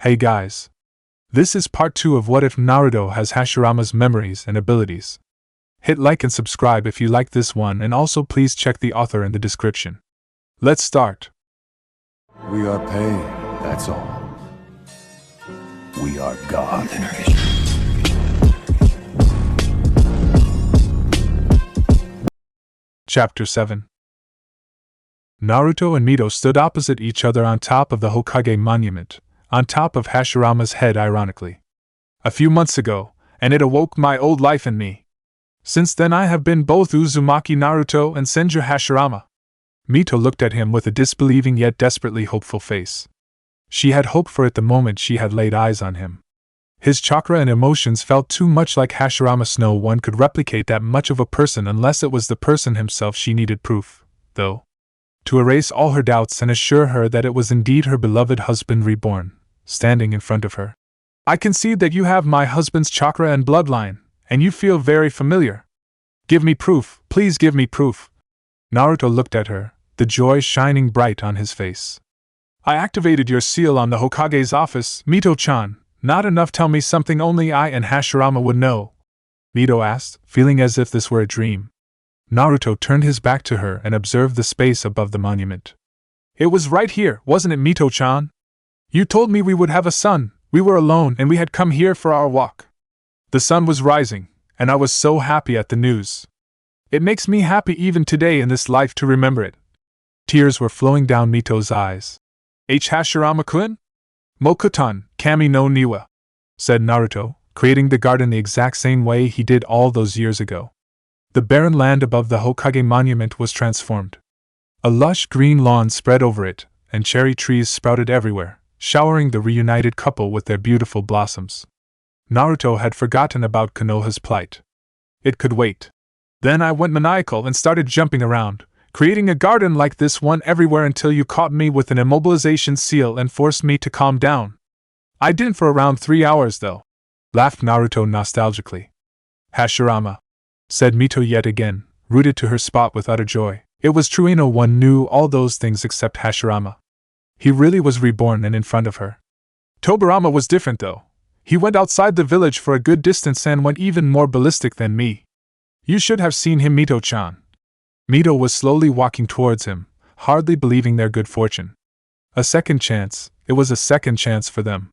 Hey guys. This is part 2 of What If Naruto Has Hashirama's Memories and Abilities. Hit like and subscribe if you like this one, and also please check the author in the description. Let's start. We are pain, that's all. We are God. Chapter 7. Naruto and Mito stood opposite each other on top of the Hokage monument, on top of Hashirama's head ironically. A few months ago, and it awoke my old life in me. Since then I have been both Uzumaki Naruto and Senju Hashirama. Mito looked at him with a disbelieving yet desperately hopeful face. She had hoped for it the moment she had laid eyes on him. His chakra and emotions felt too much like Hashirama. No one could replicate that much of a person unless it was the person himself. She needed proof, though, to erase all her doubts and assure her that it was indeed her beloved husband reborn, standing in front of her. I can see that you have my husband's chakra and bloodline, and you feel very familiar. Give me proof, please give me proof. Naruto looked at her, the joy shining bright on his face. I activated your seal on the Hokage's office, Mito-chan. Not enough? Tell me something only I and Hashirama would know. Mito asked, feeling as if this were a dream. Naruto turned his back to her and observed the space above the monument. It was right here, wasn't it, Mito-chan? You told me we would have a son. We were alone and we had come here for our walk. The sun was rising, and I was so happy at the news. It makes me happy even today in this life to remember it. Tears were flowing down Mito's eyes. Hashirama-kun? Mokuton, Kami no Niwa, said Naruto, creating the garden the exact same way he did all those years ago. The barren land above the Hokage monument was transformed. A lush green lawn spread over it, and cherry trees sprouted everywhere, showering the reunited couple with their beautiful blossoms. Naruto had forgotten about Konoha's plight. It could wait. Then I went maniacal and started jumping around, creating a garden like this one everywhere until you caught me with an immobilization seal and forced me to calm down. I didn't for around 3 hours though, laughed Naruto nostalgically. Hashirama, said Mito yet again, rooted to her spot with utter joy. It was true, no one knew all those things except Hashirama. He really was reborn and in front of her. Tobirama was different though. He went outside the village for a good distance and went even more ballistic than me. You should have seen him, Mito-chan. Mito was slowly walking towards him, hardly believing their good fortune. A second chance, it was a second chance for them.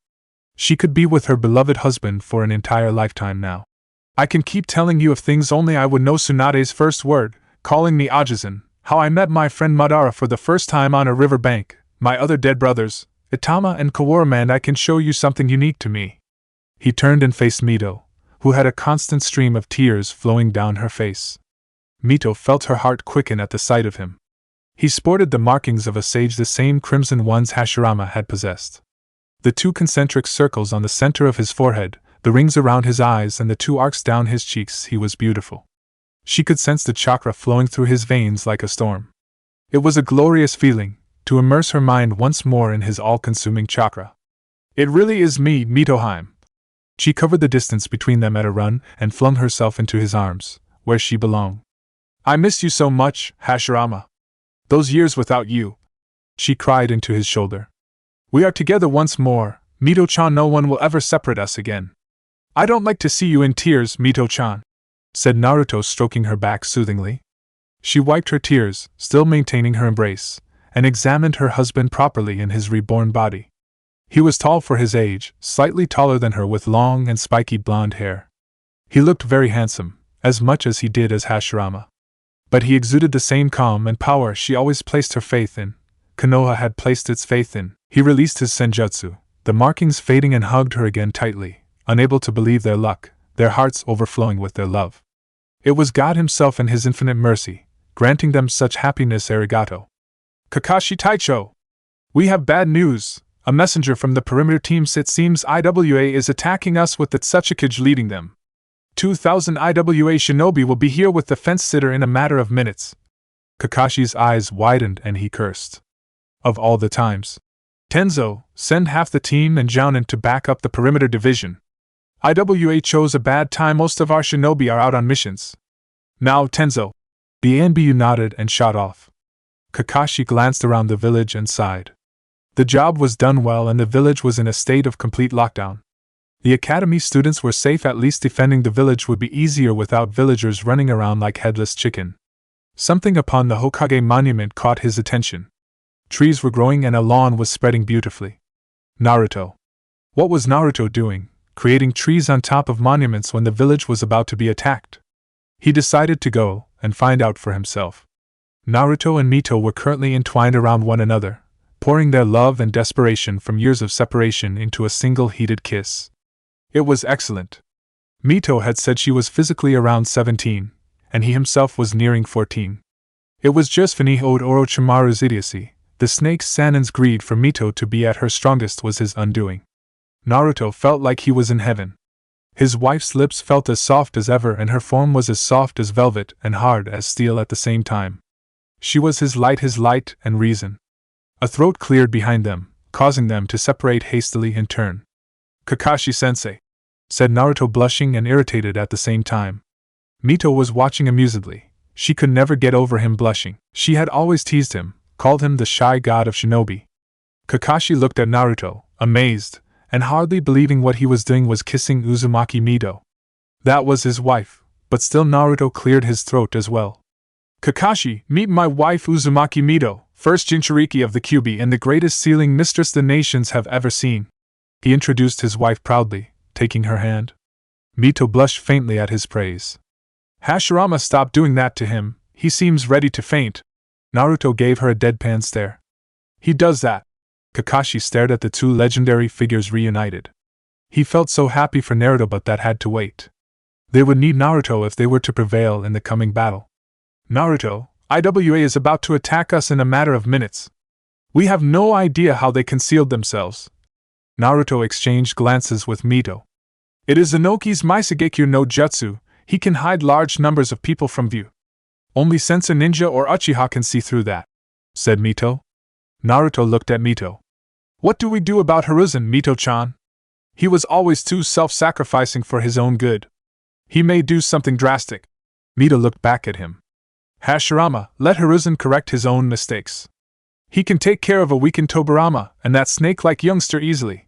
She could be with her beloved husband for an entire lifetime now. I can keep telling you of things only I would know. Tsunade's first word, calling me Ajizan, how I met my friend Madara for the first time on a river bank, my other dead brothers, Itama and Kawarama, and I can show you something unique to me. He turned and faced Mito, who had a constant stream of tears flowing down her face. Mito felt her heart quicken at the sight of him. He sported the markings of a sage, the same crimson ones Hashirama had possessed. The 2 concentric circles on the center of his forehead, the rings around his eyes, and the 2 arcs down his cheeks. He was beautiful. She could sense the chakra flowing through his veins like a storm. It was a glorious feeling, to immerse her mind once more in his all-consuming chakra. It really is me, Mitoheim. She covered the distance between them at a run and flung herself into his arms, where she belonged. I miss you so much, Hashirama. Those years without you. She cried into his shoulder. We are together once more, Mito-chan. No one will ever separate us again. I don't like to see you in tears, Mito-chan, said Naruto, stroking her back soothingly. She wiped her tears, still maintaining her embrace, and examined her husband properly in his reborn body. He was tall for his age, slightly taller than her, with long and spiky blonde hair. He looked very handsome, as much as he did as Hashirama. But he exuded the same calm and power she always placed her faith in. Konoha had placed its faith in. He released his senjutsu, the markings fading, and hugged her again tightly, unable to believe their luck, their hearts overflowing with their love. It was God himself in his infinite mercy, granting them such happiness. Arigato. Kakashi Taicho! We have bad news. A messenger from the perimeter team. It seems IWA is attacking us with the Tsuchikage leading them. 2,000 IWA shinobi will be here with the fence sitter in a matter of minutes. Kakashi's eyes widened and he cursed. Of all the times. Tenzo, send half the team and Jounin to back up the perimeter division. IWA chose a bad time. Most of our shinobi are out on missions. Now, Tenzo. The Anbu nodded and shot off. Kakashi glanced around the village and sighed. The job was done well and the village was in a state of complete lockdown. The academy students were safe, at least defending the village would be easier without villagers running around like headless chicken. Something upon the Hokage monument caught his attention. Trees were growing and a lawn was spreading beautifully. Naruto. What was Naruto doing, creating trees on top of monuments when the village was about to be attacked? He decided to go and find out for himself. Naruto and Mito were currently entwined around one another, pouring their love and desperation from years of separation into a single heated kiss. It was excellent. Mito had said she was physically around 17, and he himself was nearing 14. It was just when he owed Orochimaru's idiocy, the snake Sannin's greed for Mito to be at her strongest was his undoing. Naruto felt like he was in heaven. His wife's lips felt as soft as ever and her form was as soft as velvet and hard as steel at the same time. She was his light and reason. A throat cleared behind them, causing them to separate hastily in turn. Kakashi-sensei, said Naruto, blushing and irritated at the same time. Mito was watching amusedly. She could never get over him blushing. She had always teased him, called him the shy god of shinobi. Kakashi looked at Naruto, amazed, and hardly believing what he was doing was kissing Uzumaki Mito. That was his wife, but still Naruto cleared his throat as well. Kakashi, meet my wife Uzumaki Mito, first Jinchuriki of the Kyuubi and the greatest sealing mistress the nations have ever seen. He introduced his wife proudly, taking her hand. Mito blushed faintly at his praise. Hashirama, stop doing that to him, he seems ready to faint. Naruto gave her a deadpan stare. He does that. Kakashi stared at the two legendary figures reunited. He felt so happy for Naruto, but that had to wait. They would need Naruto if they were to prevail in the coming battle. Naruto, IWA is about to attack us in a matter of minutes. We have no idea how they concealed themselves. Naruto exchanged glances with Mito. It is Inoki's Maisugekyo no Jutsu, he can hide large numbers of people from view. Only Sensei Ninja or Uchiha can see through that, said Mito. Naruto looked at Mito. What do we do about Hiruzen, Mito-chan? He was always too self-sacrificing for his own good. He may do something drastic. Mito looked back at him. Hashirama, let Hiruzen correct his own mistakes. He can take care of a weakened Tobirama and that snake-like youngster easily.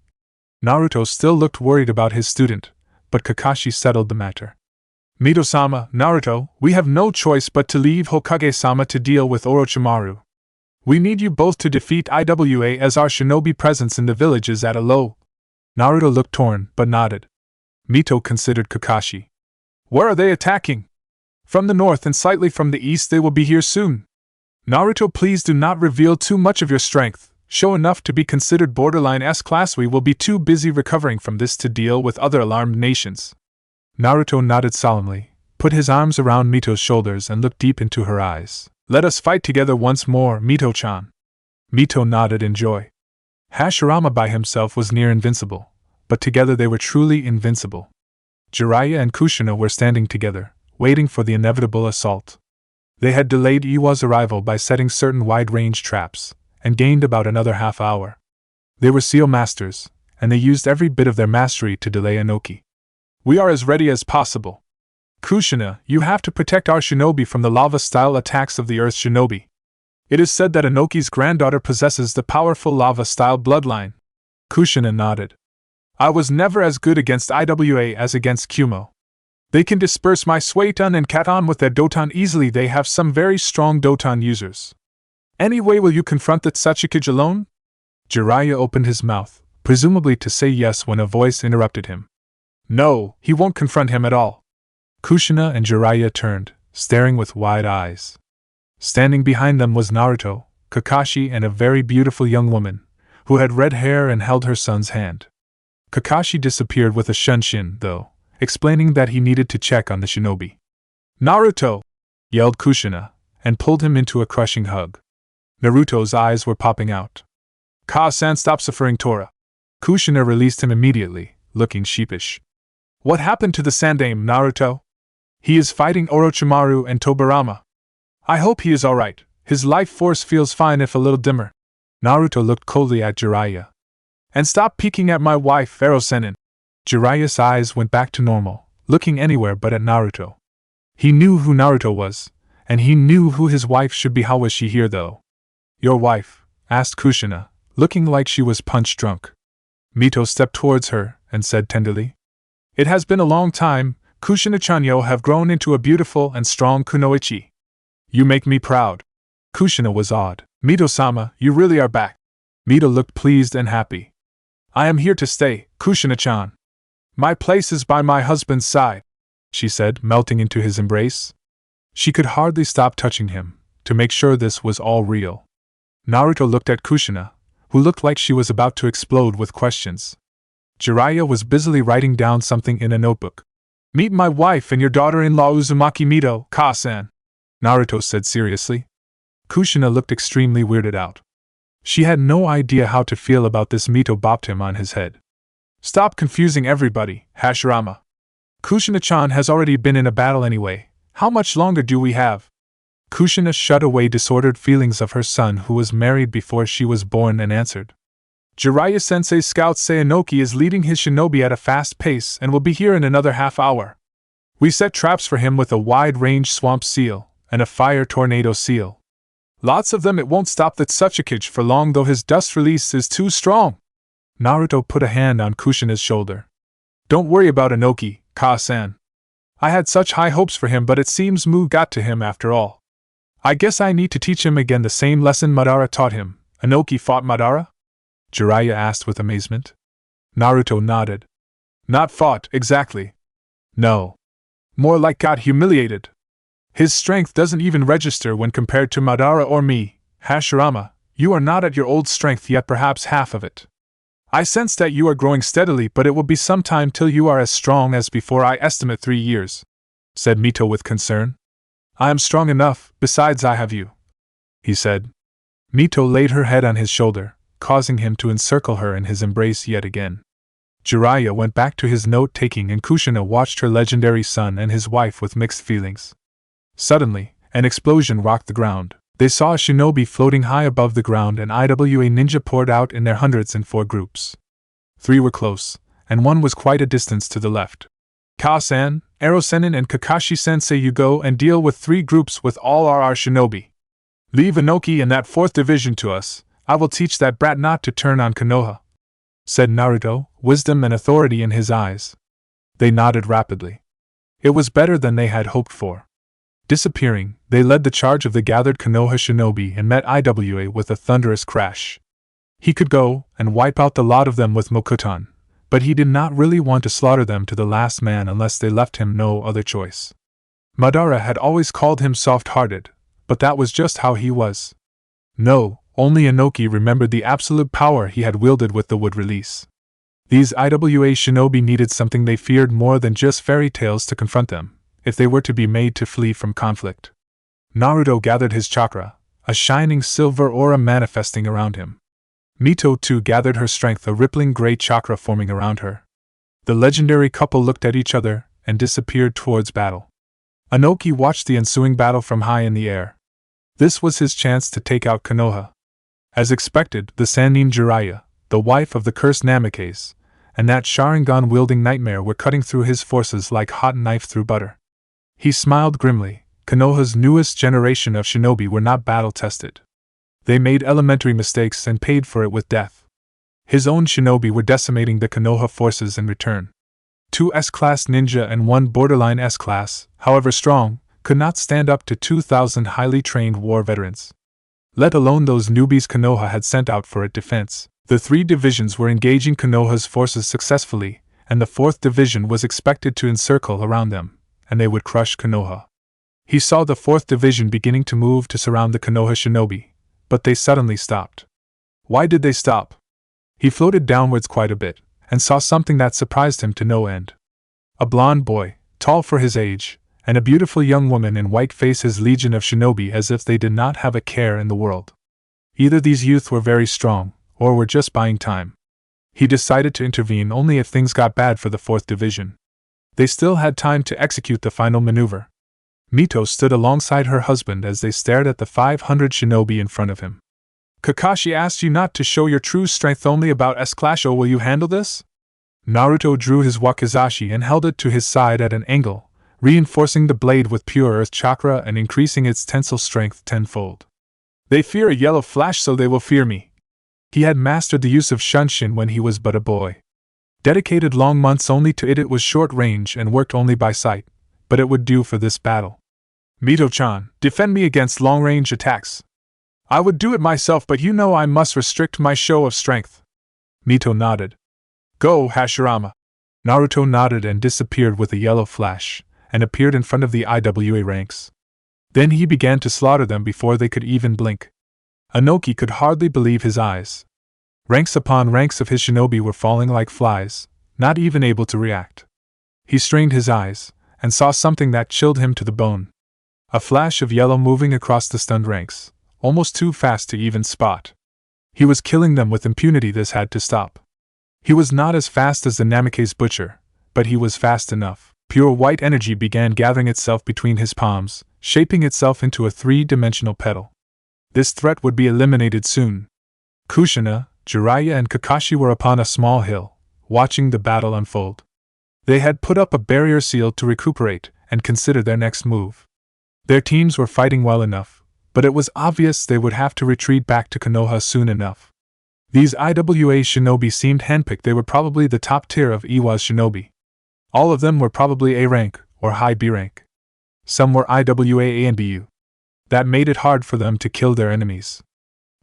Naruto still looked worried about his student, but Kakashi settled the matter. Mito-sama, Naruto, we have no choice but to leave Hokage-sama to deal with Orochimaru. We need you both to defeat IWA as our shinobi presence in the village is at a low. Naruto looked torn, but nodded. Mito considered Kakashi. Where are they attacking? From the north and slightly from the east. They will be here soon. Naruto, please do not reveal too much of your strength. Show enough to be considered borderline S-class. We will be too busy recovering from this to deal with other alarmed nations. Naruto nodded solemnly, put his arms around Mito's shoulders and looked deep into her eyes. Let us fight together once more, Mito-chan. Mito nodded in joy. Hashirama by himself was near invincible, but together they were truly invincible. Jiraiya and Kushina were standing together, waiting for the inevitable assault. They had delayed Iwa's arrival by setting certain wide-range traps, and gained about another half hour. They were seal masters, and they used every bit of their mastery to delay Inoki. We are as ready as possible. Kushina, you have to protect our shinobi from the lava-style attacks of the Earth shinobi. It is said that Inoki's granddaughter possesses the powerful lava-style bloodline. Kushina nodded. I was never as good against IWA as against Kumo. They can disperse my Suiton and Katon with their Doton easily. They have some very strong Doton users. Anyway, will you confront the Tsuchikage alone? Jiraiya opened his mouth, presumably to say yes when a voice interrupted him. No, he won't confront him at all. Kushina and Jiraiya turned, staring with wide eyes. Standing behind them was Naruto, Kakashi and a very beautiful young woman, who had red hair and held her son's hand. Kakashi disappeared with a shunshin, though, explaining that he needed to check on the shinobi. Naruto! Yelled Kushina, and pulled him into a crushing hug. Naruto's eyes were popping out. Ka-san, stop suffering Tora. Kushina released him immediately, looking sheepish. What happened to the Sandaime, Naruto? He is fighting Orochimaru and Tobirama. I hope he is alright. His life force feels fine if a little dimmer. Naruto looked coldly at Jiraiya. And stop peeking at my wife, Pharaoh Sennin. Jiraiya's eyes went back to normal, looking anywhere but at Naruto. He knew who Naruto was, and he knew who his wife should be. How was she here, though? Your wife? Asked Kushina, looking like she was punch drunk. Mito stepped towards her and said tenderly, "It has been a long time. Kushina-chan, you have grown into a beautiful and strong kunoichi. You make me proud." Kushina was awed. "Mito-sama, you really are back." Mito looked pleased and happy. "I am here to stay, Kushina-chan. My place is by my husband's side," she said, melting into his embrace. She could hardly stop touching him, to make sure this was all real. Naruto looked at Kushina, who looked like she was about to explode with questions. Jiraiya was busily writing down something in a notebook. "Meet my wife and your daughter-in-law Uzumaki Mito, Ka-san," Naruto said seriously. Kushina looked extremely weirded out. She had no idea how to feel about this. Mito bopped him on his head. "Stop confusing everybody, Hashirama. Kushina-chan has already been in a battle anyway. How much longer do we have?" Kushina shut away disordered feelings of her son who was married before she was born and answered. "Jiraiya-sensei's scout Sayanoki is leading his shinobi at a fast pace and will be here in another half hour. We set traps for him with a wide-range swamp seal and a fire tornado seal. Lots of them. It won't stop that Tsuchikage for long, though his dust release is too strong." Naruto put a hand on Kushina's shoulder. "Don't worry about Inoki, Ka-san. I had such high hopes for him, but it seems Mu got to him after all. I guess I need to teach him again the same lesson Madara taught him." "Inoki fought Madara?" Jiraiya asked with amazement. Naruto nodded. "Not fought, exactly. No. More like got humiliated. His strength doesn't even register when compared to Madara or me. Hashirama, you are not at your old strength yet, perhaps half of it. I sense that you are growing steadily, but it will be some time till you are as strong as before. I estimate 3 years," said Mito with concern. "I am strong enough, besides I have you," he said. Mito laid her head on his shoulder, causing him to encircle her in his embrace yet again. Jiraiya went back to his note-taking and Kushina watched her legendary son and his wife with mixed feelings. Suddenly, an explosion rocked the ground. They saw a shinobi floating high above the ground and IWA ninja poured out in their hundreds in 4 groups. 3 were close, and 1 was quite a distance to the left. "Ka-san, Ero-senin and Kakashi-sensei, you go and deal with 3 groups with all our shinobi. Leave Inoki and that 4th division to us. I will teach that brat not to turn on Konoha," said Naruto, wisdom and authority in his eyes. They nodded rapidly. It was better than they had hoped for. Disappearing, they led the charge of the gathered Konoha shinobi and met IWA with a thunderous crash. He could go and wipe out the lot of them with mokuton, but he did not really want to slaughter them to the last man unless they left him no other choice. Madara had always called him soft-hearted, but that was just how he was. No, only Inoki remembered the absolute power he had wielded with the wood release. These IWA shinobi needed something they feared more than just fairy tales to confront them, if they were to be made to flee from conflict. Naruto gathered his chakra, a shining silver aura manifesting around him. Mito too gathered her strength, a rippling gray chakra forming around her. The legendary couple looked at each other and disappeared towards battle. Inoki watched the ensuing battle from high in the air. This was his chance to take out Konoha. As expected, the Sannin Jiraiya, the wife of the cursed Namikaze, and that Sharingan-wielding nightmare were cutting through his forces like hot knife through butter. He smiled grimly. Konoha's newest generation of shinobi were not battle-tested. They made elementary mistakes and paid for it with death. His own shinobi were decimating the Konoha forces in return. 2 S-class ninja and 1 borderline S-class, however strong, could not stand up to 2,000 highly trained war veterans. Let alone those newbies Konoha had sent out for its defense. The 3 divisions were engaging Konoha's forces successfully, and the 4th division was expected to encircle around them, and they would crush Konoha. He saw the 4th division beginning to move to surround the Konoha shinobi, but they suddenly stopped. Why did they stop? He floated downwards quite a bit, and saw something that surprised him to no end. A blond boy, tall for his age, and a beautiful young woman in white face his legion of shinobi as if they did not have a care in the world. Either these youth were very strong, or were just buying time. He decided to intervene only if things got bad for the 4th division. They still had time to execute the final maneuver. Mito stood alongside her husband as they stared at the 500 shinobi in front of him. "Kakashi asked you not to show your true strength, only about S-class. Will you handle this?" Naruto drew his wakizashi and held it to his side at an angle, reinforcing the blade with pure earth chakra and increasing its tensile strength tenfold. "They fear a yellow flash, so they will fear me," He had mastered the use of shunshin when he was but a boy. Dedicated long months only to it was short range and worked only by sight, but it would do for this battle. Mito-chan, defend me against long-range attacks. I would do it myself, but you know I must restrict my show of strength. Mito nodded. Go, Hashirama. Naruto nodded and disappeared with a yellow flash, and appeared in front of the IWA ranks. Then he began to slaughter them before they could even blink. Inoki could hardly believe his eyes. Ranks upon ranks of his shinobi were falling like flies, not even able to react. He strained his eyes, and saw something that chilled him to the bone. A flash of yellow moving across the stunned ranks, almost too fast to even spot. He was killing them with impunity. This had to stop. He was not as fast as the Namikaze butcher, but he was fast enough. Pure white energy began gathering itself between his palms, shaping itself into a three-dimensional petal. This threat would be eliminated soon. Kushina, Jiraiya and Kakashi were upon a small hill, watching the battle unfold. They had put up a barrier seal to recuperate and consider their next move. Their teams were fighting well enough, but it was obvious they would have to retreat back to Konoha soon enough. These IWA shinobi seemed handpicked. They were probably the top tier of Iwa's shinobi. All of them were probably A rank or high B rank. Some were IWA A and BU. That made it hard for them to kill their enemies.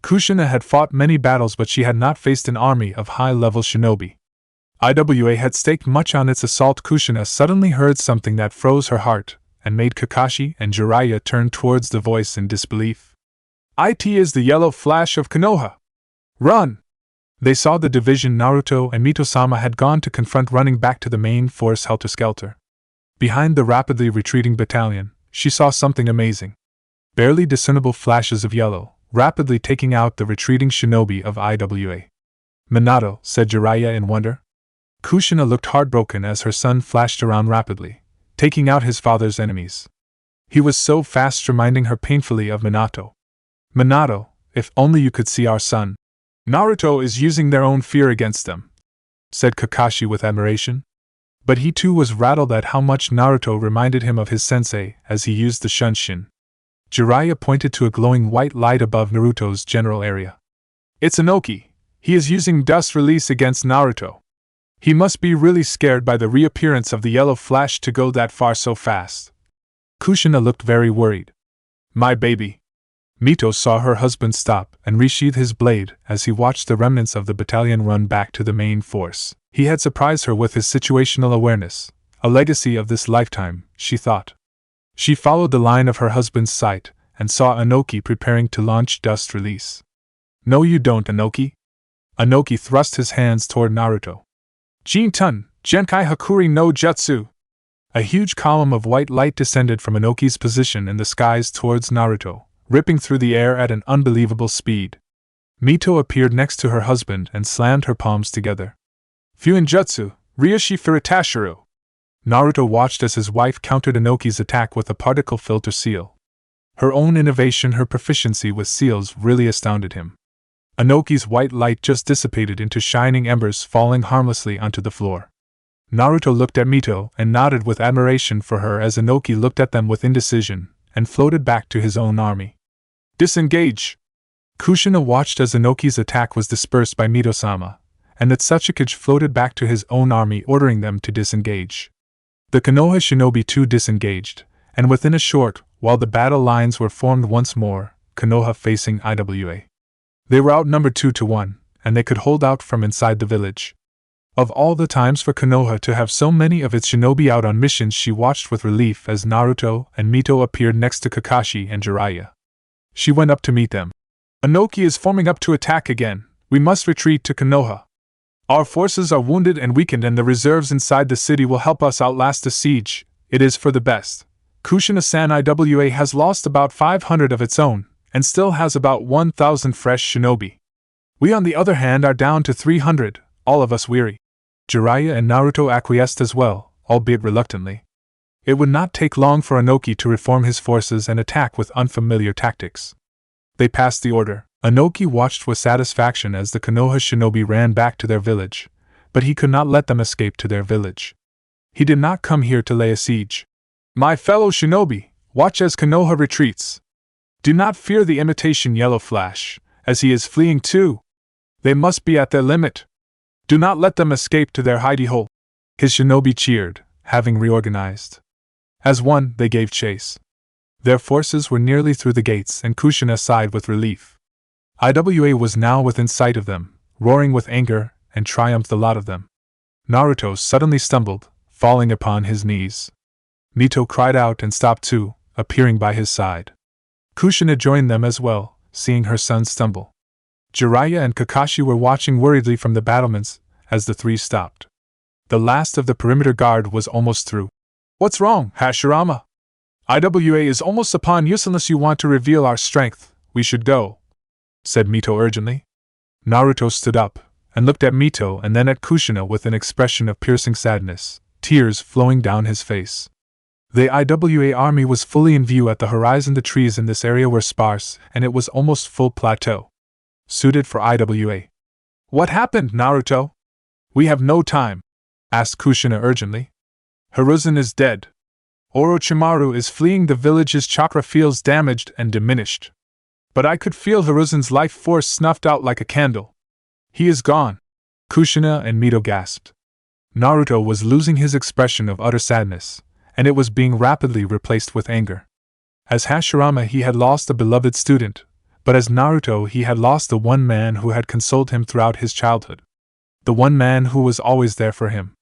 Kushina had fought many battles, but she had not faced an army of high-level shinobi. IWA had staked much on its assault. Kushina suddenly heard something that froze her heart, and made Kakashi and Jiraiya turn towards the voice in disbelief. It is the yellow flash of Konoha! Run! They saw the division Naruto and Mito-sama had gone to confront running back to the main force helter-skelter. Behind the rapidly retreating battalion, she saw something amazing. Barely discernible flashes of yellow, rapidly taking out the retreating shinobi of IWA. Minato, said Jiraiya in wonder. Kushina looked heartbroken as her son flashed around rapidly, taking out his father's enemies. He was so fast, reminding her painfully of Minato. Minato, if only you could see our son. Naruto is using their own fear against them, said Kakashi with admiration. But he too was rattled at how much Naruto reminded him of his sensei as he used the shunshin. Jiraiya pointed to a glowing white light above Naruto's general area. It's Inoki. He is using dust release against Naruto. He must be really scared by the reappearance of the yellow flash to go that far so fast. Kushina looked very worried. My baby. Mito saw her husband stop and resheath his blade as he watched the remnants of the battalion run back to the main force. He had surprised her with his situational awareness, a legacy of this lifetime, she thought. She followed the line of her husband's sight and saw Inoki preparing to launch dust release. No you don't, Inoki. Inoki thrust his hands toward Naruto. Jin-tun, Genkai Hakuri no Jutsu! A huge column of white light descended from Inoki's position in the skies towards Naruto, ripping through the air at an unbelievable speed. Mito appeared next to her husband and slammed her palms together. Fuinjutsu, Ryoshi Furutashiru! Naruto watched as his wife countered Inoki's attack with a particle filter seal. Her own innovation, her proficiency with seals really astounded him. Inoki's white light just dissipated into shining embers falling harmlessly onto the floor. Naruto looked at Mito and nodded with admiration for her as Inoki looked at them with indecision and floated back to his own army. Disengage! Kushina watched as Inoki's attack was dispersed by Mito-sama, and that Tsuchikage floated back to his own army ordering them to disengage. The Konoha shinobi too disengaged, and within a short while the battle lines were formed once more, Konoha facing IWA. They were outnumbered 2-1, and they could hold out from inside the village. Of all the times for Konoha to have so many of its shinobi out on missions, she watched with relief as Naruto and Mito appeared next to Kakashi and Jiraiya. She went up to meet them. Inoki is forming up to attack again. We must retreat to Konoha. Our forces are wounded and weakened, and the reserves inside the city will help us outlast the siege. It is for the best. Kushina-san IWA has lost about 500 of its own, and still has about 1,000 fresh shinobi. We on the other hand are down to 300, all of us weary. Jiraiya and Naruto acquiesced as well, albeit reluctantly. It would not take long for Inoki to reform his forces and attack with unfamiliar tactics. They passed the order. Inoki watched with satisfaction as the Konoha shinobi ran back to their village, but he could not let them escape to their village. He did not come here to lay a siege. My fellow shinobi, watch as Konoha retreats. Do not fear the imitation yellow flash, as he is fleeing too. They must be at their limit. Do not let them escape to their hidey hole. His shinobi cheered, having reorganized. As one, they gave chase. Their forces were nearly through the gates, and Kushina sighed with relief. IWA was now within sight of them, roaring with anger and triumph the lot of them. Naruto suddenly stumbled, falling upon his knees. Mito cried out and stopped too, appearing by his side. Kushina joined them as well, seeing her son stumble. Jiraiya and Kakashi were watching worriedly from the battlements as the three stopped. The last of the perimeter guard was almost through. What's wrong, Hashirama? IWA is almost upon us. Unless you want to reveal our strength, we should go, said Mito urgently. Naruto stood up and looked at Mito and then at Kushina with an expression of piercing sadness, tears flowing down his face. The IWA army was fully in view at the horizon. The trees in this area were sparse, and it was almost full plateau, suited for IWA. What happened, Naruto? We have no time, asked Kushina urgently. Hiruzen is dead. Orochimaru is fleeing the village. His chakra feels damaged and diminished. But I could feel Hiruzen's life force snuffed out like a candle. He is gone. Kushina and Mito gasped. Naruto was losing his expression of utter sadness, and it was being rapidly replaced with anger. As Hashirama he had lost a beloved student, but as Naruto he had lost the one man who had consoled him throughout his childhood. The one man who was always there for him,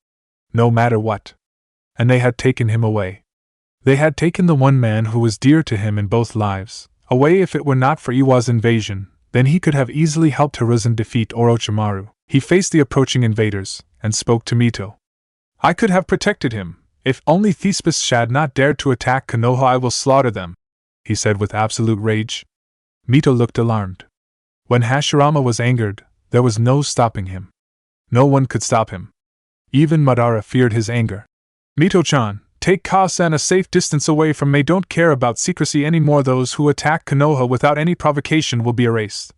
no matter what. And they had taken him away. They had taken the one man who was dear to him in both lives, away. If it were not for Iwa's invasion, then he could have easily helped Hiruzen defeat Orochimaru. He faced the approaching invaders, and spoke to Mito. I could have protected him. If only Thespis had not dared to attack Konoha, I will slaughter them, he said with absolute rage. Mito looked alarmed. When Hashirama was angered, there was no stopping him. No one could stop him. Even Madara feared his anger. Mito-chan, take Ka-san a safe distance away from me. Don't care about secrecy anymore. Those who attack Konoha without any provocation will be erased.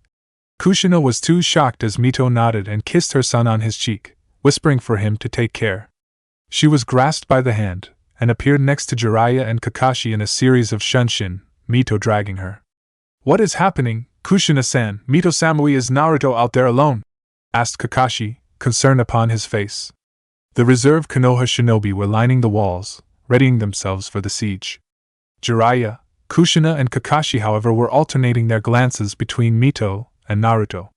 Kushina was too shocked as Mito nodded and kissed her son on his cheek, whispering for him to take care. She was grasped by the hand, and appeared next to Jiraiya and Kakashi in a series of shunshin, Mito dragging her. What is happening, Kushina-san? Mito-samui, is Naruto out there alone? Asked Kakashi, concern upon his face. The reserve Konoha shinobi were lining the walls, readying themselves for the siege. Jiraiya, Kushina and Kakashi however were alternating their glances between Mito and Naruto.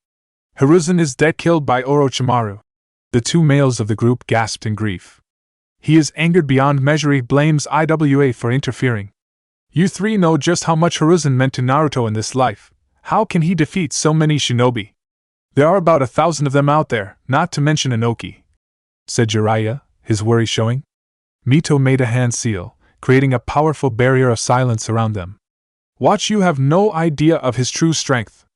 Hiruzen is dead, killed by Orochimaru. The two males of the group gasped in grief. He is angered beyond measure. He blames IWA for interfering. You three know just how much Hiruzen meant to Naruto in this life. How can he defeat so many shinobi? There are about 1,000 of them out there, not to mention Inoki, said Jiraiya, his worry showing. Mito made a hand seal, creating a powerful barrier of silence around them. Watch, you have no idea of his true strength.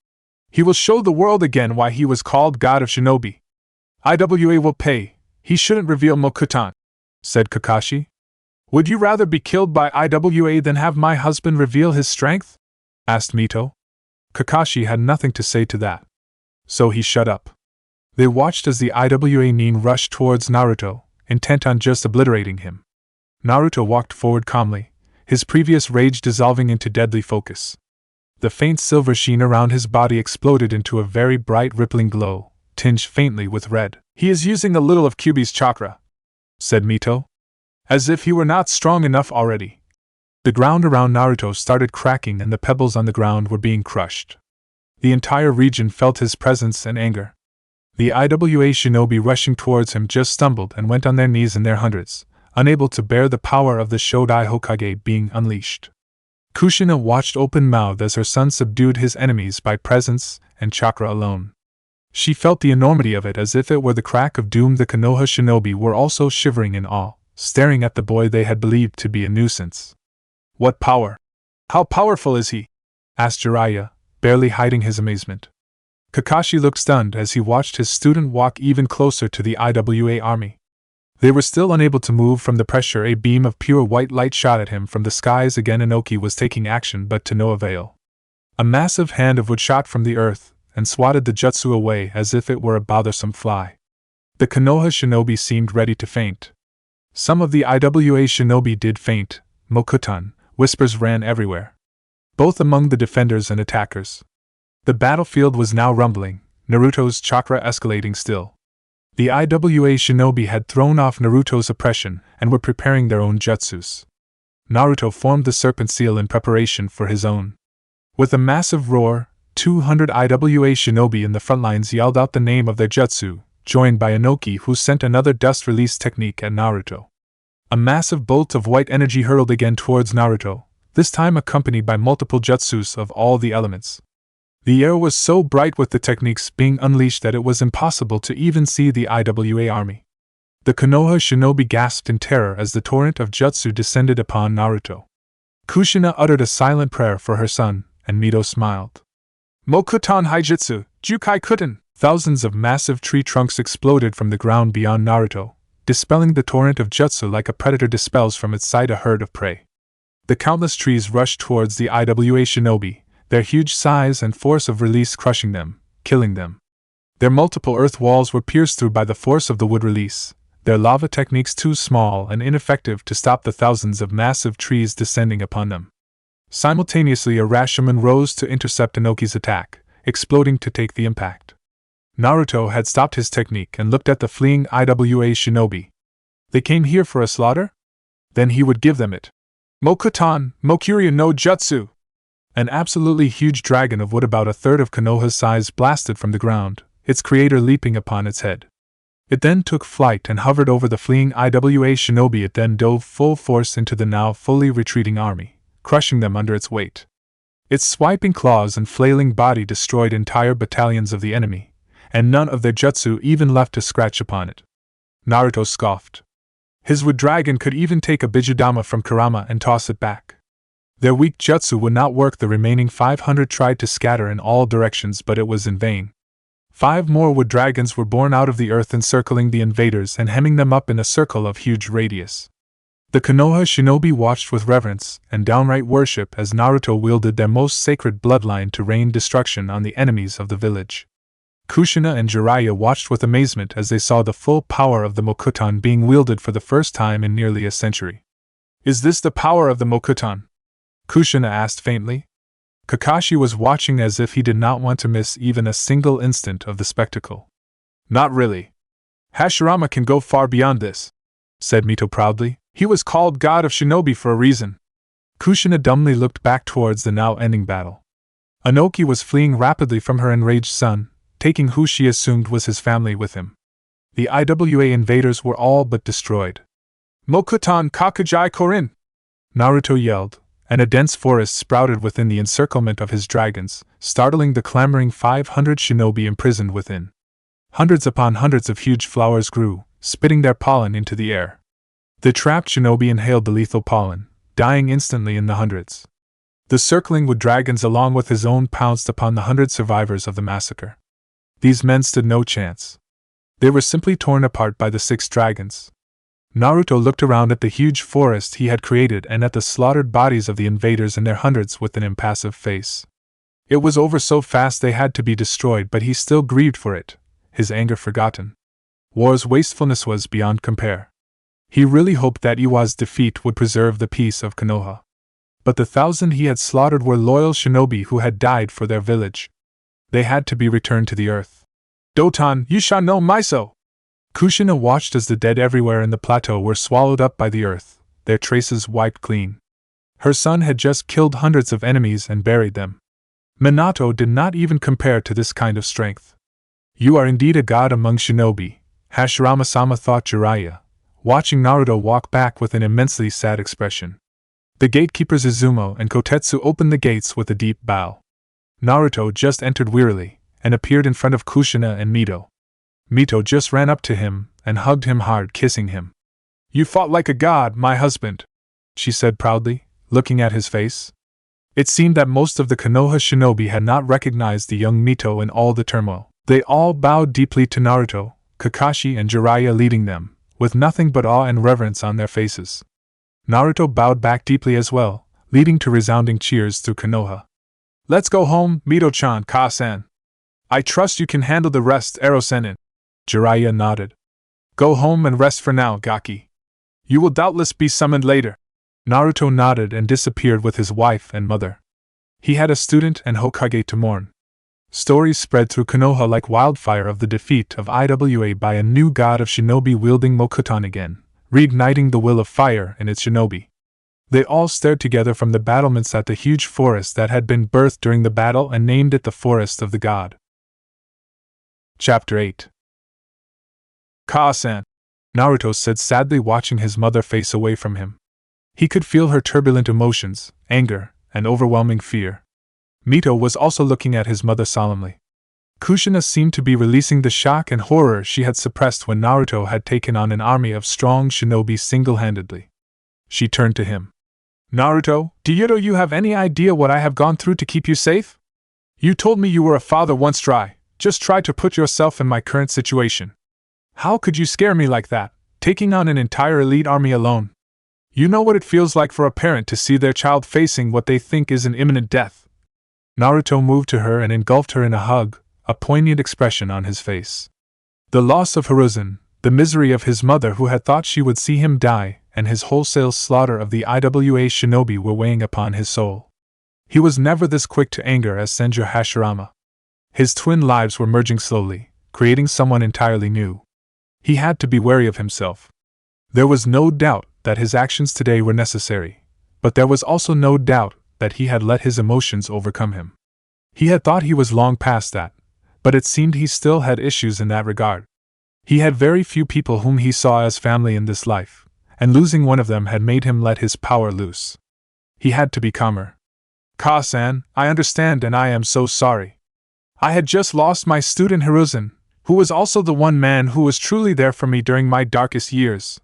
He will show the world again why he was called God of Shinobi. IWA will pay. He shouldn't reveal mokuton, said Kakashi. Would you rather be killed by IWA than have my husband reveal his strength? Asked Mito. Kakashi had nothing to say to that, so he shut up. They watched as the IWA nin rushed towards Naruto, intent on just obliterating him. Naruto walked forward calmly, his previous rage dissolving into deadly focus. The faint silver sheen around his body exploded into a very bright rippling glow, tinged faintly with red. He is using a little of Kyuubi's chakra, said Mito. As if he were not strong enough already. The ground around Naruto started cracking and the pebbles on the ground were being crushed. The entire region felt his presence and anger. The IWA shinobi rushing towards him just stumbled and went on their knees in their hundreds, unable to bear the power of the Shodai Hokage being unleashed. Kushina watched open-mouthed as her son subdued his enemies by presence and chakra alone. She felt the enormity of it as if it were the crack of doom. The Konoha shinobi were also shivering in awe, staring at the boy they had believed to be a nuisance. What power! How powerful is he? Asked Jiraiya, barely hiding his amazement. Kakashi looked stunned as he watched his student walk even closer to the IWA army. They were still unable to move from the pressure. A beam of pure white light shot at him from the skies. Again Inoki was taking action, but to no avail. A massive hand of wood shot from the earth and swatted the jutsu away as if it were a bothersome fly. The Konoha shinobi seemed ready to faint. Some of the IWA shinobi did faint. Mokuton, whispers ran everywhere, both among the defenders and attackers. The battlefield was now rumbling, Naruto's chakra escalating still. The IWA shinobi had thrown off Naruto's oppression and were preparing their own jutsus. Naruto formed the serpent seal in preparation for his own. With a massive roar, 200 IWA shinobi in the front lines yelled out the name of their jutsu, joined by Inoki, who sent another dust release technique at Naruto. A massive bolt of white energy hurled again towards Naruto, this time accompanied by multiple jutsus of all the elements. The air was so bright with the techniques being unleashed that it was impossible to even see the IWA army. The Konoha shinobi gasped in terror as the torrent of jutsu descended upon Naruto. Kushina uttered a silent prayer for her son, and Mito smiled. Mokuton Haijutsu, Jukai Kuten! Thousands of massive tree trunks exploded from the ground beyond Naruto, dispelling the torrent of jutsu like a predator dispels from its sight a herd of prey. The countless trees rushed towards the IWA shinobi, their huge size and force of release crushing them, killing them. Their multiple earth walls were pierced through by the force of the wood release, their lava techniques too small and ineffective to stop the thousands of massive trees descending upon them. Simultaneously, a Rashomon rose to intercept Inoki's attack, exploding to take the impact. Naruto had stopped his technique and looked at the fleeing IWA shinobi. They came here for a slaughter? Then he would give them it. Mokuton, Mokuryu no Jutsu! An absolutely huge dragon of wood about a third of Konoha's size blasted from the ground, its creator leaping upon its head. It then took flight and hovered over the fleeing IWA shinobi. It then dove full force into the now fully retreating army, crushing them under its weight. Its swiping claws and flailing body destroyed entire battalions of the enemy, and none of their jutsu even left to scratch upon it. Naruto scoffed. His wood dragon could even take a Bijudama from Kurama and toss it back. Their weak jutsu would not work. The remaining 500 tried to scatter in all directions, but it was in vain. 5 more wood dragons were born out of the earth, encircling the invaders and hemming them up in a circle of huge radius. The Konoha shinobi watched with reverence and downright worship as Naruto wielded their most sacred bloodline to rain destruction on the enemies of the village. Kushina and Jiraiya watched with amazement as they saw the full power of the mokuton being wielded for the first time in nearly a century. "Is this the power of the mokuton?" Kushina asked faintly. Kakashi was watching as if he did not want to miss even a single instant of the spectacle. "Not really. Hashirama can go far beyond this," said Mito proudly. "He was called God of Shinobi for a reason." Kushina dumbly looked back towards the now ending battle. Inoki was fleeing rapidly from her enraged son, taking who she assumed was his family with him. The IWA invaders were all but destroyed. "Mokuton Kakujai Korin!" Naruto yelled, and a dense forest sprouted within the encirclement of his dragons, startling the clamoring 500 shinobi imprisoned within. Hundreds upon hundreds of huge flowers grew, spitting their pollen into the air. The trapped shinobi inhaled the lethal pollen, dying instantly in the hundreds. The circling wood dragons along with his own pounced upon the 100 survivors of the massacre. These men stood no chance. They were simply torn apart by the 6 dragons. Naruto looked around at the huge forest he had created and at the slaughtered bodies of the invaders in their hundreds with an impassive face. It was over so fast they had to be destroyed, but he still grieved for it, his anger forgotten. War's wastefulness was beyond compare. He really hoped that Iwa's defeat would preserve the peace of Konoha. But the 1,000 he had slaughtered were loyal shinobi who had died for their village. They had to be returned to the earth. "Doton, Yusha no Maiso!" Kushina watched as the dead everywhere in the plateau were swallowed up by the earth, their traces wiped clean. Her son had just killed hundreds of enemies and buried them. Minato did not even compare to this kind of strength. "You are indeed a god among shinobi," Hashirama-sama thought Jiraiya, watching Naruto walk back with an immensely sad expression. The gatekeepers Izumo and Kotetsu opened the gates with a deep bow. Naruto just entered wearily, and appeared in front of Kushina and Mito. Mito just ran up to him and hugged him hard, kissing him. "You fought like a god, my husband," she said proudly, looking at his face. It seemed that most of the Konoha shinobi had not recognized the young Mito in all the turmoil. They all bowed deeply to Naruto, Kakashi and Jiraiya leading them, with nothing but awe and reverence on their faces. Naruto bowed back deeply as well, leading to resounding cheers through Konoha. "Let's go home, Mito-chan, Ka-san. I trust you can handle the rest, Ero-senin." Jiraiya nodded. "Go home and rest for now, Gaki. You will doubtless be summoned later." Naruto nodded and disappeared with his wife and mother. He had a student and Hokage to mourn. Stories spread through Konoha like wildfire of the defeat of IWA by a new god of shinobi wielding mokuton again, reigniting the will of fire in its shinobi. They all stared together from the battlements at the huge forest that had been birthed during the battle and named it the Forest of the God. Chapter 8. Kaa-san, Naruto said sadly, watching his mother face away from him. He could feel her turbulent emotions, anger, and overwhelming fear. Mito was also looking at his mother solemnly. Kushina seemed to be releasing the shock and horror she had suppressed when Naruto had taken on an army of strong shinobi single-handedly. She turned to him. Naruto, do you have any idea what I have gone through to keep you safe? You told me you were a father once. Just try to put yourself in my current situation. How could you scare me like that, taking on an entire elite army alone? You know what it feels like for a parent to see their child facing what they think is an imminent death. Naruto moved to her and engulfed her in a hug, a poignant expression on his face. The loss of Hiruzen, the misery of his mother who had thought she would see him die, and his wholesale slaughter of the IWA shinobi were weighing upon his soul. He was never this quick to anger as Senju Hashirama. His twin lives were merging slowly, creating someone entirely new. He had to be wary of himself. There was no doubt that his actions today were necessary, but there was also no doubt that he had let his emotions overcome him. He had thought he was long past that, but it seemed he still had issues in that regard. He had very few people whom he saw as family in this life, and losing one of them had made him let his power loose. He had to be calmer. Kaa-san, I understand and I am so sorry. I had just lost my student Hiruzen, who was also the one man who was truly there for me during my darkest years.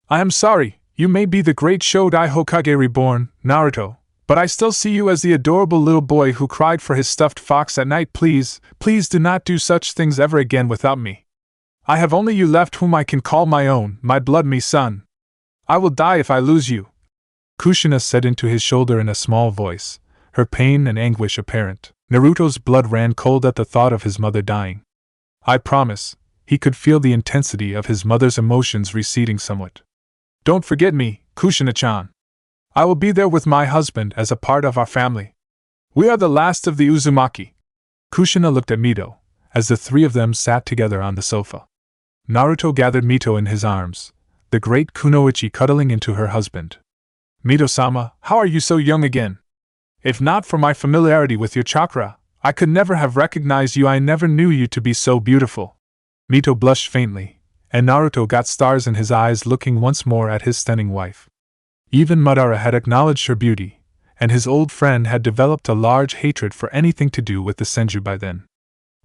I am sorry, you may be the great Shodai Hokage reborn, Naruto, but I still see you as the adorable little boy who cried for his stuffed fox at night. Please do not do such things ever again without me. I have only you left whom I can call my own, my blood, me son. I will die if I lose you. Kushina said into his shoulder in a small voice, her pain and anguish apparent. Naruto's blood ran cold at the thought of his mother dying. I promise, he could feel the intensity of his mother's emotions receding somewhat. Don't forget me, Kushina-chan. I will be there with my husband as a part of our family. We are the last of the Uzumaki. Kushina looked at Mito, as the three of them sat together on the sofa. Naruto gathered Mito in his arms, the great Kunoichi cuddling into her husband. Mito-sama, how are you so young again? If not for my familiarity with your chakra, I could never have recognized you. I never knew you to be so beautiful. Mito blushed faintly, and Naruto got stars in his eyes looking once more at his stunning wife. Even Madara had acknowledged her beauty, and his old friend had developed a large hatred for anything to do with the Senju by then.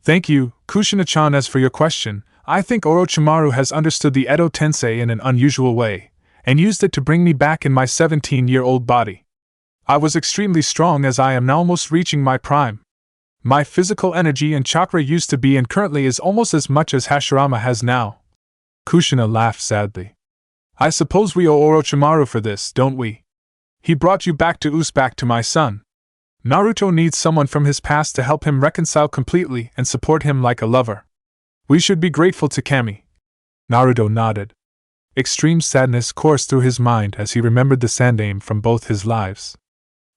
Thank you, Kushina-chan. As for your question, I think Orochimaru has understood the Edo Tensei in an unusual way, and used it to bring me back in my 17-year-old body. I was extremely strong as I am now almost reaching my prime. My physical energy and chakra used to be and currently is almost as much as Hashirama has now. Kushina laughed sadly. I suppose we owe Orochimaru for this, don't we? He brought you back to back to my son. Naruto needs someone from his past to help him reconcile completely and support him like a lover. We should be grateful to Kami. Naruto nodded. Extreme sadness coursed through his mind as he remembered the Sandaime from both his lives.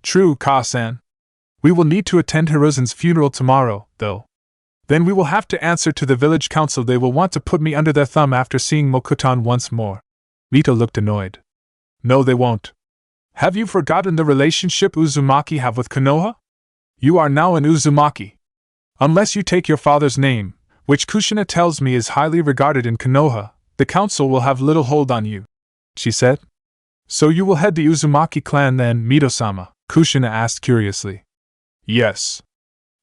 True, Kaa-san. We will need to attend Hiruzen's funeral tomorrow, though. Then we will have to answer to the village council. They will want to put me under their thumb after seeing Mokuton once more. Mito looked annoyed. No, they won't. Have you forgotten the relationship Uzumaki have with Konoha? You are now an Uzumaki. Unless you take your father's name, which Kushina tells me is highly regarded in Konoha, the council will have little hold on you, she said. So you will head the Uzumaki clan then, Mito-sama? Kushina asked curiously. Yes.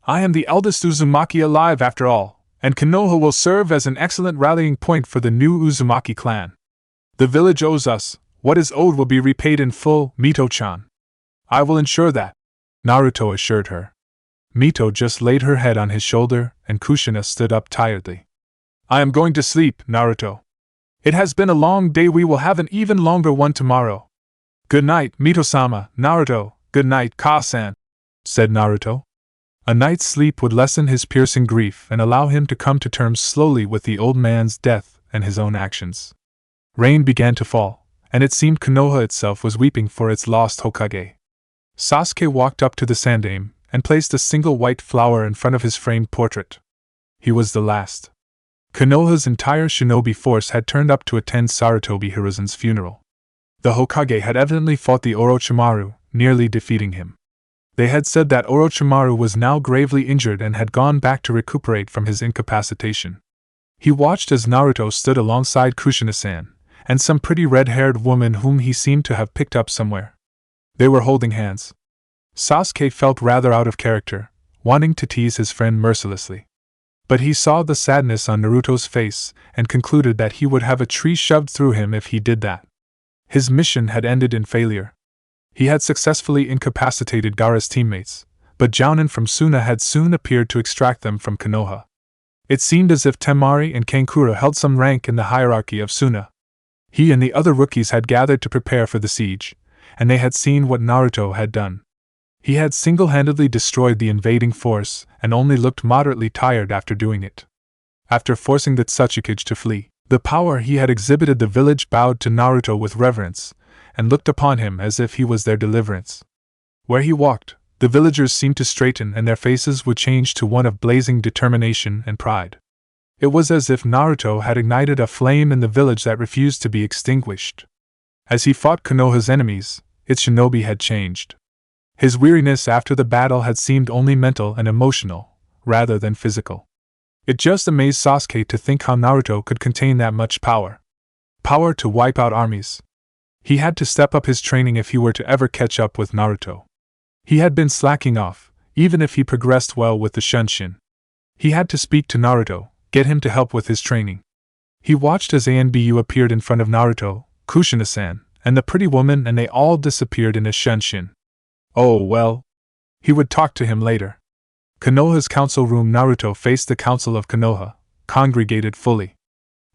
I am the eldest Uzumaki alive after all, and Konoha will serve as an excellent rallying point for the new Uzumaki clan. The village owes us. What is owed will be repaid in full, Mito-chan. I will ensure that, Naruto assured her. Mito just laid her head on his shoulder, and Kushina stood up tiredly. I am going to sleep, Naruto. It has been a long day. We will have an even longer one tomorrow. Good night, Mito-sama. Naruto, good night, Kaa-san, said Naruto. A night's sleep would lessen his piercing grief and allow him to come to terms slowly with the old man's death and his own actions. Rain began to fall, and it seemed Konoha itself was weeping for its lost Hokage. Sasuke walked up to the Sandaime and placed a single white flower in front of his framed portrait. He was the last. Konoha's entire shinobi force had turned up to attend Sarutobi Hiruzen's funeral. The Hokage had evidently fought the Orochimaru, nearly defeating him. They had said that Orochimaru was now gravely injured and had gone back to recuperate from his incapacitation. He watched as Naruto stood alongside Kushina-san, and some pretty red-haired woman whom he seemed to have picked up somewhere. They were holding hands. Sasuke felt rather out of character, wanting to tease his friend mercilessly. But he saw the sadness on Naruto's face and concluded that he would have a tree shoved through him if he did that. His mission had ended in failure. He had successfully incapacitated Gaara's teammates, but Jounin from Suna had soon appeared to extract them from Konoha. It seemed as if Temari and Kankura held some rank in the hierarchy of Suna. He and the other rookies had gathered to prepare for the siege, and they had seen what Naruto had done. He had single-handedly destroyed the invading force and only looked moderately tired after doing it. After forcing the Tsuchikage to flee, the power he had exhibited, the village bowed to Naruto with reverence and looked upon him as if he was their deliverance. Where he walked, the villagers seemed to straighten and their faces would change to one of blazing determination and pride. It was as if Naruto had ignited a flame in the village that refused to be extinguished. As he fought Konoha's enemies, its shinobi had changed. His weariness after the battle had seemed only mental and emotional, rather than physical. It just amazed Sasuke to think how Naruto could contain that much power. Power to wipe out armies. He had to step up his training if he were to ever catch up with Naruto. He had been slacking off, even if he progressed well with the Shunshin. He had to speak to Naruto, get him to help with his training. He watched as Anbu appeared in front of Naruto, Kushina-san, and the pretty woman, and they all disappeared in a Shunshin. Oh well. He would talk to him later. Konoha's council room. Naruto faced the council of Konoha, congregated fully.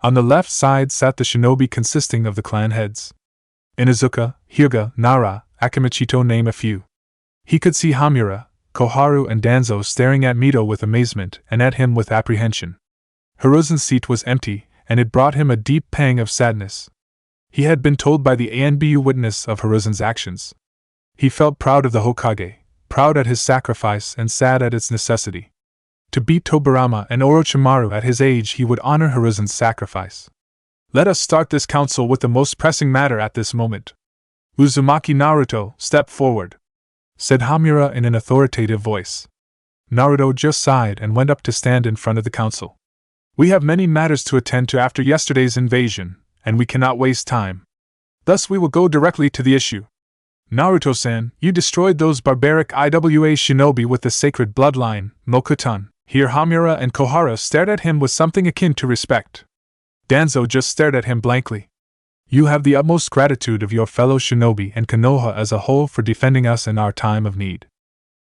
On the left side sat the shinobi consisting of the clan heads. Inuzuka, Hyuga, Nara, Akimichito, name a few. He could see Hamura, Koharu and Danzo staring at Mito with amazement and at him with apprehension. Hiruzen's seat was empty, and it brought him a deep pang of sadness. He had been told by the Anbu witness of Hiruzen's actions. He felt proud of the Hokage, proud at his sacrifice and sad at its necessity. To beat Tobirama and Orochimaru at his age, he would honor Hiruzen's sacrifice. Let us start this council with the most pressing matter at this moment. Uzumaki, Naruto, step forward, said Hamura in an authoritative voice. Naruto just sighed and went up to stand in front of the council. We have many matters to attend to after yesterday's invasion, and we cannot waste time. Thus we will go directly to the issue. Naruto-san, you destroyed those barbaric Iwa shinobi with the sacred bloodline, mokuton. Here Hamura and Koharu stared at him with something akin to respect. Danzo just stared at him blankly. You have the utmost gratitude of your fellow shinobi and Konoha as a whole for defending us in our time of need.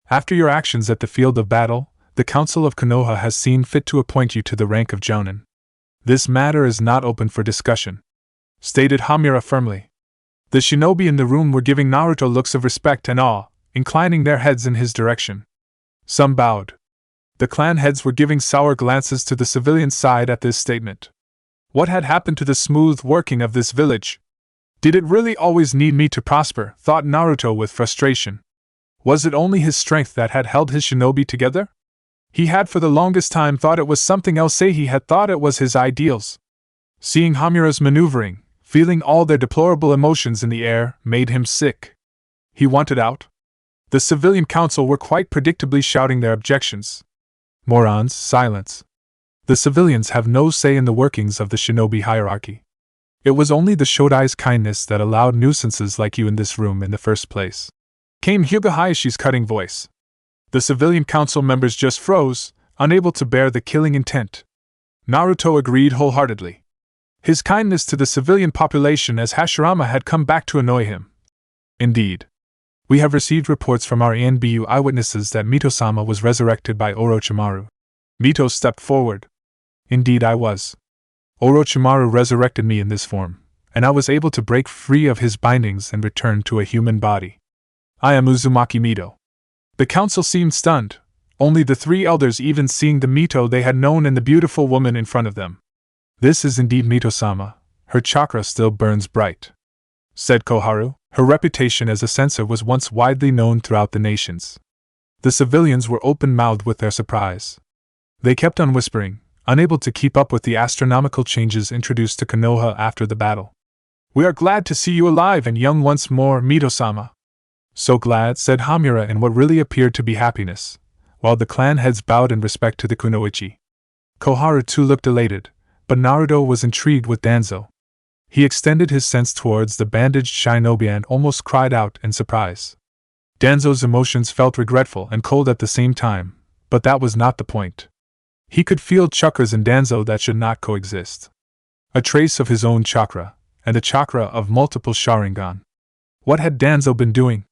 After your actions at the field of battle, the Council of Konoha has seen fit to appoint you to the rank of Jounin. This matter is not open for discussion, stated Hamura firmly. The shinobi in the room were giving Naruto looks of respect and awe, inclining their heads in his direction. Some bowed. The clan heads were giving sour glances to the civilian side at this statement. What had happened to the smooth working of this village? Did it really always need me to prosper? Thought Naruto with frustration. Was it only his strength that had held his shinobi together? He had for the longest time thought it was something else. He had thought it was his ideals. Seeing Hamura's maneuvering, feeling all their deplorable emotions in the air, made him sick. He wanted out. The civilian council were quite predictably shouting their objections. Morons, silence. The civilians have no say in the workings of the shinobi hierarchy. It was only the Shodai's kindness that allowed nuisances like you in this room in the first place, came Hyuga Hayashi's cutting voice. The civilian council members just froze, unable to bear the killing intent. Naruto agreed wholeheartedly. His kindness to the civilian population as Hashirama had come back to annoy him. Indeed. We have received reports from our Anbu eyewitnesses that Mito-sama was resurrected by Orochimaru. Mito stepped forward. Indeed I was. Orochimaru resurrected me in this form, and I was able to break free of his bindings and return to a human body. I am Uzumaki Mito. The council seemed stunned, only the three elders even seeing the Mito they had known and the beautiful woman in front of them. This is indeed Mito-sama, her chakra still burns bright, said Koharu. Her reputation as a censor was once widely known throughout the nations. The civilians were open-mouthed with their surprise. They kept on whispering, unable to keep up with the astronomical changes introduced to Konoha after the battle. "We are glad to see you alive and young once more, Mito-sama." "So glad," said Hashirama in what really appeared to be happiness, while the clan heads bowed in respect to the kunoichi. Koharu too looked elated, but Naruto was intrigued with Danzo. He extended his sense towards the bandaged shinobi and almost cried out in surprise. Danzo's emotions felt regretful and cold at the same time, but that was not the point. He could feel chakras in Danzo that should not coexist. A trace of his own chakra, and a chakra of multiple Sharingan. What had Danzo been doing?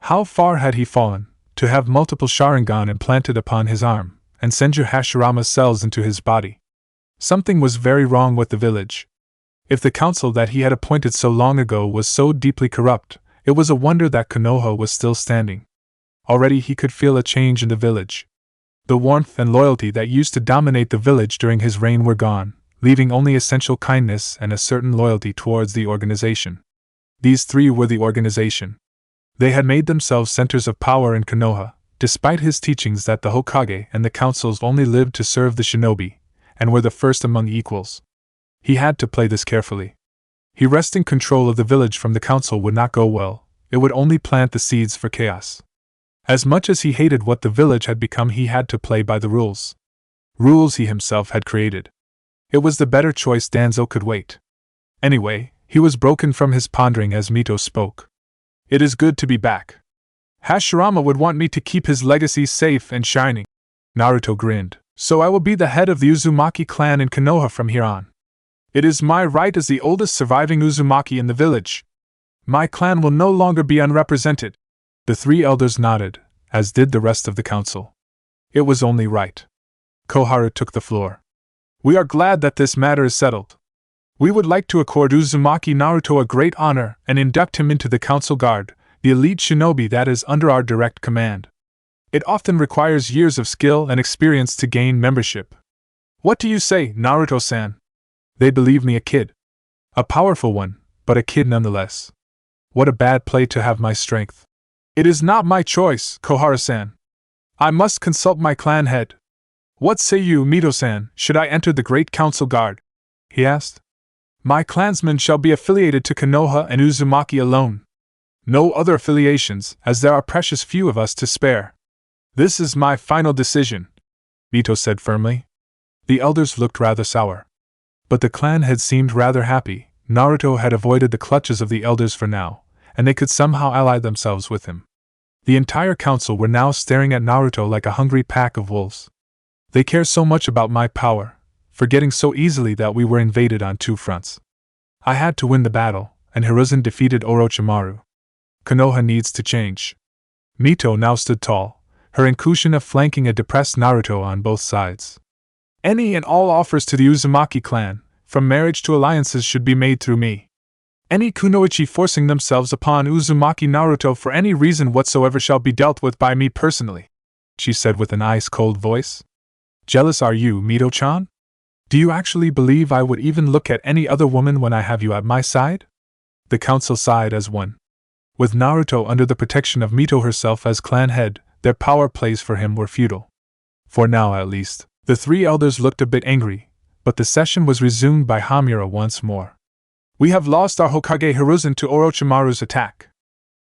How far had he fallen, to have multiple Sharingan implanted upon his arm, and send your Hashirama's cells into his body? Something was very wrong with the village. If the council that he had appointed so long ago was so deeply corrupt, it was a wonder that Konoha was still standing. Already he could feel a change in the village. The warmth and loyalty that used to dominate the village during his reign were gone, leaving only essential kindness and a certain loyalty towards the organization. These three were the organization. They had made themselves centers of power in Konoha, despite his teachings that the Hokage and the councils only lived to serve the shinobi, and were the first among equals. He had to play this carefully. He wresting control of the village from the council would not go well, it would only plant the seeds for chaos. As much as he hated what the village had become, he had to play by the rules. Rules he himself had created. It was the better choice. Danzo could wait. Anyway, he was broken from his pondering as Mito spoke. "It is good to be back. Hashirama would want me to keep his legacy safe and shining." Naruto grinned. "So I will be the head of the Uzumaki clan in Konoha from here on. It is my right as the oldest surviving Uzumaki in the village. My clan will no longer be unrepresented." The three elders nodded, as did the rest of the council. It was only right. Koharu took the floor. "We are glad that this matter is settled. We would like to accord Uzumaki Naruto a great honor and induct him into the council guard, the elite shinobi that is under our direct command. It often requires years of skill and experience to gain membership. What do you say, Naruto-san?" They believe me a kid. A powerful one, but a kid nonetheless. What a bad play to have my strength. "It is not my choice, Koharu-san. I must consult my clan head. What say you, Mito-san, should I enter the Great Council Guard?" he asked. "My clansmen shall be affiliated to Konoha and Uzumaki alone. No other affiliations, as there are precious few of us to spare. This is my final decision," Mito said firmly. The elders looked rather sour. But the clan had seemed rather happy. Naruto had avoided the clutches of the elders for now, and they could somehow ally themselves with him. The entire council were now staring at Naruto like a hungry pack of wolves. "They care so much about my power, forgetting so easily that we were invaded on two fronts. I had to win the battle, and Hiruzen defeated Orochimaru. Konoha needs to change." Mito now stood tall, her inclusion of flanking a depressed Naruto on both sides. "Any and all offers to the Uzumaki clan, from marriage to alliances, should be made through me. Any kunoichi forcing themselves upon Uzumaki Naruto for any reason whatsoever shall be dealt with by me personally," she said with an ice-cold voice. "Jealous are you, Mito-chan? Do you actually believe I would even look at any other woman when I have you at my side?" The council sighed as one. With Naruto under the protection of Mito herself as clan head, their power plays for him were futile. For now at least. The three elders looked a bit angry, but the session was resumed by Hashirama once more. "We have lost our Hokage Hiruzen to Orochimaru's attack.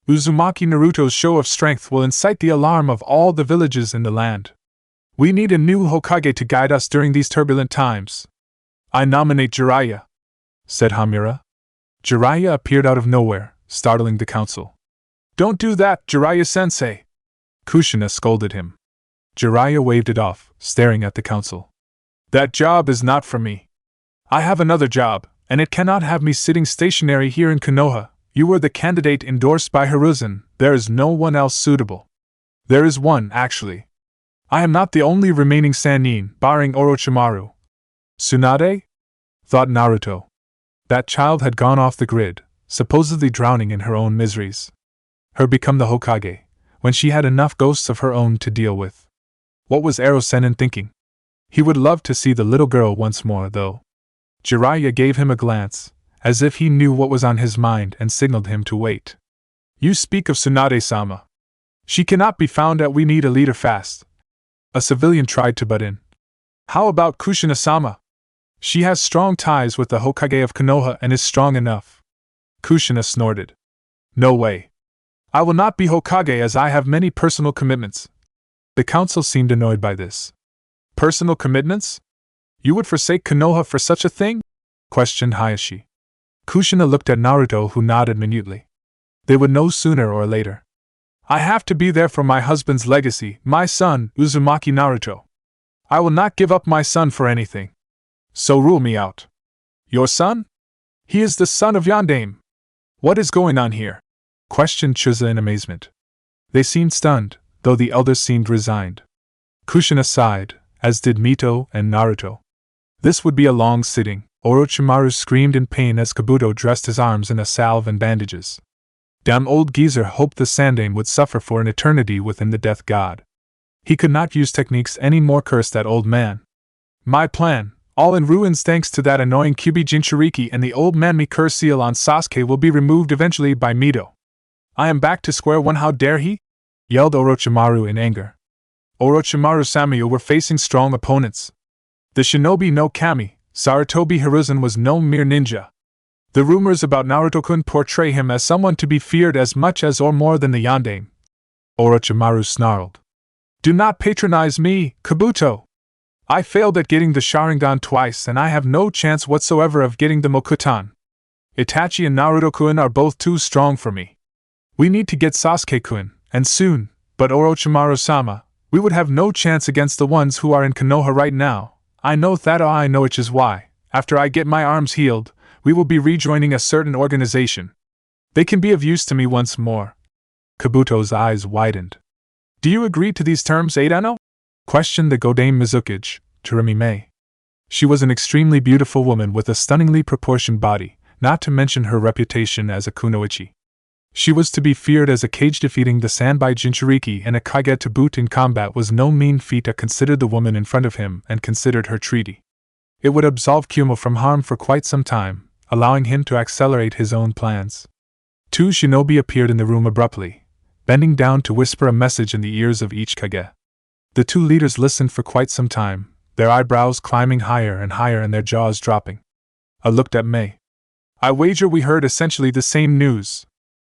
Uzumaki Naruto's show of strength will incite the alarm of all the villages in the land. We need a new Hokage to guide us during these turbulent times. I nominate Jiraiya," said Hashirama. Jiraiya appeared out of nowhere, startling the council. "Don't do that, Jiraiya-sensei!" Kushina scolded him. Jiraiya waved it off, staring at the council. "That job is not for me. I have another job, and it cannot have me sitting stationary here in Konoha. You were the candidate endorsed by Hiruzen, there is no one else suitable. There is one, actually. I am not the only remaining Sannin, barring Orochimaru." "Tsunade?" thought Naruto. That child had gone off the grid, supposedly drowning in her own miseries. Her become the Hokage, when she had enough ghosts of her own to deal with. What was Ero Sennin thinking? He would love to see the little girl once more, though. Jiraiya gave him a glance, as if he knew what was on his mind, and signaled him to wait. "You speak of Tsunade-sama. She cannot be found at we need a leader fast. A civilian tried to butt in. How about Kushina-sama? She has strong ties with the Hokage of Konoha and is strong enough. Kushina snorted. No way. I will not be Hokage as I have many personal commitments. The council seemed annoyed by this. Personal commitments? You would forsake Konoha for such a thing? Questioned Hayashi. Kushina looked at Naruto, who nodded minutely. They would know sooner or later. I have to be there for my husband's legacy, my son, Uzumaki Naruto. I will not give up my son for anything. So rule me out. Your son? He is the son of Yondaime. What is going on here? Questioned Chiza in amazement. They seemed stunned, though the elders seemed resigned. Kushina sighed, as did Mito and Naruto. This would be a long sitting. Orochimaru screamed in pain as Kabuto dressed his arms in a salve and bandages. Damn old geezer hoped the Sandaime would suffer for an eternity within the death god. He could not use techniques any more, cursed that old man. My plan, all in ruins thanks to that annoying Kyuubi Jinchuriki, and the old man. Me curse seal on Sasuke will be removed eventually by Mito. I am back to square one. How dare he? Yelled Orochimaru in anger. Orochimaru Samuel were facing strong opponents. The shinobi no kami, Sarutobi Hiruzen, was no mere ninja. The rumors about Naruto-kun portray him as someone to be feared as much as or more than the Yondaime. Orochimaru snarled. Do not patronize me, Kabuto. I failed at getting the Sharingan twice and I have no chance whatsoever of getting the mokuton. Itachi and Naruto-kun are both too strong for me. We need to get Sasuke-kun, and soon, but Orochimaru-sama, we would have no chance against the ones who are in Konoha right now. I know that. I know, which is why, after I get my arms healed, we will be rejoining a certain organization. They can be of use to me once more. Kabuto's eyes widened. Do you agree to these terms, Eidano? Questioned the Godame Mizukage, Terumi Mei. She was an extremely beautiful woman with a stunningly proportioned body, not to mention her reputation as a kunoichi. She was to be feared as a Kage. Defeating the Sanbai Jinchuriki and a Kage to boot in combat was no mean feat. Considered the woman in front of him and considered her treaty. It would absolve Kyumo from harm for quite some time, allowing him to accelerate his own plans. Two shinobi appeared in the room abruptly, bending down to whisper a message in the ears of each Kage. The two leaders listened for quite some time, their eyebrows climbing higher and higher and their jaws dropping. I looked at Mei. I wager we heard essentially the same news.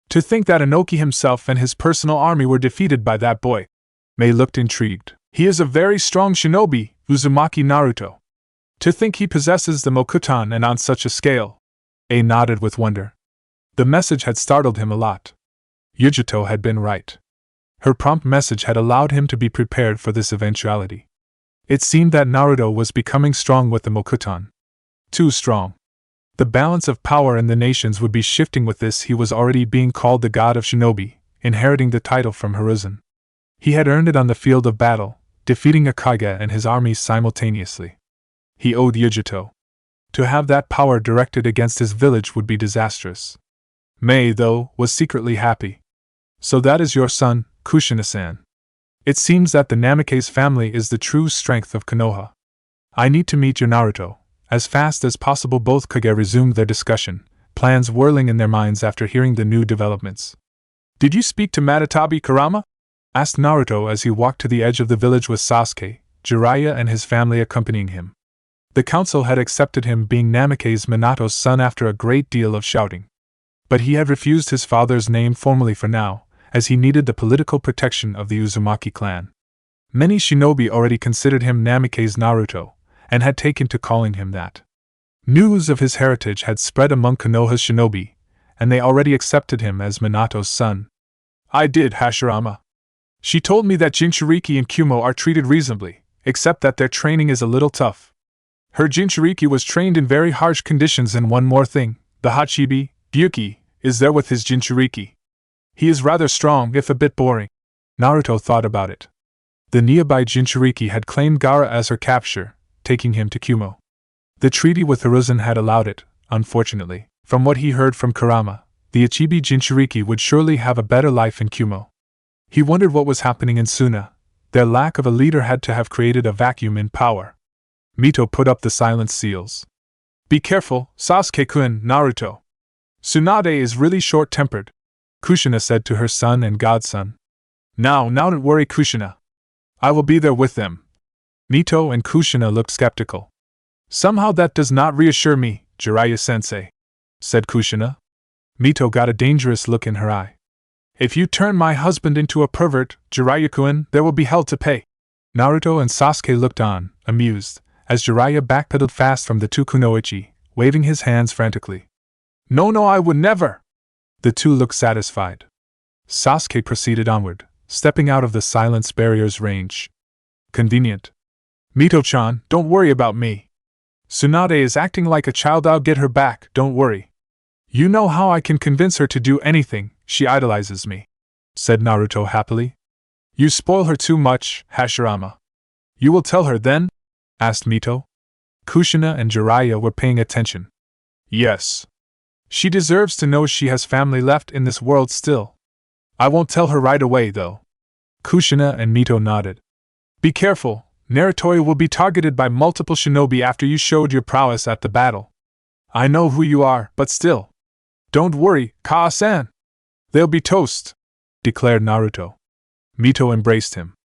To think that Inoki himself and his personal army were defeated by that boy. Mei looked intrigued. He is a very strong shinobi, Uzumaki Naruto. To think he possesses the mokuton and on such a scale. A nodded with wonder. The message had startled him a lot. Yujito had been right. Her prompt message had allowed him to be prepared for this eventuality. It seemed that Naruto was becoming strong with the mokuton. Too strong. The balance of power in the nations would be shifting with this. He was already being called the god of shinobi, inheriting the title from Hiruzen. He had earned it on the field of battle, defeating a Kage and his armies simultaneously. He owed Yujito. To have that power directed against his village would be disastrous. Mei, though, was secretly happy. So that is your son, Kushina-san. It seems that the Namikaze family is the true strength of Konoha. I need to meet your Naruto. As fast as possible. Both Kage resumed their discussion, plans whirling in their minds after hearing the new developments. Did you speak to Matatabi Kurama? Asked Naruto as he walked to the edge of the village with Sasuke, Jiraiya and his family accompanying him. The council had accepted him being Namikaze Minato's son after a great deal of shouting. But he had refused his father's name formally for now, as he needed the political protection of the Uzumaki clan. Many shinobi already considered him Namikaze Naruto, and had taken to calling him that. News of his heritage had spread among Konoha's shinobi, and they already accepted him as Minato's son. I did, Hashirama. She told me that Jinchuriki and Kyumo are treated reasonably, except that their training is a little tough. Her Jinchuriki was trained in very harsh conditions, and one more thing, the Hachibi, Gyuki, is there with his Jinchuriki. He is rather strong, if a bit boring. Naruto thought about it. The nearby Jinchuriki had claimed Gaara as her capture, taking him to Kyumo. The treaty with Hiruzen had allowed it, unfortunately. From what he heard from Kurama, the Ichibi Jinchuriki would surely have a better life in Kyumo. He wondered what was happening in Suna. Their lack of a leader had to have created a vacuum in power. Mito put up the silence seals. Be careful, Sasuke-kun, Naruto. Tsunade is really short-tempered, Kushina said to her son and godson. Now don't worry, Kushina. I will be there with them. Mito and Kushina looked skeptical. Somehow that does not reassure me, Jiraiya-sensei, said Kushina. Mito got a dangerous look in her eye. If you turn my husband into a pervert, Jiraiya-kun, there will be hell to pay. Naruto and Sasuke looked on, amused, as Jiraiya backpedaled fast from the two kunoichi, waving his hands frantically. No, I would never! The two looked satisfied. Sasuke proceeded onward, stepping out of the silence barrier's range. Convenient. Mito-chan, don't worry about me. Tsunade is acting like a child. I'll get her back, don't worry. You know how I can convince her to do anything, she idolizes me, said Naruto happily. You spoil her too much, Hashirama. You will tell her then? Asked Mito. Kushina and Jiraiya were paying attention. Yes. She deserves to know she has family left in this world still. I won't tell her right away, though. Kushina and Mito nodded. Be careful, Naruto will be targeted by multiple shinobi after you showed your prowess at the battle. I know who you are, but still. Don't worry, Kaa-san. They'll be toast, declared Naruto. Mito embraced him.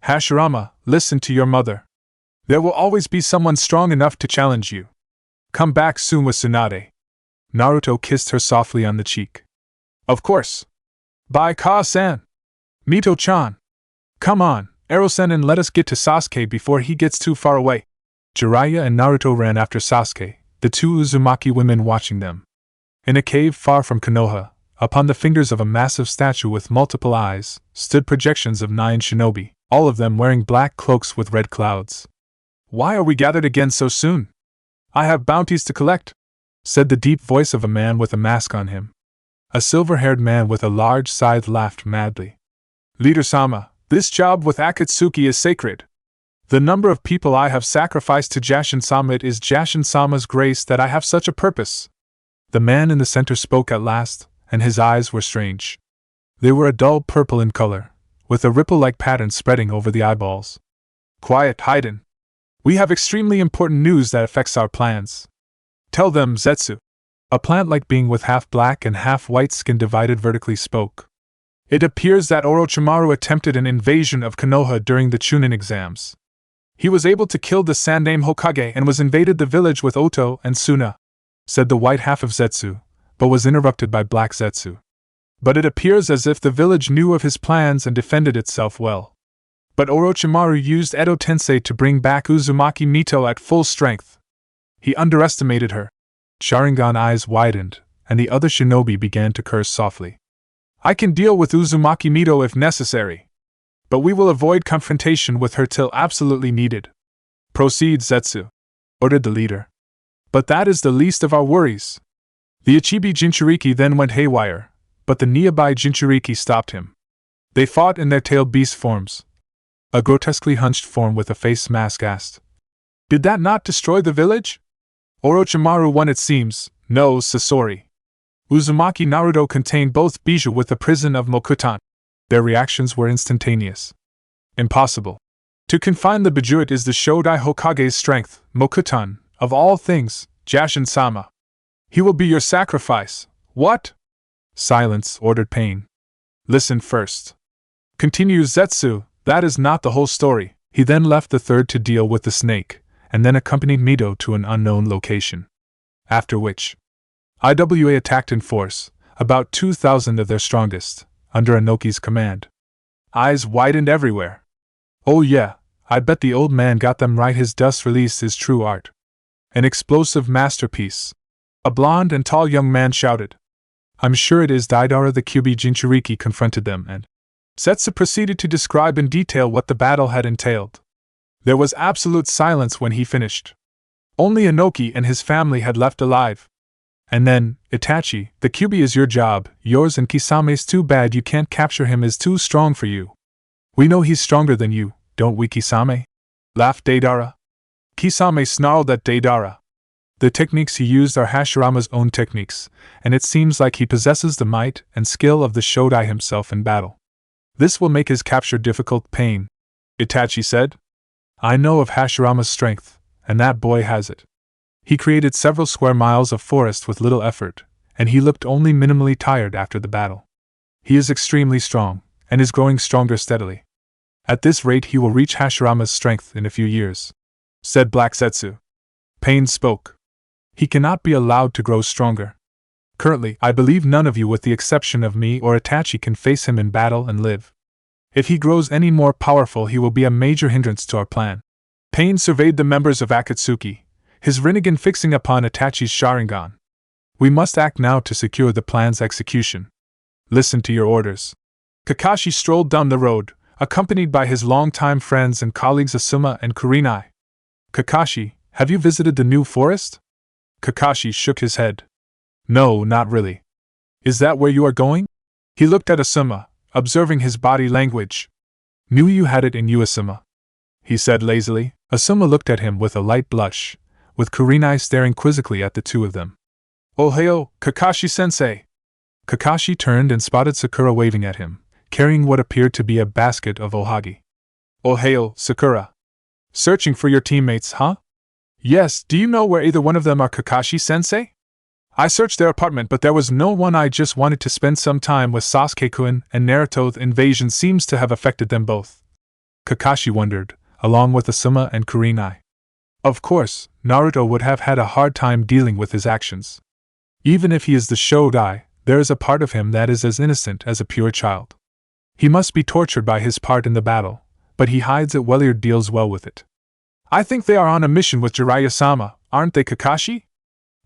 Hashirama, listen to your mother. There will always be someone strong enough to challenge you. Come back soon with Tsunade. Naruto kissed her softly on the cheek. Of course. Bye, Kaa-san. Mito-chan. Come on, Ero-sen, and let us get to Sasuke before he gets too far away. Jiraiya and Naruto ran after Sasuke, the two Uzumaki women watching them. In a cave far from Konoha, upon the fingers of a massive statue with multiple eyes, stood projections of 9 shinobi, all of them wearing black cloaks with red clouds. Why are we gathered again so soon? I have bounties to collect, said the deep voice of a man with a mask on him. A silver-haired man with a large scythe laughed madly. Leader-sama, this job with Akatsuki is sacred. The number of people I have sacrificed to Jashin-sama, it is Jashin-sama's grace that I have such a purpose. The man in the center spoke at last, and his eyes were strange. They were a dull purple in color, with a ripple-like pattern spreading over the eyeballs. Quiet, Haiden. We have extremely important news that affects our plans. Tell them, Zetsu. A plant-like being with half black and half white skin divided vertically spoke. It appears that Orochimaru attempted an invasion of Konoha during the Chunin exams. He was able to kill the Yondaime Hokage and was invaded the village with Oto and Suna, said the white half of Zetsu, but was interrupted by black Zetsu. But it appears as if the village knew of his plans and defended itself well. But Orochimaru used Edo Tensei to bring back Uzumaki Mito at full strength. He underestimated her. Sharingan eyes widened, and the other shinobi began to curse softly. I can deal with Uzumaki Mito if necessary. But we will avoid confrontation with her till absolutely needed. Proceed, Zetsu, ordered the leader. But that is the least of our worries. The Ichibi Jinchuriki then went haywire, but the Niabai Jinchuriki stopped him. They fought in their tailed beast forms. A grotesquely hunched form with a face mask asked, Did that not destroy the village? Orochimaru won, it seems. No, Sasori. Uzumaki Naruto contained both Bijou with the prison of Mokuton. Their reactions were instantaneous. Impossible. To confine the Bijou, it is the Shodai Hokage's strength, Mokuton, of all things, Jashin-sama. He will be your sacrifice. What? Silence, ordered Pain. Listen first. Continues Zetsu, that is not the whole story. He then left the third to deal with the snake, and then accompanied Mito to an unknown location. After which, IWA attacked in force, about 2,000 of their strongest, under Inoki's command. Eyes widened everywhere. Oh yeah, I bet the old man got them right. His dust release is true art. An explosive masterpiece. A blond and tall young man shouted. I'm sure it is. Deidara the Kyuubi Jinchuriki confronted them, and Zetsu proceeded to describe in detail what the battle had entailed. There was absolute silence when he finished. Only Inoki and his family had left alive. And then, Itachi, the Kyuubi is your job, yours and Kisame's. Too bad you can't capture him, is too strong for you. We know he's stronger than you, don't we, Kisame? Laughed Deidara. Kisame snarled at Deidara. The techniques he used are Hashirama's own techniques, and it seems like he possesses the might and skill of the Shodai himself in battle. This will make his capture difficult. Pain, Itachi said. I know of Hashirama's strength, and that boy has it. He created several square miles of forest with little effort, and he looked only minimally tired after the battle. He is extremely strong, and is growing stronger steadily. At this rate he will reach Hashirama's strength in a few years, said Black Zetsu. Pain spoke. He cannot be allowed to grow stronger. Currently, I believe none of you with the exception of me or Itachi can face him in battle and live. If he grows any more powerful he will be a major hindrance to our plan. Pain surveyed the members of Akatsuki, his Rinnegan fixing upon Itachi's Sharingan. We must act now to secure the plan's execution. Listen to your orders. Kakashi strolled down the road, accompanied by his longtime friends and colleagues Asuma and Kurenai. Kakashi, have you visited the new forest? Kakashi shook his head. No, not really. Is that where you are going? He looked at Asuma, observing his body language. Knew you had it in you, Asuma, he said lazily. Asuma looked at him with a light blush, with Kurenai staring quizzically at the two of them. Ohio, Kakashi-sensei! Kakashi turned and spotted Sakura waving at him, carrying what appeared to be a basket of ohagi. Ohio, Sakura. Searching for your teammates, huh? Yes, do you know where either one of them are, Kakashi-sensei? I searched their apartment but there was no one. I just wanted to spend some time with Sasuke-kun, and Naruto's invasion seems to have affected them both. Kakashi wondered, along with Asuma and Kurenai. Of course, Naruto would have had a hard time dealing with his actions. Even if he is the Shodai, there is a part of him that is as innocent as a pure child. He must be tortured by his part in the battle, but he hides it well or deals well with it. I think they are on a mission with Jiraiya-sama, aren't they, Kakashi?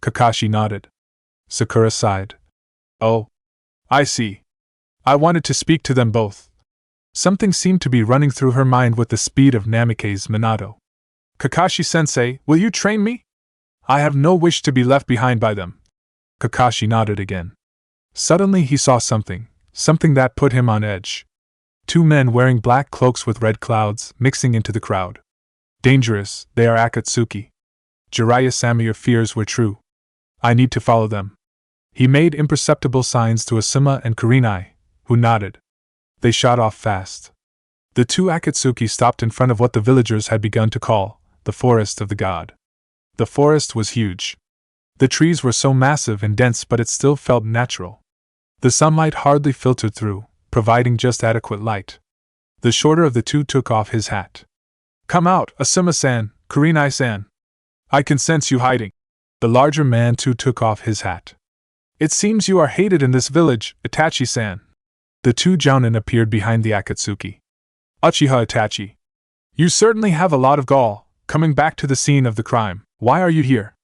Kakashi nodded. Sakura sighed. Oh. I see. I wanted to speak to them both. Something seemed to be running through her mind with the speed of Namikaze Minato. Kakashi-sensei, will you train me? I have no wish to be left behind by them. Kakashi nodded again. Suddenly he saw something that put him on edge. Two men wearing black cloaks with red clouds mixing into the crowd. Dangerous, they are Akatsuki. Jiraiya-sama, your fears were true. I need to follow them. He made imperceptible signs to Asuma and Kurenai, who nodded. They shot off fast. The two Akatsuki stopped in front of what the villagers had begun to call the Forest of the God. The forest was huge. The trees were so massive and dense, but it still felt natural. The sunlight hardly filtered through, providing just adequate light. The shorter of the two took off his hat. Come out, Asuma-san, Kurenai-san. I can sense you hiding. The larger man too took off his hat. It seems you are hated in this village, Itachi-san. The two jounin appeared behind the Akatsuki. Uchiha Itachi. You certainly have a lot of gall, coming back to the scene of the crime. Why are you here?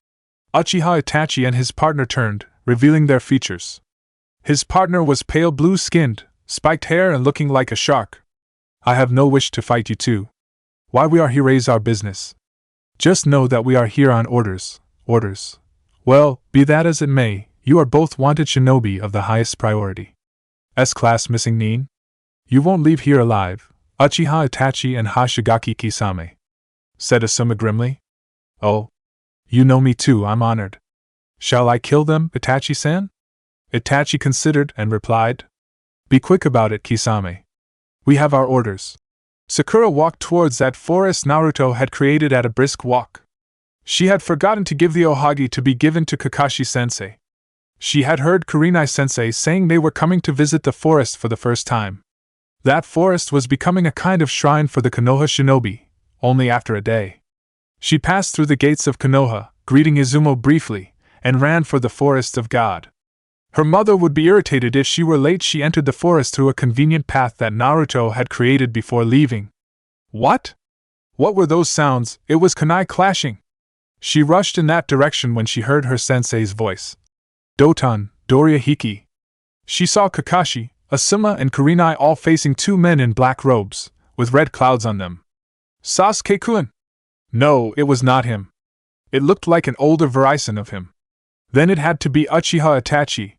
Uchiha Itachi and his partner turned, revealing their features. His partner was pale blue-skinned, spiked hair and looking like a shark. I have no wish to fight you two. Why we are here is our business. Just know that we are here on orders. Orders. Well, be that as it may, you are both wanted shinobi of the highest priority. S-class missing Nin? You won't leave here alive, Uchiha Itachi and Hashigaki Kisame, said Asuma grimly. Oh. You know me too, I'm honored. Shall I kill them, Itachi-san? Itachi considered and replied. Be quick about it, Kisame. We have our orders. Sakura walked towards that forest Naruto had created at a brisk walk. She had forgotten to give the ohagi to be given to Kakashi-sensei. She had heard Kurenai-sensei saying they were coming to visit the forest for the first time. That forest was becoming a kind of shrine for the Konoha shinobi, only after a day. She passed through the gates of Konoha, greeting Izumo briefly, and ran for the Forest of God. Her mother would be irritated if she were late. She entered the forest through a convenient path that Naruto had created before leaving. What? What were those sounds? It was kunai clashing. She rushed in that direction when she heard her sensei's voice. Doton, Doria Hiki. She saw Kakashi, Asuma and Kurenai all facing two men in black robes, with red clouds on them. Sasuke-kun? No, it was not him. It looked like an older version of him. Then it had to be Uchiha Itachi.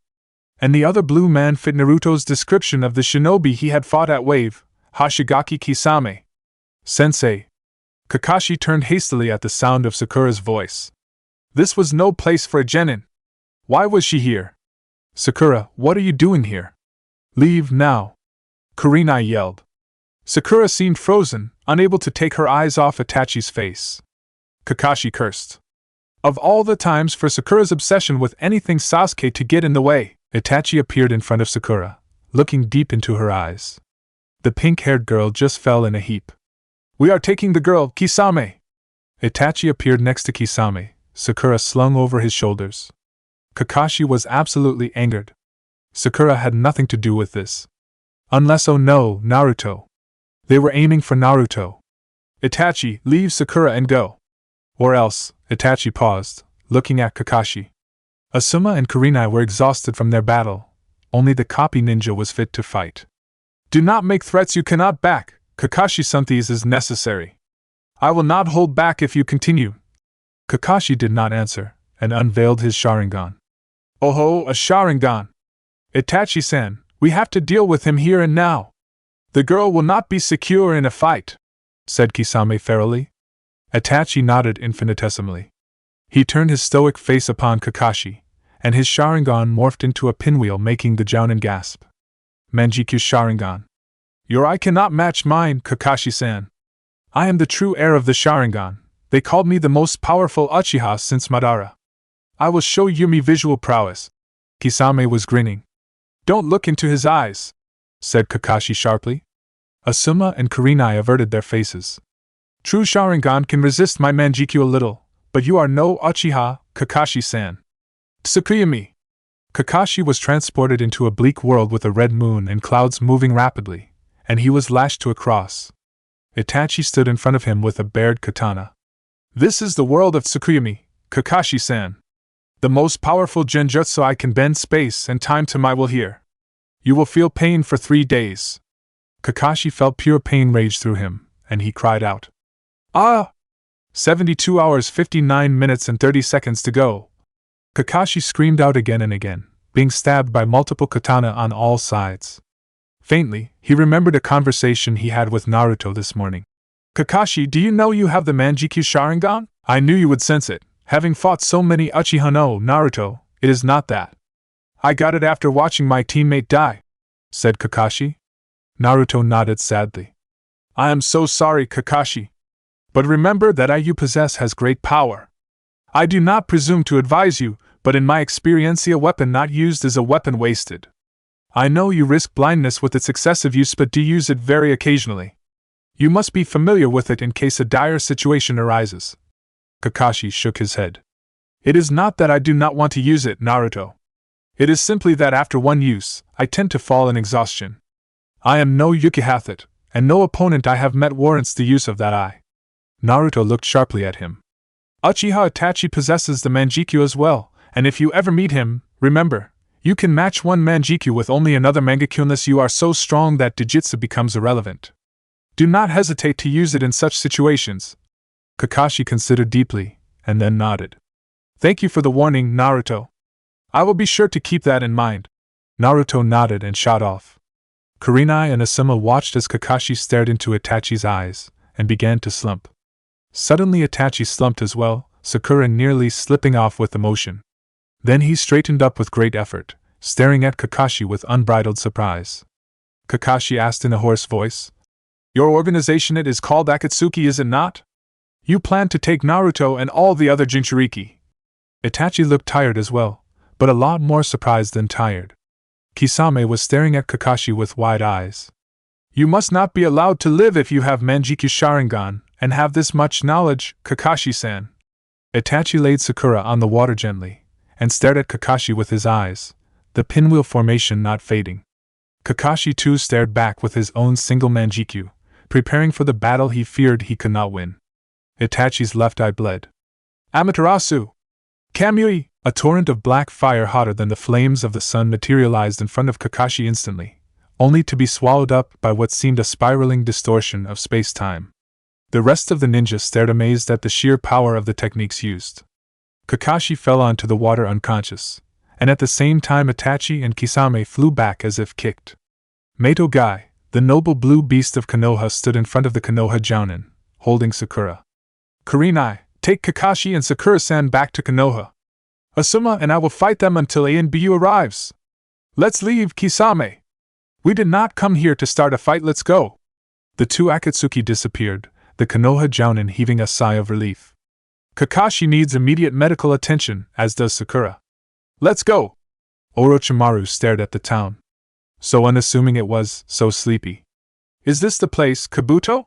And the other blue man fit Naruto's description of the shinobi he had fought at Wave, Hashigaki Kisame. Sensei. Kakashi turned hastily at the sound of Sakura's voice. This was no place for a genin. Why was she here? Sakura, what are you doing here? Leave now. Kurenai yelled. Sakura seemed frozen, unable to take her eyes off Itachi's face. Kakashi cursed. Of all the times for Sakura's obsession with anything Sasuke to get in the way, Itachi appeared in front of Sakura, looking deep into her eyes. The pink-haired girl just fell in a heap. We are taking the girl, Kisame! Itachi appeared next to Kisame, Sakura slung over his shoulders. Kakashi was absolutely angered. Sakura had nothing to do with this. Unless oh no, Naruto. They were aiming for Naruto. Itachi, leave Sakura and go. Or else, Itachi paused, looking at Kakashi. Asuma and Kurenai were exhausted from their battle. Only the copy ninja was fit to fight. Do not make threats you cannot back, Kakashi-santhese is necessary. I will not hold back if you continue. Kakashi did not answer, and unveiled his Sharingan. Oh, a Sharingan! Itachi-san, we have to deal with him here and now. The girl will not be secure in a fight, said Kisame ferally. Itachi nodded infinitesimally. He turned his stoic face upon Kakashi, and his Sharingan morphed into a pinwheel, making the Jounin gasp. Manjikyu Sharingan. Your eye cannot match mine, Kakashi-san. I am the true heir of the Sharingan. They called me the most powerful Uchiha since Madara. I will show Yumi visual prowess. Kisame was grinning. Don't look into his eyes, said Kakashi sharply. Asuma and Kurenai averted their faces. True Sharingan can resist my Manjikyu a little, but you are no Uchiha, Kakashi-san. Tsukuyami! Kakashi was transported into a bleak world with a red moon and clouds moving rapidly, and he was lashed to a cross. Itachi stood in front of him with a bared katana. This is the world of Tsukuyami, Kakashi-san. The most powerful genjutsu I can bend space and time to my will here. You will feel pain for 3 days. Kakashi felt pure pain rage through him, and he cried out. Ah! 72 hours 59 minutes and 30 seconds to go. Kakashi screamed out again and again, being stabbed by multiple katana on all sides. Faintly, he remembered a conversation he had with Naruto this morning. Kakashi, do you know you have the Manjikyu Sharingan? I knew you would sense it. Having fought so many Uchiha no Naruto, it is not that. I got it after watching my teammate die, said Kakashi. Naruto nodded sadly. I am so sorry, Kakashi. But remember that you possess has great power. I do not presume to advise you, but in my experience a weapon not used is a weapon wasted. I know you risk blindness with its excessive use, but do use it very occasionally. You must be familiar with it in case a dire situation arises. Kakashi shook his head. It is not that I do not want to use it, Naruto. It is simply that after one use, I tend to fall in exhaustion. I am no Yukihathet, and no opponent I have met warrants the use of that eye. Naruto looked sharply at him. Uchiha Itachi possesses the Manjikyu as well, and if you ever meet him, remember, you can match one Manjikyu with only another Mangekyu unless you are so strong that Dijitsu becomes irrelevant. Do not hesitate to use it in such situations. Kakashi considered deeply, and then nodded. Thank you for the warning, Naruto. I will be sure to keep that in mind. Naruto nodded and shot off. Kurenai and Asuma watched as Kakashi stared into Itachi's eyes, and began to slump. Suddenly Itachi slumped as well, Sakura nearly slipping off with emotion. Then he straightened up with great effort, staring at Kakashi with unbridled surprise. Kakashi asked in a hoarse voice. Your organization it is called Akatsuki, is it not? You plan to take Naruto and all the other Jinchuriki. Itachi looked tired as well, but a lot more surprised than tired. Kisame was staring at Kakashi with wide eyes. You must not be allowed to live if you have Manjikyu Sharingan, and have this much knowledge, Kakashi-san. Itachi laid Sakura on the water gently, and stared at Kakashi with his eyes, the pinwheel formation not fading. Kakashi too stared back with his own single Manjikyu, preparing for the battle he feared he could not win. Itachi's left eye bled. Amaterasu! Kamui! A torrent of black fire hotter than the flames of the sun materialized in front of Kakashi instantly, only to be swallowed up by what seemed a spiraling distortion of space-time. The rest of the ninjas stared amazed at the sheer power of the techniques used. Kakashi fell onto the water unconscious, and at the same time Itachi and Kisame flew back as if kicked. Mato Gai, the noble blue beast of Konoha, stood in front of the Konoha Jounin, holding Sakura. Kurenai, take Kakashi and Sakura-san back to Konoha. Asuma and I will fight them until ANBU arrives. Let's leave, Kisame. We did not come here to start a fight, let's go. The two Akatsuki disappeared, the Konoha Jounin heaving a sigh of relief. Kakashi needs immediate medical attention, as does Sakura. Let's go. Orochimaru stared at the town. So unassuming it was, so sleepy. Is this the place, Kabuto?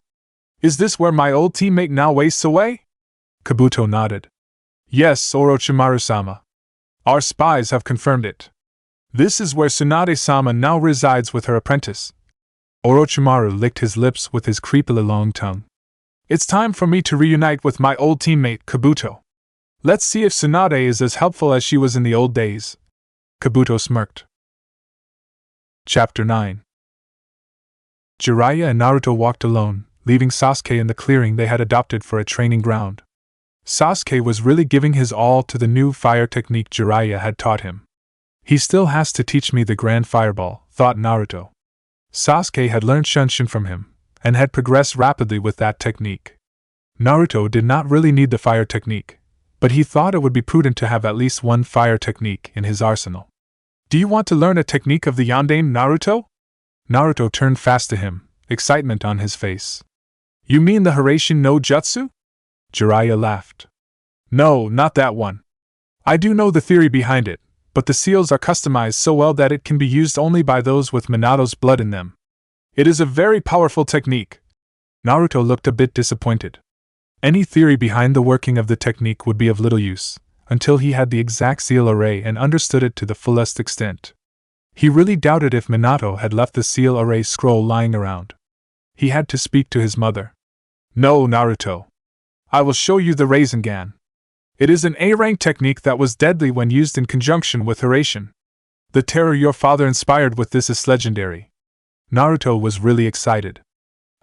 Is this where my old teammate now wastes away? Kabuto nodded. Yes, Orochimaru-sama. Our spies have confirmed it. This is where Tsunade-sama now resides with her apprentice. Orochimaru licked his lips with his creepily long tongue. It's time for me to reunite with my old teammate, Kabuto. Let's see if Tsunade is as helpful as she was in the old days. Kabuto smirked. Chapter 9. Jiraiya and Naruto walked alone, leaving Sasuke in the clearing they had adopted for a training ground. Sasuke was really giving his all to the new fire technique Jiraiya had taught him. He still has to teach me the Grand Fireball, thought Naruto. Sasuke had learned Shunshin from him, and had progressed rapidly with that technique. Naruto did not really need the fire technique, but he thought it would be prudent to have at least one fire technique in his arsenal. Do you want to learn a technique of the Yondaime, Naruto? Naruto turned fast to him, excitement on his face. You mean the Hiraishin no Jutsu? Jiraiya laughed. No, not that one. I do know the theory behind it, but the seals are customized so well that it can be used only by those with Minato's blood in them. It is a very powerful technique. Naruto looked a bit disappointed. Any theory behind the working of the technique would be of little use, until he had the exact seal array and understood it to the fullest extent. He really doubted if Minato had left the seal array scroll lying around. He had to speak to his mother. No, Naruto. I will show you the Rasengan. It is an A-rank technique that was deadly when used in conjunction with Hiraishin. The terror your father inspired with this is legendary. Naruto was really excited.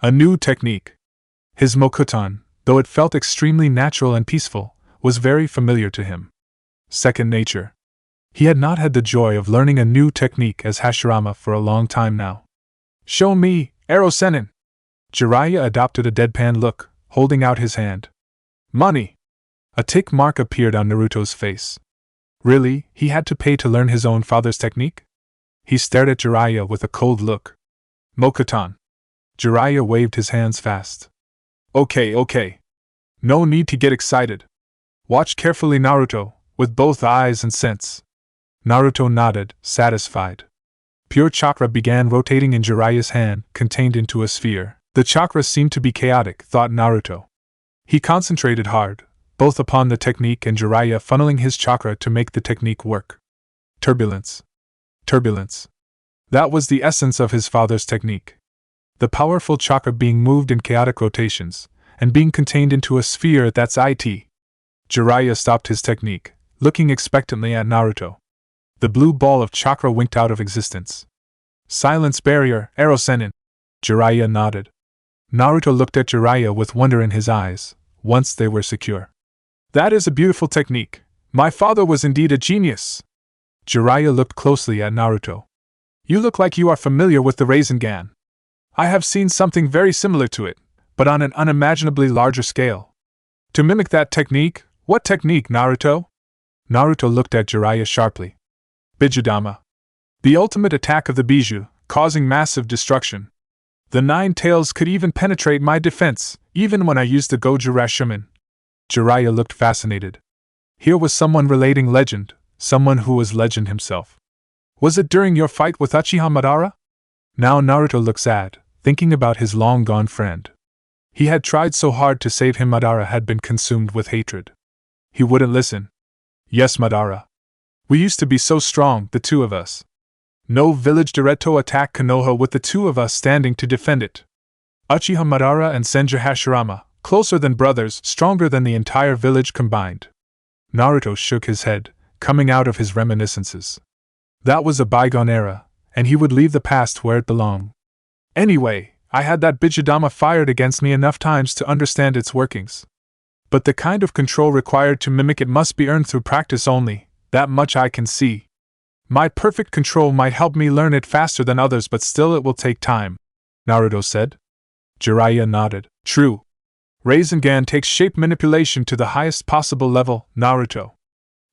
A new technique. His mokuton, though it felt extremely natural and peaceful, was very familiar to him. Second nature. He had not had the joy of learning a new technique as Hashirama for a long time now. Show me, Arrow Sennin! Jiraiya adopted a deadpan look, holding out his hand. Money! A tick mark appeared on Naruto's face. Really, he had to pay to learn his own father's technique? He stared at Jiraiya with a cold look. Mokuton. Jiraiya waved his hands fast. Okay. No need to get excited. Watch carefully, Naruto, with both eyes and sense. Naruto nodded, satisfied. Pure chakra began rotating in Jiraiya's hand, contained into a sphere. The chakra seemed to be chaotic, thought Naruto. He concentrated hard, both upon the technique and Jiraiya funneling his chakra to make the technique work. Turbulence. That was the essence of his father's technique. The powerful chakra being moved in chaotic rotations, and being contained into a sphere that's it. Jiraiya stopped his technique, looking expectantly at Naruto. The blue ball of chakra winked out of existence. Silence barrier, Arrow Sennin. Jiraiya nodded. Naruto looked at Jiraiya with wonder in his eyes, once they were secure. That is a beautiful technique. My father was indeed a genius. Jiraiya looked closely at Naruto. You look like you are familiar with the Rasengan. I have seen something very similar to it, but on an unimaginably larger scale. To mimic that technique, what technique, Naruto? Naruto looked at Jiraiya sharply. Bijudama. The ultimate attack of the Biju, causing massive destruction. The 9 tails could even penetrate my defense, even when I used the Goju Rashimen. Jiraiya looked fascinated. Here was someone relating legend, someone who was legend himself. Was it during your fight with Uchiha Madara? Now Naruto looked sad, thinking about his long-gone friend. He had tried so hard to save him. Madara had been consumed with hatred. He wouldn't listen. Yes, Madara. We used to be so strong, the two of us. No village Diretto attacked Konoha with the two of us standing to defend it. Uchiha Madara and Senju Hashirama, closer than brothers, stronger than the entire village combined. Naruto shook his head, coming out of his reminiscences. That was a bygone era, and he would leave the past where it belonged. Anyway, I had that Bijudama fired against me enough times to understand its workings. But the kind of control required to mimic it must be earned through practice only, that much I can see. My perfect control might help me learn it faster than others, but still it will take time, Naruto said. Jiraiya nodded. True. Rasengan takes shape manipulation to the highest possible level, Naruto.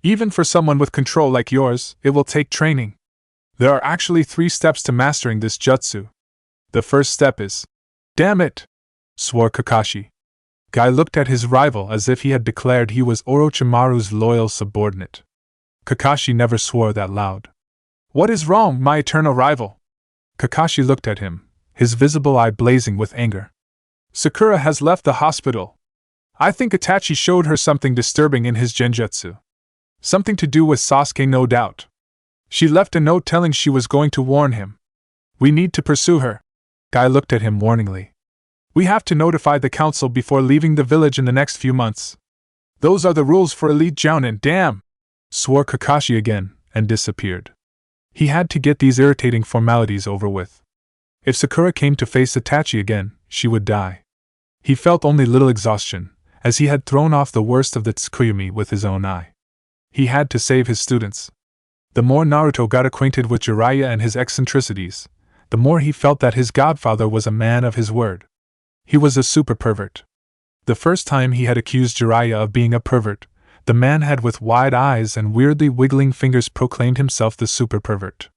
Even for someone with control like yours, it will take training. There are actually 3 steps to mastering this jutsu. The first step is... Damn it! Swore Kakashi. Guy looked at his rival as if he had declared he was Orochimaru's loyal subordinate. Kakashi never swore that loud. What is wrong, my eternal rival? Kakashi looked at him, his visible eye blazing with anger. Sakura has left the hospital. I think Itachi showed her something disturbing in his genjutsu. Something to do with Sasuke, no doubt. She left a note telling she was going to warn him. We need to pursue her. Guy looked at him warningly. We have to notify the council before leaving the village in the next few months. Those are the rules for elite jounin, damn! Swore Kakashi again, and disappeared. He had to get these irritating formalities over with. If Sakura came to face Itachi again, she would die. He felt only little exhaustion, as he had thrown off the worst of the Tsukuyomi with his own eye. He had to save his students. The more Naruto got acquainted with Jiraiya and his eccentricities, the more he felt that his godfather was a man of his word. He was a super pervert. The first time he had accused Jiraiya of being a pervert, the man had with wide eyes and weirdly wiggling fingers proclaimed himself the super pervert.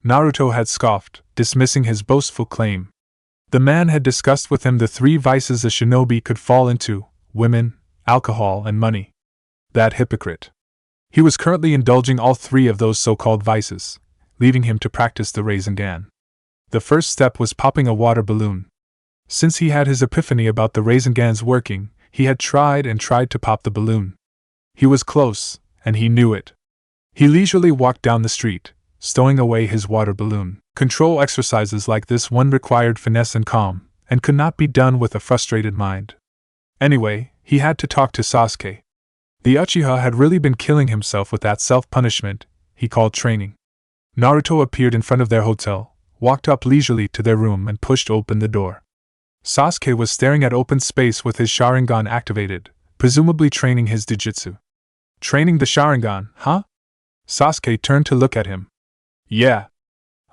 Naruto had scoffed, dismissing his boastful claim. The man had discussed with him the three vices a shinobi could fall into: women, alcohol, and money. That hypocrite. He was currently indulging all three of those so-called vices, leaving him to practice the Rasengan. The first step was popping a water balloon. Since he had his epiphany about the Rasengan's working, he had tried and tried to pop the balloon. He was close, and he knew it. He leisurely walked down the street, stowing away his water balloon. Control exercises like this one required finesse and calm, and could not be done with a frustrated mind. Anyway, he had to talk to Sasuke. The Uchiha had really been killing himself with that self-punishment he called training. Naruto appeared in front of their hotel, walked up leisurely to their room and pushed open the door. Sasuke was staring at open space with his Sharingan activated, presumably training his Jujutsu. Training the Sharingan, huh? Sasuke turned to look at him. Yeah.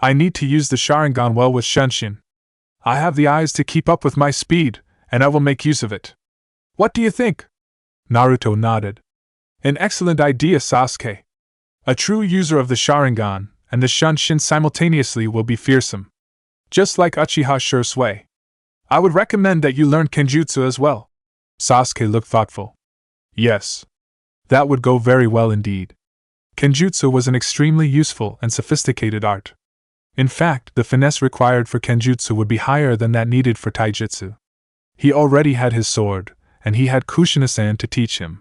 I need to use the Sharingan well with Shunshin. I have the eyes to keep up with my speed, and I will make use of it. What do you think? Naruto nodded. An excellent idea, Sasuke. A true user of the Sharingan and the Shunshin simultaneously will be fearsome. Just like Uchiha Shursui. I would recommend that you learn Kenjutsu as well. Sasuke looked thoughtful. Yes. That would go very well indeed. Kenjutsu was an extremely useful and sophisticated art. In fact, the finesse required for Kenjutsu would be higher than that needed for Taijutsu. He already had his sword, and he had Kushina-san to teach him.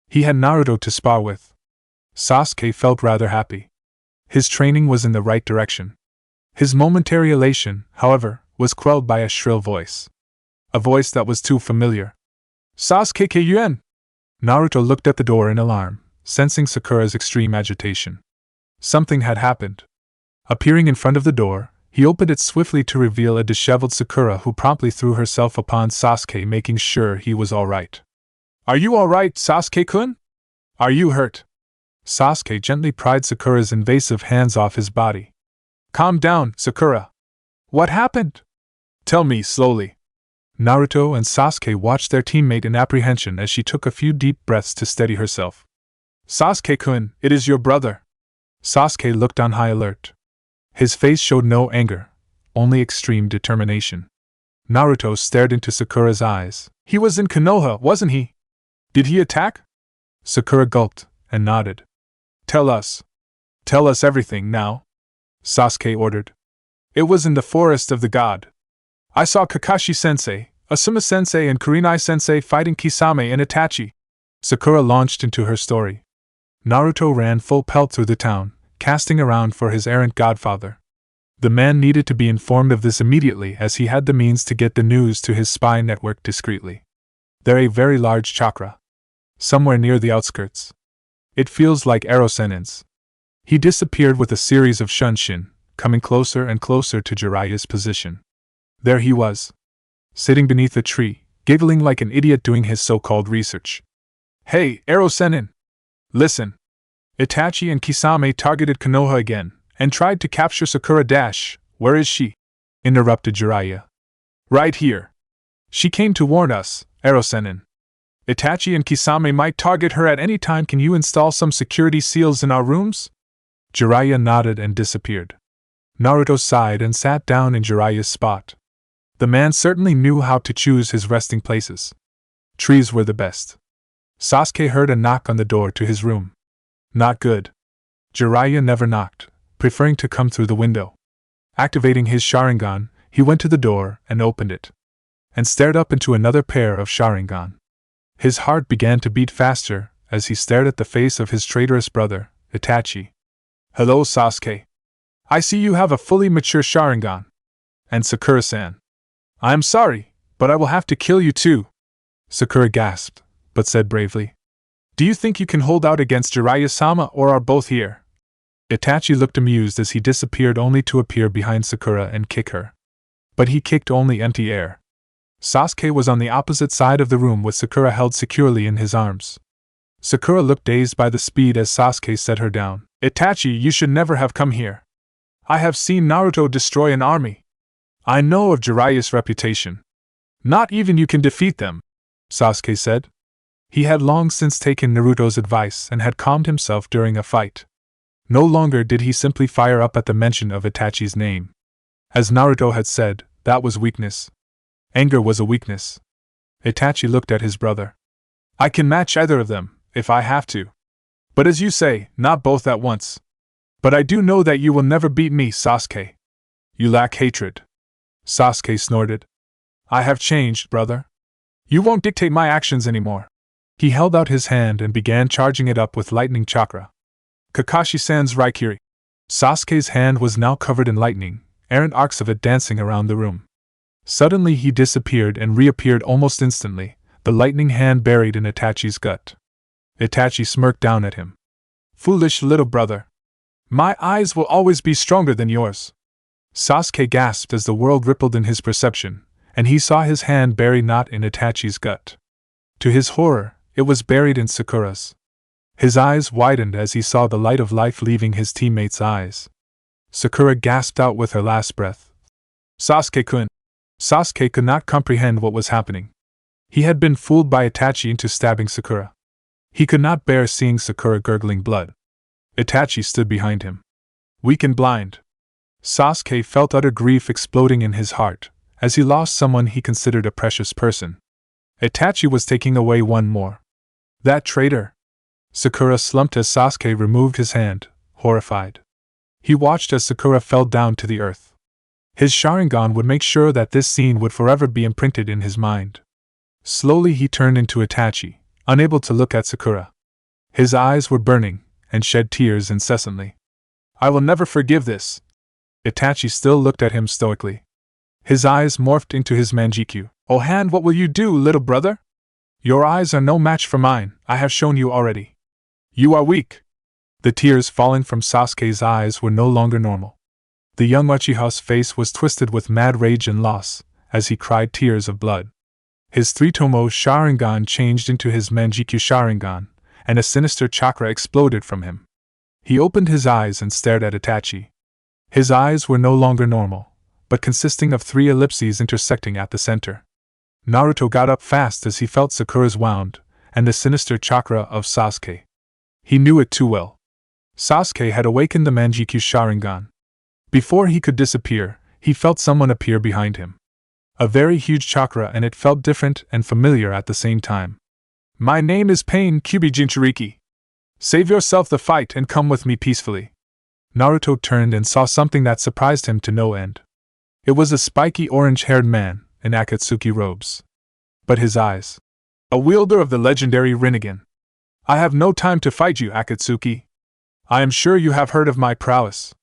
He had Naruto to spar with. Sasuke felt rather happy. His training was in the right direction. His momentary elation, however, was quelled by a shrill voice. A voice that was too familiar. Sasuke Kyuen! Naruto looked at the door in alarm, sensing Sakura's extreme agitation. Something had happened. Appearing in front of the door, he opened it swiftly to reveal a disheveled Sakura who promptly threw herself upon Sasuke, making sure he was all right. Are you all right, Sasuke-kun? Are you hurt? Sasuke gently pried Sakura's invasive hands off his body. Calm down, Sakura. What happened? Tell me slowly. Naruto and Sasuke watched their teammate in apprehension as she took a few deep breaths to steady herself. Sasuke-kun, it is your brother. Sasuke looked on high alert. His face showed no anger, only extreme determination. Naruto stared into Sakura's eyes. He was in Konoha, wasn't he? Did he attack? Sakura gulped and nodded. Tell us. Tell us everything now, Sasuke ordered. It was in the forest of the god. I saw Kakashi-sensei, Asuma-sensei and Kurenai-sensei fighting Kisame and Itachi. Sakura launched into her story. Naruto ran full pelt through the town, casting around for his errant godfather. The man needed to be informed of this immediately, as he had the means to get the news to his spy network discreetly. There a very large chakra. Somewhere near the outskirts. It feels like Erosenen's. He disappeared with a series of Shunshin, coming closer and closer to Jiraiya's position. There he was. Sitting beneath a tree, giggling like an idiot doing his so-called research. Hey, Erosenen! Listen! Itachi and Kisame targeted Konoha again, and tried to capture Sakura Dash. Where is she? Interrupted Jiraiya. Right here. She came to warn us, Erosenen. Itachi and Kisame might target her at any time. Can you install some security seals in our rooms? Jiraiya nodded and disappeared. Naruto sighed and sat down in Jiraiya's spot. The man certainly knew how to choose his resting places. Trees were the best. Sasuke heard a knock on the door to his room. Not good. Jiraiya never knocked, preferring to come through the window. Activating his Sharingan, He went to the door and opened it, and stared up into another pair of Sharingan. His heart began to beat faster as he stared at the face of his traitorous brother, Itachi. "Hello, Sasuke. I see you have a fully mature Sharingan. And Sakura-san. I am sorry, but I will have to kill you too." Sakura gasped, but said bravely, "Do you think you can hold out against Jiraiya-sama, or are both here?" Itachi looked amused as he disappeared, only to appear behind Sakura and kick her. But he kicked only empty air. Sasuke was on the opposite side of the room with Sakura held securely in his arms. Sakura looked dazed by the speed as Sasuke set her down. "Itachi, you should never have come here. I have seen Naruto destroy an army. I know of Jiraiya's reputation. Not even you can defeat them," Sasuke said. He had long since taken Naruto's advice and had calmed himself during a fight. No longer did he simply fire up at the mention of Itachi's name. As Naruto had said, that was weakness. Anger was a weakness. Itachi looked at his brother. "I can match either of them, if I have to. But as you say, not both at once. But I do know that you will never beat me, Sasuke. You lack hatred." Sasuke snorted. "I have changed, brother. You won't dictate my actions anymore." He held out his hand and began charging it up with lightning chakra. "Kakashi-san's Raikiri." Sasuke's hand was now covered in lightning, errant arcs of it dancing around the room. Suddenly he disappeared and reappeared almost instantly, the lightning hand buried in Itachi's gut. Itachi smirked down at him. "Foolish little brother. My eyes will always be stronger than yours." Sasuke gasped as the world rippled in his perception, and he saw his hand buried not in Itachi's gut. To his horror, it was buried in Sakura's. His eyes widened as he saw the light of life leaving his teammate's eyes. Sakura gasped out with her last breath. "Sasuke-kun!" Sasuke could not comprehend what was happening. He had been fooled by Itachi into stabbing Sakura. He could not bear seeing Sakura gurgling blood. Itachi stood behind him. Weak and blind. Sasuke felt utter grief exploding in his heart, as he lost someone he considered a precious person. Itachi was taking away one more. That traitor! Sakura slumped as Sasuke removed his hand, horrified. He watched as Sakura fell down to the earth. His Sharingan would make sure that this scene would forever be imprinted in his mind. Slowly he turned into Itachi, unable to look at Sakura. His eyes were burning, and shed tears incessantly. "I will never forgive this." Itachi still looked at him stoically. His eyes morphed into his Manjikyu. "Oh hand, what will you do, little brother? Your eyes are no match for mine, I have shown you already. You are weak." The tears falling from Sasuke's eyes were no longer normal. The young Uchiha's face was twisted with mad rage and loss, as he cried tears of blood. His three-tomo Sharingan changed into his Manjikyu Sharingan, and a sinister chakra exploded from him. He opened his eyes and stared at Itachi. His eyes were no longer normal, but consisting of three ellipses intersecting at the center. Naruto got up fast as he felt Sakura's wound, and the sinister chakra of Sasuke. He knew it too well. Sasuke had awakened the Manjikyu Sharingan. Before he could disappear, he felt someone appear behind him. A very huge chakra, and it felt different and familiar at the same time. "My name is Pain Kyubi Jinchuriki. Save yourself the fight and come with me peacefully." Naruto turned and saw something that surprised him to no end. It was a spiky orange-haired man in Akatsuki robes. But his eyes. "A wielder of the legendary Rinnegan. I have no time to fight you, Akatsuki. I am sure you have heard of my prowess.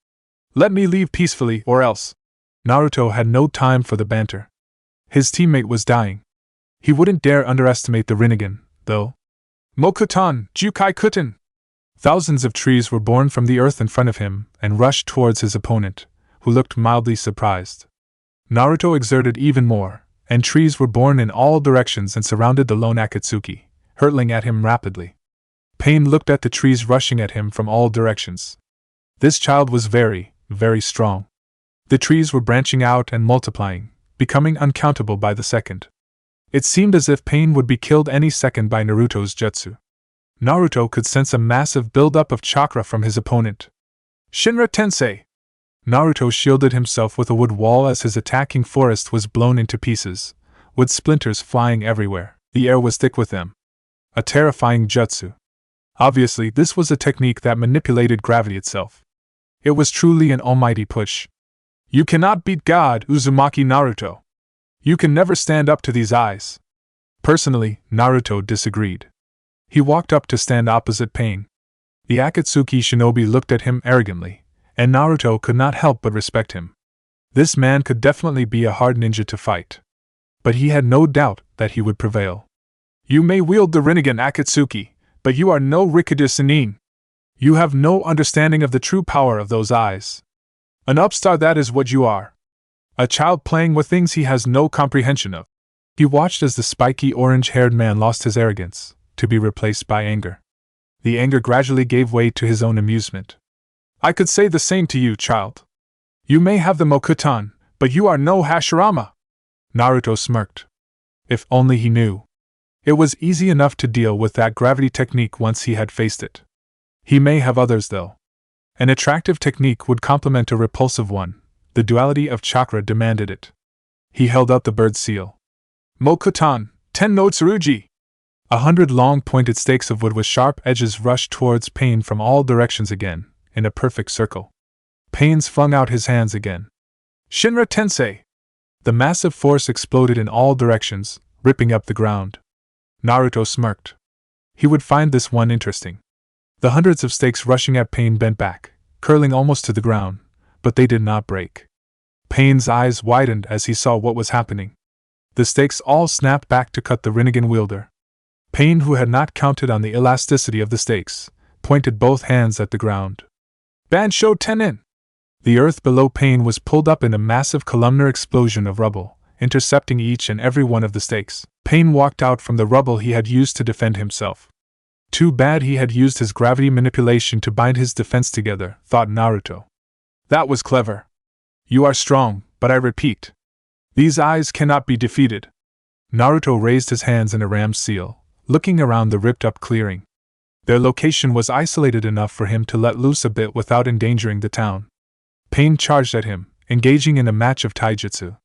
Let me leave peacefully, or else." Naruto had no time for the banter. His teammate was dying. He wouldn't dare underestimate the Rinnegan, though. "Mokuton, Jukai Kuten!" Thousands of trees were born from the earth in front of him and rushed towards his opponent, who looked mildly surprised. Naruto exerted even more, and trees were born in all directions and surrounded the lone Akatsuki, hurtling at him rapidly. Pain looked at the trees rushing at him from all directions. This child was very, very strong. The trees were branching out and multiplying, becoming uncountable by the second. It seemed as if Pain would be killed any second by Naruto's jutsu. Naruto could sense a massive buildup of chakra from his opponent. "Shinra Tensei!" Naruto shielded himself with a wood wall as his attacking forest was blown into pieces, with splinters flying everywhere. The air was thick with them. A terrifying jutsu. Obviously, this was a technique that manipulated gravity itself. It was truly an almighty push. You cannot beat God, Uzumaki Naruto. You can never stand up to these eyes. Personally, Naruto disagreed. He walked up to stand opposite Pain. The Akatsuki shinobi looked at him arrogantly, and Naruto could not help but respect him. This man could definitely be a hard ninja to fight. But he had no doubt that he would prevail. You may wield the Rinnegan Akatsuki, but you are no Rikudo Sennin. You have no understanding of the true power of those eyes. An upstart, that is what you are. A child playing with things he has no comprehension of. He watched as the spiky orange-haired man lost his arrogance, to be replaced by anger. The anger gradually gave way to his own amusement. I could say the same to you, child. You may have the mokuton, but you are no Hashirama. Naruto smirked. If only he knew. It was easy enough to deal with that gravity technique once he had faced it. He may have others, though. An attractive technique would complement a repulsive one. The duality of chakra demanded it. He held out the bird seal. Mokuton, Ten no Tsurugi! 100 long pointed stakes of wood with sharp edges rushed towards Pain from all directions again, in a perfect circle. Pain flung out his hands again. Shinra Tensei! The massive force exploded in all directions, ripping up the ground. Naruto smirked. He would find this one interesting. The hundreds of stakes rushing at Pain bent back, curling almost to the ground, but they did not break. Pain's eyes widened as he saw what was happening. The stakes all snapped back to cut the Rinnegan wielder. Pain, who had not counted on the elasticity of the stakes, pointed both hands at the ground. Bansho Tenin! The earth below Pain was pulled up in a massive columnar explosion of rubble, intercepting each and every one of the stakes. Pain walked out from the rubble he had used to defend himself. Too bad he had used his gravity manipulation to bind his defense together, thought Naruto. That was clever. You are strong, but I repeat, these eyes cannot be defeated. Naruto raised his hands in a ram's seal, looking around the ripped-up clearing. Their location was isolated enough for him to let loose a bit without endangering the town. Pain charged at him, engaging in a match of taijutsu.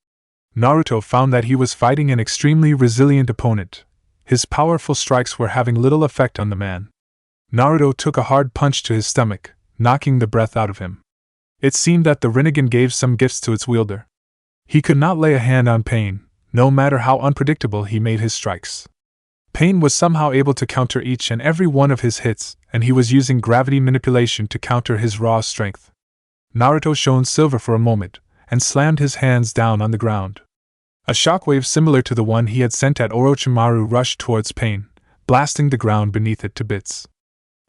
Naruto found that he was fighting an extremely resilient opponent. His powerful strikes were having little effect on the man. Naruto took a hard punch to his stomach, knocking the breath out of him. It seemed that the Rinnegan gave some gifts to its wielder. He could not lay a hand on Pain, no matter how unpredictable he made his strikes. Pain was somehow able to counter each and every one of his hits, and he was using gravity manipulation to counter his raw strength. Naruto shone silver for a moment, and slammed his hands down on the ground. A shockwave similar to the one he had sent at Orochimaru rushed towards Pain, blasting the ground beneath it to bits.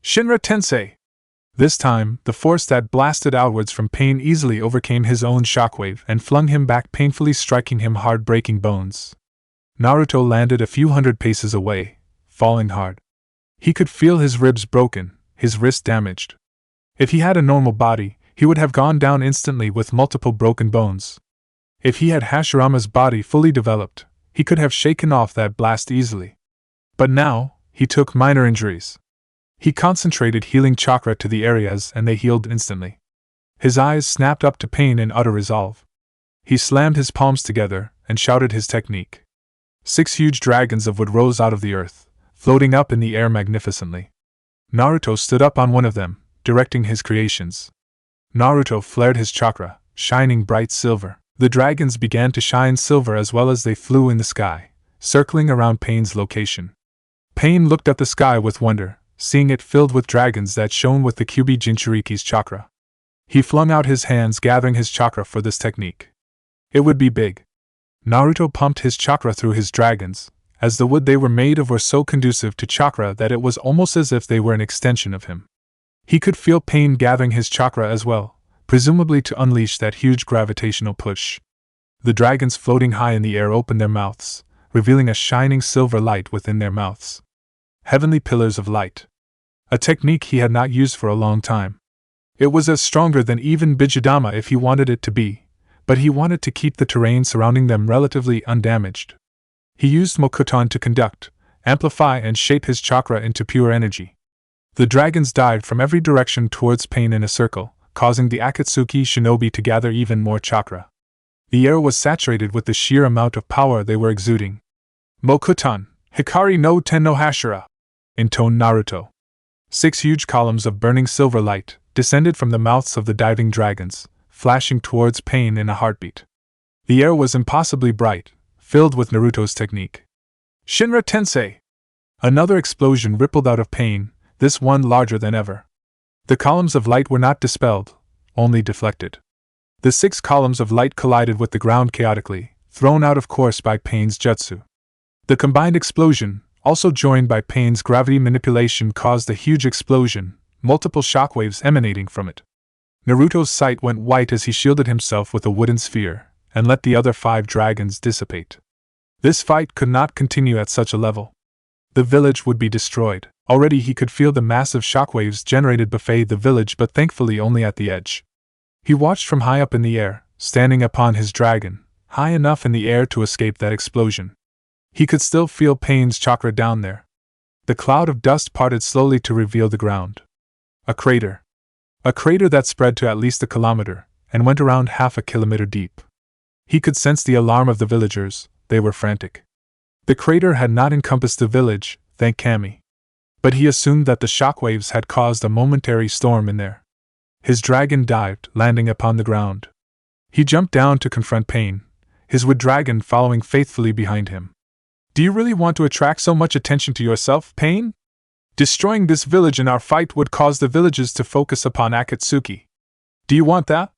Shinra Tensei! This time, the force that blasted outwards from Pain easily overcame his own shockwave and flung him back, painfully striking him hard, breaking bones. Naruto landed a few hundred paces away, falling hard. He could feel his ribs broken, his wrist damaged. If he had a normal body, he would have gone down instantly with multiple broken bones. If he had Hashirama's body fully developed, he could have shaken off that blast easily. But now, he took minor injuries. He concentrated healing chakra to the areas and they healed instantly. His eyes snapped up to Pain in utter resolve. He slammed his palms together and shouted his technique. 6 huge dragons of wood rose out of the earth, floating up in the air magnificently. Naruto stood up on one of them, directing his creations. Naruto flared his chakra, shining bright silver. The dragons began to shine silver as well as they flew in the sky, circling around Pain's location. Pain looked at the sky with wonder, seeing it filled with dragons that shone with the Kyuubi Jinchuriki's chakra. He flung out his hands, gathering his chakra for this technique. It would be big. Naruto pumped his chakra through his dragons, as the wood they were made of were so conducive to chakra that it was almost as if they were an extension of him. He could feel Pain gathering his chakra as well, presumably to unleash that huge gravitational push. The dragons floating high in the air opened their mouths, revealing a shining silver light within their mouths. Heavenly pillars of light. A technique he had not used for a long time. It was as stronger than even Bijudama if he wanted it to be, but he wanted to keep the terrain surrounding them relatively undamaged. He used mokuton to conduct, amplify and shape his chakra into pure energy. The dragons dived from every direction towards Pain in a circle, causing the Akatsuki shinobi to gather even more chakra. The air was saturated with the sheer amount of power they were exuding. Mokuton, Hikari no Ten no Hashira, intoned Naruto. 6 huge columns of burning silver light descended from the mouths of the diving dragons, flashing towards Pain in a heartbeat. The air was impossibly bright, filled with Naruto's technique. Shinra Tensei! Another explosion rippled out of Pain, this one larger than ever. The columns of light were not dispelled, only deflected. The 6 columns of light collided with the ground chaotically, thrown out of course by Pain's jutsu. The combined explosion, also joined by Pain's gravity manipulation, caused a huge explosion, multiple shockwaves emanating from it. Naruto's sight went white as he shielded himself with a wooden sphere, and let the other 5 dragons dissipate. This fight could not continue at such a level. The village would be destroyed. Already he could feel the massive shockwaves generated buffet the village, but thankfully only at the edge. He watched from high up in the air, standing upon his dragon, high enough in the air to escape that explosion. He could still feel Pain's chakra down there. The cloud of dust parted slowly to reveal the ground. A crater. A crater that spread to at least a kilometer, and went around half a kilometer deep. He could sense the alarm of the villagers. They were frantic. The crater had not encompassed the village, thank Kami. But he assumed that the shockwaves had caused a momentary storm in there. His dragon dived, landing upon the ground. He jumped down to confront Pain, his wood dragon following faithfully behind him. Do you really want to attract so much attention to yourself, Pain? Destroying this village in our fight would cause the villages to focus upon Akatsuki. Do you want that?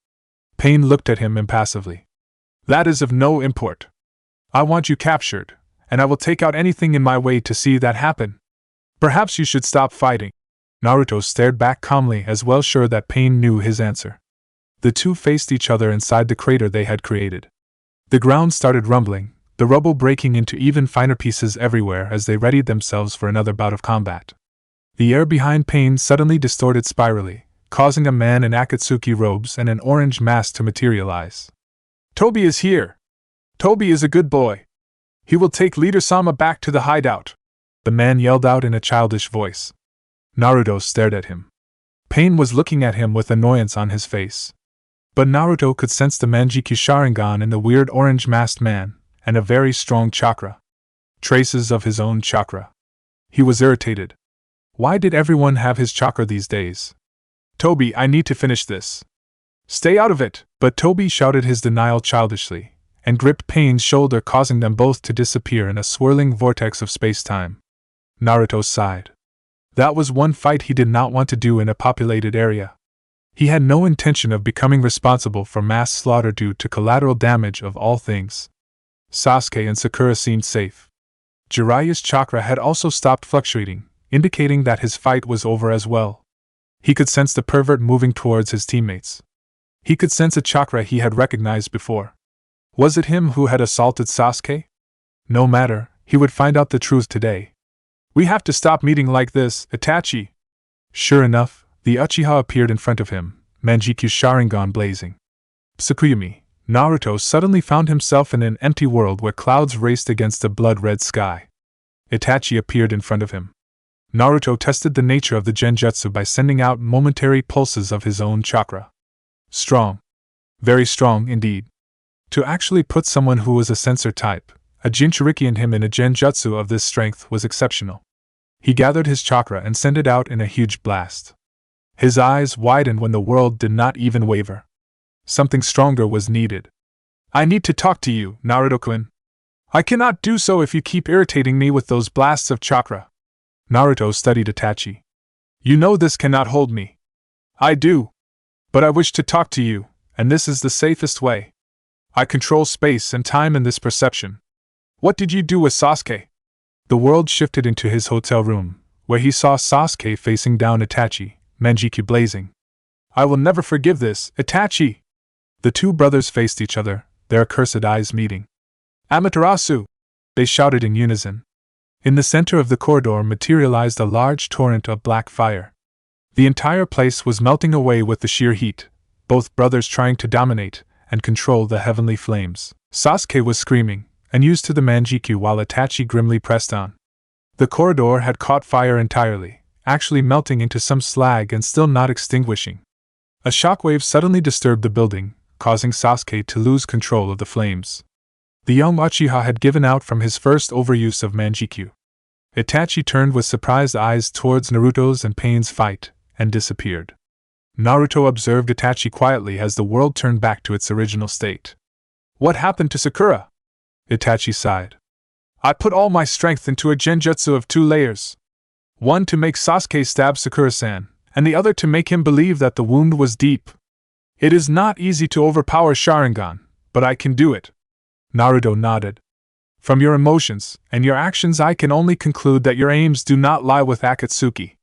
Pain looked at him impassively. That is of no import. I want you captured, and I will take out anything in my way to see that happen. Perhaps you should stop fighting. Naruto stared back calmly, as well sure that Pain knew his answer. The two faced each other inside the crater they had created. The ground started rumbling, the rubble breaking into even finer pieces everywhere as they readied themselves for another bout of combat. The air behind Pain suddenly distorted spirally, causing a man in Akatsuki robes and an orange mask to materialize. Toby is here! Toby is a good boy! He will take Leader-sama back to the hideout! The man yelled out in a childish voice. Naruto stared at him. Pain was looking at him with annoyance on his face. But Naruto could sense the Manjikyu Sharingan in the weird orange-masked man, and a very strong chakra. Traces of his own chakra. He was irritated. Why did everyone have his chakra these days? Toby, I need to finish this. Stay out of it! But Toby shouted his denial childishly, and gripped Pain's shoulder, causing them both to disappear in a swirling vortex of space-time. Naruto sighed. That was one fight he did not want to do in a populated area. He had no intention of becoming responsible for mass slaughter due to collateral damage of all things. Sasuke and Sakura seemed safe. Jiraiya's chakra had also stopped fluctuating, indicating that his fight was over as well. He could sense the pervert moving towards his teammates. He could sense a chakra he had recognized before. Was it him who had assaulted Sasuke? No matter, he would find out the truth today. We have to stop meeting like this, Itachi. Sure enough, the Uchiha appeared in front of him, Manjikyu Sharingan blazing. Tsukuyami, Naruto suddenly found himself in an empty world where clouds raced against a blood-red sky. Itachi appeared in front of him. Naruto tested the nature of the genjutsu by sending out momentary pulses of his own chakra. Strong. Very strong indeed. To actually put someone who was a sensor type, a Jinchuriki in him in a genjutsu of this strength was exceptional. He gathered his chakra and sent it out in a huge blast. His eyes widened when the world did not even waver. Something stronger was needed. I need to talk to you, Naruto-kun. I cannot do so if you keep irritating me with those blasts of chakra. Naruto studied Itachi. You know this cannot hold me. I do. But I wish to talk to you, and this is the safest way. I control space and time in this perception. What did you do with Sasuke? The world shifted into his hotel room, where he saw Sasuke facing down Itachi, Manjikyu blazing. I will never forgive this, Itachi! The two brothers faced each other, their accursed eyes meeting. Amaterasu! They shouted in unison. In the center of the corridor materialized a large torrent of black fire. The entire place was melting away with the sheer heat, both brothers trying to dominate and control the heavenly flames. Sasuke was screaming, and used to the Manjikyu while Itachi grimly pressed on. The corridor had caught fire entirely, actually melting into some slag and still not extinguishing. A shockwave suddenly disturbed the building, causing Sasuke to lose control of the flames. The young Uchiha had given out from his first overuse of Manjikyu. Itachi turned with surprised eyes towards Naruto's and Pain's fight, and disappeared. Naruto observed Itachi quietly as the world turned back to its original state. What happened to Sakura? Itachi sighed. I put all my strength into a genjutsu of 2 layers. One to make Sasuke stab Sakura-san, and the other to make him believe that the wound was deep. It is not easy to overpower Sharingan, but I can do it. Naruto nodded. From your emotions and your actions I can only conclude that your aims do not lie with Akatsuki.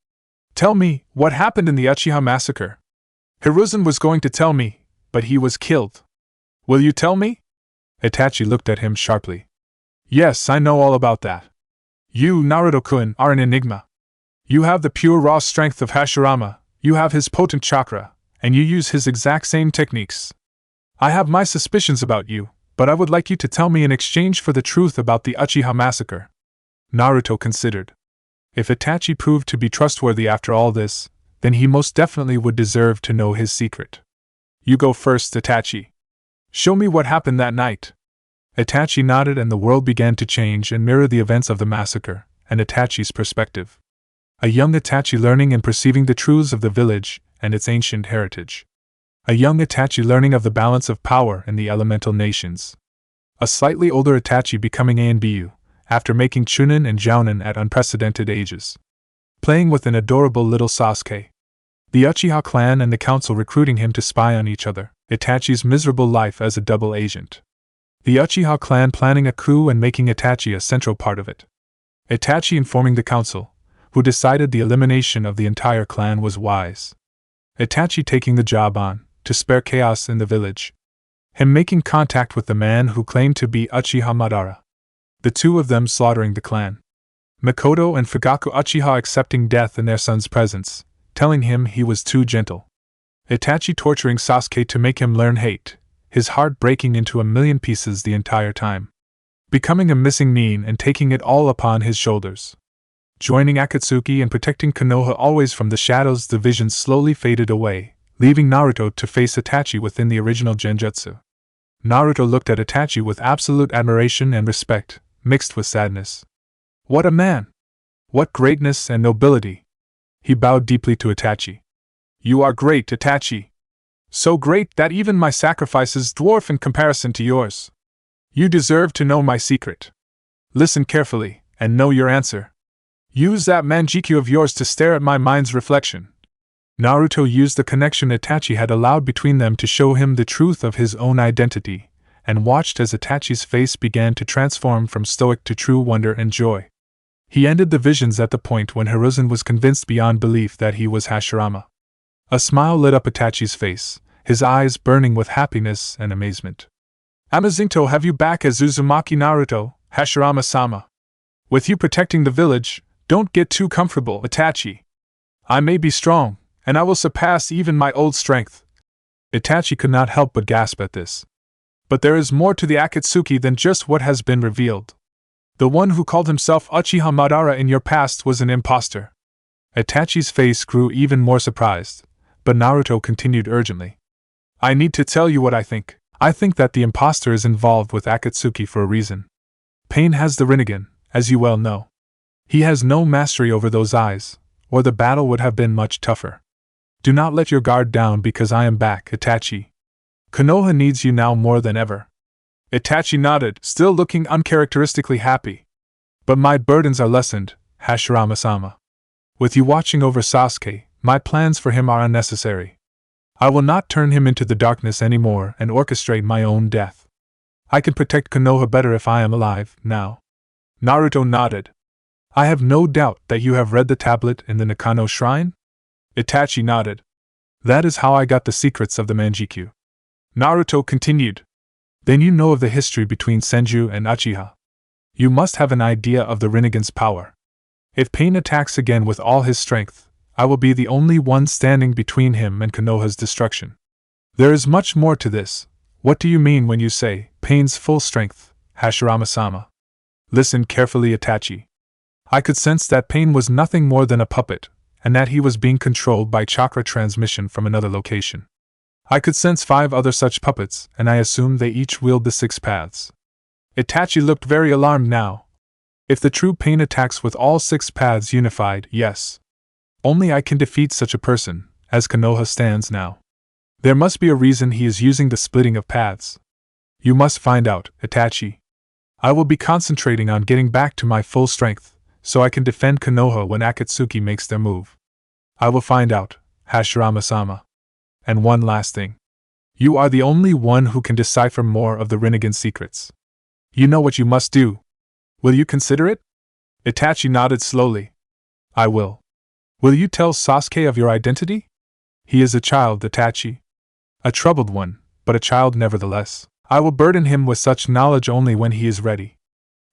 Tell me, what happened in the Uchiha massacre? Hiruzen was going to tell me, but he was killed. Will you tell me? Itachi looked at him sharply. Yes, I know all about that. You, Naruto-kun, are an enigma. You have the pure raw strength of Hashirama, you have his potent chakra, and you use his exact same techniques. I have my suspicions about you, but I would like you to tell me in exchange for the truth about the Uchiha massacre. Naruto considered. If Itachi proved to be trustworthy after all this, then he most definitely would deserve to know his secret. You go first, Itachi. Show me what happened that night. Itachi nodded and the world began to change and mirror the events of the massacre, and Itachi's perspective. A young Itachi learning and perceiving the truths of the village and its ancient heritage. A young Itachi learning of the balance of power in the elemental nations. A slightly older Itachi becoming a and bu, after making Chunin and Jounin at unprecedented ages. Playing with an adorable little Sasuke. The Uchiha clan and the council recruiting him to spy on each other. Itachi's miserable life as a double agent. The Uchiha clan planning a coup and making Itachi a central part of it. Itachi informing the council, who decided the elimination of the entire clan was wise. Itachi taking the job on, to spare chaos in the village. Him making contact with the man who claimed to be Uchiha Madara. The two of them slaughtering the clan. Mikoto and Fugaku Uchiha accepting death in their son's presence, telling him he was too gentle. Itachi torturing Sasuke to make him learn hate, his heart breaking into a million pieces the entire time. Becoming a missing nin and taking it all upon his shoulders. Joining Akatsuki and protecting Konoha always from the shadows. The visions slowly faded away, leaving Naruto to face Itachi within the original genjutsu. Naruto looked at Itachi with absolute admiration and respect, mixed with sadness. What a man! What greatness and nobility! He bowed deeply to Itachi. You are great, Itachi. So great that even my sacrifices dwarf in comparison to yours. You deserve to know my secret. Listen carefully, and know your answer. Use that manjikyu of yours to stare at my mind's reflection. Naruto used the connection Itachi had allowed between them to show him the truth of his own identity, and watched as Itachi's face began to transform from stoic to true wonder and joy. He ended the visions at the point when Hiruzen was convinced beyond belief that he was Hashirama. A smile lit up Itachi's face, his eyes burning with happiness and amazement. Amazinto have you back as Uzumaki Naruto, Hashirama-sama. With you protecting the village, don't get too comfortable, Itachi. I may be strong, and I will surpass even my old strength. Itachi could not help but gasp at this. But there is more to the Akatsuki than just what has been revealed. The one who called himself Uchiha Madara in your past was an impostor. Itachi's face grew even more surprised, but Naruto continued urgently. I need to tell you what I think. I think that the impostor is involved with Akatsuki for a reason. Pain has the Rinnegan, as you well know. He has no mastery over those eyes, or the battle would have been much tougher. Do not let your guard down because I am back, Itachi. Konoha needs you now more than ever. Itachi nodded, still looking uncharacteristically happy. But my burdens are lessened, Hashirama-sama. With you watching over Sasuke, my plans for him are unnecessary. I will not turn him into the darkness anymore and orchestrate my own death. I can protect Konoha better if I am alive, now. Naruto nodded. I have no doubt that you have read the tablet in the Nakano Shrine? Itachi nodded. That is how I got the secrets of the Manjikyu. Naruto continued. Then you know of the history between Senju and Uchiha. You must have an idea of the Rinnegan's power. If Pain attacks again with all his strength, I will be the only one standing between him and Konoha's destruction. There is much more to this. What do you mean when you say, Pain's full strength, Hashirama-sama? Listen carefully, Itachi. I could sense that Pain was nothing more than a puppet, and that he was being controlled by chakra transmission from another location. I could sense 5 other such puppets, and I assumed they each wield the 6 paths. Itachi looked very alarmed now. If the true Pain attacks with all 6 paths unified, yes. Only I can defeat such a person, as Konoha stands now. There must be a reason he is using the splitting of paths. You must find out, Itachi. I will be concentrating on getting back to my full strength, so I can defend Konoha when Akatsuki makes their move. I will find out, Hashirama-sama. And one last thing. You are the only one who can decipher more of the Rinnegan secrets. You know what you must do. Will you consider it? Itachi nodded slowly. I will. Will you tell Sasuke of your identity? He is a child, Itachi. A troubled one, but a child nevertheless. I will burden him with such knowledge only when he is ready.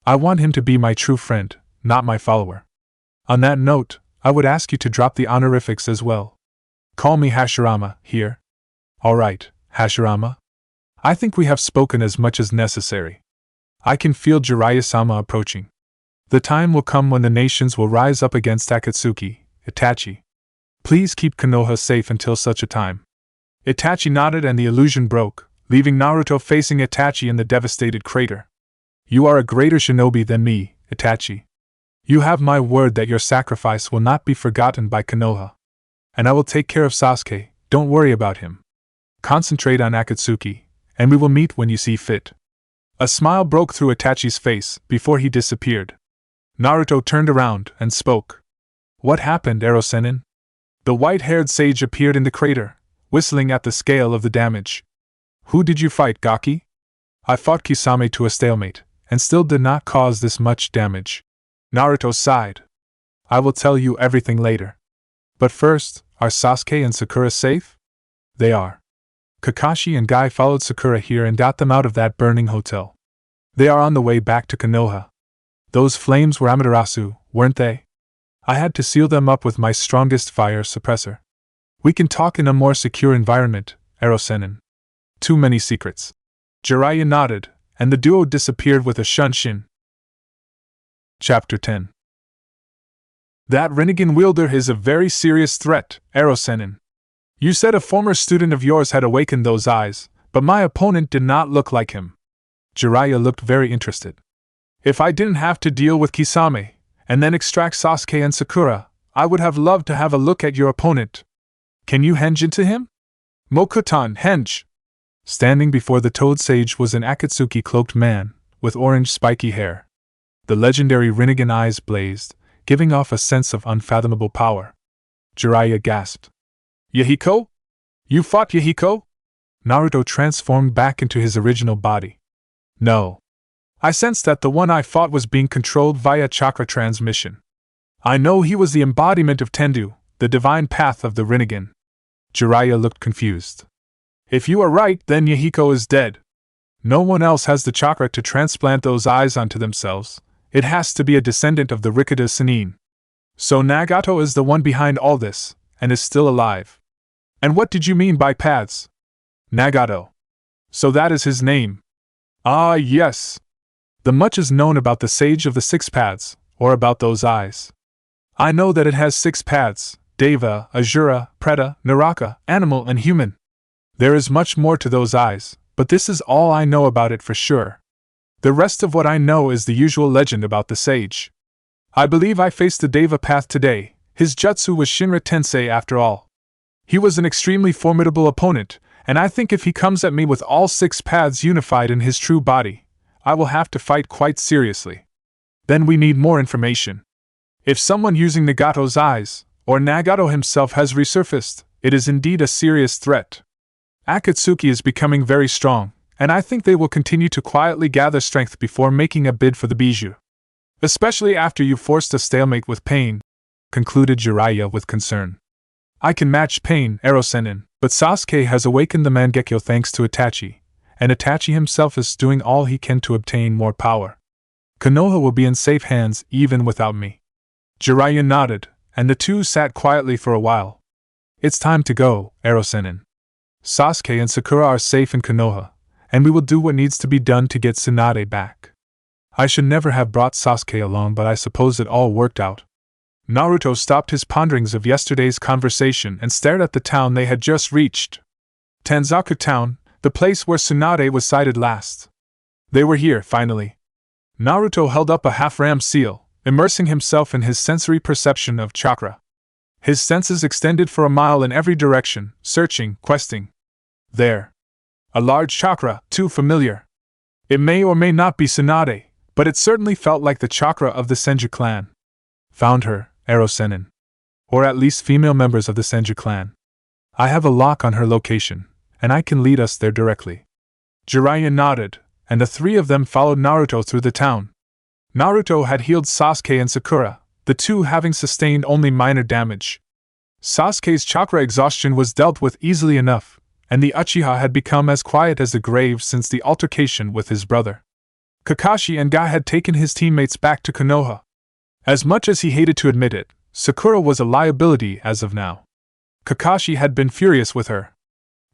I want him to be my true friend, not my follower. On that note, I would ask you to drop the honorifics as well. Call me Hashirama, here. All right, Hashirama. I think we have spoken as much as necessary. I can feel Jiraiya-sama approaching. The time will come when the nations will rise up against Akatsuki, Itachi. Please keep Konoha safe until such a time. Itachi nodded and the illusion broke, leaving Naruto facing Itachi in the devastated crater. You are a greater shinobi than me, Itachi. You have my word that your sacrifice will not be forgotten by Konoha. And I will take care of Sasuke, don't worry about him. Concentrate on Akatsuki, and we will meet when you see fit. A smile broke through Itachi's face before he disappeared. Naruto turned around and spoke. What happened, Ero-sennin? The white-haired sage appeared in the crater, whistling at the scale of the damage. Who did you fight, Gaki? I fought Kisame to a stalemate, and still did not cause this much damage. Naruto sighed. I will tell you everything later. But first, are Sasuke and Sakura safe? They are. Kakashi and Guy followed Sakura here and got them out of that burning hotel. They are on the way back to Konoha. Those flames were Amaterasu, weren't they? I had to seal them up with my strongest fire suppressor. We can talk in a more secure environment, Ero-sennin. Too many secrets. Jiraiya nodded, and the duo disappeared with a shunshin. Chapter 10. That Rinnegan wielder is a very serious threat, Ero-sennin. You said a former student of yours had awakened those eyes, but my opponent did not look like him. Jiraiya looked very interested. If I didn't have to deal with Kisame, and then extract Sasuke and Sakura, I would have loved to have a look at your opponent. Can you henge into him? Mokuton, henge! Standing before the Toad Sage was an Akatsuki-cloaked man, with orange spiky hair. The legendary Rinnegan eyes blazed, giving off a sense of unfathomable power. Jiraiya gasped. Yahiko? You fought Yahiko? Naruto transformed back into his original body. No. I sensed that the one I fought was being controlled via chakra transmission. I know he was the embodiment of Tendu, the divine path of the Rinnegan. Jiraiya looked confused. If you are right, then Yahiko is dead. No one else has the chakra to transplant those eyes onto themselves. It has to be a descendant of the Rikuda Sannin. So Nagato is the one behind all this, and is still alive. And what did you mean by paths? Nagato. So that is his name. Ah, yes. The much is known about the Sage of the Six Paths, or about those eyes. I know that it has 6 paths: Deva, Asura, Preta, Naraka, animal and human. There is much more to those eyes, but this is all I know about it for sure. The rest of what I know is the usual legend about the sage. I believe I faced the Deva path today. His jutsu was Shinra Tensei after all. He was an extremely formidable opponent, and I think if he comes at me with all 6 paths unified in his true body, I will have to fight quite seriously. Then we need more information. If someone using Nagato's eyes, or Nagato himself has resurfaced, it is indeed a serious threat. Akatsuki is becoming very strong, and I think they will continue to quietly gather strength before making a bid for the bijou. Especially after you forced a stalemate with Pain, concluded Jiraiya with concern. I can match Pain, Ero-sennin, but Sasuke has awakened the Mangekyo thanks to Itachi, and Itachi himself is doing all he can to obtain more power. Konoha will be in safe hands even without me. Jiraiya nodded, and the two sat quietly for a while. It's time to go, Ero-sennin. Sasuke and Sakura are safe in Konoha, and we will do what needs to be done to get Tsunade back. I should never have brought Sasuke along, but I suppose it all worked out. Naruto stopped his ponderings of yesterday's conversation and stared at the town they had just reached. Tanzaku Town, the place where Tsunade was sighted last. They were here, finally. Naruto held up a half-ram seal, immersing himself in his sensory perception of chakra. His senses extended for a mile in every direction, searching, questing. There. A large chakra, too familiar. It may or may not be Tsunade, but it certainly felt like the chakra of the Senju clan. Found her, Erosenin. Or at least female members of the Senju clan. I have a lock on her location, and I can lead us there directly. Jiraiya nodded, and the three of them followed Naruto through the town. Naruto had healed Sasuke and Sakura, the two having sustained only minor damage. Sasuke's chakra exhaustion was dealt with easily enough, and the Uchiha had become as quiet as the grave since the altercation with his brother. Kakashi and Guy had taken his teammates back to Konoha. As much as he hated to admit it, Sakura was a liability as of now. Kakashi had been furious with her.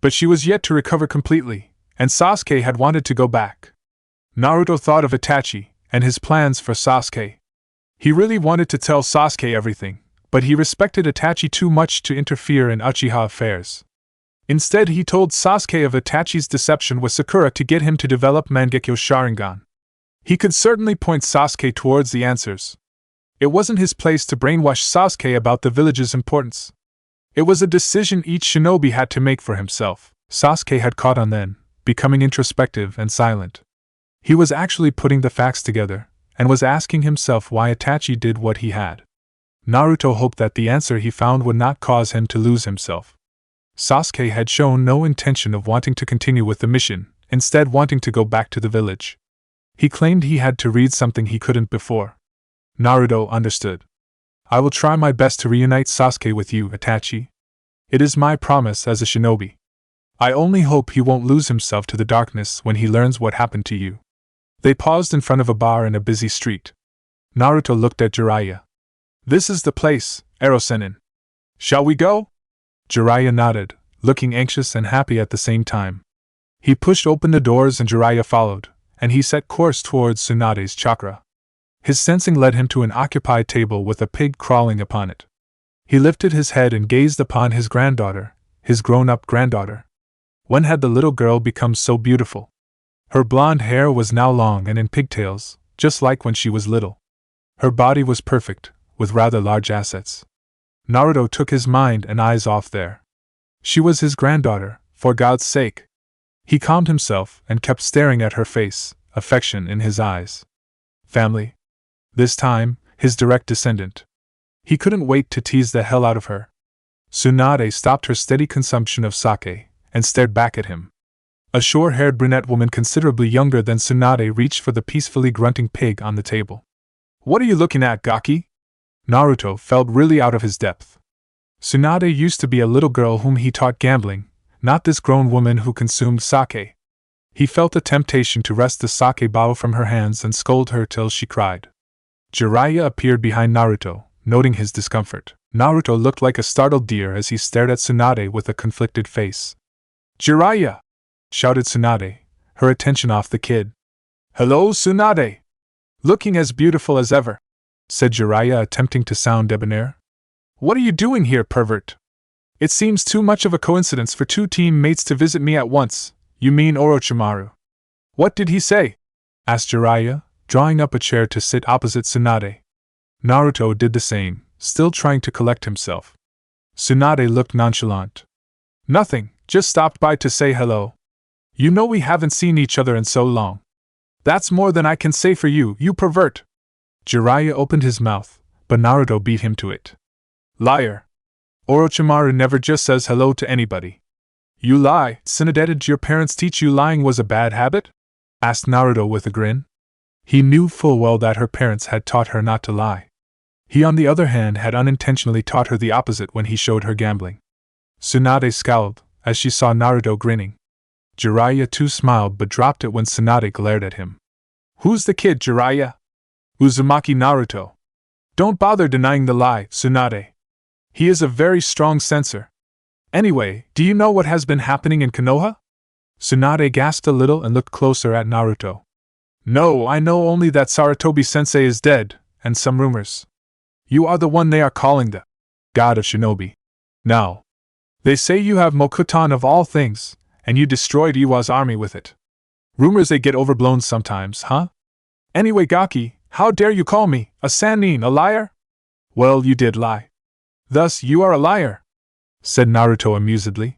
But she was yet to recover completely, and Sasuke had wanted to go back. Naruto thought of Itachi, and his plans for Sasuke. He really wanted to tell Sasuke everything, but he respected Itachi too much to interfere in Uchiha affairs. Instead, he told Sasuke of Itachi's deception with Sakura to get him to develop Mangekyo Sharingan. He could certainly point Sasuke towards the answers. It wasn't his place to brainwash Sasuke about the village's importance. It was a decision each shinobi had to make for himself. Sasuke had caught on then, becoming introspective and silent. He was actually putting the facts together, and was asking himself why Itachi did what he had. Naruto hoped that the answer he found would not cause him to lose himself. Sasuke had shown no intention of wanting to continue with the mission, instead wanting to go back to the village. He claimed he had to read something he couldn't before. Naruto understood. I will try my best to reunite Sasuke with you, Itachi. It is my promise as a shinobi. I only hope he won't lose himself to the darkness when he learns what happened to you. They paused in front of a bar in a busy street. Naruto looked at Jiraiya. This is the place, Erosenin. Shall we go? Jiraiya nodded, looking anxious and happy at the same time. He pushed open the doors and Jiraiya followed, and he set course towards Tsunade's chakra. His sensing led him to an occupied table with a pig crawling upon it. He lifted his head and gazed upon his granddaughter, his grown-up granddaughter. When had the little girl become so beautiful? Her blonde hair was now long and in pigtails, just like when she was little. Her body was perfect, with rather large assets. Naruto took his mind and eyes off there. She was his granddaughter, for God's sake. He calmed himself and kept staring at her face, affection in his eyes. Family. This time, his direct descendant. He couldn't wait to tease the hell out of her. Tsunade stopped her steady consumption of sake, and stared back at him. A short-haired brunette woman considerably younger than Tsunade reached for the peacefully grunting pig on the table. What are you looking at, Gaki? Naruto felt really out of his depth. Tsunade used to be a little girl whom he taught gambling, not this grown woman who consumed sake. He felt a temptation to wrest the sake bottle from her hands and scold her till she cried. Jiraiya appeared behind Naruto, noting his discomfort. Naruto looked like a startled deer as he stared at Tsunade with a conflicted face. Jiraiya! Shouted Tsunade, her attention off the kid. Hello, Tsunade! Looking as beautiful as ever, said Jiraiya, attempting to sound debonair. What are you doing here, pervert? It seems too much of a coincidence for two teammates to visit me at once. You mean Orochimaru? What did he say? Asked Jiraiya, drawing up a chair to sit opposite Tsunade. Naruto did the same, still trying to collect himself. Tsunade looked nonchalant. Nothing, just stopped by to say hello. You know we haven't seen each other in so long. That's more than I can say for you, you pervert. Jiraiya opened his mouth, but Naruto beat him to it. Liar. Orochimaru never just says hello to anybody. You lie, Tsunade. Did your parents teach you lying was a bad habit? Asked Naruto with a grin. He knew full well that her parents had taught her not to lie. He, on the other hand, had unintentionally taught her the opposite when he showed her gambling. Tsunade scowled, as she saw Naruto grinning. Jiraiya too smiled but dropped it when Tsunade glared at him. Who's the kid, Jiraiya? Uzumaki Naruto. Don't bother denying the lie, Tsunade. He is a very strong censor. Anyway, do you know what has been happening in Konoha? Tsunade gasped a little and looked closer at Naruto. No, I know only that Sarutobi-sensei is dead, and some rumors. You are the one they are calling the God of Shinobi. Now, they say you have mokuton of all things, and you destroyed Iwa's army with it. Rumors they get overblown sometimes, huh? Anyway, Gaki, how dare you call me, a Sannin, a liar? Well, you did lie. Thus you are a liar, said Naruto amusedly.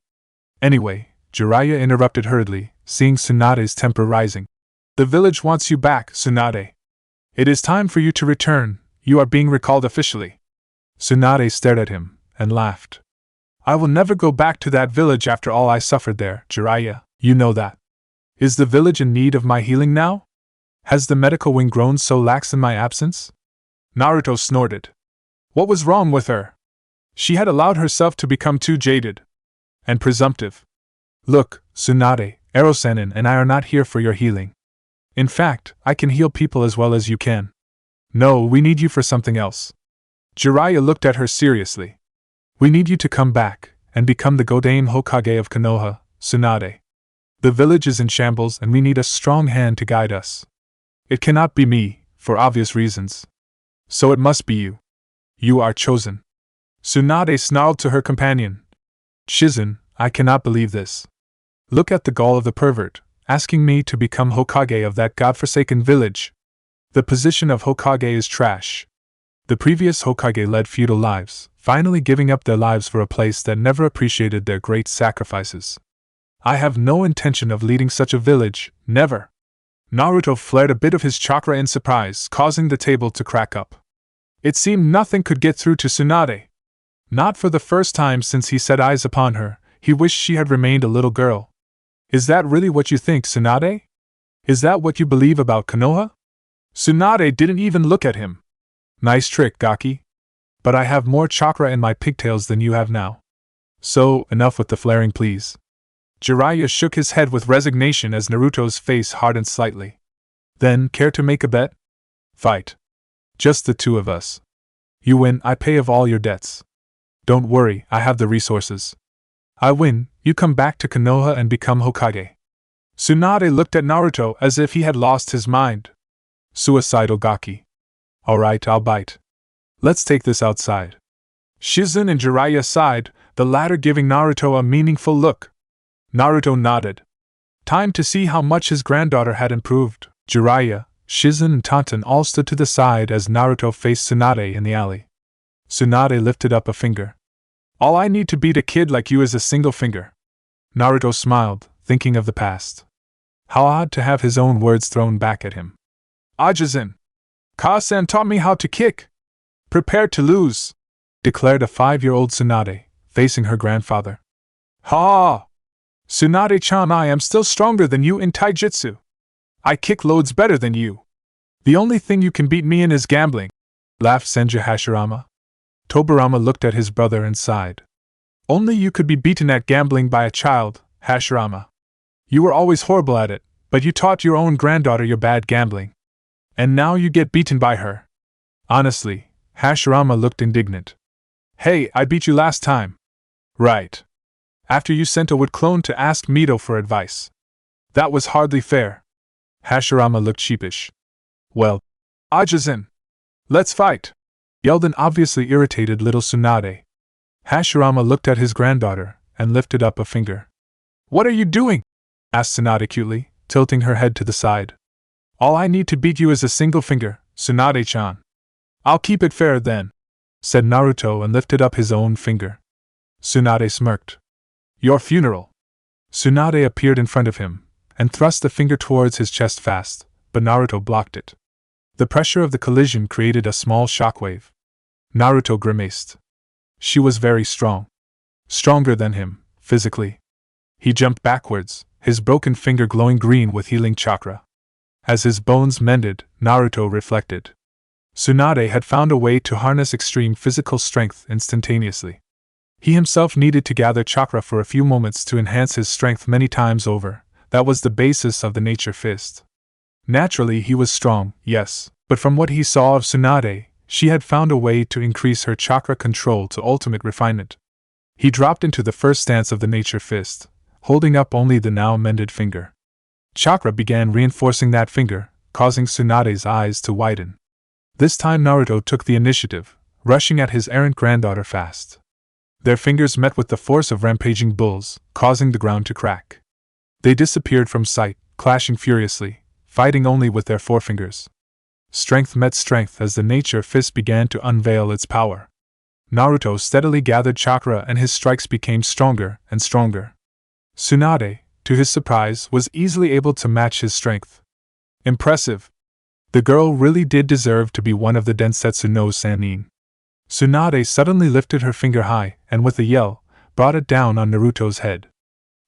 Anyway, Jiraiya interrupted hurriedly, seeing Tsunade's temper rising. The village wants you back, Tsunade. It is time for you to return, you are being recalled officially. Tsunade stared at him, and laughed. I will never go back to that village after all I suffered there, Jiraiya, you know that. Is the village in need of my healing now? Has the medical wing grown so lax in my absence? Naruto snorted. What was wrong with her? She had allowed herself to become too jaded and presumptive. Look, Tsunade, Erosanin and I are not here for your healing. In fact, I can heal people as well as you can. No, we need you for something else. Jiraiya looked at her seriously. We need you to come back and become the Yondaime Hokage of Konoha, Tsunade. The village is in shambles and we need a strong hand to guide us. It cannot be me, for obvious reasons. So it must be you. You are chosen. Tsunade snarled to her companion. Shizen, I cannot believe this. Look at the gall of the pervert, asking me to become Hokage of that godforsaken village. The position of Hokage is trash. The previous Hokage led feudal lives, finally giving up their lives for a place that never appreciated their great sacrifices. I have no intention of leading such a village, never. Naruto flared a bit of his chakra in surprise, causing the table to crack up. It seemed nothing could get through to Tsunade. Not for the first time since he set eyes upon her, he wished she had remained a little girl. Is that really what you think, Tsunade? Is that what you believe about Konoha? Tsunade didn't even look at him. Nice trick, Gaki. But I have more chakra in my pigtails than you have now. So, enough with the flaring, please. Jiraiya shook his head with resignation as Naruto's face hardened slightly. Then, care to make a bet? Fight. Just the two of us. You win, I pay off all your debts. Don't worry, I have the resources. I win, you come back to Konoha and become Hokage. Tsunade looked at Naruto as if he had lost his mind. Suicidal Gaki. Alright, I'll bite. Let's take this outside. Shizen and Jiraiya sighed, the latter giving Naruto a meaningful look. Naruto nodded. Time to see how much his granddaughter had improved. Jiraiya, Shizen and Tantan all stood to the side as Naruto faced Tsunade in the alley. Tsunade lifted up a finger. All I need to beat a kid like you is a single finger. Naruto smiled, thinking of the past. How odd to have his own words thrown back at him. Ajisen! Ka-san taught me how to kick! Prepare to lose! Declared a 5-year-old Tsunade, facing her grandfather. Ha! Tsunade-chan, I am still stronger than you in taijutsu. I kick loads better than you. The only thing you can beat me in is gambling, laughed Senju Hashirama. Tobirama looked at his brother and sighed. Only you could be beaten at gambling by a child, Hashirama. You were always horrible at it, but you taught your own granddaughter your bad gambling. And now you get beaten by her. Honestly, Hashirama looked indignant. Hey, I beat you last time. Right. After you sent a wood clone to ask Mito for advice. That was hardly fair. Hashirama looked sheepish. Well, Ajisen! Let's fight! Yelled an obviously irritated little Tsunade. Hashirama looked at his granddaughter, and lifted up a finger. What are you doing? Asked Tsunade cutely, tilting her head to the side. All I need to beat you is a single finger, Tsunade-chan. I'll keep it fair then, said Naruto and lifted up his own finger. Tsunade smirked. Your funeral. Tsunade appeared in front of him, and thrust the finger towards his chest fast, but Naruto blocked it. The pressure of the collision created a small shockwave. Naruto grimaced. She was very strong. Stronger than him, physically. He jumped backwards, his broken finger glowing green with healing chakra. As his bones mended, Naruto reflected. Tsunade had found a way to harness extreme physical strength instantaneously. He himself needed to gather chakra for a few moments to enhance his strength many times over. That was the basis of the nature fist. Naturally, he was strong, yes, but from what he saw of Tsunade, she had found a way to increase her chakra control to ultimate refinement. He dropped into the first stance of the nature fist, holding up only the now mended finger. Chakra began reinforcing that finger, causing Tsunade's eyes to widen. This time Naruto took the initiative, rushing at his errant granddaughter fast. Their fingers met with the force of rampaging bulls, causing the ground to crack. They disappeared from sight, clashing furiously, fighting only with their forefingers. Strength met strength as the nature fist began to unveil its power. Naruto steadily gathered chakra and his strikes became stronger and stronger. Tsunade, to his surprise, was easily able to match his strength. Impressive. The girl really did deserve to be one of the Densetsu no Sannin. Tsunade suddenly lifted her finger high and with a yell, brought it down on Naruto's head.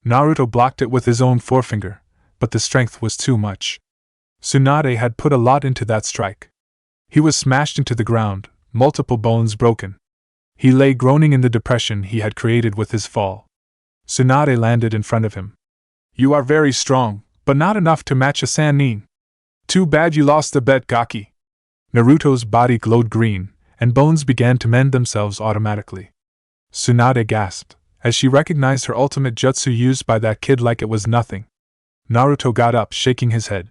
Naruto blocked it with his own forefinger, but the strength was too much. Tsunade had put a lot into that strike. He was smashed into the ground, multiple bones broken. He lay groaning in the depression he had created with his fall. Tsunade landed in front of him. You are very strong, but not enough to match a Sannin. Too bad you lost the bet, Gaki. Naruto's body glowed green, and bones began to mend themselves automatically. Tsunade gasped, as she recognized her ultimate jutsu used by that kid like it was nothing. Naruto got up, shaking his head.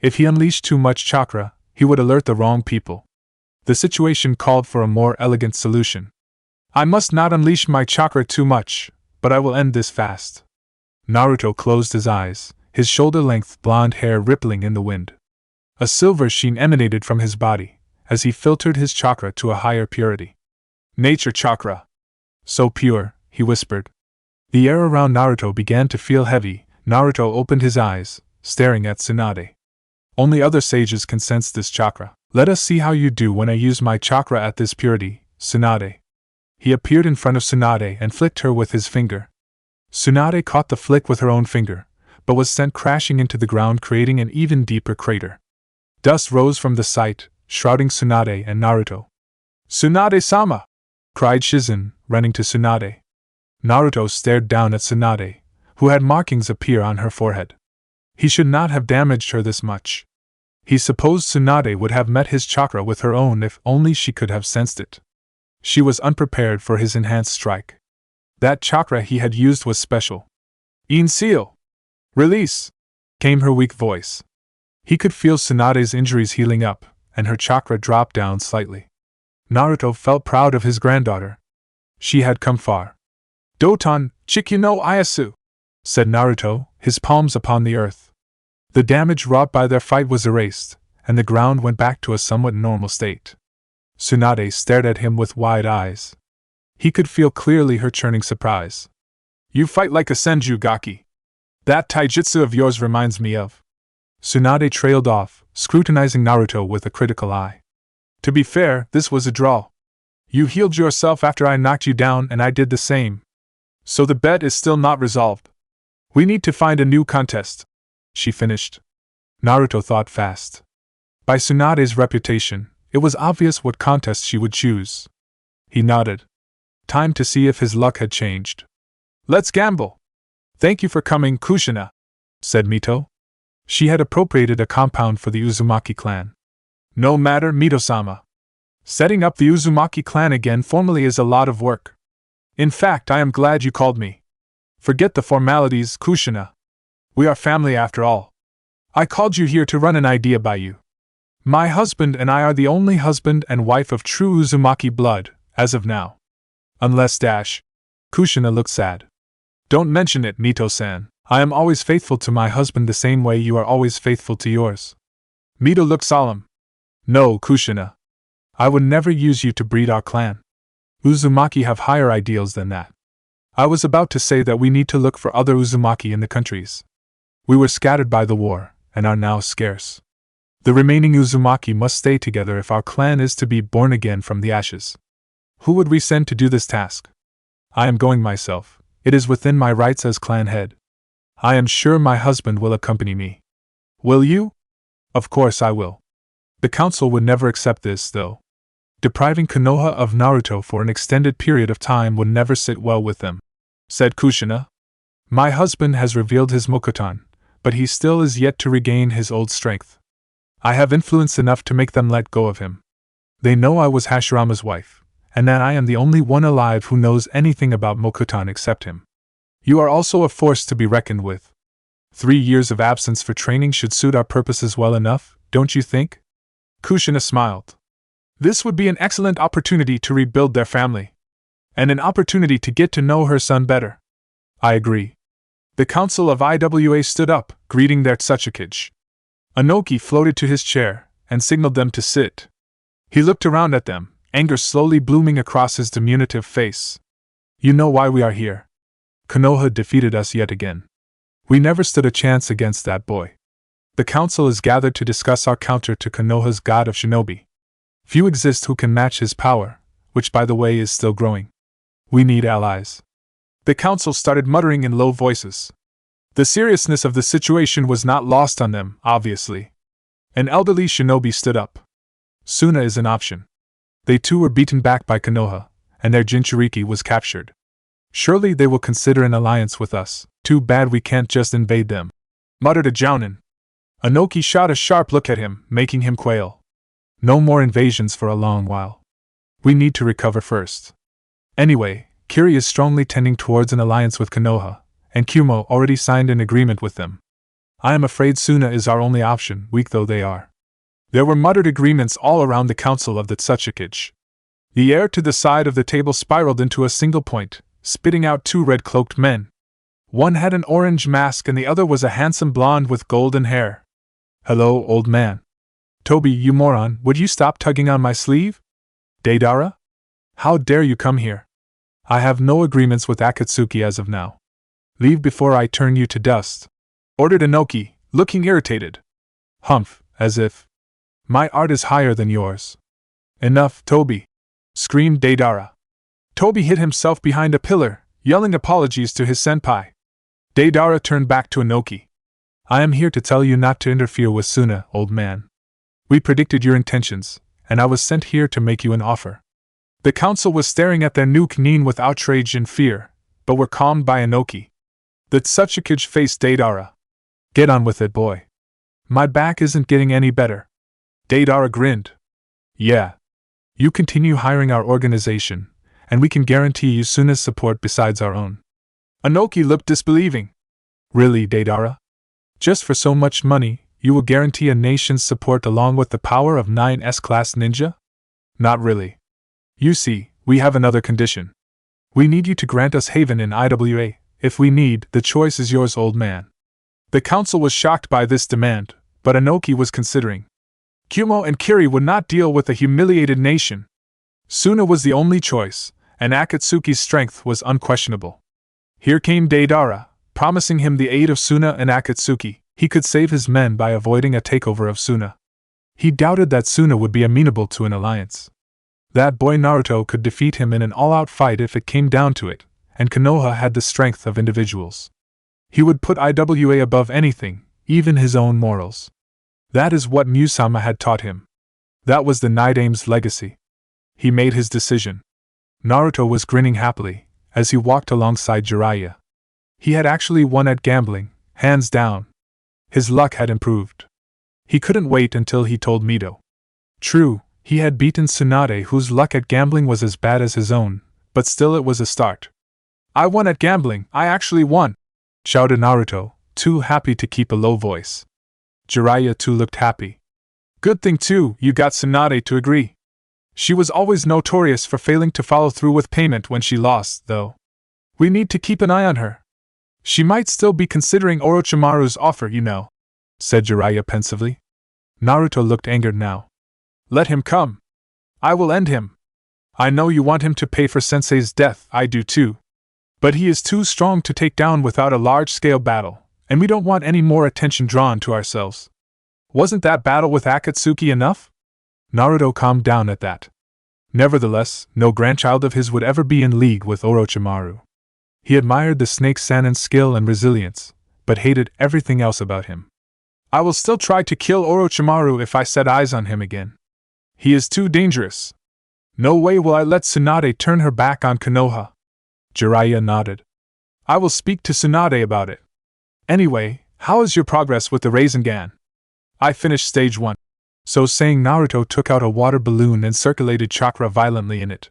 If he unleashed too much chakra, he would alert the wrong people. The situation called for a more elegant solution. I must not unleash my chakra too much, but I will end this fast. Naruto closed his eyes, his shoulder-length blonde hair rippling in the wind. A silver sheen emanated from his body, as he filtered his chakra to a higher purity. Nature chakra. So pure, he whispered. The air around Naruto began to feel heavy. Naruto opened his eyes, staring at Tsunade. Only other sages can sense this chakra. Let us see how you do when I use my chakra at this purity, Tsunade. He appeared in front of Tsunade and flicked her with his finger. Tsunade caught the flick with her own finger, but was sent crashing into the ground, creating an even deeper crater. Dust rose from the site, shrouding Tsunade and Naruto. Tsunade-sama! Cried Shizen, running to Tsunade. Naruto stared down at Tsunade, who had markings appear on her forehead. He should not have damaged her this much. He supposed Tsunade would have met his chakra with her own if only she could have sensed it. She was unprepared for his enhanced strike. That chakra he had used was special. Seal! Release! Came her weak voice. He could feel Tsunade's injuries healing up, and her chakra dropped down slightly. Naruto felt proud of his granddaughter. She had come far. Doton, Chikyu no Iasu! Said Naruto, his palms upon the earth. The damage wrought by their fight was erased, and the ground went back to a somewhat normal state. Tsunade stared at him with wide eyes. He could feel clearly her churning surprise. You fight like a senju, Gaki. That taijutsu of yours reminds me of. Tsunade trailed off, scrutinizing Naruto with a critical eye. To be fair, this was a draw. You healed yourself after I knocked you down and I did the same. So the bet is still not resolved. We need to find a new contest. She finished. Naruto thought fast. By Tsunade's reputation, it was obvious what contest she would choose. He nodded. Time to see if his luck had changed. Let's gamble. Thank you for coming, Kushina, said Mito. She had appropriated a compound for the Uzumaki clan. No matter, Mito-sama. Setting up the Uzumaki clan again formally is a lot of work. In fact, I am glad you called me. Forget the formalities, Kushina. We are family after all. I called you here to run an idea by you. My husband and I are the only husband and wife of true Uzumaki blood, as of now. Unless Kushina looked sad. Don't mention it, Mito-san. I am always faithful to my husband the same way you are always faithful to yours. Mito looked solemn. No, Kushina. I would never use you to breed our clan. Uzumaki have higher ideals than that. I was about to say that we need to look for other Uzumaki in the countries. We were scattered by the war, and are now scarce. The remaining Uzumaki must stay together if our clan is to be born again from the ashes. Who would we send to do this task? I am going myself. It is within my rights as clan head. I am sure my husband will accompany me. Will you? Of course I will. The council would never accept this, though. Depriving Konoha of Naruto for an extended period of time would never sit well with them, said Kushina. My husband has revealed his mokuton, but he still is yet to regain his old strength. I have influence enough to make them let go of him. They know I was Hashirama's wife, and that I am the only one alive who knows anything about mokuton except him. You are also a force to be reckoned with. 3 years of absence for training should suit our purposes well enough, don't you think? Kushina smiled. This would be an excellent opportunity to rebuild their family. And an opportunity to get to know her son better. I agree. The council of IWA stood up, greeting their Tsuchikage. Anoki floated to his chair, and signaled them to sit. He looked around at them, anger slowly blooming across his diminutive face. You know why we are here. Konoha defeated us yet again. We never stood a chance against that boy. The council is gathered to discuss our counter to Konoha's god of shinobi. Few exist who can match his power, which by the way is still growing. We need allies. The council started muttering in low voices. The seriousness of the situation was not lost on them, obviously. An elderly shinobi stood up. Suna is an option. They too were beaten back by Konoha, and their Jinchuriki was captured. Surely they will consider an alliance with us. Too bad we can't just invade them, muttered a Jounin. Anoki shot a sharp look at him, making him quail. No more invasions for a long while. We need to recover first. Anyway, Kiri is strongly tending towards an alliance with Konoha, and Kumo already signed an agreement with them. I am afraid Suna is our only option, weak though they are. There were muttered agreements all around the council of the Tsuchikage. The air to the side of the table spiraled into a single point, spitting out two red-cloaked men. One had an orange mask and the other was a handsome blonde with golden hair. Hello, old man. Toby, you moron, would you stop tugging on my sleeve? Deidara? How dare you come here? I have no agreements with Akatsuki as of now. Leave before I turn you to dust, ordered Anoki, looking irritated. Humph, as if. My art is higher than yours. Enough, Toby, screamed Deidara. Toby hid himself behind a pillar, yelling apologies to his senpai. Deidara turned back to Anoki. I am here to tell you not to interfere with Suna, old man. We predicted your intentions, and I was sent here to make you an offer. The council was staring at their new Knin with outrage and fear, but were calmed by Anoki. The Tsuchikage faced Deidara. Get on with it, boy. My back isn't getting any better. Deidara grinned. Yeah. You continue hiring our organization, and we can guarantee you Suna's support besides our own. Anoki looked disbelieving. Really, Deidara? Just for so much money, you will guarantee a nation's support along with the power of 9 S-class ninja? Not really. You see, we have another condition. We need you to grant us haven in IWA. If we need, the choice is yours, old man. The council was shocked by this demand, but Anoki was considering. Kumo and Kiri would not deal with a humiliated nation. Suna was the only choice, and Akatsuki's strength was unquestionable. Here came Deidara, promising him the aid of Suna and Akatsuki. He could save his men by avoiding a takeover of Suna. He doubted that Suna would be amenable to an alliance. That boy Naruto could defeat him in an all-out fight if it came down to it, and Konoha had the strength of individuals. He would put IWA above anything, even his own morals. That is what Musama had taught him. That was the Naidame's legacy. He made his decision. Naruto was grinning happily, as he walked alongside Jiraiya. He had actually won at gambling, hands down. His luck had improved. He couldn't wait until he told Mito. True, he had beaten Tsunade, whose luck at gambling was as bad as his own, but still it was a start. I won at gambling, I actually won! Shouted Naruto, too happy to keep a low voice. Jiraiya too looked happy. Good thing too, you got Tsunade to agree. She was always notorious for failing to follow through with payment when she lost, though. We need to keep an eye on her. She might still be considering Orochimaru's offer, you know, said Jiraiya pensively. Naruto looked angered now. Let him come. I will end him. I know you want him to pay for Sensei's death, I do too. But he is too strong to take down without a large-scale battle, and we don't want any more attention drawn to ourselves. Wasn't that battle with Akatsuki enough? Naruto calmed down at that. Nevertheless, no grandchild of his would ever be in league with Orochimaru. He admired the Snake Sanin's skill and resilience, but hated everything else about him. I will still try to kill Orochimaru if I set eyes on him again. He is too dangerous. No way will I let Tsunade turn her back on Konoha. Jiraiya nodded. I will speak to Tsunade about it. Anyway, how is your progress with the Rasengan? I finished stage 1. So saying, Naruto took out a water balloon and circulated chakra violently in it.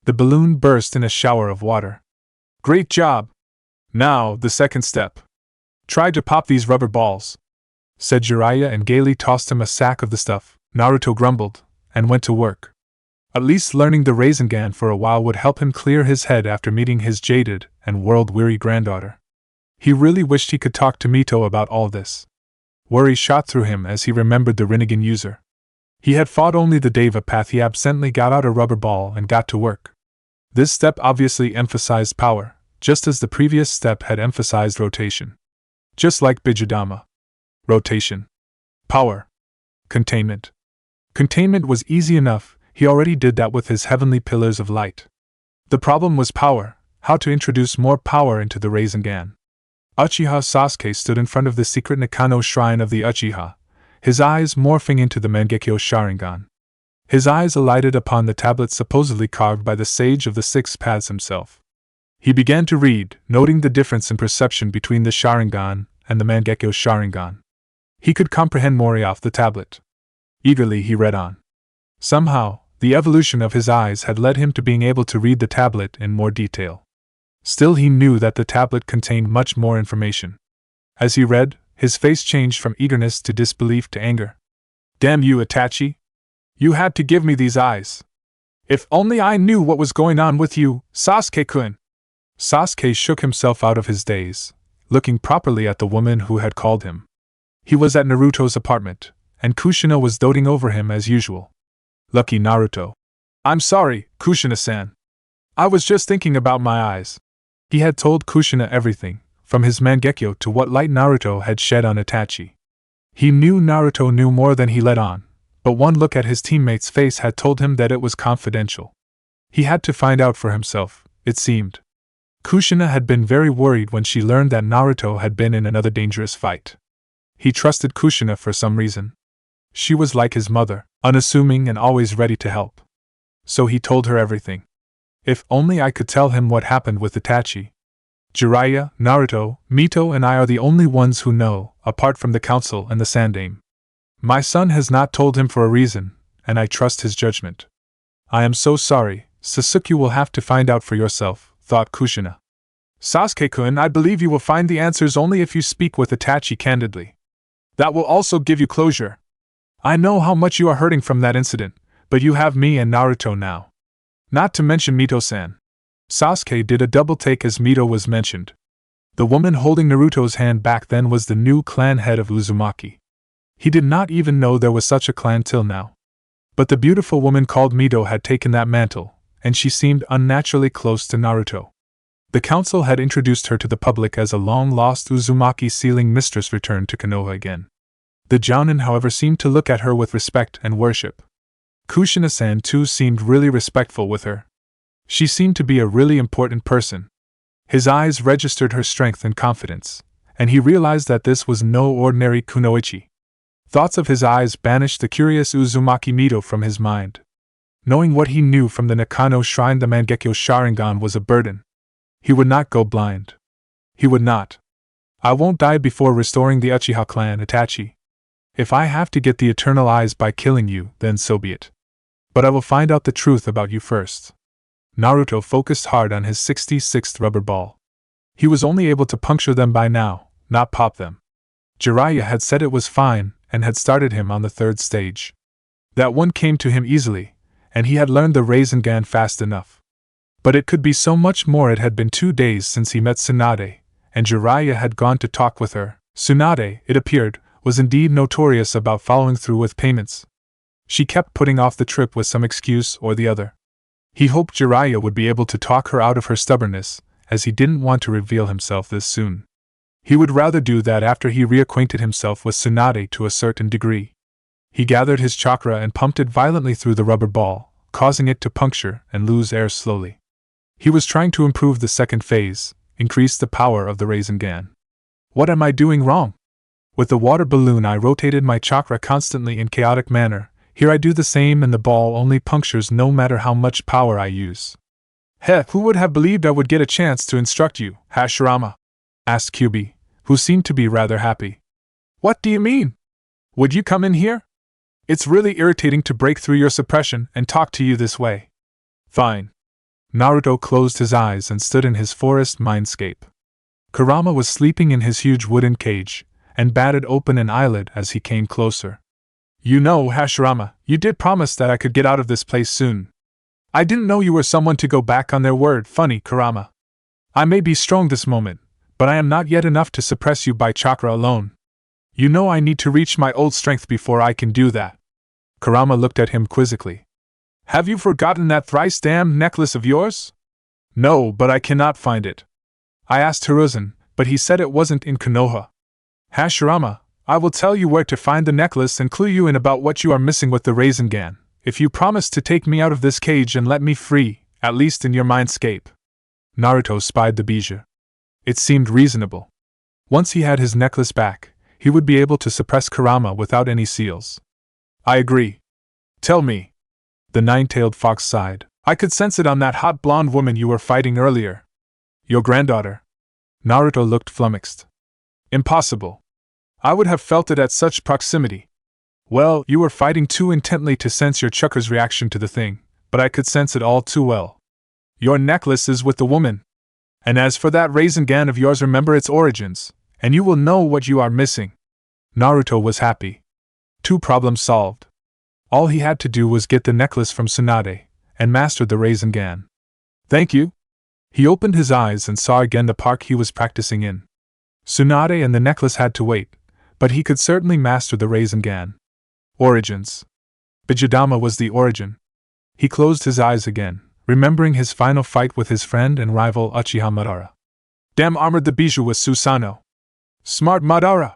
The balloon burst in a shower of water. Great job! Now, the second step. Try to pop these rubber balls, said Jiraiya and gaily tossed him a sack of the stuff. Naruto grumbled, and went to work. At least learning the Rasengan for a while would help him clear his head after meeting his jaded and world-weary granddaughter. He really wished he could talk to Mito about all this. Worry shot through him as he remembered the Rinnegan user. He had fought only the Deva path. He absently got out a rubber ball and got to work. This step obviously emphasized power, just as the previous step had emphasized rotation. Just like Bijudama. Rotation. Power. Containment. Containment was easy enough, he already did that with his heavenly pillars of light. The problem was power, how to introduce more power into the Rasengan. Uchiha Sasuke stood in front of the secret Nakano shrine of the Uchiha, his eyes morphing into the Mangekyo Sharingan. His eyes alighted upon the tablet supposedly carved by the sage of the six paths himself. He began to read, noting the difference in perception between the Sharingan and the Mangekyo Sharingan. He could comprehend more off the tablet. Eagerly he read on. Somehow, the evolution of his eyes had led him to being able to read the tablet in more detail. Still he knew that the tablet contained much more information. As he read, his face changed from eagerness to disbelief to anger. Damn you, Itachi! You had to give me these eyes. If only I knew what was going on with you, Sasuke-kun! Sasuke shook himself out of his daze, looking properly at the woman who had called him. He was at Naruto's apartment, and Kushina was doting over him as usual. Lucky Naruto. I'm sorry, Kushina-san. I was just thinking about my eyes. He had told Kushina everything, from his Mangekyo to what light Naruto had shed on Itachi. He knew Naruto knew more than he let on, but one look at his teammate's face had told him that it was confidential. He had to find out for himself, it seemed. Kushina had been very worried when she learned that Naruto had been in another dangerous fight. He trusted Kushina for some reason. She was like his mother, unassuming and always ready to help. So he told her everything. If only I could tell him what happened with Itachi. Jiraiya, Naruto, Mito and I are the only ones who know, apart from the council and the Sandaime. My son has not told him for a reason, and I trust his judgment. I am so sorry, Sasuke will have to find out for yourself, thought Kushina. Sasuke-kun, I believe you will find the answers only if you speak with Itachi candidly. That will also give you closure. I know how much you are hurting from that incident, but you have me and Naruto now. Not to mention Mito-san. Sasuke did a double take as Mito was mentioned. The woman holding Naruto's hand back then was the new clan head of Uzumaki. He did not even know there was such a clan till now. But the beautiful woman called Mito had taken that mantle, and she seemed unnaturally close to Naruto. The council had introduced her to the public as a long-lost Uzumaki sealing mistress returned to Konoha again. The Jounin, however, seemed to look at her with respect and worship. Kushina-san too seemed really respectful with her. She seemed to be a really important person. His eyes registered her strength and confidence, and he realized that this was no ordinary kunoichi. Thoughts of his eyes banished the curious Uzumaki Mito from his mind. Knowing what he knew from the Nakano shrine, the Mangekyo Sharingan was a burden. He would not go blind. He would not. I won't die before restoring the Uchiha clan, Itachi. If I have to get the eternal eyes by killing you, then so be it. But I will find out the truth about you first. Naruto focused hard on his 66th rubber ball. He was only able to puncture them by now, not pop them. Jiraiya had said it was fine, and had started him on the third stage. That one came to him easily, and he had learned the Rasengan fast enough. But it could be so much more. It had been 2 days since he met Tsunade, and Jiraiya had gone to talk with her. Tsunade, it appeared, was indeed notorious about following through with payments. She kept putting off the trip with some excuse or the other. He hoped Jiraiya would be able to talk her out of her stubbornness, as he didn't want to reveal himself this soon. He would rather do that after he reacquainted himself with Tsunade to a certain degree. He gathered his chakra and pumped it violently through the rubber ball, causing it to puncture and lose air slowly. He was trying to improve the second phase, increase the power of the Rasengan. What am I doing wrong? With the water balloon I rotated my chakra constantly in chaotic manner. Here I do the same and the ball only punctures no matter how much power I use. Who would have believed I would get a chance to instruct you, Hashirama? Asked Kyubi, who seemed to be rather happy. What do you mean? Would you come in here? It's really irritating to break through your suppression and talk to you this way. Fine. Naruto closed his eyes and stood in his forest mindscape. Kurama was sleeping in his huge wooden cage, and batted open an eyelid as he came closer. You know, Hashirama, you did promise that I could get out of this place soon. I didn't know you were someone to go back on their word. Funny, Kurama. I may be strong this moment, but I am not yet enough to suppress you by chakra alone. You know I need to reach my old strength before I can do that. Kurama looked at him quizzically. Have you forgotten that thrice damned necklace of yours? No, but I cannot find it. I asked Hiruzen, but he said it wasn't in Konoha. Hashirama, I will tell you where to find the necklace and clue you in about what you are missing with the Rasengan, if you promise to take me out of this cage and let me free, at least in your mindscape. Naruto spied the bijou. It seemed reasonable. Once he had his necklace back, he would be able to suppress Kurama without any seals. I agree. Tell me. The nine-tailed fox sighed. I could sense it on that hot blonde woman you were fighting earlier. Your granddaughter. Naruto looked flummoxed. Impossible. I would have felt it at such proximity. Well, you were fighting too intently to sense your chakra's reaction to the thing, but I could sense it all too well. Your necklace is with the woman. And as for that Rasengan of yours, remember its origins, and you will know what you are missing. Naruto was happy. 2 problems solved. All he had to do was get the necklace from Tsunade, and master the Rasengan. Thank you. He opened his eyes and saw again the park he was practicing in. Tsunade and the necklace had to wait, but he could certainly master the Rasengan. Origins. Bijudama was the origin. He closed his eyes again, remembering his final fight with his friend and rival Uchiha Madara. Damn, armored the bijou with Susanoo. Smart Madara!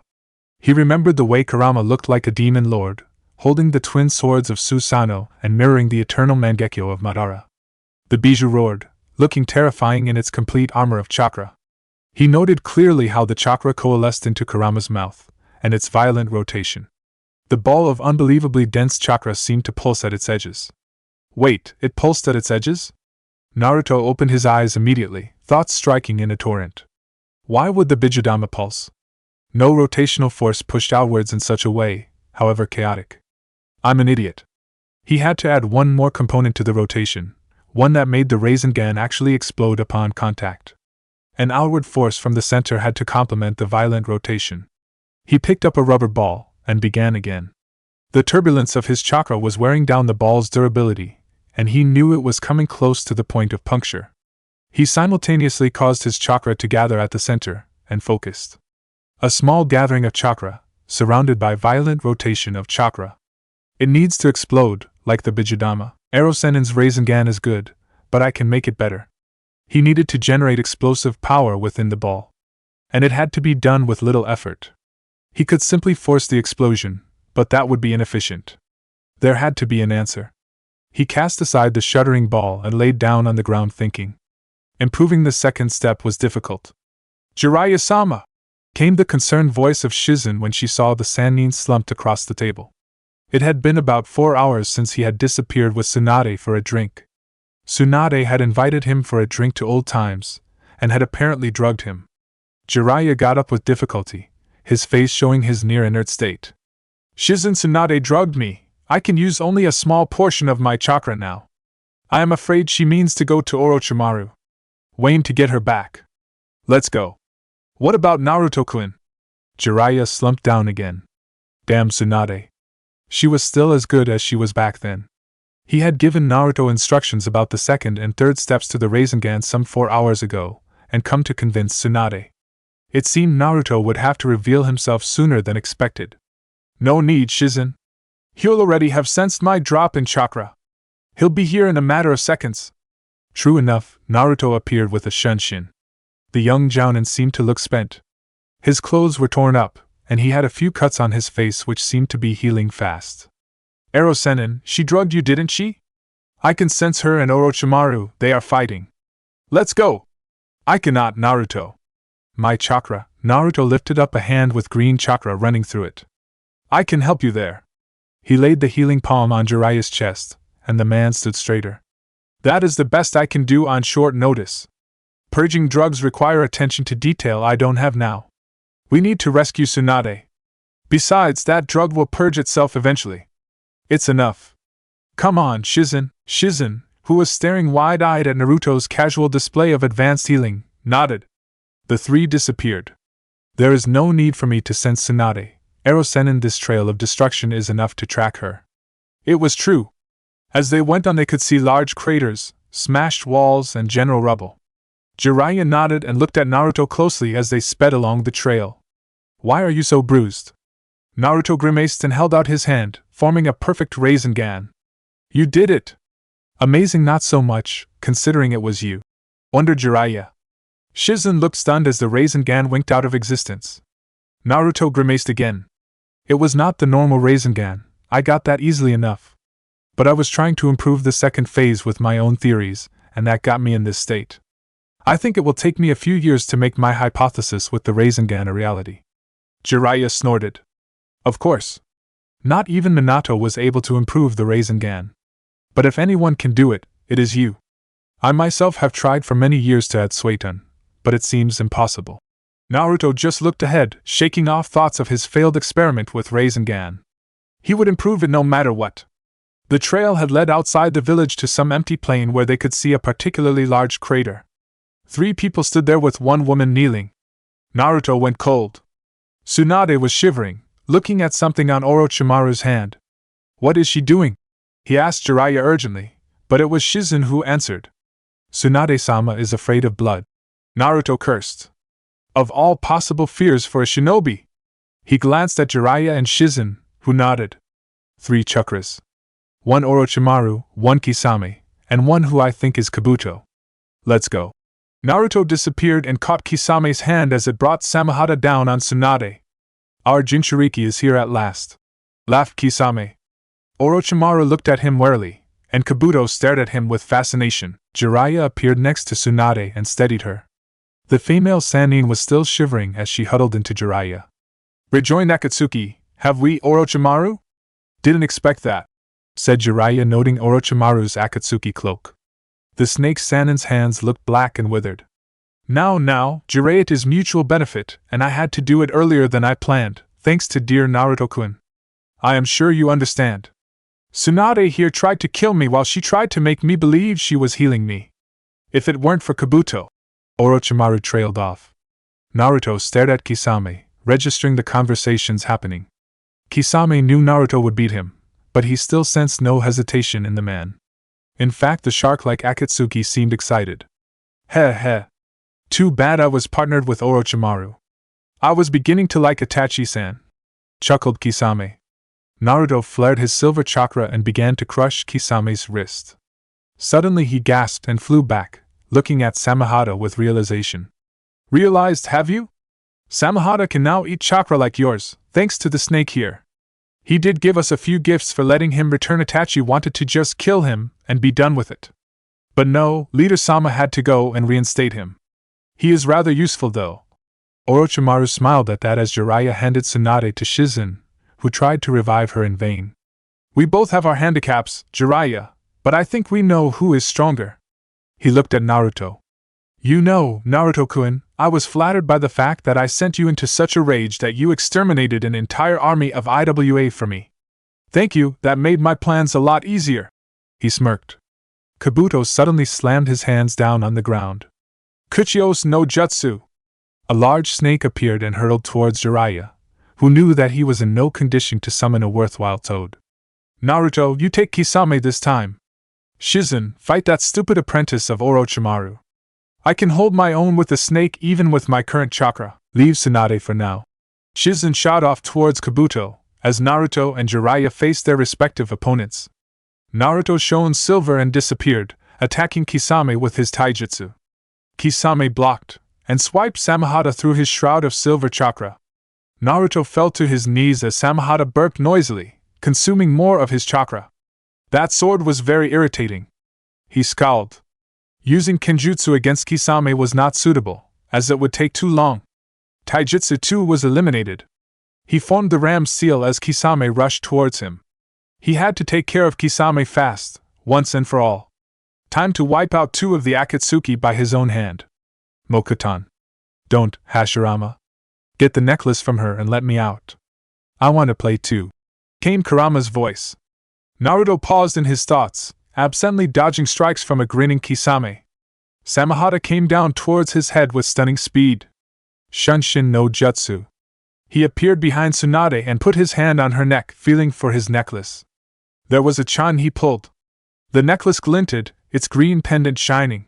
He remembered the way Kurama looked like a demon lord, holding the twin swords of Susanoo and mirroring the eternal Mangekyo of Madara. The bijou roared, looking terrifying in its complete armor of chakra. He noted clearly how the chakra coalesced into Kurama's mouth, and its violent rotation. The ball of unbelievably dense chakra seemed to pulse at its edges. Wait, it pulsed at its edges? Naruto opened his eyes immediately, thoughts striking in a torrent. Why would the Bijudama pulse? No rotational force pushed outwards in such a way, however chaotic. I'm an idiot. He had to add one more component to the rotation, one that made the Rasengan actually explode upon contact. An outward force from the center had to complement the violent rotation. He picked up a rubber ball, and began again. The turbulence of his chakra was wearing down the ball's durability, and he knew it was coming close to the point of puncture. He simultaneously caused his chakra to gather at the center, and focused. A small gathering of chakra, surrounded by violent rotation of chakra. It needs to explode, like the Bijudama. Erosenin's Rasengan is good, but I can make it better. He needed to generate explosive power within the ball. And it had to be done with little effort. He could simply force the explosion, but that would be inefficient. There had to be an answer. He cast aside the shuddering ball and laid down on the ground thinking. Improving the second step was difficult. Jiraiya-sama! Came the concerned voice of Shizen when she saw the Sannin slumped across the table. It had been about 4 hours since he had disappeared with Tsunade for a drink. Tsunade had invited him for a drink to old times, and had apparently drugged him. Jiraiya got up with difficulty, his face showing his near-inert state. Shizen Tsunade drugged me. I can use only a small portion of my chakra now. I am afraid she means to go to Orochimaru. Wayne to get her back. Let's go. What about Naruto-kun? Jiraiya slumped down again. Damn Tsunade. She was still as good as she was back then. He had given Naruto instructions about the second and third steps to the Rasengan some 4 hours ago, and come to convince Tsunade. It seemed Naruto would have to reveal himself sooner than expected. No need, Shizen. He'll already have sensed my drop in chakra. He'll be here in a matter of seconds. True enough, Naruto appeared with a shunshin. The young jounin seemed to look spent. His clothes were torn up, and he had a few cuts on his face which seemed to be healing fast. Erosenin, she drugged you, didn't she? I can sense her and Orochimaru, they are fighting. Let's go! I cannot, Naruto. My chakra. Naruto lifted up a hand with green chakra running through it. I can help you there. He laid the healing palm on Jiraiya's chest, and the man stood straighter. That is the best I can do on short notice. Purging drugs require attention to detail I don't have now. We need to rescue Tsunade. Besides, that drug will purge itself eventually. It's enough. Come on, Shizen. Shizen, who was staring wide-eyed at Naruto's casual display of advanced healing, nodded. The 3 disappeared. There is no need for me to sense Tsunade. Erosenin, this trail of destruction is enough to track her. It was true. As they went on, they could see large craters, smashed walls, and general rubble. Jiraiya nodded and looked at Naruto closely as they sped along the trail. Why are you so bruised? Naruto grimaced and held out his hand, forming a perfect Rasengan. You did it! Amazing, not so much, considering it was you, wondered Jiraiya. Shizen looked stunned as the Rasengan winked out of existence. Naruto grimaced again. It was not the normal Rasengan, I got that easily enough. But I was trying to improve the second phase with my own theories, and that got me in this state. I think it will take me a few years to make my hypothesis with the Rasengan a reality. Jiraiya snorted. Of course. Not even Minato was able to improve the Rasengan. But if anyone can do it, it is you. I myself have tried for many years to add Suiton, but it seems impossible. Naruto just looked ahead, shaking off thoughts of his failed experiment with Rasengan. He would improve it no matter what. The trail had led outside the village to some empty plain where they could see a particularly large crater. 3 people stood there with 1 woman kneeling. Naruto went cold. Tsunade was shivering, looking at something on Orochimaru's hand. What is she doing? He asked Jiraiya urgently, but it was Shizen who answered. Tsunade-sama is afraid of blood. Naruto cursed. Of all possible fears for a shinobi! He glanced at Jiraiya and Shizen, who nodded. 3 chakras. 1 Orochimaru, 1 Kisame, and 1 who I think is Kabuto. Let's go. Naruto disappeared and caught Kisame's hand as it brought Samehada down on Tsunade. Our Jinchuriki is here at last, laughed Kisame. Orochimaru looked at him warily, and Kabuto stared at him with fascination. Jiraiya appeared next to Tsunade and steadied her. The female Sannin was still shivering as she huddled into Jiraiya. Rejoined Akatsuki, have we, Orochimaru? Didn't expect that, said Jiraiya, noting Orochimaru's Akatsuki cloak. The snake Sannin's hands looked black and withered. Now, Jiraiya, it is mutual benefit, and I had to do it earlier than I planned, thanks to dear Naruto-kun. I am sure you understand. Tsunade here tried to kill me while she tried to make me believe she was healing me. If it weren't for Kabuto. Orochimaru trailed off. Naruto stared at Kisame, registering the conversations happening. Kisame knew Naruto would beat him, but he still sensed no hesitation in the man. In fact, the shark-like Akatsuki seemed excited. Heh. Too bad I was partnered with Orochimaru. I was beginning to like Itachi-san, chuckled Kisame. Naruto flared his silver chakra and began to crush Kisame's wrist. Suddenly he gasped and flew back, looking at Samehada with realization. Realized, have you? Samehada can now eat chakra like yours, thanks to the snake here. He did give us a few gifts for letting him return. Itachi wanted to just kill him and be done with it. But no, Leader Sama had to go and reinstate him. He is rather useful though. Orochimaru smiled at that as Jiraiya handed Tsunade to Shizen, who tried to revive her in vain. We both have our handicaps, Jiraiya, but I think we know who is stronger. He looked at Naruto. You know, Naruto-kun, I was flattered by the fact that I sent you into such a rage that you exterminated an entire army of IWA for me. Thank you, that made my plans a lot easier. He smirked. Kabuto suddenly slammed his hands down on the ground. Kuchios no Jutsu! A large snake appeared and hurtled towards Jiraiya, who knew that he was in no condition to summon a worthwhile toad. Naruto, you take Kisame this time. Shizen, fight that stupid apprentice of Orochimaru. I can hold my own with the snake even with my current chakra. Leave Tsunade for now. Shizen shot off towards Kabuto, as Naruto and Jiraiya faced their respective opponents. Naruto shone silver and disappeared, attacking Kisame with his taijutsu. Kisame blocked, and swiped Samehada through his shroud of silver chakra. Naruto fell to his knees as Samehada burped noisily, consuming more of his chakra. That sword was very irritating. He scowled. Using Kenjutsu against Kisame was not suitable, as it would take too long. Taijutsu too was eliminated. He formed the ram's seal as Kisame rushed towards him. He had to take care of Kisame fast, once and for all. Time to wipe out 2 of the Akatsuki by his own hand. Mokuton. Don't, Hashirama. Get the necklace from her and let me out. I want to play too. Came Kurama's voice. Naruto paused in his thoughts, absently dodging strikes from a grinning Kisame. Samehada came down towards his head with stunning speed. Shunshin no Jutsu. He appeared behind Tsunade and put his hand on her neck, feeling for his necklace. There was a chan he pulled. The necklace glinted, its green pendant shining.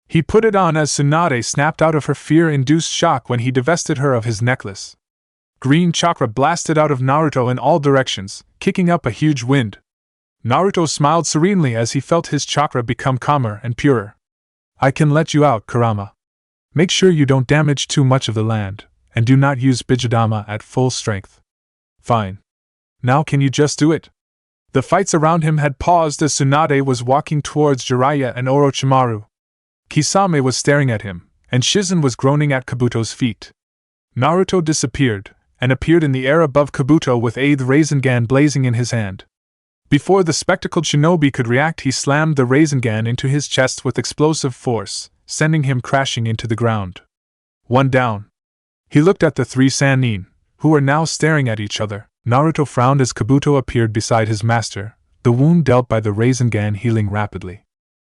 He put it on as Tsunade snapped out of her fear-induced shock when he divested her of his necklace. Green chakra blasted out of Naruto in all directions, kicking up a huge wind. Naruto smiled serenely as he felt his chakra become calmer and purer. I can let you out, Kurama. Make sure you don't damage too much of the land, and do not use Bijudama at full strength. Fine. Now can you just do it? The fights around him had paused as Tsunade was walking towards Jiraiya and Orochimaru. Kisame was staring at him, and Shizen was groaning at Kabuto's feet. Naruto disappeared, and appeared in the air above Kabuto with the Rasengan blazing in his hand. Before the spectacled shinobi could react, he slammed the Rasengan into his chest with explosive force, sending him crashing into the ground. One down. He looked at the three Sannin, who were now staring at each other. Naruto frowned as Kabuto appeared beside his master, the wound dealt by the Rasengan healing rapidly.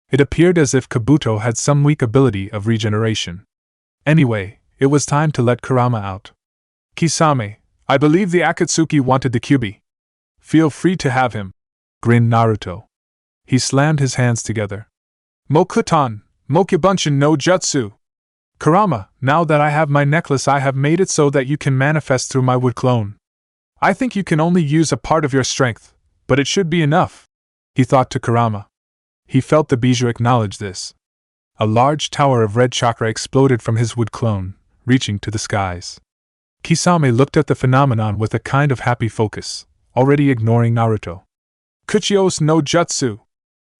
It appeared as if Kabuto had some weak ability of regeneration. Anyway, it was time to let Kurama out. Kisame, I believe the Akatsuki wanted the Kyuubi. Feel free to have him, grinned Naruto. He slammed his hands together. Mokuton, Mokubunshin no Jutsu. Kurama, now that I have my necklace, I have made it so that you can manifest through my wood clone. I think you can only use a part of your strength, but it should be enough, he thought to Kurama. He felt the bijou acknowledge this. A large tower of red chakra exploded from his wood clone, reaching to the skies. Kisame looked at the phenomenon with a kind of happy focus, already ignoring Naruto. Kuchios no Jutsu.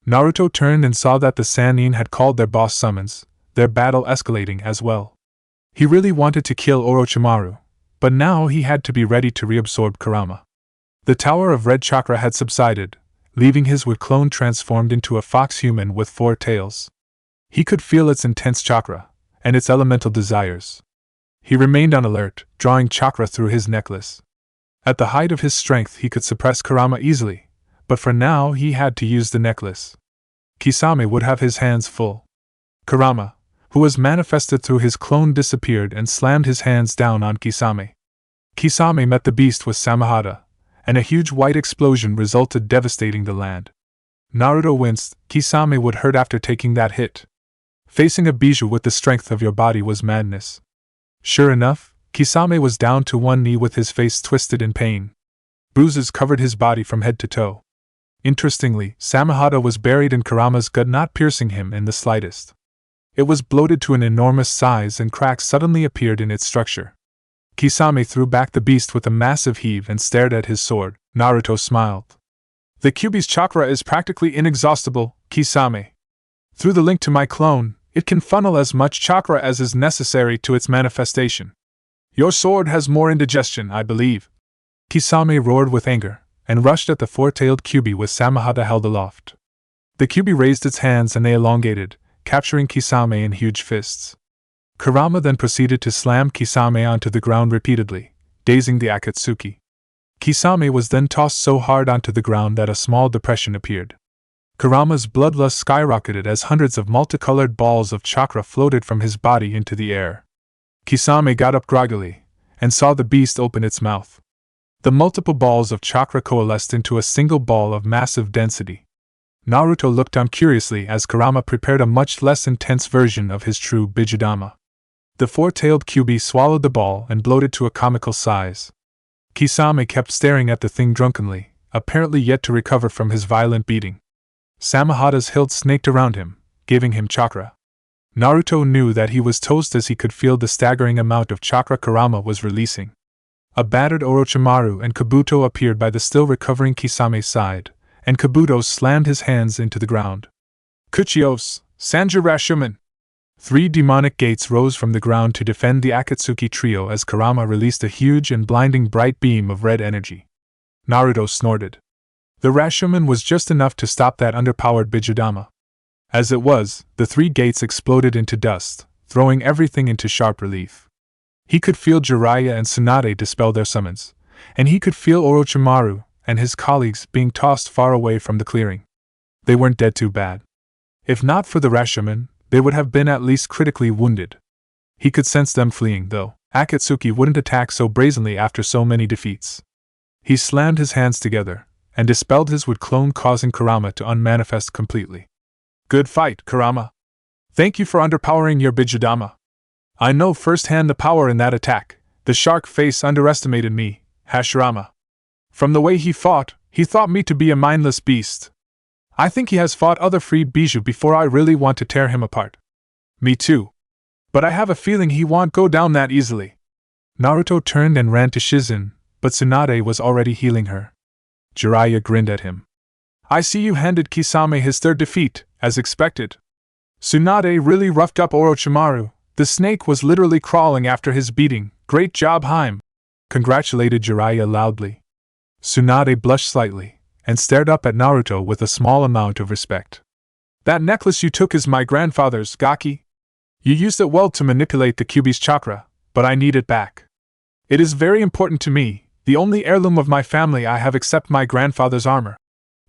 Naruto turned and saw that the Sannin had called their boss summons, their battle escalating as well. He really wanted to kill Orochimaru, but now he had to be ready to reabsorb Kurama. The tower of red chakra had subsided, leaving his wood clone transformed into a fox human with 4 tails. He could feel its intense chakra, and its elemental desires. He remained on alert, drawing chakra through his necklace. At the height of his strength he could suppress Kurama easily, but for now he had to use the necklace. Kisame would have his hands full. Kurama, who was manifested through his clone, disappeared and slammed his hands down on Kisame. Kisame met the beast with Samahata, and a huge white explosion resulted, devastating the land. Naruto winced. Kisame would hurt after taking that hit. Facing a bijou with the strength of your body was madness. Sure enough, Kisame was down to one knee with his face twisted in pain. Bruises covered his body from head to toe. Interestingly, Samahata was buried in Kurama's gut, not piercing him in the slightest. It was bloated to an enormous size and cracks suddenly appeared in its structure. Kisame threw back the beast with a massive heave and stared at his sword. Naruto smiled. The Kyuubi's chakra is practically inexhaustible, Kisame. Through the link to my clone, it can funnel as much chakra as is necessary to its manifestation. Your sword has more indigestion, I believe. Kisame roared with anger, and rushed at the 4-tailed Kyuubi with Samahata held aloft. The Kyuubi raised its hands and they elongated, capturing Kisame in huge fists. Kurama then proceeded to slam Kisame onto the ground repeatedly, dazing the Akatsuki. Kisame was then tossed so hard onto the ground that a small depression appeared. Kurama's bloodlust skyrocketed as hundreds of multicolored balls of chakra floated from his body into the air. Kisame got up groggily, and saw the beast open its mouth. The multiple balls of chakra coalesced into a single ball of massive density. Naruto looked on curiously as Kurama prepared a much less intense version of his true Bijudama. The 4-tailed Kyuubi swallowed the ball and bloated to a comical size. Kisame kept staring at the thing drunkenly, apparently yet to recover from his violent beating. Samahata's hilt snaked around him, giving him chakra. Naruto knew that he was toast as he could feel the staggering amount of chakra Kurama was releasing. A battered Orochimaru and Kabuto appeared by the still recovering Kisame's side, and Kabuto slammed his hands into the ground. Kuchios, Sanjurashuman! 3 demonic gates rose from the ground to defend the Akatsuki trio as Kurama released a huge and blinding bright beam of red energy. Naruto snorted. The Rashomon was just enough to stop that underpowered Bijudama. As it was, the 3 gates exploded into dust, throwing everything into sharp relief. He could feel Jiraiya and Tsunade dispel their summons, and he could feel Orochimaru and his colleagues being tossed far away from the clearing. They weren't dead too bad. If not for the Rashomon, they would have been at least critically wounded. He could sense them fleeing, though. Akatsuki wouldn't attack so brazenly after so many defeats. He slammed his hands together, and dispelled his wood clone, causing Kurama to unmanifest completely. Good fight, Kurama. Thank you for underpowering your Bijudama. I know firsthand the power in that attack, The shark face underestimated me, Hashirama. From the way he thought me to be a mindless beast. I think he has fought other freed bijou before I really want to tear him apart. Me too. But I have a feeling he won't go down that easily. Naruto turned and ran to Shizen, but Tsunade was already healing her. Jiraiya grinned at him. I see you handed Kisame his third defeat, as expected. Tsunade really roughed up Orochimaru. The snake was literally crawling after his beating. Great job, Haim. Congratulated Jiraiya loudly. Tsunade blushed slightly, and stared up at Naruto with a small amount of respect. That necklace you took is my grandfather's, Gaki. You used it well to manipulate the Kyuubi's chakra, but I need it back. It is very important to me, the only heirloom of my family I have except my grandfather's armor,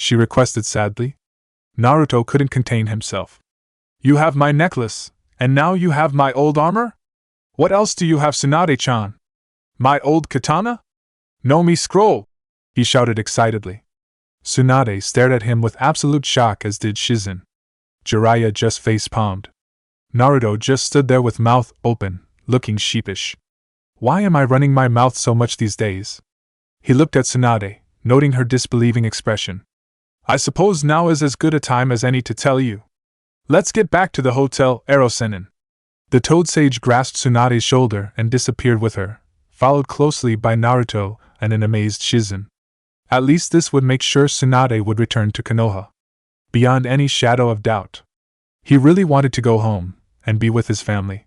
she requested sadly. Naruto couldn't contain himself. You have my necklace, and now you have my old armor? What else do you have, Tsunade-chan? My old katana? No me scroll! He shouted excitedly. Tsunade stared at him with absolute shock, as did Shizen. Jiraiya just face-palmed. Naruto just stood there with mouth open, looking sheepish. Why am I running my mouth so much these days? He looked at Tsunade, noting her disbelieving expression. I suppose now is as good a time as any to tell you. Let's get back to the hotel, Erosenin. The Toad Sage grasped Tsunade's shoulder and disappeared with her, followed closely by Naruto and an amazed Shizen. At least this would make sure Tsunade would return to Konoha. Beyond any shadow of doubt. He really wanted to go home and be with his family.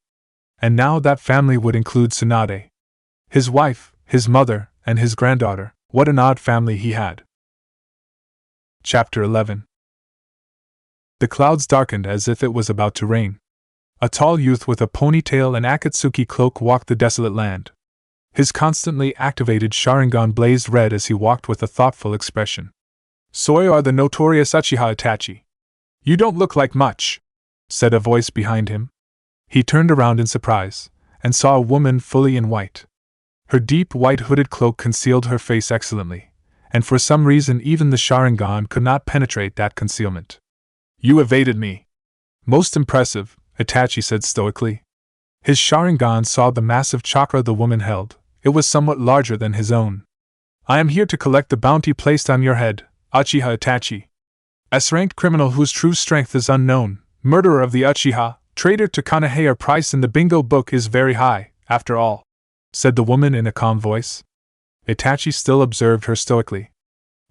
And now that family would include Tsunade. His wife, his mother, and his granddaughter. What an odd family he had. Chapter 11. The clouds darkened as if it was about to rain. A tall youth with a ponytail and Akatsuki cloak walked the desolate land. His constantly activated Sharingan blazed red as he walked with a thoughtful expression. So you are the notorious Uchiha Itachi. You don't look like much, said a voice behind him. He turned around in surprise, and saw a woman fully in white. Her deep white hooded cloak concealed her face excellently, and for some reason even the Sharingan could not penetrate that concealment. You evaded me. Most impressive, Itachi said stoically. His Sharingan saw the massive chakra the woman held. It was somewhat larger than his own. I am here to collect the bounty placed on your head, Uchiha Itachi. S-ranked criminal whose true strength is unknown, murderer of the Uchiha, traitor to Konoha. Your price in the bingo book is very high, after all, said the woman in a calm voice. Itachi still observed her stoically.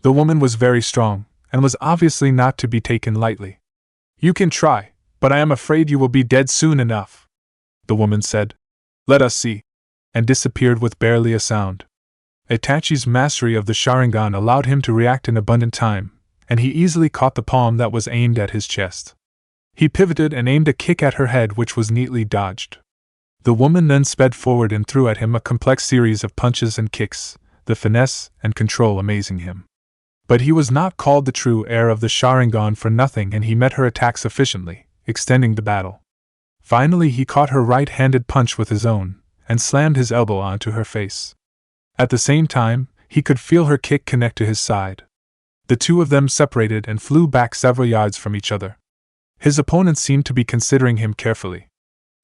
The woman was very strong, and was obviously not to be taken lightly. You can try, but I am afraid you will be dead soon enough, the woman said. Let us see, and disappeared with barely a sound. Itachi's mastery of the Sharingan allowed him to react in abundant time, and he easily caught the palm that was aimed at his chest. He pivoted and aimed a kick at her head, which was neatly dodged. The woman then sped forward and threw at him a complex series of punches and kicks, the finesse and control amazing him. But he was not called the true heir of the Sharingan for nothing, and he met her attacks efficiently, extending the battle. Finally he caught her right-handed punch with his own, and slammed his elbow onto her face. At the same time, he could feel her kick connect to his side. The two of them separated and flew back several yards from each other. His opponent seemed to be considering him carefully.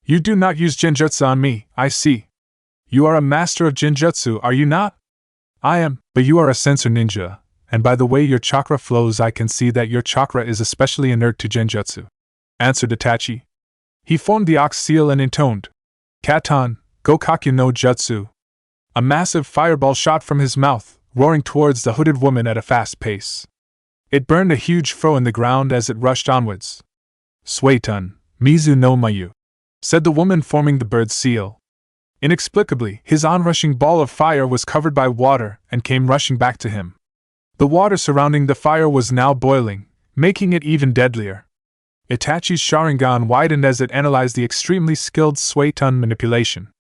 You do not use Genjutsu on me, I see. You are a master of Genjutsu, are you not? I am, but you are a sensor ninja, and by the way your chakra flows I can see that your chakra is especially inert to Genjutsu, answered Itachi. He formed the ox seal and intoned, Katan, Gokakyu no Jutsu. A massive fireball shot from his mouth, roaring towards the hooded woman at a fast pace. It burned a huge furrow in the ground as it rushed onwards. Suetun, Mizu no Mayu, said the woman forming the bird's seal. Inexplicably, his onrushing ball of fire was covered by water and came rushing back to him. The water surrounding the fire was now boiling, making it even deadlier. Itachi's Sharingan widened as it analyzed the extremely skilled Suetun manipulation.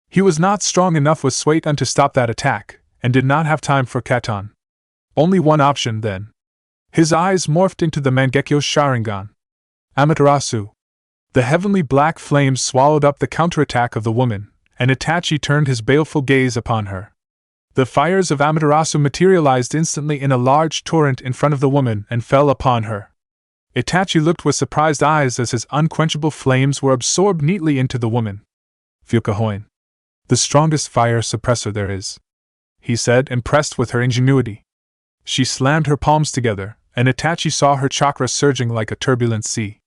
He was not strong enough with Suetun to stop that attack, and did not have time for Katan. Only one option then. His eyes morphed into the Mangekyo Sharingan. Amaterasu. The heavenly black flames swallowed up the counterattack of the woman, and Itachi turned his baleful gaze upon her. The fires of Amaterasu materialized instantly in a large torrent in front of the woman and fell upon her. Itachi looked with surprised eyes as his unquenchable flames were absorbed neatly into the woman. Fukahoin. The strongest fire suppressor there is," he said, impressed with her ingenuity. She slammed her palms together, and Itachi saw her chakra surging like a turbulent sea.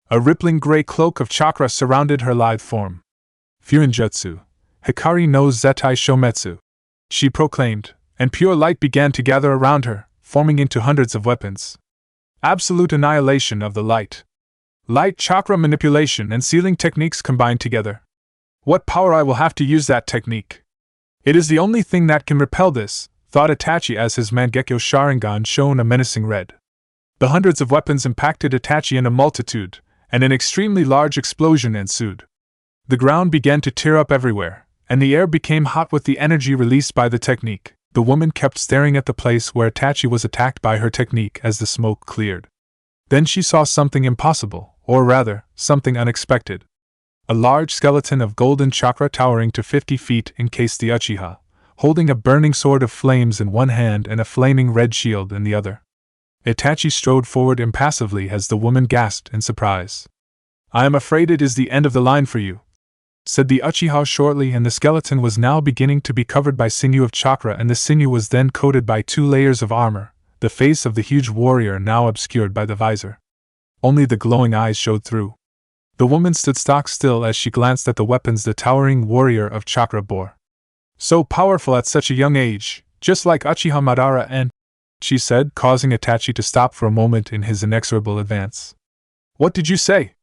A rippling gray cloak of chakra surrounded her lithe form. "Fuinjutsu, Hikari no Zettai Shometsu," she proclaimed, and pure light began to gather around her, forming into hundreds of weapons. Absolute annihilation of the light. Light chakra manipulation and sealing techniques combined together. What power I will have to use that technique! It is the only thing that can repel this, thought Itachi as his Mangekyo Sharingan shone a menacing red. The hundreds of weapons impacted Itachi in a multitude, and an extremely large explosion ensued. The ground began to tear up everywhere, and the air became hot with the energy released by the technique. The woman kept staring at the place where Itachi was attacked by her technique as the smoke cleared. Then she saw something impossible, or rather, something unexpected. A large skeleton of golden chakra towering to 50 feet encased the Uchiha, holding a burning sword of flames in one hand and a flaming red shield in the other. Itachi strode forward impassively as the woman gasped in surprise. "I am afraid it is the end of the line for you," said the Uchiha shortly, and the skeleton was now beginning to be covered by sinew of chakra, and the sinew was then coated by 2 layers of armor, the face of the huge warrior now obscured by the visor. Only the glowing eyes showed through. The woman stood stock still as she glanced at the weapons the towering warrior of chakra bore. "So powerful at such a young age, just like Uchiha Madara and," she said, causing Itachi to stop for a moment in his inexorable advance. "What did you say?"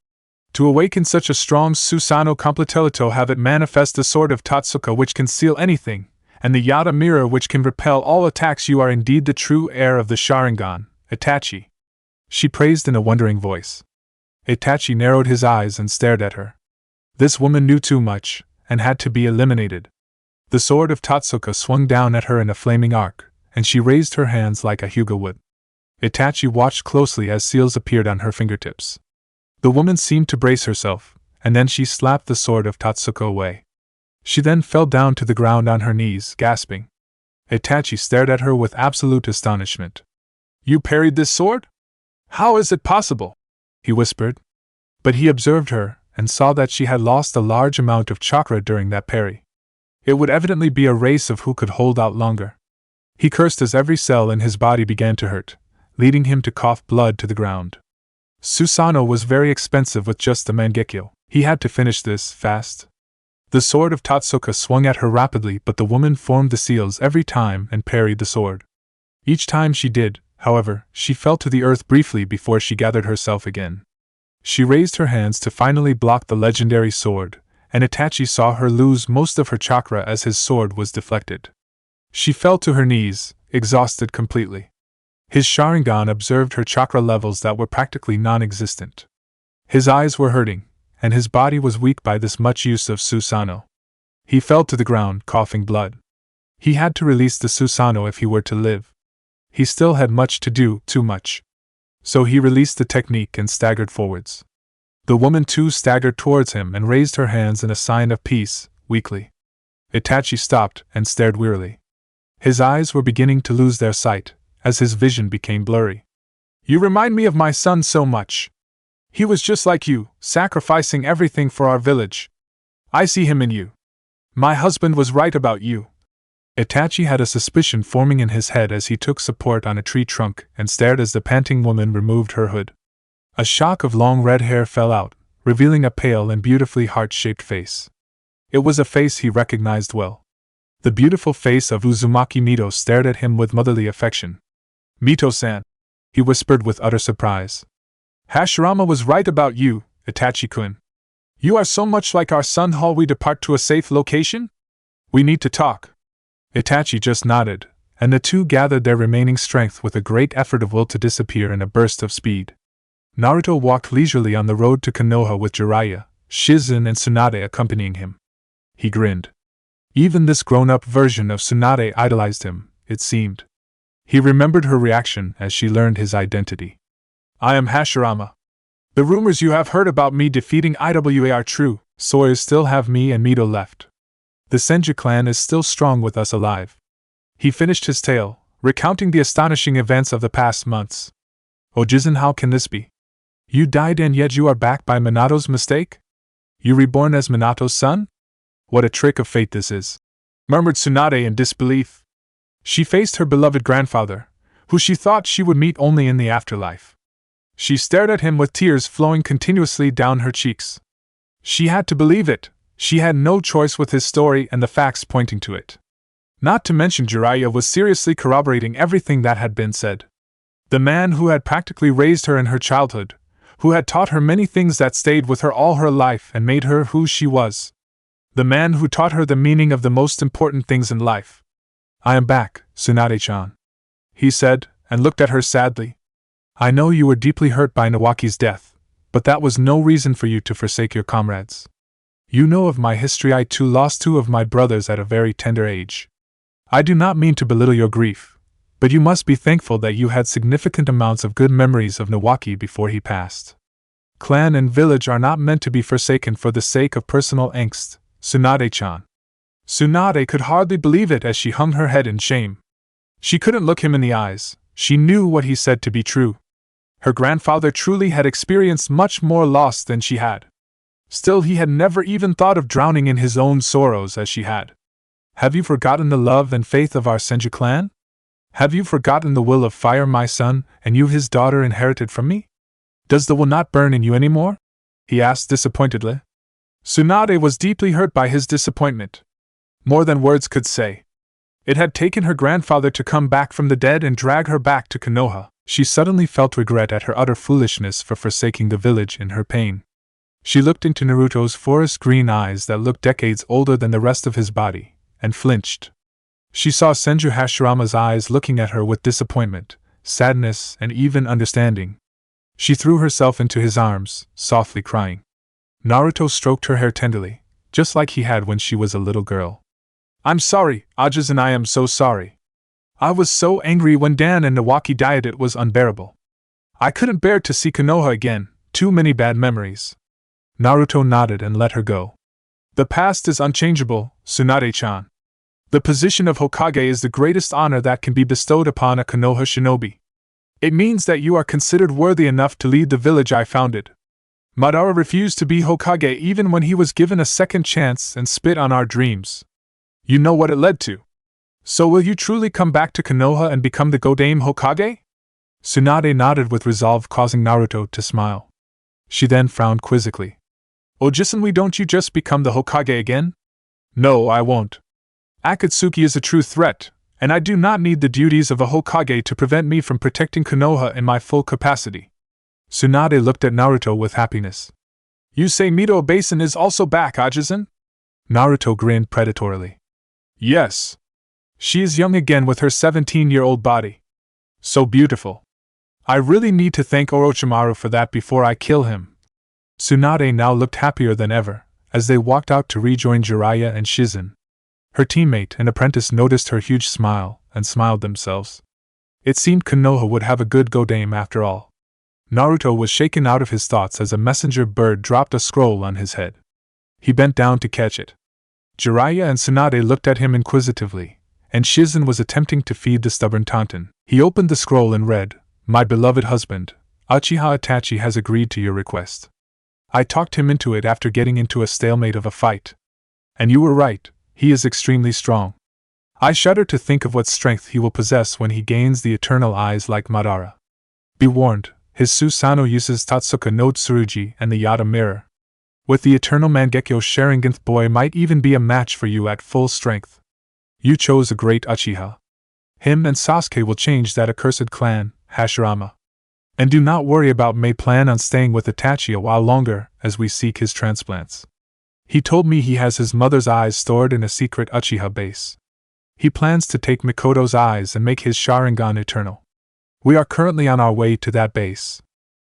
"To awaken such a strong Susanoo completelito, have it manifest the sword of Tatsuka which can seal anything, and the Yada mirror which can repel all attacks. You are indeed the true heir of the Sharingan, Itachi," she praised in a wondering voice. Itachi narrowed his eyes and stared at her. This woman knew too much, and had to be eliminated. The sword of Tatsuka swung down at her in a flaming arc, and she raised her hands like a hyuga would. Itachi watched closely as seals appeared on her fingertips. The woman seemed to brace herself, and then she slapped the sword of Tatsuka away. She then fell down to the ground on her knees, gasping. Itachi stared at her with absolute astonishment. "You parried this sword? How is it possible?" he whispered. But he observed her, and saw that she had lost a large amount of chakra during that parry. It would evidently be a race of who could hold out longer. He cursed as every cell in his body began to hurt, leading him to cough blood to the ground. Susanoo was very expensive with just the Mangekyo. He had to finish this fast. The sword of Tatsuka swung at her rapidly, but the woman formed the seals every time and parried the sword. Each time she did, however, she fell to the earth briefly before she gathered herself again. She raised her hands to finally block the legendary sword, and Itachi saw her lose most of her chakra as his sword was deflected. She fell to her knees, exhausted completely. His Sharingan observed her chakra levels that were practically non-existent. His eyes were hurting, and his body was weak by this much use of Susanoo. He fell to the ground, coughing blood. He had to release the Susanoo if he were to live. He still had much to do, too much. So he released the technique and staggered forwards. The woman too staggered towards him and raised her hands in a sign of peace, weakly. Itachi stopped and stared wearily. His eyes were beginning to lose their sight, as his vision became blurry. "You remind me of my son so much. He was just like you, sacrificing everything for our village. I see him in you. My husband was right about you." Itachi had a suspicion forming in his head as he took support on a tree trunk and stared as the panting woman removed her hood. A shock of long red hair fell out, revealing a pale and beautifully heart-shaped face. It was a face he recognized well. The beautiful face of Uzumaki Mito stared at him with motherly affection. "Mito-san," he whispered with utter surprise. "Hashirama was right about you, Itachi-kun. You are so much like our son. Shall we depart to a safe location? We need to talk." Itachi just nodded, and the two gathered their remaining strength with a great effort of will to disappear in a burst of speed. Naruto walked leisurely on the road to Konoha with Jiraiya, Shizen and Tsunade accompanying him. He grinned. Even this grown-up version of Tsunade idolized him, it seemed. He remembered her reaction as she learned his identity. "I am Hashirama. The rumors you have heard about me defeating Iwa are true, so I still have me and Mito left. The Senju clan is still strong with us alive." He finished his tale, recounting the astonishing events of the past months. "Oh Jizen, how can this be? You died and yet you are back by Minato's mistake? You reborn as Minato's son? What a trick of fate this is, murmured Tsunade in disbelief. She faced her beloved grandfather, who she thought she would meet only in the afterlife. She stared at him with tears flowing continuously down her cheeks. She had to believe it. She had no choice with his story and the facts pointing to it. Not to mention Jiraiya was seriously corroborating everything that had been said. The man who had practically raised her in her childhood, who had taught her many things that stayed with her all her life and made her who she was. The man who taught her the meaning of the most important things in life. I am back, Tsunade-chan, he said, and looked at her sadly. I know you were deeply hurt by Nawaki's death, but that was no reason for you to forsake your comrades. You know of my history. I too lost 2 of my brothers at a very tender age. I do not mean to belittle your grief, but you must be thankful that you had significant amounts of good memories of Nawaki before he passed. Clan and village are not meant to be forsaken for the sake of personal angst, Tsunade-chan. Tsunade could hardly believe it as she hung her head in shame. She couldn't look him in the eyes. She knew what he said to be true. Her grandfather truly had experienced much more loss than she had. Still, he had never even thought of drowning in his own sorrows as she had. Have you forgotten the love and faith of our Senju clan? Have you forgotten the will of fire my son and you his daughter inherited from me? Does the will not burn in you anymore? He asked disappointedly. Tsunade was deeply hurt by his disappointment. More than words could say. It had taken her grandfather to come back from the dead and drag her back to Konoha. She suddenly felt regret at her utter foolishness for forsaking the village in her pain. She looked into Naruto's forest green eyes that looked decades older than the rest of his body, and flinched. She saw Senju Hashirama's eyes looking at her with disappointment, sadness, and even understanding. She threw herself into his arms, softly crying. Naruto stroked her hair tenderly, just like he had when she was a little girl. I'm sorry, Ajiz, and I am so sorry. I was so angry when Dan and Nawaki died, it was unbearable. I couldn't bear to see Konoha again, too many bad memories. Naruto nodded and let her go. The past is unchangeable, Tsunade-chan. The position of Hokage is the greatest honor that can be bestowed upon a Konoha shinobi. It means that you are considered worthy enough to lead the village I founded. Madara refused to be Hokage even when he was given a second chance and spit on our dreams. You know what it led to. So will you truly come back to Konoha and become the Yondaime Hokage? Tsunade nodded with resolve, causing Naruto to smile. She then frowned quizzically. Ojisanwi, don't you just become the Hokage again? No, I won't. Akatsuki is a true threat, and I do not need the duties of a Hokage to prevent me from protecting Konoha in my full capacity. Tsunade looked at Naruto with happiness. You say Mito Basin is also back, Ajizan? Naruto grinned predatorily. Yes. She is young again with her 17-year-old body. So beautiful. I really need to thank Orochimaru for that before I kill him. Tsunade now looked happier than ever, as they walked out to rejoin Jiraiya and Shizen. Her teammate and apprentice noticed her huge smile, and smiled themselves. It seemed Konoha would have a good Yondaime after all. Naruto was shaken out of his thoughts as a messenger bird dropped a scroll on his head. He bent down to catch it. Jiraiya and Tsunade looked at him inquisitively, and Shizen was attempting to feed the stubborn tauntaun. He opened the scroll and read, My beloved husband, Uchiha Itachi has agreed to your request. I talked him into it after getting into a stalemate of a fight. And you were right, he is extremely strong. I shudder to think of what strength he will possess when he gains the eternal eyes like Madara. Be warned, his Susanoo uses Tatsuka no Tsurugi and the Yata mirror. With the eternal Mangekyo Sharingan, boy might even be a match for you at full strength. You chose a great Uchiha. Him and Sasuke will change that accursed clan, Hashirama. And do not worry about May plan on staying with Itachi a while longer as we seek his transplants. He told me he has his mother's eyes stored in a secret Uchiha base. He plans to take Mikoto's eyes and make his Sharingan eternal. We are currently on our way to that base.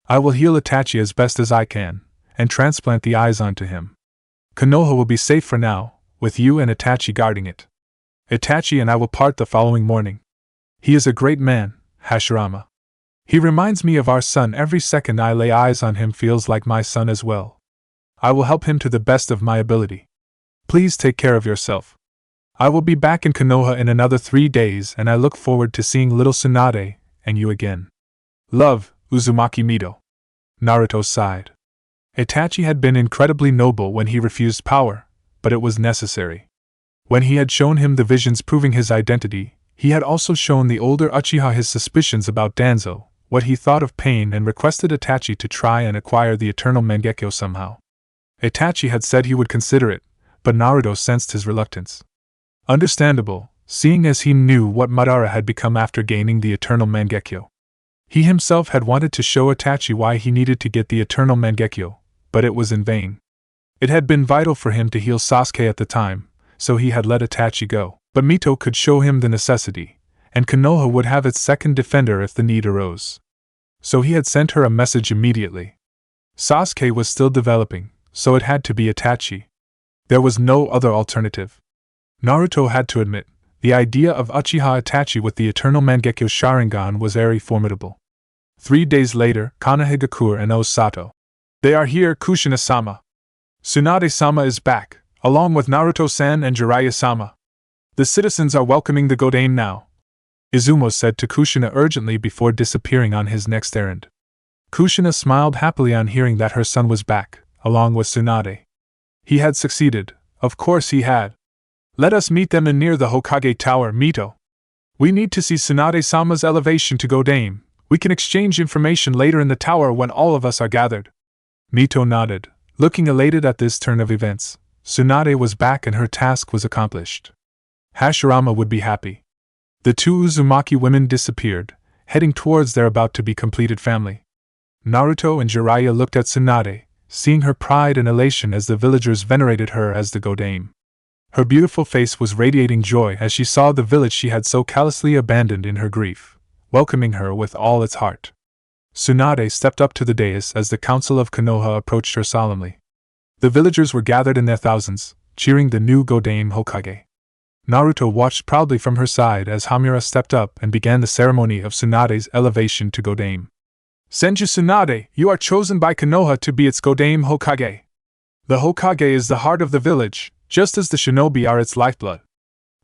I will heal Itachi as best as I can, and transplant the eyes onto him. Konoha will be safe for now, with you and Itachi guarding it. Itachi and I will part the following morning. He is a great man, Hashirama. He reminds me of our son. Every second I lay eyes on him feels like my son as well. I will help him to the best of my ability. Please take care of yourself. I will be back in Konoha in another 3 days, and I look forward to seeing little Tsunade and you again. Love, Uzumaki Mito. Naruto sighed. Itachi had been incredibly noble when he refused power, but it was necessary. When he had shown him the visions proving his identity, he had also shown the older Uchiha his suspicions about Danzo, what he thought of pain, and requested Itachi to try and acquire the eternal Mangekyo somehow. Itachi had said he would consider it, but Naruto sensed his reluctance. Understandable, seeing as he knew what Madara had become after gaining the eternal Mangekyo. He himself had wanted to show Itachi why he needed to get the eternal Mangekyo, but it was in vain. It had been vital for him to heal Sasuke at the time, so he had let Itachi go. But Mito could show him the necessity, and Konoha would have its second defender if the need arose. So he had sent her a message immediately. Sasuke was still developing, so it had to be Itachi. There was no other alternative. Naruto had to admit, the idea of Uchiha Itachi with the eternal Mangekyo Sharingan was very formidable. 3 days later, Konohagakure and Osato. They are here, Kushina-sama. Tsunade-sama is back, along with Naruto-san and Jiraiya-sama. The citizens are welcoming the Godame now, Izumo said to Kushina urgently before disappearing on his next errand. Kushina smiled happily on hearing that her son was back, along with Tsunade. He had succeeded, of course he had. Let us meet them in near the Hokage Tower, Mito. We need to see Tsunade-sama's elevation to Godame. We can exchange information later in the tower when all of us are gathered. Mito nodded, looking elated at this turn of events. Tsunade was back and her task was accomplished. Hashirama would be happy. The 2 Uzumaki women disappeared, heading towards their about-to-be-completed family. Naruto and Jiraiya looked at Tsunade, seeing her pride and elation as the villagers venerated her as the Godame. Her beautiful face was radiating joy as she saw the village she had so callously abandoned in her grief, welcoming her with all its heart. Tsunade stepped up to the dais as the council of Konoha approached her solemnly. The villagers were gathered in their thousands, cheering the new Godame Hokage. Naruto watched proudly from her side as Hashirama stepped up and began the ceremony of Tsunade's elevation to Godame. Senju Tsunade, you are chosen by Konoha to be its Godame Hokage. The Hokage is the heart of the village, just as the shinobi are its lifeblood.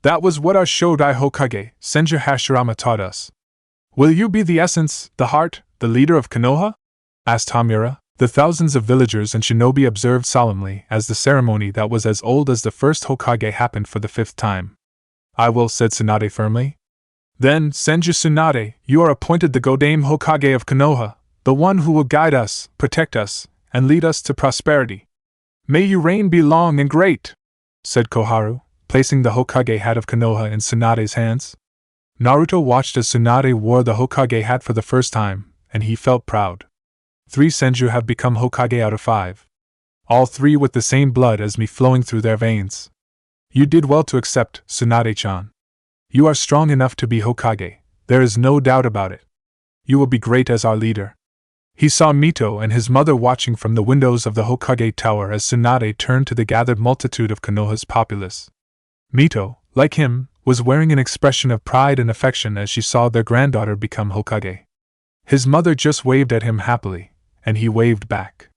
That was what our Shodai Hokage, Senju Hashirama, taught us. Will you be the essence, the heart, the leader of Konoha? Asked Hashirama. The thousands of villagers and shinobi observed solemnly as the ceremony that was as old as the first Hokage happened for the 5th time. I will, said Tsunade firmly. Then, Senju Tsunade, you are appointed the Godame Hokage of Konoha, the one who will guide us, protect us, and lead us to prosperity. May your reign be long and great, said Koharu, placing the Hokage hat of Konoha in Tsunade's hands. Naruto watched as Tsunade wore the Hokage hat for the first time, and he felt proud. 3 Senju have become Hokage out of 5. All 3 with the same blood as me flowing through their veins. You did well to accept, Tsunade-chan. You are strong enough to be Hokage, there is no doubt about it. You will be great as our leader. He saw Mito and his mother watching from the windows of the Hokage Tower as Tsunade turned to the gathered multitude of Konoha's populace. Mito, like him, was wearing an expression of pride and affection as she saw their granddaughter become Hokage. His mother just waved at him happily, and he waved back.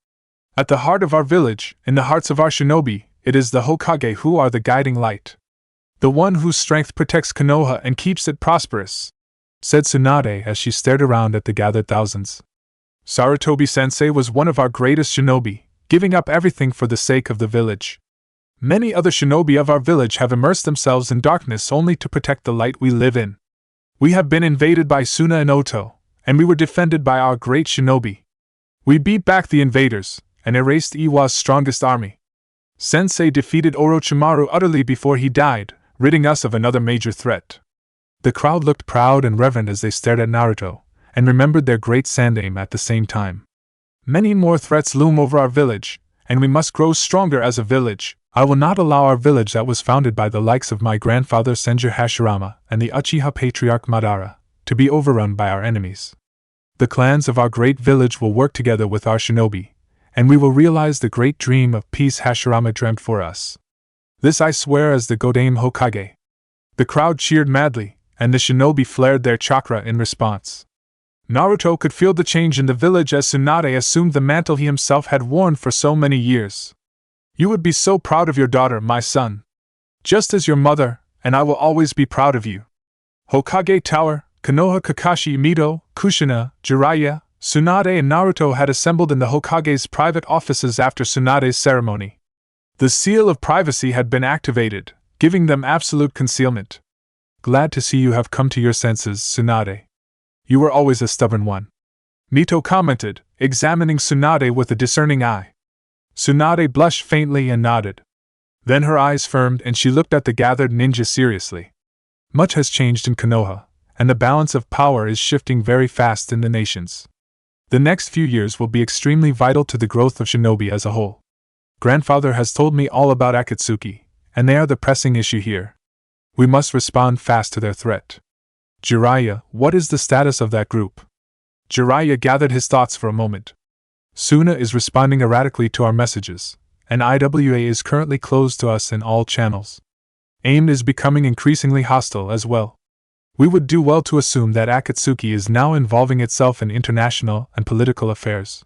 At the heart of our village, in the hearts of our shinobi, it is the Hokage who are the guiding light. The one whose strength protects Konoha and keeps it prosperous, said Tsunade as she stared around at the gathered thousands. Sarutobi-sensei was one of our greatest shinobi, giving up everything for the sake of the village. Many other shinobi of our village have immersed themselves in darkness only to protect the light we live in. We have been invaded by Suna and Oto, and we were defended by our great shinobi. We beat back the invaders, and erased Iwa's strongest army. Sensei defeated Orochimaru utterly before he died, ridding us of another major threat. The crowd looked proud and reverent as they stared at Naruto, and remembered their great sandaime at the same time. Many more threats loom over our village, and we must grow stronger as a village. I will not allow our village that was founded by the likes of my grandfather Senju Hashirama and the Uchiha Patriarch Madara to be overrun by our enemies. The clans of our great village will work together with our shinobi, and we will realize the great dream of peace Hashirama dreamt for us. This I swear as the Godame Hokage. The crowd cheered madly, and the shinobi flared their chakra in response. Naruto could feel the change in the village as Tsunade assumed the mantle he himself had worn for so many years. You would be so proud of your daughter, my son. Just as your mother, and I will always be proud of you. Hokage Tower, Konoha, Kakashi, Mito, Kushina, Jiraiya, Tsunade and Naruto had assembled in the Hokage's private offices after Tsunade's ceremony. The seal of privacy had been activated, giving them absolute concealment. Glad to see you have come to your senses, Tsunade. You were always a stubborn one. Mito commented, examining Tsunade with a discerning eye. Tsunade blushed faintly and nodded. Then her eyes firmed and she looked at the gathered ninja seriously. Much has changed in Konoha, and the balance of power is shifting very fast in the nations. The next few years will be extremely vital to the growth of shinobi as a whole. Grandfather has told me all about Akatsuki, and they are the pressing issue here. We must respond fast to their threat. Jiraiya, what is the status of that group? Jiraiya gathered his thoughts for a moment. Suna is responding erratically to our messages, and IWA is currently closed to us in all channels. AIM is becoming increasingly hostile as well. We would do well to assume that Akatsuki is now involving itself in international and political affairs.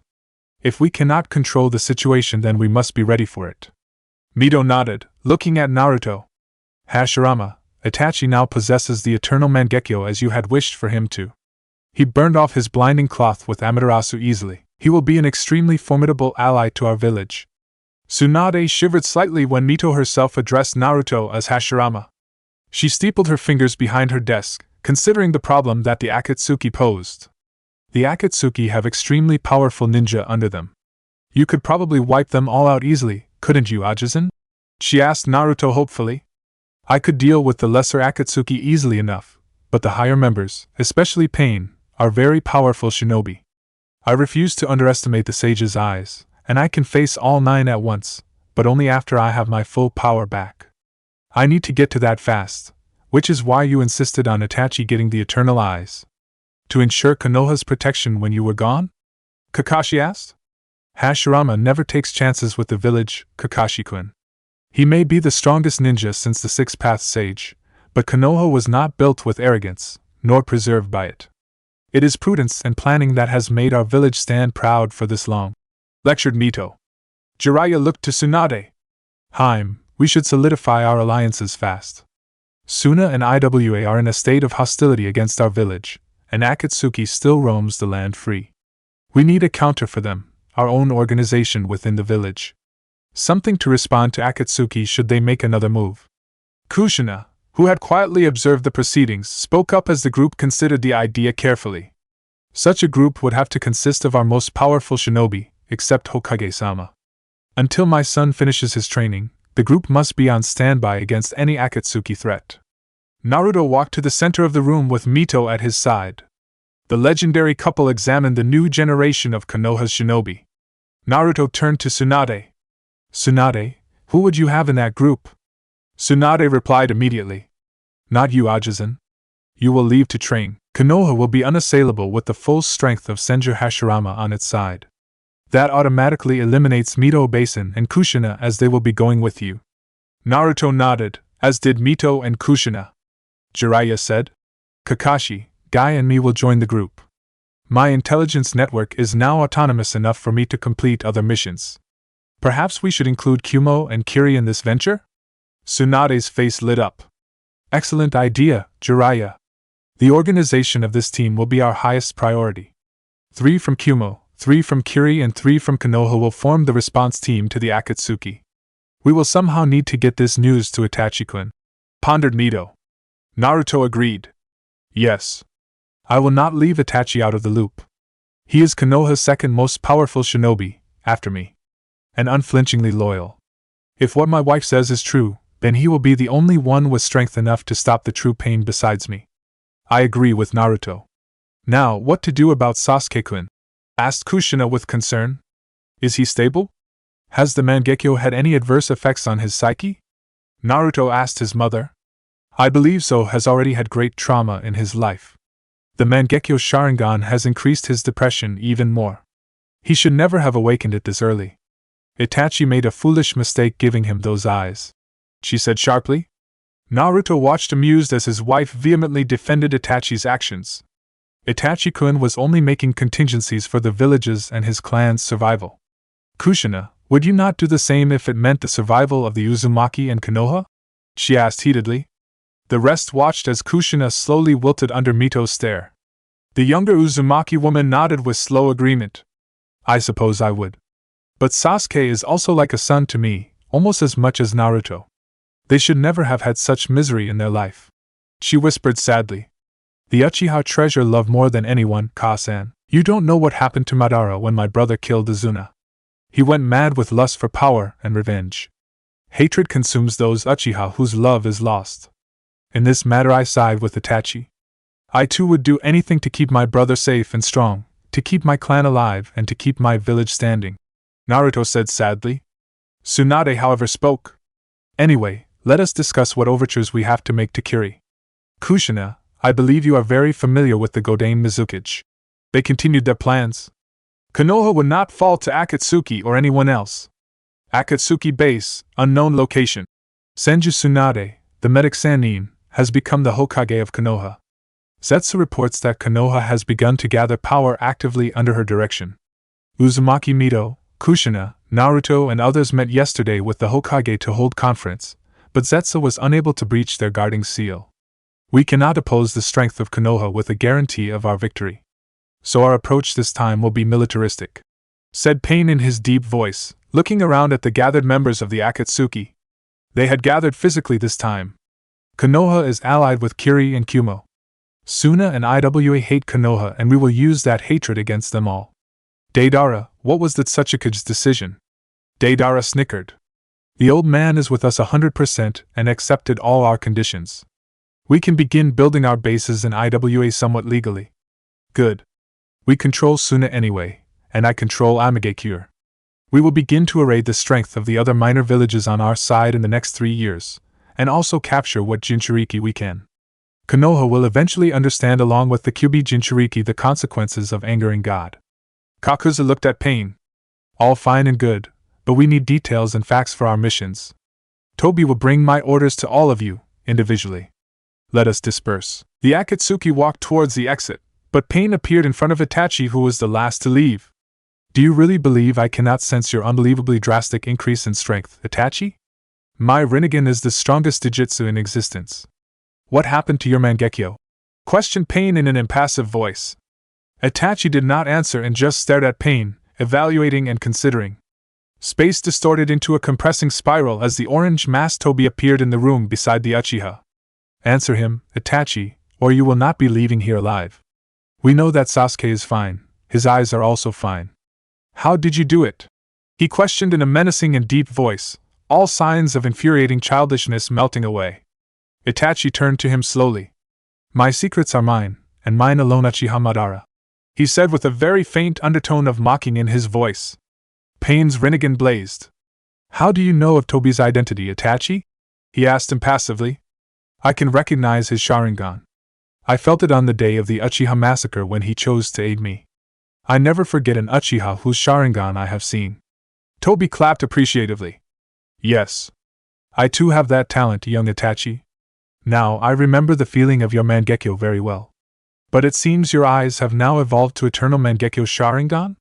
If we cannot control the situation, then we must be ready for it. Mito nodded, looking at Naruto. Hashirama, Itachi now possesses the eternal Mangekyo as you had wished for him to. He burned off his blinding cloth with Amaterasu easily. He will be an extremely formidable ally to our village. Tsunade shivered slightly when Mito herself addressed Naruto as Hashirama. She steepled her fingers behind her desk, considering the problem that the Akatsuki posed. The Akatsuki have extremely powerful ninja under them. You could probably wipe them all out easily, couldn't you, Ajisen? She asked Naruto hopefully. I could deal with the lesser Akatsuki easily enough, but the higher members, especially Pain, are very powerful shinobi. I refuse to underestimate the sage's eyes, and I can face all 9 at once, but only after I have my full power back. I need to get to that fast, which is why you insisted on Itachi getting the eternal eyes. To ensure Konoha's protection when you were gone? Kakashi asked. Hashirama never takes chances with the village, Kakashi-kun. He may be the strongest ninja since the Six Paths Sage, but Konoha was not built with arrogance, nor preserved by it. It is prudence and planning that has made our village stand proud for this long, lectured Mito. Jiraiya looked to Tsunade. Haim, we should solidify our alliances fast. Suna and IWA are in a state of hostility against our village, and Akatsuki still roams the land free. We need a counter for them, our own organization within the village. Something to respond to Akatsuki should they make another move. Kushina, who had quietly observed the proceedings, spoke up as the group considered the idea carefully. Such a group would have to consist of our most powerful shinobi, except Hokage-sama. Until my son finishes his training, the group must be on standby against any Akatsuki threat. Naruto walked to the center of the room with Mito at his side. The legendary couple examined the new generation of Konoha's shinobi. Naruto turned to Tsunade. Tsunade, who would you have in that group? Tsunade replied immediately. Not you, Ajisen. You will leave to train. Konoha will be unassailable with the full strength of Senju Hashirama on its side. That automatically eliminates Mito Basin and Kushina as they will be going with you. Naruto nodded, as did Mito and Kushina. Jiraiya said. Kakashi, Guy and me will join the group. My intelligence network is now autonomous enough for me to complete other missions. Perhaps we should include Kumo and Kiri in this venture? Tsunade's face lit up. Excellent idea, Jiraiya. The organization of this team will be our highest priority. 3 from Kumo, 3 from Kiri and 3 from Konoha will form the response team to the Akatsuki. We will somehow need to get this news to Itachi-kun, pondered Mito. Naruto agreed. Yes. I will not leave Itachi out of the loop. He is Konoha's second most powerful shinobi, after me. And unflinchingly loyal. If what my wife says is true, then he will be the only one with strength enough to stop the true Pain besides me. I agree with Naruto. Now, what to do about Sasuke-kun? Asked Kushina with concern. Is he stable? Has the Mangekyo had any adverse effects on his psyche? Naruto asked his mother. I believe so, has already had great trauma in his life. The Mangekyo Sharingan has increased his depression even more. He should never have awakened it this early. Itachi made a foolish mistake giving him those eyes, she said sharply. Naruto watched amused as his wife vehemently defended Itachi's actions. Itachi-kun was only making contingencies for the village's and his clan's survival. Kushina, would you not do the same if it meant the survival of the Uzumaki and Konoha? She asked heatedly. The rest watched as Kushina slowly wilted under Mito's stare. The younger Uzumaki woman nodded with slow agreement. I suppose I would. But Sasuke is also like a son to me, almost as much as Naruto. They should never have had such misery in their life. She whispered sadly. The Uchiha treasure love more than anyone, Ka-san. You don't know what happened to Madara when my brother killed Izuna. He went mad with lust for power and revenge. Hatred consumes those Uchiha whose love is lost. In this matter I side with Itachi. I too would do anything to keep my brother safe and strong, to keep my clan alive and to keep my village standing, Naruto said sadly. Tsunade however spoke. Anyway, let us discuss what overtures we have to make to Kiri. Kushina, I believe you are very familiar with the Godain Mizukage. They continued their plans. Konoha would not fall to Akatsuki or anyone else. Akatsuki Base, unknown location. Senju Tsunade, the medic Sannin, has become the Hokage of Konoha. Zetsu reports that Konoha has begun to gather power actively under her direction. Uzumaki Mito, Kushina, Naruto and others met yesterday with the Hokage to hold conference, but Zetsu was unable to breach their guarding seal. We cannot oppose the strength of Konoha with a guarantee of our victory. So our approach this time will be militaristic, said Pain in his deep voice, looking around at the gathered members of the Akatsuki. They had gathered physically this time. Konoha is allied with Kiri and Kumo. Suna and Iwa hate Konoha and we will use that hatred against them all. Deidara, what was the Tsuchikage's decision? Deidara snickered. The old man is with us 100% and accepted all our conditions. We can begin building our bases in Iwa somewhat legally. Good. We control Suna anyway, and I control Amigakure. We will begin to array the strength of the other minor villages on our side in the next 3 years, and also capture what Jinchuriki we can. Konoha will eventually understand along with the Kyubi Jinchuriki the consequences of angering God. Kakuza looked at Pain. All fine and good, but we need details and facts for our missions. Tobi will bring my orders to all of you, individually. Let us disperse. The Akatsuki walked towards the exit, but Pain appeared in front of Itachi who was the last to leave. Do you really believe I cannot sense your unbelievably drastic increase in strength, Itachi? My Rinnegan is the strongest Jujutsu in existence. What happened to your Mangekyo? Questioned Pain in an impassive voice. Itachi did not answer and just stared at Pain, evaluating and considering. Space distorted into a compressing spiral as the orange-masked Tobi appeared in the room beside the Uchiha. Answer him, Itachi, or you will not be leaving here alive. We know that Sasuke is fine, his eyes are also fine. How did you do it? He questioned in a menacing and deep voice, all signs of infuriating childishness melting away. Itachi turned to him slowly. My secrets are mine, and mine alone Uchiha Madara, he said with a very faint undertone of mocking in his voice. Pain's Rinnegan blazed. How do you know of Tobi's identity, Itachi? He asked impassively. I can recognize his Sharingan. I felt it on the day of the Uchiha massacre when he chose to aid me. I never forget an Uchiha whose Sharingan I have seen. Tobi clapped appreciatively. Yes. I too have that talent, young Itachi. Now I remember the feeling of your Mangekyo very well. But it seems your eyes have now evolved to eternal Mangekyo Sharingan?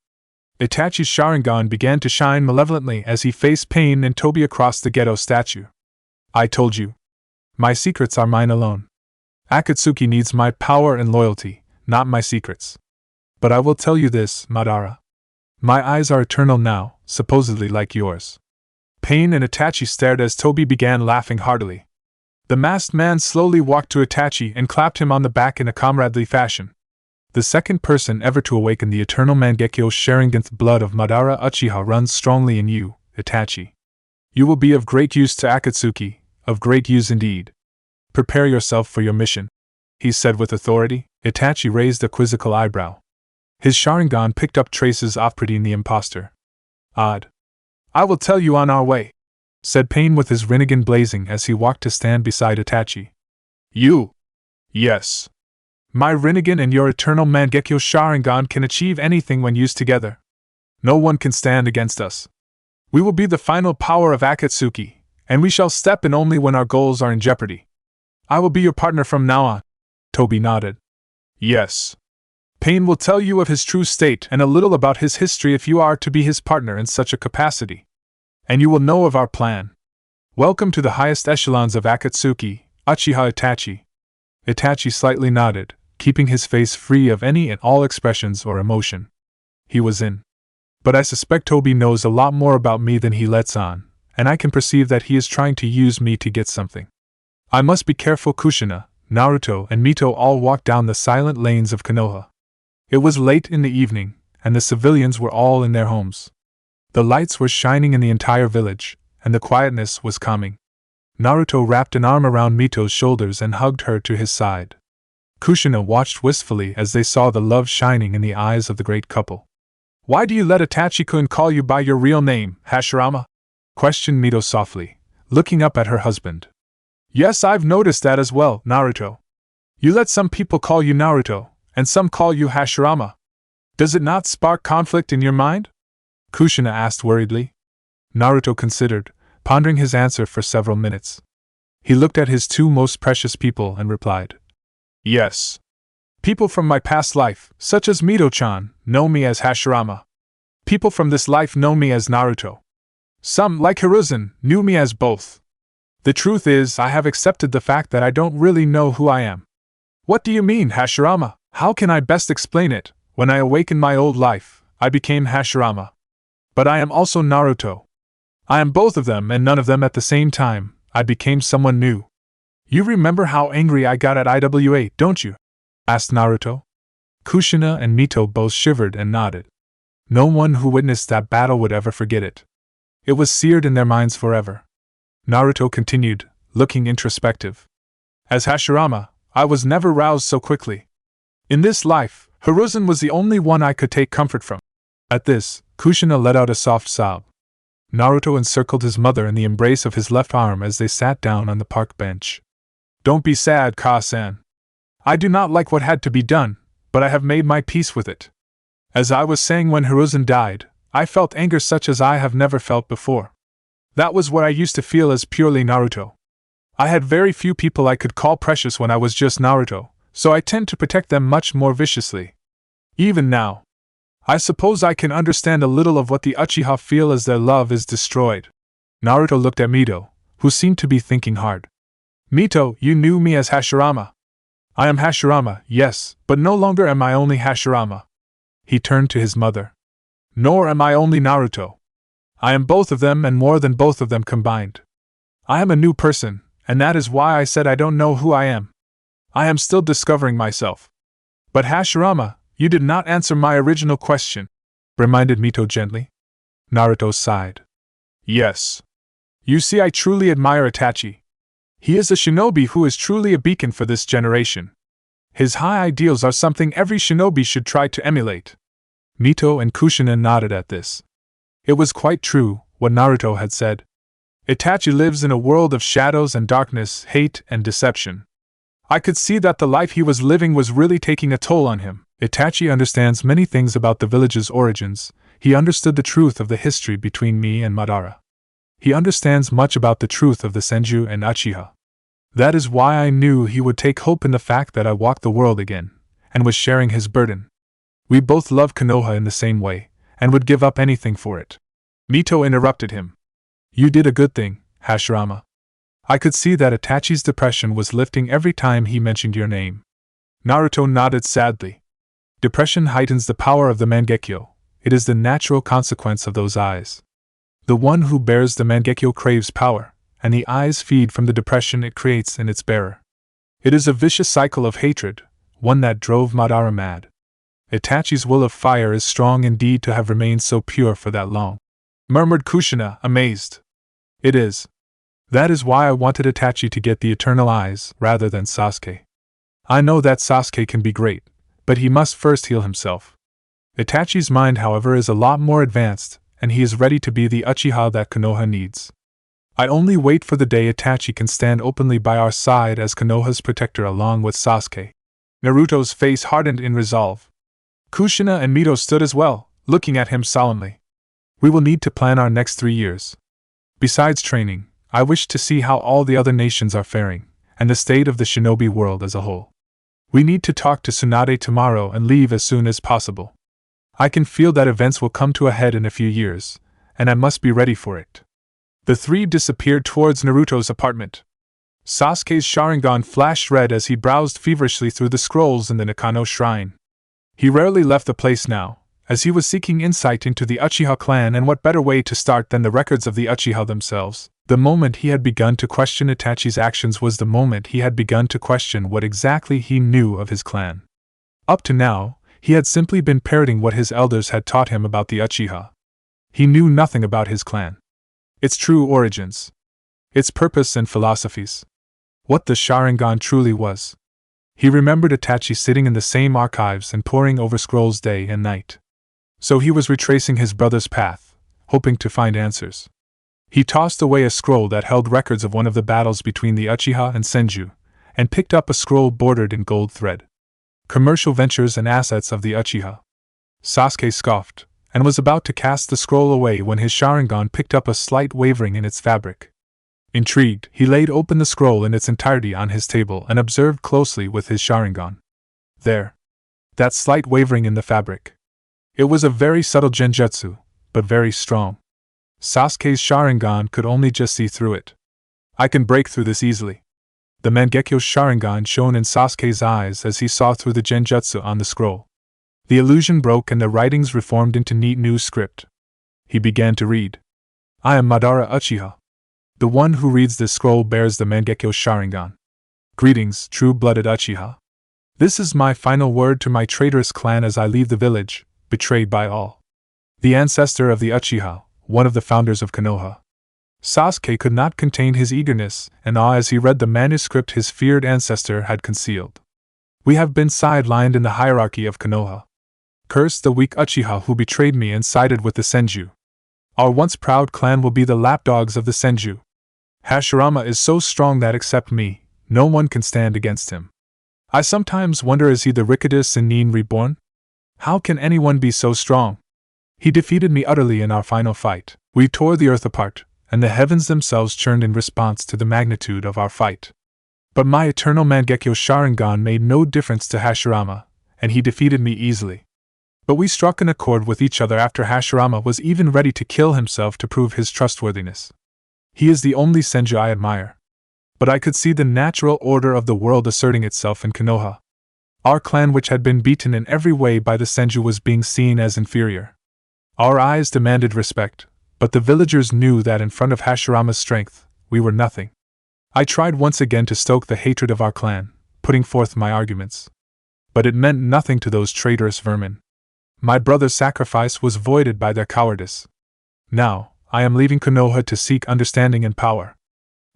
Itachi's Sharingan began to shine malevolently as he faced Pain and Tobi across the ghetto statue. I told you. My secrets are mine alone. Akatsuki needs my power and loyalty, not my secrets. But I will tell you this, Madara. My eyes are eternal now, supposedly like yours. Pain and Itachi stared as Tobi began laughing heartily. The masked man slowly walked to Itachi and clapped him on the back in a comradely fashion. The second person ever to awaken the eternal Mangekyo Sharingan's blood of Madara Uchiha runs strongly in you, Itachi. You will be of great use to Akatsuki, of great use indeed. Prepare yourself for your mission, he said with authority. Itachi raised a quizzical eyebrow. His Sharingan picked up traces of Pradine the impostor. Odd. I will tell you on our way, said Pain with his Rinnegan blazing as he walked to stand beside Itachi. You? Yes. My Rinnegan and your eternal Mangekyo Sharingan can achieve anything when used together. No one can stand against us. We will be the final power of Akatsuki, and we shall step in only when our goals are in jeopardy. I will be your partner from now on. Tobi nodded. Yes. Pain will tell you of his true state and a little about his history if you are to be his partner in such a capacity. And you will know of our plan. Welcome to the highest echelons of Akatsuki, Uchiha Itachi. Itachi slightly nodded, keeping his face free of any and all expressions or emotion. He was in. But I suspect Tobi knows a lot more about me than he lets on, and I can perceive that he is trying to use me to get something. I must be careful. Kushina, Naruto, and Mito all walked down the silent lanes of Konoha. It was late in the evening, and the civilians were all in their homes. The lights were shining in the entire village, and the quietness was calming. Naruto wrapped an arm around Mito's shoulders and hugged her to his side. Kushina watched wistfully as they saw the love shining in the eyes of the great couple. "Why do you let Itachi-kun call you by your real name, Hashirama?" questioned Mito softly, looking up at her husband. "Yes, I've noticed that as well, Naruto. You let some people call you Naruto, and some call you Hashirama. Does it not spark conflict in your mind?" Kushina asked worriedly. Naruto considered, pondering his answer for several minutes. He looked at his two most precious people and replied, "Yes. People from my past life, such as Mito-chan, know me as Hashirama. People from this life know me as Naruto. Some, like Hiruzen, knew me as both. The truth is, I have accepted the fact that I don't really know who I am." "What do you mean, Hashirama? How can I best explain it? When I awakened my old life, I became Hashirama. But I am also Naruto. I am both of them and none of them at the same time. I became someone new." "You remember how angry I got at IWA, don't you?" asked Naruto. Kushina and Mito both shivered and nodded. No one who witnessed that battle would ever forget it. It was seared in their minds forever. Naruto continued, looking introspective. "As Hashirama, I was never roused so quickly. In this life, Hiruzen was the only one I could take comfort from." At this, Kushina let out a soft sob. Naruto encircled his mother in the embrace of his left arm as they sat down on the park bench. "Don't be sad, Ka-san. I do not like what had to be done, but I have made my peace with it. As I was saying, when Hiruzen died, I felt anger such as I have never felt before. That was what I used to feel as purely Naruto. I had very few people I could call precious when I was just Naruto, so I tend to protect them much more viciously. Even now, I suppose I can understand a little of what the Uchiha feel as their love is destroyed." Naruto looked at Mito, who seemed to be thinking hard. "Mito, you knew me as Hashirama." "I am Hashirama, yes, but no longer am I only Hashirama." He turned to his mother. "Nor am I only Naruto. I am both of them and more than both of them combined. I am a new person, and that is why I said I don't know who I am. I am still discovering myself." "But Hashirama, you did not answer my original question," reminded Mito gently. Naruto sighed. "Yes. You see, I truly admire Itachi. He is a shinobi who is truly a beacon for this generation. His high ideals are something every shinobi should try to emulate." Mito and Kushina nodded at this. It was quite true, what Naruto had said. Itachi lives in a world of shadows and darkness, hate and deception. I could see that the life he was living was really taking a toll on him. Itachi understands many things about the village's origins. He understood the truth of the history between me and Madara. He understands much about the truth of the Senju and Uchiha. That is why I knew he would take hope in the fact that I walked the world again, and was sharing his burden. We both love Konoha in the same way, and would give up anything for it." Mito interrupted him. "You did a good thing, Hashirama. I could see that Itachi's depression was lifting every time he mentioned your name." Naruto nodded sadly. "Depression heightens the power of the Mangekyo. It is the natural consequence of those eyes. The one who bears the Mangekyo craves power, and the eyes feed from the depression it creates in its bearer. It is a vicious cycle of hatred, one that drove Madara mad. Itachi's will of fire is strong indeed to have remained so pure for that long," murmured Kushina, amazed. "It is. That is why I wanted Itachi to get the eternal eyes, rather than Sasuke. I know that Sasuke can be great, but he must first heal himself. Itachi's mind, however, is a lot more advanced, and he is ready to be the Uchiha that Konoha needs. I only wait for the day Itachi can stand openly by our side as Konoha's protector along with Sasuke." Naruto's face hardened in resolve. Kushina and Mito stood as well, looking at him solemnly. "We will need to plan our next 3 years. Besides training, I wish to see how all the other nations are faring, and the state of the shinobi world as a whole. We need to talk to Tsunade tomorrow and leave as soon as possible. I can feel that events will come to a head in a few years, and I must be ready for it." The three disappeared towards Naruto's apartment. Sasuke's Sharingan flashed red as he browsed feverishly through the scrolls in the Nakano shrine. He rarely left the place now, as he was seeking insight into the Uchiha clan, and what better way to start than the records of the Uchiha themselves. The moment he had begun to question Itachi's actions was the moment he had begun to question what exactly he knew of his clan. Up to now, he had simply been parroting what his elders had taught him about the Uchiha. He knew nothing about his clan, its true origins, its purpose and philosophies, what the Sharingan truly was. He remembered Itachi sitting in the same archives and poring over scrolls day and night. So he was retracing his brother's path, hoping to find answers. He tossed away a scroll that held records of one of the battles between the Uchiha and Senju, and picked up a scroll bordered in gold thread. Commercial ventures and assets of the Uchiha. Sasuke scoffed, and was about to cast the scroll away when his Sharingan picked up a slight wavering in its fabric. Intrigued, he laid open the scroll in its entirety on his table and observed closely with his Sharingan. There. That slight wavering in the fabric. It was a very subtle genjutsu, but very strong. Sasuke's Sharingan could only just see through it. I can break through this easily. The Mangekyo Sharingan shone in Sasuke's eyes as he saw through the genjutsu on the scroll. The illusion broke and the writings reformed into neat new script. He began to read. I am Madara Uchiha. The one who reads this scroll bears the Mangekyo Sharingan. Greetings, true-blooded Uchiha. This is my final word to my traitorous clan as I leave the village, betrayed by all. The ancestor of the Uchiha, one of the founders of Konoha. Sasuke could not contain his eagerness and awe as he read the manuscript his feared ancestor had concealed. We have been sidelined in the hierarchy of Konoha. Curse the weak Uchiha who betrayed me and sided with the Senju. Our once proud clan will be the lapdogs of the Senju. Hashirama is so strong that except me, no one can stand against him. I sometimes wonder, is he the Ricketus Sennin reborn? How can anyone be so strong? He defeated me utterly in our final fight. We tore the earth apart, and the heavens themselves churned in response to the magnitude of our fight. But my eternal Mangekyo Sharingan made no difference to Hashirama, and he defeated me easily. But we struck an accord with each other after Hashirama was even ready to kill himself to prove his trustworthiness. He is the only Senju I admire. But I could see the natural order of the world asserting itself in Konoha. Our clan, which had been beaten in every way by the Senju, was being seen as inferior. Our eyes demanded respect, but the villagers knew that in front of Hashirama's strength, we were nothing. I tried once again to stoke the hatred of our clan, putting forth my arguments. But it meant nothing to those traitorous vermin. My brother's sacrifice was voided by their cowardice. Now, I am leaving Konoha to seek understanding and power.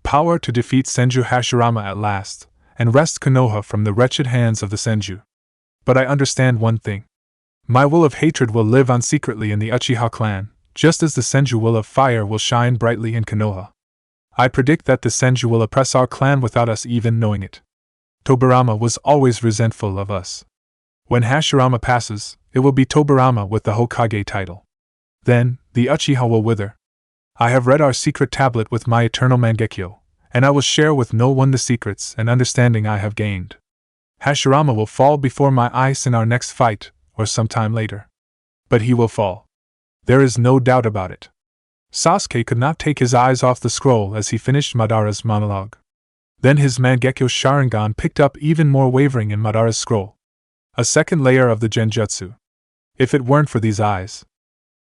Power to defeat Senju Hashirama at last, and wrest Konoha from the wretched hands of the Senju. But I understand one thing. My will of hatred will live on secretly in the Uchiha clan, just as the Senju will of fire will shine brightly in Konoha. I predict that the Senju will oppress our clan without us even knowing it. Tobirama was always resentful of us. When Hashirama passes, it will be Tobirama with the Hokage title. Then, the Uchiha will wither. I have read our secret tablet with my eternal Mangekyo, and I will share with no one the secrets and understanding I have gained. Hashirama will fall before my eyes in our next fight, or sometime later. But he will fall. There is no doubt about it. Sasuke could not take his eyes off the scroll as he finished Madara's monologue. Then his Mangekyo Sharingan picked up even more wavering in Madara's scroll. A second layer of the genjutsu. If it weren't for these eyes.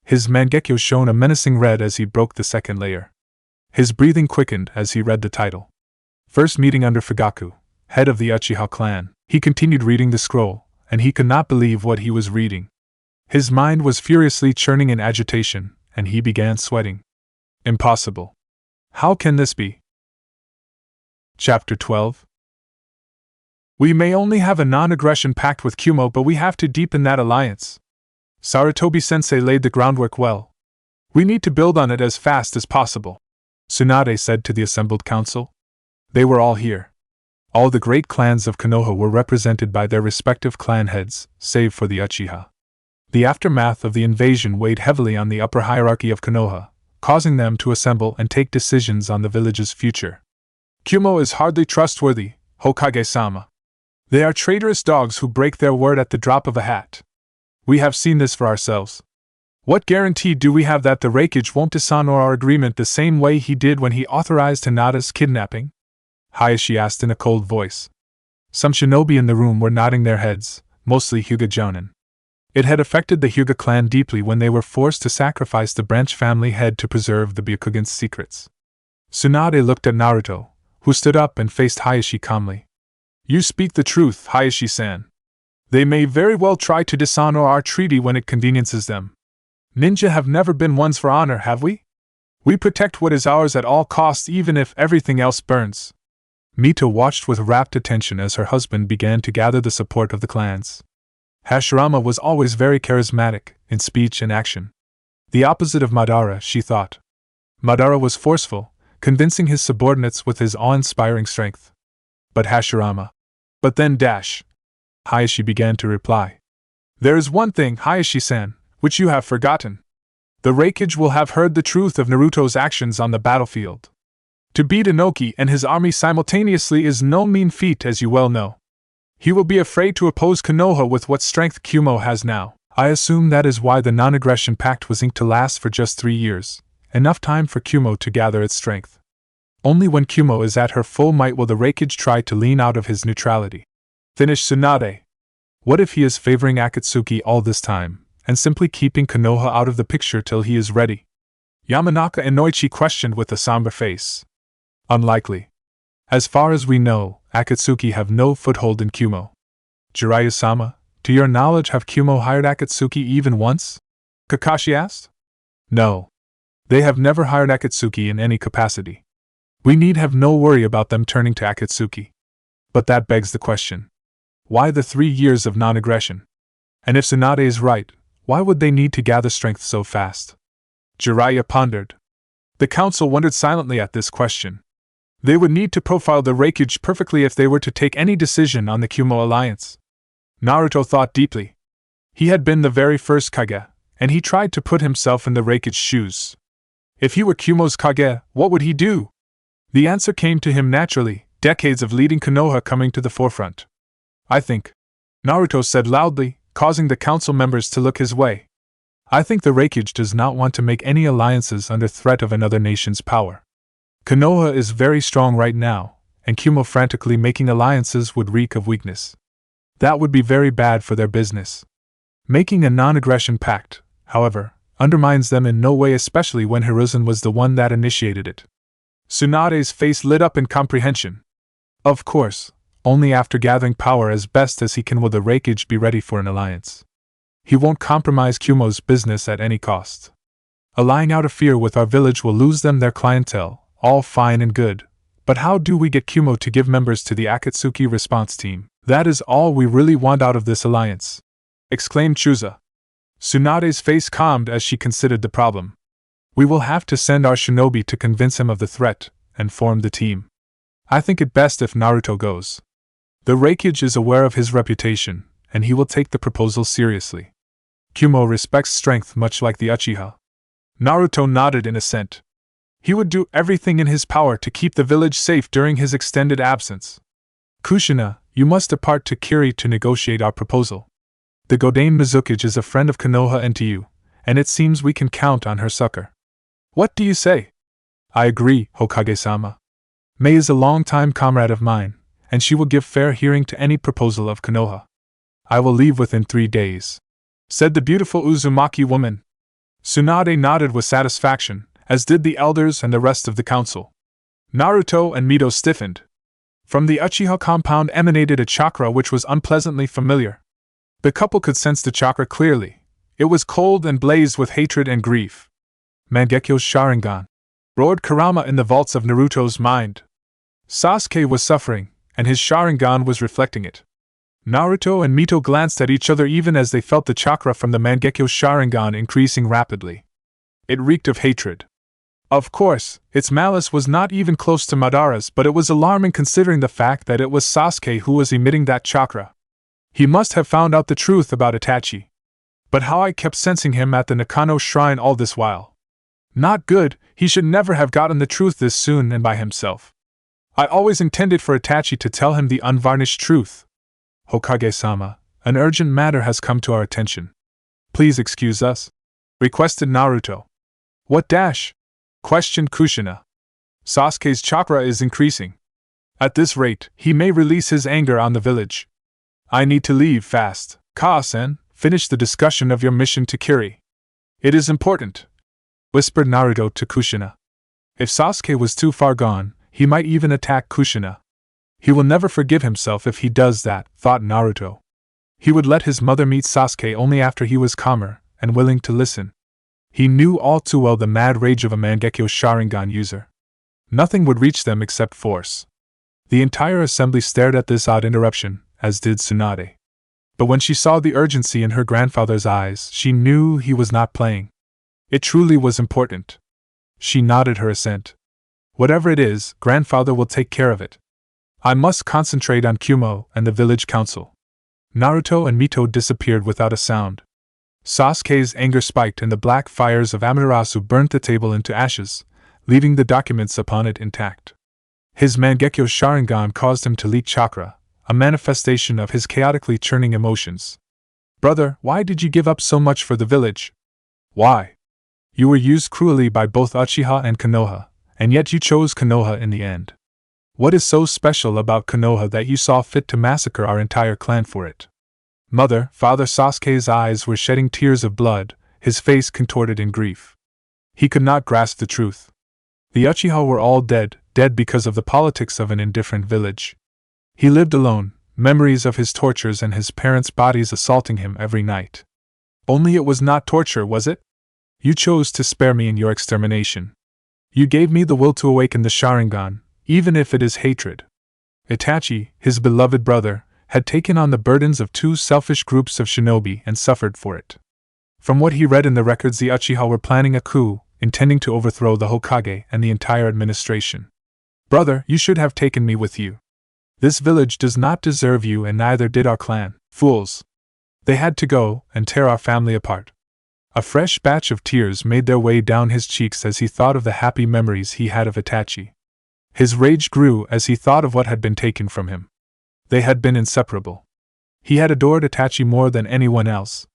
His Mangekyo shone a menacing red as he broke the second layer. His breathing quickened as he read the title. First meeting under Fugaku, head of the Uchiha clan. He continued reading the scroll, and he could not believe what he was reading. His mind was furiously churning in agitation, and he began sweating. Impossible. How can this be? Chapter 12. We may only have a non-aggression pact with Kumo, but we have to deepen that alliance. Sarutobi-sensei laid the groundwork well. We need to build on it as fast as possible, Tsunade said to the assembled council. They were all here. All the great clans of Konoha were represented by their respective clan heads, save for the Uchiha. The aftermath of the invasion weighed heavily on the upper hierarchy of Konoha, causing them to assemble and take decisions on the village's future. Kumo is hardly trustworthy, Hokage-sama. They are traitorous dogs who break their word at the drop of a hat. We have seen this for ourselves. What guarantee do we have that the Reikage won't dishonor our agreement the same way he did when he authorized Hinata's kidnapping? Hayashi asked in a cold voice. Some shinobi in the room were nodding their heads, mostly Hyuga Jonin. It had affected the Hyuga clan deeply when they were forced to sacrifice the branch family head to preserve the Byakugan's secrets. Tsunade looked at Naruto, who stood up and faced Hayashi calmly. You speak the truth, Hayashi-san. They may very well try to dishonor our treaty when it conveniences them. Ninja have never been ones for honor, have we? We protect what is ours at all costs even if everything else burns. Mito watched with rapt attention as her husband began to gather the support of the clans. Hashirama was always very charismatic, in speech and action. The opposite of Madara, she thought. Madara was forceful, convincing his subordinates with his awe-inspiring strength. But Hashirama. But then Hayashi began to reply. There is one thing, Hayashi-san, which you have forgotten. The Raikage will have heard the truth of Naruto's actions on the battlefield. To beat Inoki and his army simultaneously is no mean feat, as you well know. He will be afraid to oppose Konoha with what strength Kumo has now. I assume that is why the non-aggression pact was inked to last for just 3 years, enough time for Kumo to gather its strength. Only when Kumo is at her full might will the Raikage try to lean out of his neutrality. Finished Tsunade. What if he is favoring Akatsuki all this time, and simply keeping Konoha out of the picture till he is ready? Yamanaka and Noichi questioned with a somber face. Unlikely. As far as we know, Akatsuki have no foothold in Kumo. Jiraiya-sama, to your knowledge have Kumo hired Akatsuki even once? Kakashi asked. No. They have never hired Akatsuki in any capacity. We need have no worry about them turning to Akatsuki. But that begs the question. Why the 3 years of non-aggression? And if Tsunade is right, why would they need to gather strength so fast? Jiraiya pondered. The council wondered silently at this question. They would need to profile the Raikage perfectly if they were to take any decision on the Kumo alliance. Naruto thought deeply. He had been the very first Kage, and he tried to put himself in the Raikage's shoes. If he were Kumo's Kage, what would he do? The answer came to him naturally, decades of leading Konoha coming to the forefront. I think, Naruto said loudly, causing the council members to look his way. I think the Raikage does not want to make any alliances under threat of another nation's power. Konoha is very strong right now, and Kumo frantically making alliances would reek of weakness. That would be very bad for their business. Making a non-aggression pact, however, undermines them in no way, especially when Hiruzen was the one that initiated it. Tsunade's face lit up in comprehension. Of course, only after gathering power as best as he can will the Raikage be ready for an alliance. He won't compromise Kumo's business at any cost. Allying out of fear with our village will lose them their clientele. All fine and good, but how do we get Kumo to give members to the Akatsuki response team? That is all we really want out of this alliance, exclaimed Chuza. Tsunade's face calmed as she considered the problem. We will have to send our shinobi to convince him of the threat, and form the team. I think it best if Naruto goes. The Raikage is aware of his reputation, and he will take the proposal seriously. Kumo respects strength much like the Uchiha. Naruto nodded in assent. He would do everything in his power to keep the village safe during his extended absence. Kushina, you must depart to Kiri to negotiate our proposal. The Godane Mizukage is a friend of Konoha and to you, and it seems we can count on her succor. What do you say? I agree, Hokage-sama. Mei is a long-time comrade of mine, and she will give fair hearing to any proposal of Konoha. I will leave within 3 days, said the beautiful Uzumaki woman. Tsunade nodded with satisfaction, as did the elders and the rest of the council. Naruto and Mito stiffened. From the Uchiha compound emanated a chakra which was unpleasantly familiar. The couple could sense the chakra clearly. It was cold and blazed with hatred and grief. Mangekyo's Sharingan, roared Kurama in the vaults of Naruto's mind. Sasuke was suffering, and his Sharingan was reflecting it. Naruto and Mito glanced at each other even as they felt the chakra from the Mangekyo Sharingan increasing rapidly. It reeked of hatred. Of course, its malice was not even close to Madara's, but it was alarming considering the fact that it was Sasuke who was emitting that chakra. He must have found out the truth about Itachi. But how I kept sensing him at the Nakano shrine all this while. Not good, he should never have gotten the truth this soon and by himself. I always intended for Itachi to tell him the unvarnished truth. Hokage-sama, an urgent matter has come to our attention. Please excuse us, requested Naruto. What dash? Questioned Kushina. Sasuke's chakra is increasing. At this rate, he may release his anger on the village. I need to leave fast. Ka-sen, finish the discussion of your mission to Kiri. It is important, whispered Naruto to Kushina. If Sasuke was too far gone, he might even attack Kushina. He will never forgive himself if he does that, thought Naruto. He would let his mother meet Sasuke only after he was calmer and willing to listen. He knew all too well the mad rage of a Mangekyo Sharingan user. Nothing would reach them except force. The entire assembly stared at this odd interruption, as did Tsunade. But when she saw the urgency in her grandfather's eyes, she knew he was not playing. It truly was important. She nodded her assent. Whatever it is, grandfather will take care of it. I must concentrate on Kumo and the village council. Naruto and Mito disappeared without a sound. Sasuke's anger spiked and the black fires of Amaterasu burnt the table into ashes, leaving the documents upon it intact. His Mangekyo Sharingan caused him to leak chakra, a manifestation of his chaotically churning emotions. Brother, why did you give up so much for the village? Why? You were used cruelly by both Uchiha and Konoha, and yet you chose Konoha in the end. What is so special about Konoha that you saw fit to massacre our entire clan for it? Mother, Father Sasuke's eyes were shedding tears of blood, his face contorted in grief. He could not grasp the truth. The Uchiha were all dead because of the politics of an indifferent village. He lived alone, memories of his tortures and his parents' bodies assaulting him every night. Only it was not torture, was it? You chose to spare me in your extermination. You gave me the will to awaken the Sharingan, even if it is hatred. Itachi, his beloved brother, had taken on the burdens of two selfish groups of shinobi and suffered for it. From what he read in the records, the Uchiha were planning a coup, intending to overthrow the Hokage and the entire administration. Brother, you should have taken me with you. This village does not deserve you, and neither did our clan. Fools! They had to go and tear our family apart. A fresh batch of tears made their way down his cheeks as he thought of the happy memories he had of Itachi. His rage grew as he thought of what had been taken from him. They had been inseparable. He had adored Itachi more than anyone else.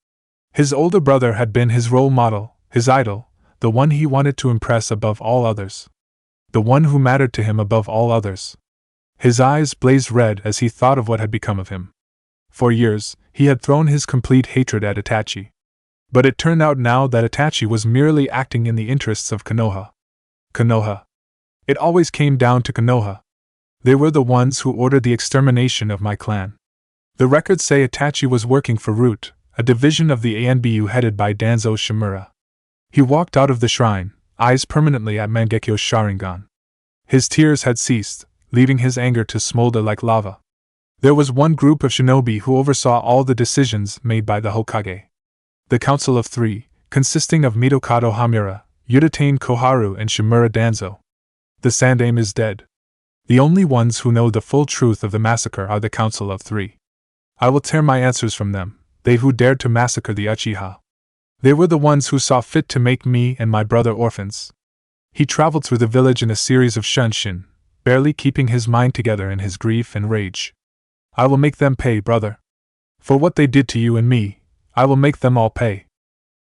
His older brother had been his role model, his idol, the one he wanted to impress above all others. The one who mattered to him above all others. His eyes blazed red as he thought of what had become of him. For years, he had thrown his complete hatred at Itachi. But it turned out now that Itachi was merely acting in the interests of Konoha. Konoha. It always came down to Konoha. They were the ones who ordered the extermination of my clan. The records say Itachi was working for Root, a division of the ANBU headed by Danzo Shimura. He walked out of the shrine, eyes permanently at Mangekyo's Sharingan. His tears had ceased, leaving his anger to smolder like lava. There was one group of shinobi who oversaw all the decisions made by the Hokage. The Council of Three, consisting of Mitokado Hamura, Udatain Koharu and Shimura Danzo. The Sandaime is dead. The only ones who know the full truth of the massacre are the Council of Three. I will tear my answers from them, they who dared to massacre the Uchiha. They were the ones who saw fit to make me and my brother orphans. He traveled through the village in a series of shunshin, barely keeping his mind together in his grief and rage. I will make them pay, brother. For what they did to you and me, I will make them all pay.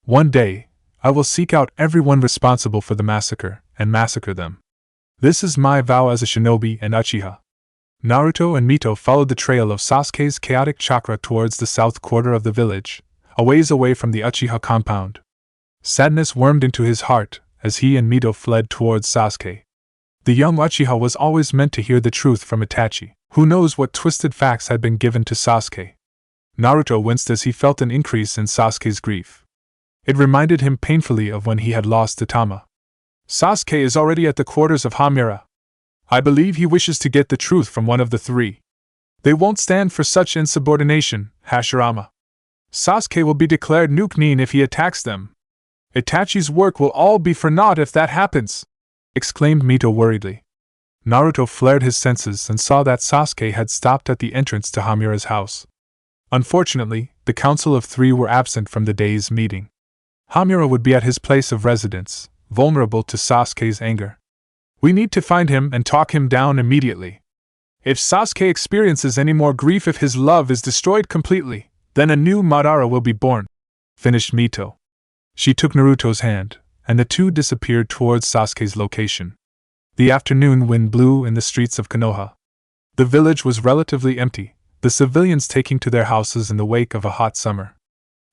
One day, I will seek out everyone responsible for the massacre, and massacre them. This is my vow as a shinobi and Uchiha. Naruto and Mito followed the trail of Sasuke's chaotic chakra towards the south quarter of the village, a ways away from the Uchiha compound. Sadness wormed into his heart as he and Mito fled towards Sasuke. The young Uchiha was always meant to hear the truth from Itachi. Who knows what twisted facts had been given to Sasuke? Naruto winced as he felt an increase in Sasuke's grief. It reminded him painfully of when he had lost Tama. Sasuke is already at the quarters of Hamura. I believe he wishes to get the truth from one of the three. They won't stand for such insubordination, Hashirama. Sasuke will be declared Nukenin if he attacks them. Itachi's work will all be for naught if that happens, exclaimed Mito worriedly. Naruto flared his senses and saw that Sasuke had stopped at the entrance to Hamura's house. Unfortunately, the Council of Three were absent from the day's meeting. Hamura would be at his place of residence, vulnerable to Sasuke's anger. We need to find him and talk him down immediately. If Sasuke experiences any more grief, if his love is destroyed completely, then a new Madara will be born, finished Mito. She took Naruto's hand, and the two disappeared towards Sasuke's location. The afternoon wind blew in the streets of Konoha. The village was relatively empty, the civilians taking to their houses in the wake of a hot summer.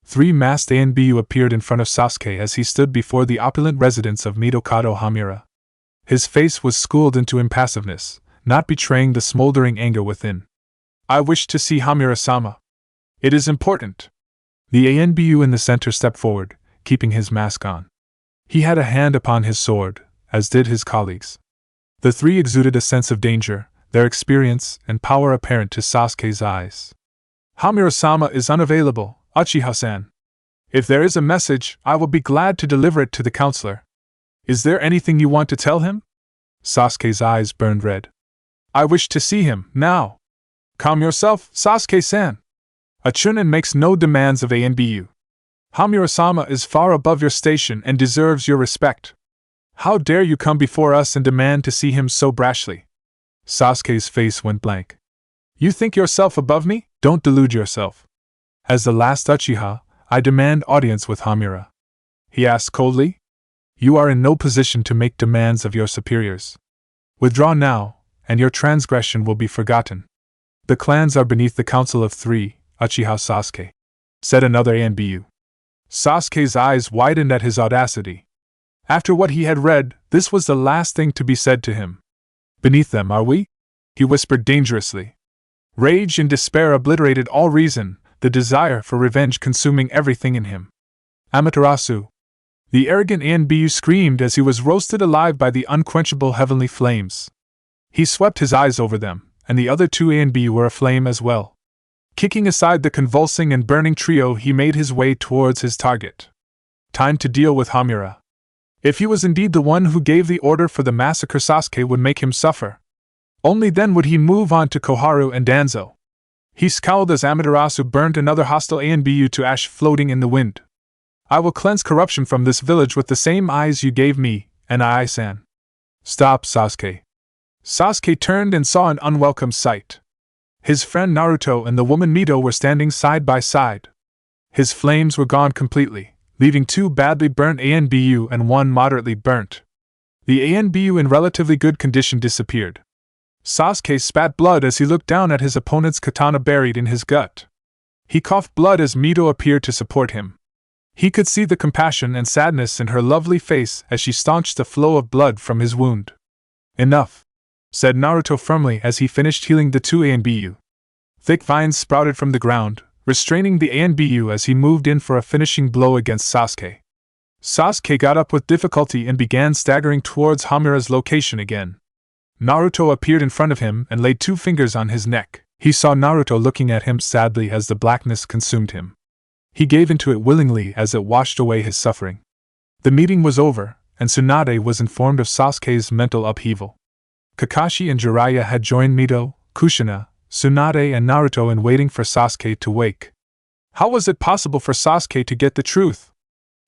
3 masked ANBU appeared in front of Sasuke as he stood before the opulent residence of Mitokado Hamura. His face was schooled into impassiveness, not betraying the smoldering anger within. I wish to see Hamura-sama. It is important. The ANBU in the center stepped forward, keeping his mask on. He had a hand upon his sword, as did his colleagues. The 3 exuded a sense of danger, their experience and power apparent to Sasuke's eyes. Hamura-sama is unavailable, Uchiha-san. If there is a message, I will be glad to deliver it to the counselor. Is there anything you want to tell him? Sasuke's eyes burned red. I wish to see him, now. Calm yourself, Sasuke-san. A Chunin makes no demands of ANBU. Hamura-sama is far above your station and deserves your respect. How dare you come before us and demand to see him so brashly? Sasuke's face went blank. You think yourself above me? Don't delude yourself. As the last Uchiha, I demand audience with Hamura. He asked coldly. You are in no position to make demands of your superiors. Withdraw now, and your transgression will be forgotten. The clans are beneath the council of 3, Uchiha Sasuke, said another ANBU. Sasuke's eyes widened at his audacity. After what he had read, this was the last thing to be said to him. Beneath them, are we? He whispered dangerously. Rage and despair obliterated all reason, the desire for revenge consuming everything in him. Amaterasu. The arrogant ANBU screamed as he was roasted alive by the unquenchable heavenly flames. He swept his eyes over them, and the other 2 ANBU were aflame as well. Kicking aside the convulsing and burning trio, he made his way towards his target. Time to deal with Hamura. If he was indeed the one who gave the order for the massacre, Sasuke would make him suffer. Only then would he move on to Koharu and Danzo. He scowled as Amaterasu burnt another hostile ANBU to ash floating in the wind. I will cleanse corruption from this village with the same eyes you gave me, and Ai-san. Stop, Sasuke. Sasuke turned and saw an unwelcome sight. His friend Naruto and the woman Mito were standing side by side. His flames were gone completely, leaving 2 badly burnt ANBU and 1 moderately burnt. The ANBU in relatively good condition disappeared. Sasuke spat blood as he looked down at his opponent's katana buried in his gut. He coughed blood as Mito appeared to support him. He could see the compassion and sadness in her lovely face as she staunched the flow of blood from his wound. Enough, said Naruto firmly as he finished healing the 2 ANBU. Thick vines sprouted from the ground, restraining the ANBU as he moved in for a finishing blow against Sasuke. Sasuke got up with difficulty and began staggering towards Hamura's location again. Naruto appeared in front of him and laid 2 fingers on his neck. He saw Naruto looking at him sadly as the blackness consumed him. He gave into it willingly as it washed away his suffering. The meeting was over, and Tsunade was informed of Sasuke's mental upheaval. Kakashi and Jiraiya had joined Mito, Kushina, Tsunade and Naruto in waiting for Sasuke to wake. How was it possible for Sasuke to get the truth?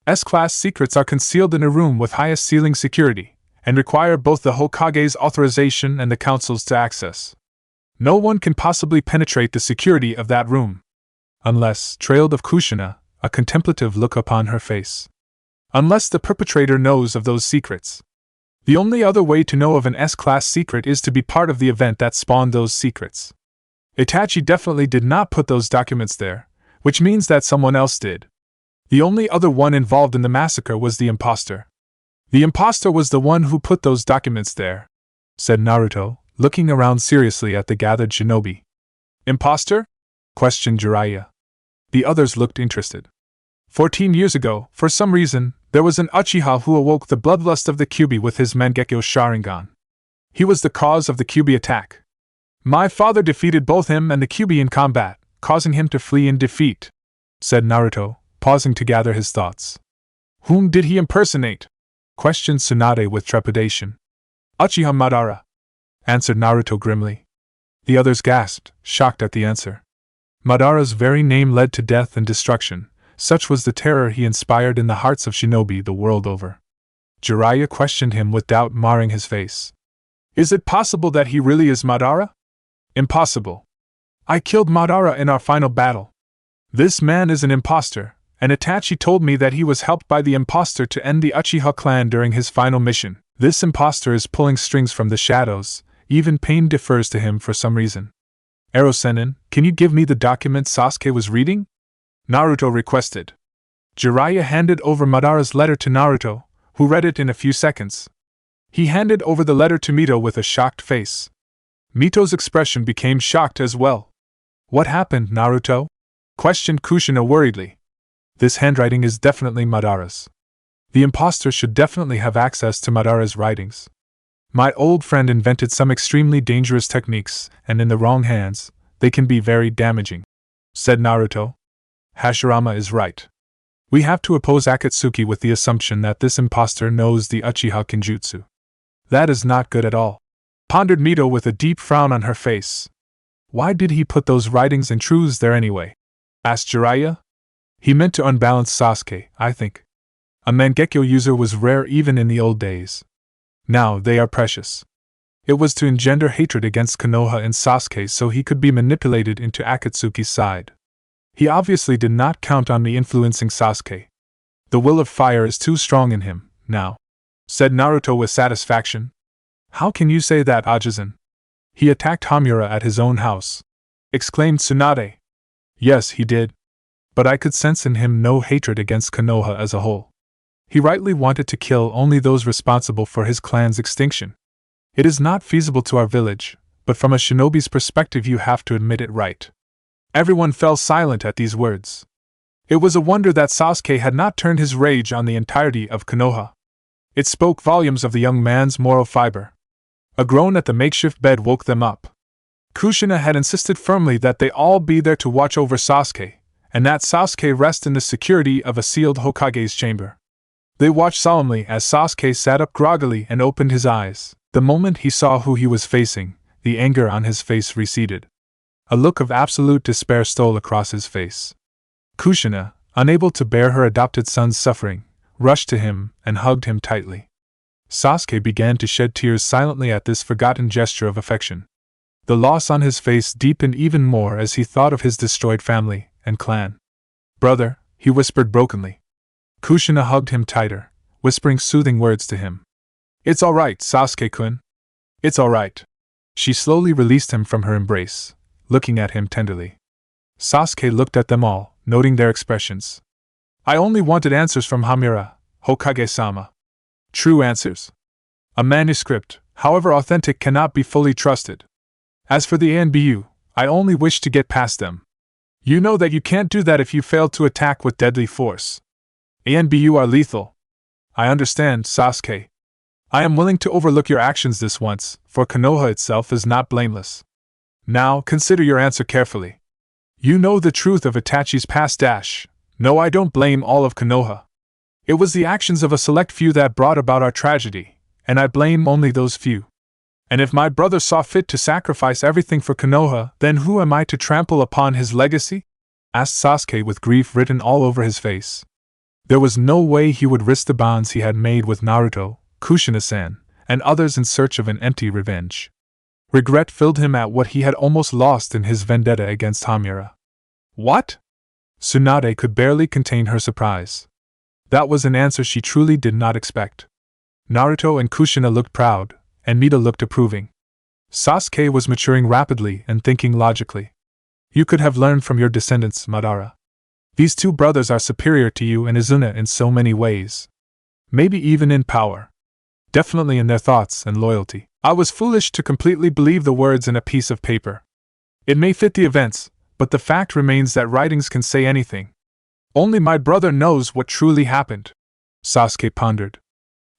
S-class secrets are concealed in a room with highest ceiling security, and require both the Hokage's authorization and the council's to access. No one can possibly penetrate the security of that room. Unless, trailed of Kushina, a contemplative look upon her face. Unless the perpetrator knows of those secrets. The only other way to know of an S-class secret is to be part of the event that spawned those secrets. Itachi definitely did not put those documents there, which means that someone else did. The only other one involved in the massacre was the imposter. The imposter was the one who put those documents there, said Naruto, looking around seriously at the gathered shinobi. Imposter? Questioned Jiraiya. The others looked interested. 14 years ago, for some reason, there was an Uchiha who awoke the bloodlust of the Kyuubi with his Mangekyo Sharingan. He was the cause of the Kyuubi attack. My father defeated both him and the Kyuubi in combat, causing him to flee in defeat, said Naruto, pausing to gather his thoughts. Whom did he impersonate? Questioned Tsunade with trepidation. Uchiha Madara, answered Naruto grimly. The others gasped, shocked at the answer. Madara's very name led to death and destruction, such was the terror he inspired in the hearts of shinobi the world over. Jiraiya questioned him with doubt marring his face. Is it possible that he really is Madara? Impossible. I killed Madara in our final battle. This man is an imposter, and Itachi told me that he was helped by the imposter to end the Uchiha clan during his final mission. This imposter is pulling strings from the shadows, even pain defers to him for some reason. Ero-sennin, can you give me the document Sasuke was reading? Naruto requested. Jiraiya handed over Madara's letter to Naruto, who read it in a few seconds. He handed over the letter to Mito with a shocked face. Mito's expression became shocked as well. What happened, Naruto? Questioned Kushina worriedly. This handwriting is definitely Madara's. The imposter should definitely have access to Madara's writings. My old friend invented some extremely dangerous techniques, and in the wrong hands, they can be very damaging, said Naruto. Hashirama is right. We have to oppose Akatsuki with the assumption that this imposter knows the Uchiha Kinjutsu. That is not good at all, pondered Mito with a deep frown on her face. Why did he put those writings and truths there anyway? Asked Jiraiya. He meant to unbalance Sasuke, I think. A Mangekyo user was rare even in the old days. Now they are precious. It was to engender hatred against Konoha and Sasuke so he could be manipulated into Akatsuki's side. He obviously did not count on me influencing Sasuke. The will of fire is too strong in him, now, said Naruto with satisfaction. How can you say that, Ajisen? He attacked Hamura at his own house, exclaimed Tsunade. Yes, he did. But I could sense in him no hatred against Konoha as a whole. He rightly wanted to kill only those responsible for his clan's extinction. It is not feasible to our village, but from a shinobi's perspective you have to admit it right. Everyone fell silent at these words. It was a wonder that Sasuke had not turned his rage on the entirety of Konoha. It spoke volumes of the young man's moral fiber. A groan at the makeshift bed woke them up. Kushina had insisted firmly that they all be there to watch over Sasuke, and that Sasuke rest in the security of a sealed Hokage's chamber. They watched solemnly as Sasuke sat up groggily and opened his eyes. The moment he saw who he was facing, the anger on his face receded. A look of absolute despair stole across his face. Kushina, unable to bear her adopted son's suffering, rushed to him and hugged him tightly. Sasuke began to shed tears silently at this forgotten gesture of affection. The loss on his face deepened even more as he thought of his destroyed family and clan. Brother, he whispered brokenly. Kushina hugged him tighter, whispering soothing words to him. It's all right, Sasuke-kun. It's all right. She slowly released him from her embrace, looking at him tenderly. Sasuke looked at them all, noting their expressions. I only wanted answers from Hamura, Hokage-sama. True answers. A manuscript, however authentic, cannot be fully trusted. As for the ANBU, I only wish to get past them. You know that you can't do that if you fail to attack with deadly force. ANBU are lethal. I understand, Sasuke. I am willing to overlook your actions this once, for Konoha itself is not blameless. Now, consider your answer carefully. You know the truth of Itachi's past dash. No, I don't blame all of Konoha. It was the actions of a select few that brought about our tragedy, and I blame only those few. And if my brother saw fit to sacrifice everything for Konoha, then who am I to trample upon his legacy? Asked Sasuke with grief written all over his face. There was no way he would risk the bonds he had made with Naruto, Kushina-san, and others in search of an empty revenge. Regret filled him at what he had almost lost in his vendetta against Hamura. What? Tsunade could barely contain her surprise. That was an answer she truly did not expect. Naruto and Kushina looked proud, and Mita looked approving. Sasuke was maturing rapidly and thinking logically. You could have learned from your descendants, Madara. These two brothers are superior to you and Izuna in so many ways. Maybe even in power. Definitely in their thoughts and loyalty. I was foolish to completely believe the words in a piece of paper. It may fit the events, but the fact remains that writings can say anything. Only my brother knows what truly happened. Sasuke pondered.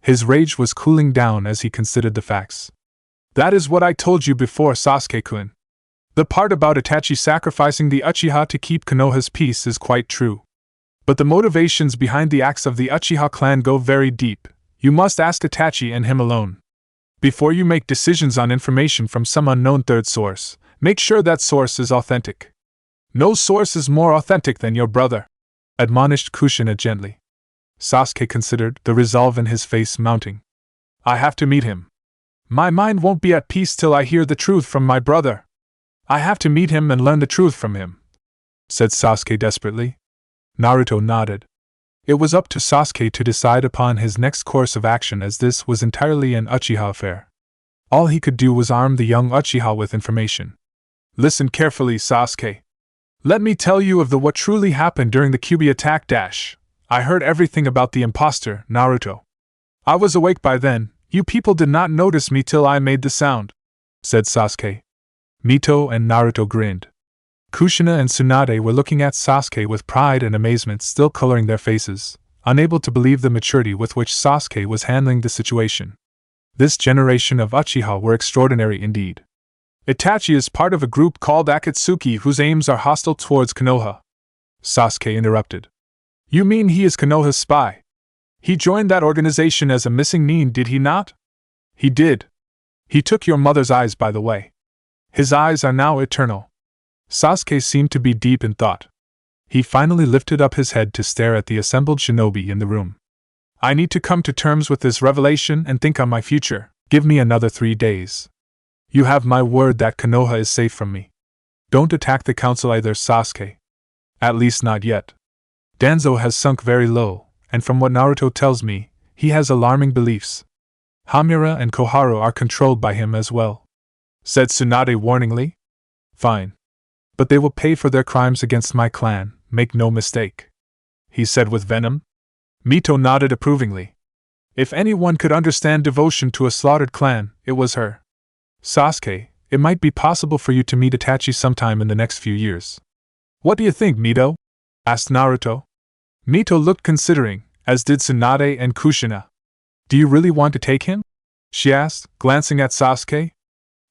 His rage was cooling down as he considered the facts. That is what I told you before, Sasuke-kun. The part about Itachi sacrificing the Uchiha to keep Konoha's peace is quite true. But the motivations behind the acts of the Uchiha clan go very deep. You must ask Itachi and him alone. Before you make decisions on information from some unknown third source, make sure that source is authentic. No source is more authentic than your brother, admonished Kushina gently. Sasuke considered, the resolve in his face mounting. I have to meet him. My mind won't be at peace till I hear the truth from my brother. I have to meet him and learn the truth from him, said Sasuke desperately. Naruto nodded. It was up to Sasuke to decide upon his next course of action, as this was entirely an Uchiha affair. All he could do was arm the young Uchiha with information. Listen carefully, Sasuke. Let me tell you of what truly happened during the Kyuubi attack dash. I heard everything about the imposter, Naruto. I was awake by then, you people did not notice me till I made the sound, said Sasuke. Mito and Naruto grinned. Kushina and Tsunade were looking at Sasuke with pride and amazement still coloring their faces, unable to believe the maturity with which Sasuke was handling the situation. This generation of Uchiha were extraordinary indeed. Itachi is part of a group called Akatsuki whose aims are hostile towards Konoha. Sasuke interrupted. You mean he is Konoha's spy? He joined that organization as a missing nin, did he not? He did. He took your mother's eyes, by the way. His eyes are now eternal. Sasuke seemed to be deep in thought. He finally lifted up his head to stare at the assembled shinobi in the room. I need to come to terms with this revelation and think on my future. Give me another 3 days. You have my word that Konoha is safe from me. Don't attack the council either, Sasuke. At least not yet. Danzo has sunk very low, and from what Naruto tells me, he has alarming beliefs. Hamura and Koharu are controlled by him as well, said Tsunade warningly. Fine. But they will pay for their crimes against my clan, make no mistake, he said with venom. Mito nodded approvingly. If anyone could understand devotion to a slaughtered clan, it was her. Sasuke, it might be possible for you to meet Itachi sometime in the next few years. What do you think, Mito? Asked Naruto. Mito looked considering, as did Tsunade and Kushina. Do you really want to take him? She asked, glancing at Sasuke.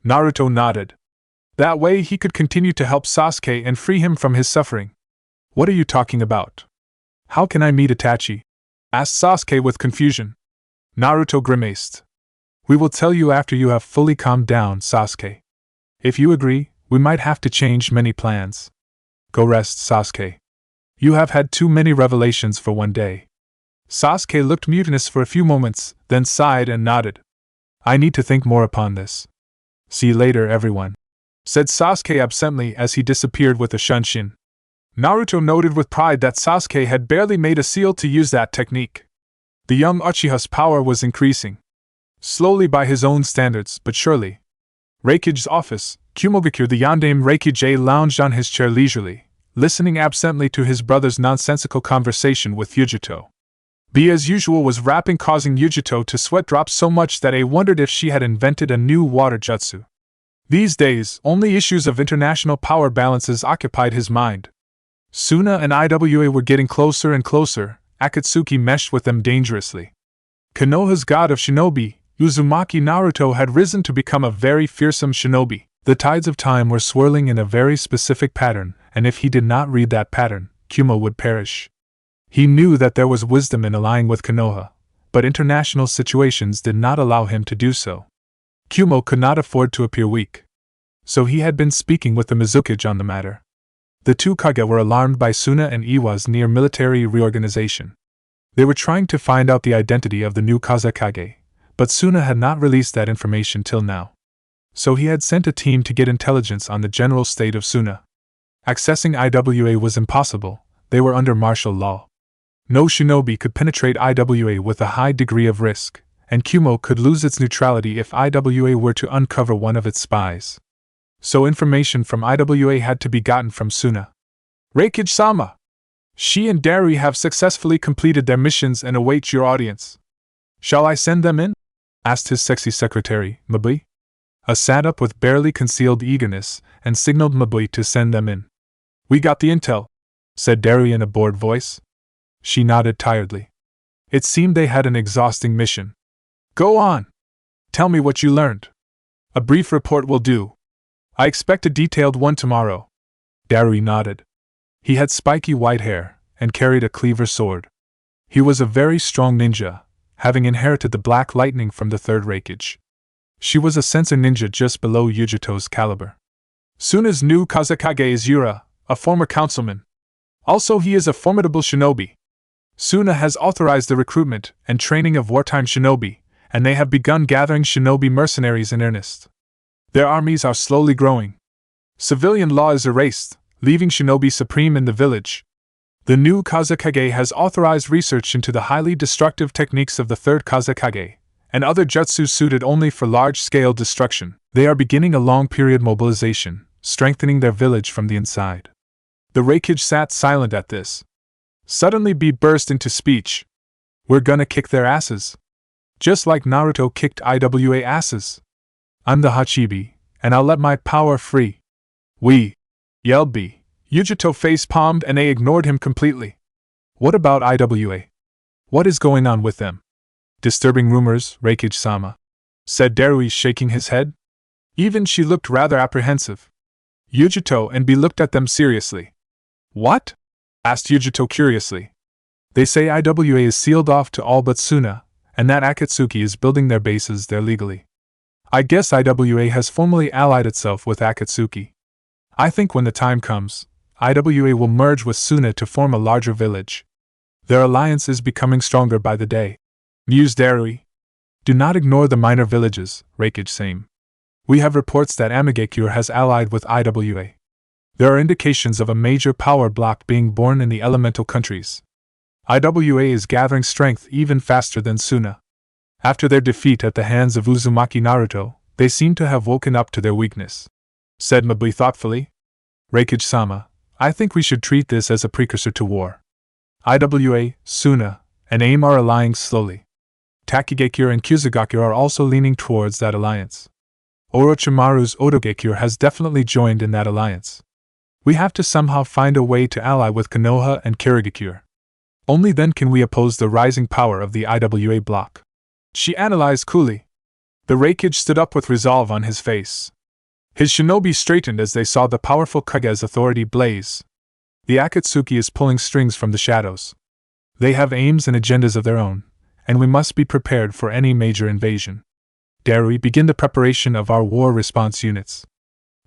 Naruto nodded. That way he could continue to help Sasuke and free him from his suffering. What are you talking about? How can I meet Itachi? Asked Sasuke with confusion. Naruto grimaced. We will tell you after you have fully calmed down, Sasuke. If you agree, we might have to change many plans. Go rest, Sasuke. You have had too many revelations for one day. Sasuke looked mutinous for a few moments, then sighed and nodded. I need to think more upon this. See you later, everyone, said Sasuke absently as he disappeared with a shunshin. Naruto noted with pride that Sasuke had barely made a seal to use that technique. The young Uchiha's power was increasing. Slowly by his own standards, but surely. Reikige's office, Kumogakure the Yondaime Hokage lounged on his chair leisurely, listening absently to his brother's nonsensical conversation with Yujito. B as usual was rapping, causing Yujito to sweat drops so much that A wondered if she had invented a new water jutsu. These days, only issues of international power balances occupied his mind. Suna and Iwa were getting closer and closer, Akatsuki meshed with them dangerously. Konoha's god of shinobi, Uzumaki Naruto had risen to become a very fearsome shinobi. The tides of time were swirling in a very specific pattern, and if he did not read that pattern, Kuma would perish. He knew that there was wisdom in allying with Konoha, but international situations did not allow him to do so. Kuma could not afford to appear weak. So he had been speaking with the Mizukage on the matter. The two Kage were alarmed by Suna and Iwa's near military reorganization. They were trying to find out the identity of the new Kazekage, but Suna had not released that information till now. So he had sent a team to get intelligence on the general state of Suna. Accessing Iwa was impossible, they were under martial law. No shinobi could penetrate Iwa with a high degree of risk, and Kumo could lose its neutrality if Iwa were to uncover one of its spies. So information from Iwa had to be gotten from Suna. Reikage-sama! She and Dari have successfully completed their missions and await your audience. Shall I send them in? Asked his sexy secretary, Mabui. A sat up with barely concealed eagerness and signaled Mabui to send them in. We got the intel, said Dari in a bored voice. She nodded tiredly. It seemed they had an exhausting mission. Go on. Tell me what you learned. A brief report will do. I expect a detailed one tomorrow. Dari nodded. He had spiky white hair and carried a cleaver sword. He was a very strong ninja, having inherited the black lightning from the third Reikage. She was a sensor ninja just below Yujito's caliber. Suna's new Kazekage is Yura, a former councilman. Also, he is a formidable shinobi. Suna has authorized the recruitment and training of wartime shinobi, and they have begun gathering shinobi mercenaries in earnest. Their armies are slowly growing. Civilian law is erased, leaving shinobi supreme in the village. The new Kazekage has authorized research into the highly destructive techniques of the third Kazekage, and other jutsu suited only for large-scale destruction. They are beginning a long-period mobilization, strengthening their village from the inside. The Reikage sat silent at this. Suddenly B burst into speech. We're gonna kick their asses. Just like Naruto kicked IWA asses. I'm the Hachibi, and I'll let my power free. We, yelled B. Yujito face-palmed and A ignored him completely. What about IWA? What is going on with them? Disturbing rumors, Reikage-sama, said Darui, shaking his head. Even she looked rather apprehensive. Yujito and B looked at them seriously. What? Asked Yujito curiously. They say IWA is sealed off to all but Suna, and that Akatsuki is building their bases there legally. I guess IWA has formally allied itself with Akatsuki. I think when the time comes, IWA will merge with Suna to form a larger village. Their alliance is becoming stronger by the day, mused Darui. Do not ignore the minor villages, Reikage-sama. We have reports that Amigekure has allied with IWA. There are indications of a major power block being born in the elemental countries. IWA is gathering strength even faster than Suna. After their defeat at the hands of Uzumaki Naruto, they seem to have woken up to their weakness, said Mabui thoughtfully. Reikage-sama, I think we should treat this as a precursor to war. IWA, Suna, and AIM are allying slowly. Takigekure and Kusugakure are also leaning towards that alliance. Orochimaru's Otogekure has definitely joined in that alliance. We have to somehow find a way to ally with Konoha and Kirigakure. Only then can we oppose the rising power of the IWA bloc. She analyzed coolly. The Reikage stood up with resolve on his face. His shinobi straightened as they saw the powerful Kage's authority blaze. The Akatsuki is pulling strings from the shadows. They have aims and agendas of their own, and we must be prepared for any major invasion. Darui, begin the preparation of our war response units.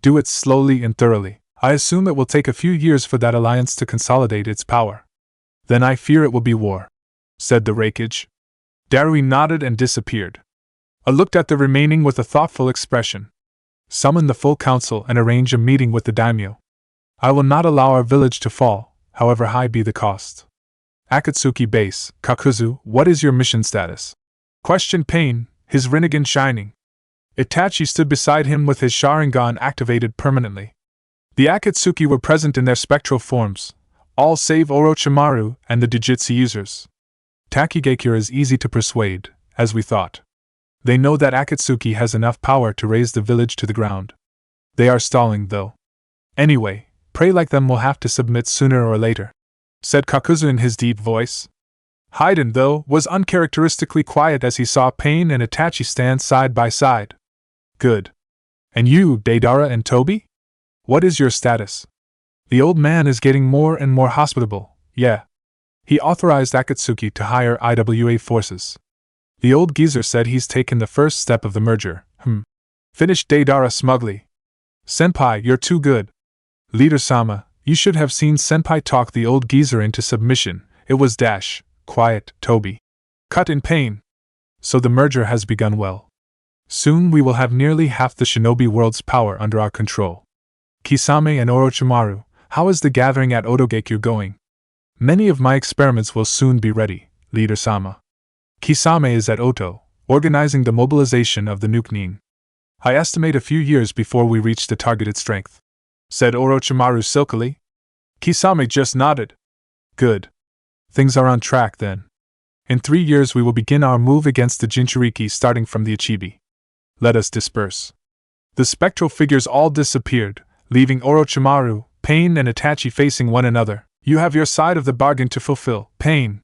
Do it slowly and thoroughly. I assume it will take a few years for that alliance to consolidate its power. Then I fear it will be war, said the Reikage. Darui nodded and disappeared. I looked at the remaining with a thoughtful expression. Summon the full council and arrange a meeting with the daimyo. I will not allow our village to fall, however high be the cost. Akatsuki base, Kakuzu, what is your mission status? Questioned Pain, his Rinnegan shining. Itachi stood beside him with his Sharingan activated permanently. The Akatsuki were present in their spectral forms, all save Orochimaru and the Dujutsu users. Takigekure is easy to persuade, as we thought. They know that Akatsuki has enough power to raise the village to the ground. They are stalling, though. Anyway, Prey like them will have to submit sooner or later, said Kakuzu in his deep voice. Haiden, though, was uncharacteristically quiet as he saw Pain and Itachi stand side by side. Good. And you, Deidara and Tobi? What is your status? The old man is getting more and more hospitable, yeah. He authorized Akatsuki to hire IWA forces. The old geezer said he's taken the first step of the merger, finished Deidara smugly. Senpai, you're too good. Leader-sama, you should have seen Senpai talk the old geezer into submission. It was quiet, Tobi. Cut in Pain. So the merger has begun well. Soon we will have nearly half the shinobi world's power under our control. Kisame and Orochimaru, how is the gathering at Otogekure going? Many of my experiments will soon be ready, Leader-sama. Kisame is at Oto, organizing the mobilization of the Nukenin. I estimate a few years before we reach the targeted strength, said Orochimaru silkily. Kisame just nodded. Good. Things are on track then. In 3 years we will begin our move against the Jinchuriki starting from the Ichibi. Let us disperse. The spectral figures all disappeared, leaving Orochimaru, Pain and Itachi facing one another. You have your side of the bargain to fulfill, Pain.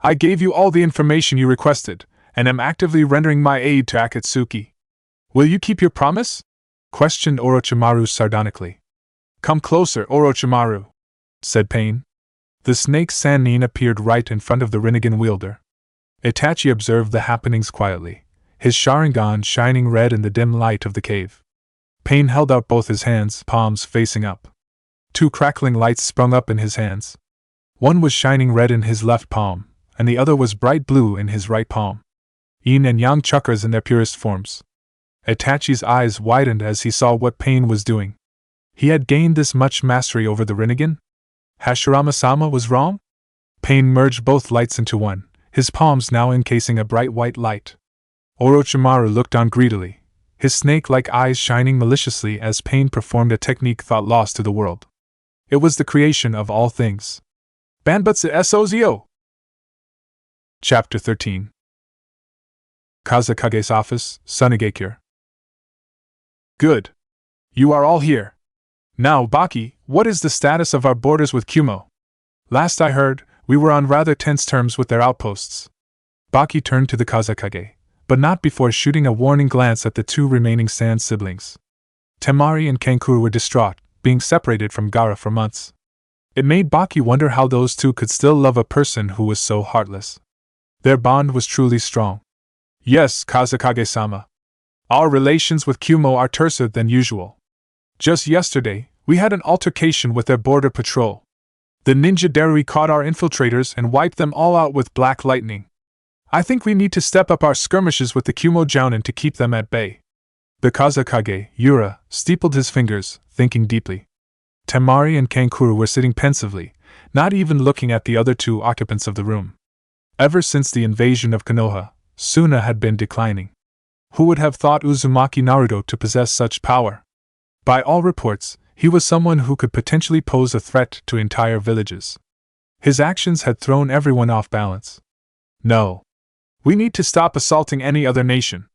I gave you all the information you requested, and am actively rendering my aid to Akatsuki. Will you keep your promise? Questioned Orochimaru sardonically. Come closer, Orochimaru, said Pain. The snake Sannin appeared right in front of the Rinnegan wielder. Itachi observed the happenings quietly, his Sharingan shining red in the dim light of the cave. Pain held out both his hands, palms facing up. 2 crackling lights sprung up in his hands. One was shining red in his left palm, and the other was bright blue in his right palm. Yin and Yang chakras in their purest forms. Itachi's eyes widened as he saw what Pain was doing. He had gained this much mastery over the Rinnegan? Hashirama-sama was wrong? Pain merged both lights into one, his palms now encasing a bright white light. Orochimaru looked on greedily, his snake-like eyes shining maliciously as Pain performed a technique thought lost to the world. It was the creation of all things. Banbutsu Sozo! Chapter 13. Kazekage's office, Sunigakure. Good. You are all here. Now, Baki, what is the status of our borders with Kumo? Last I heard, we were on rather tense terms with their outposts. Baki turned to the Kazekage, but not before shooting a warning glance at the two remaining Sand siblings. Temari and Kankuro were distraught, being separated from Gaara for months. It made Baki wonder how those two could still love a person who was so heartless. Their bond was truly strong. Yes, Kazekage-sama. Our relations with Kumo are terser than usual. Just yesterday, we had an altercation with their border patrol. The ninja Darui caught our infiltrators and wiped them all out with black lightning. I think we need to step up our skirmishes with the Kumo Jounin to keep them at bay. The Kazekage, Yura, steepled his fingers, thinking deeply. Temari and Kankuro were sitting pensively, not even looking at the other two occupants of the room. Ever since the invasion of Konoha, Suna had been declining. Who would have thought Uzumaki Naruto to possess such power? By all reports, he was someone who could potentially pose a threat to entire villages. His actions had thrown everyone off balance. No. We need to stop assaulting any other nation.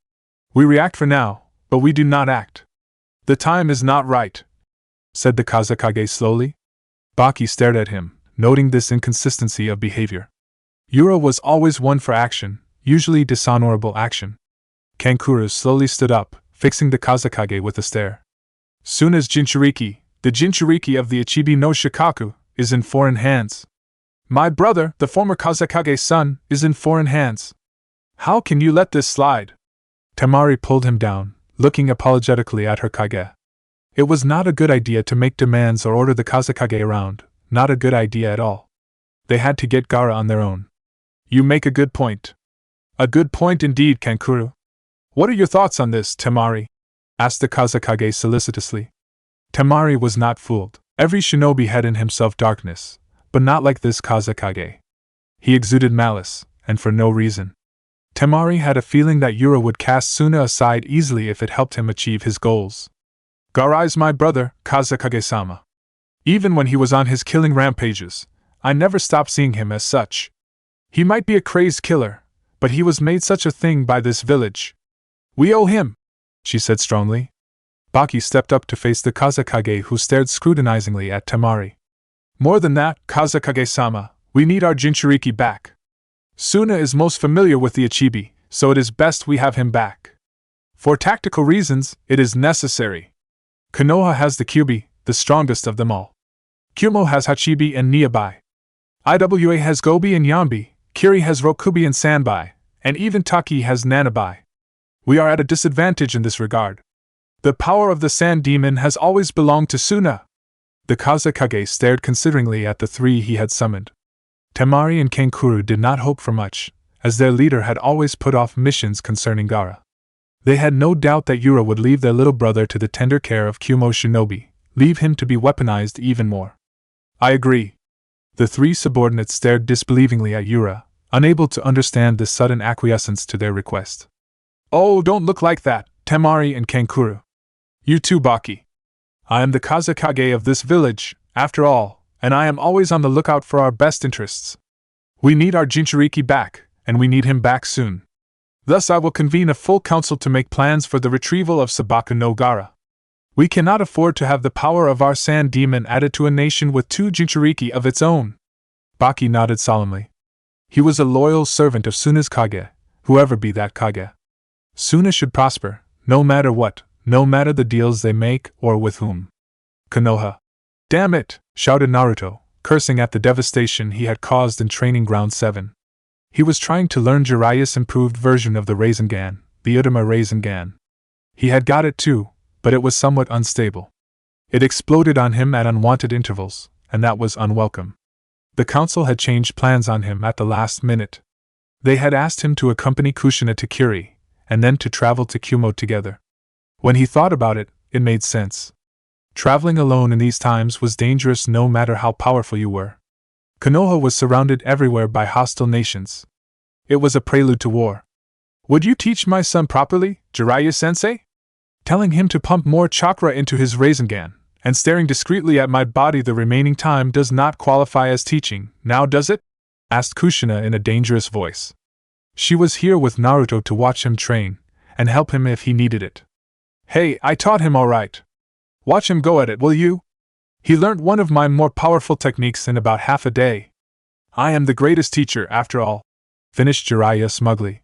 We react for now, but we do not act. The time is not right, said the Kazekage slowly. Baki stared at him, noting this inconsistency of behavior. Yura was always one for action, usually dishonorable action. Kankuro slowly stood up, fixing the Kazekage with a stare. Suna's Jinchuriki, the Jinchuriki of the Ichibi no Shikaku, is in foreign hands. My brother, the former Kazekage's son, is in foreign hands. How can you let this slide? Temari pulled him down, looking apologetically at her Kage. It was not a good idea to make demands or order the Kazekage around, not a good idea at all. They had to get Gaara on their own. You make a good point. A good point indeed, Kankuro. What are your thoughts on this, Temari? Asked the Kazekage solicitously. Temari was not fooled. Every shinobi had in himself darkness, but not like this Kazekage. He exuded malice, and for no reason. Temari had a feeling that Yura would cast Suna aside easily if it helped him achieve his goals. Gaara is my brother, Kazekage-sama. Even when he was on his killing rampages, I never stopped seeing him as such. He might be a crazed killer, but he was made such a thing by this village. We owe him, she said strongly. Baki stepped up to face the Kazekage, who stared scrutinizingly at Temari. More than that, Kazekage-sama, we need our Jinchuriki back. Suna is most familiar with the Ichibi, so it is best we have him back. For tactical reasons, it is necessary. Konoha has the Kyubi, the strongest of them all. Kumo has Hachibi and Niabai. Iwa has Gobi and Yambi, Kiri has Rokubi and Sanbai, and even Taki has Nanabai. We are at a disadvantage in this regard. The power of the Sand Demon has always belonged to Suna. The Kazekage stared consideringly at the three he had summoned. Temari and Kankuro did not hope for much, as their leader had always put off missions concerning Gaara. They had no doubt that Yura would leave their little brother to the tender care of Kumo Shinobi, leave him to be weaponized even more. I agree. The three subordinates stared disbelievingly at Yura, unable to understand this sudden acquiescence to their request. Oh, don't look like that, Temari and Kankuro. You too, Baki. I am the Kazekage of this village, after all, and I am always on the lookout for our best interests. We need our Jinchuriki back, and we need him back soon. Thus I will convene a full council to make plans for the retrieval of Sabaka no Gaara. We cannot afford to have the power of our Sand Demon added to a nation with two Jinchuriki of its own. Baki nodded solemnly. He was a loyal servant of Suna's Kage, whoever be that Kage. Suna should prosper, no matter what, no matter the deals they make or with whom. Konoha. Damn it, shouted Naruto, cursing at the devastation he had caused in Training Ground 7. He was trying to learn Jiraiya's improved version of the Rasengan, the Udama Rasengan. He had got it too, but it was somewhat unstable. It exploded on him at unwanted intervals, and that was unwelcome. The council had changed plans on him at the last minute. They had asked him to accompany Kushina to Kiri, and then to travel to Kumo together. When he thought about it, it made sense. Traveling alone in these times was dangerous no matter how powerful you were. Konoha was surrounded everywhere by hostile nations. It was a prelude to war. Would you teach my son properly, Jiraiya-sensei? Telling him to pump more chakra into his Rasengan, And staring discreetly at my body the remaining time does not qualify as teaching, now does it? Asked Kushina in a dangerous voice. She was here with Naruto to watch him train, and help him if he needed it. Hey, I taught him all right. Watch him go at it, will you? He learnt one of my more powerful techniques in about half a day. I am the greatest teacher, after all, finished Jiraiya smugly.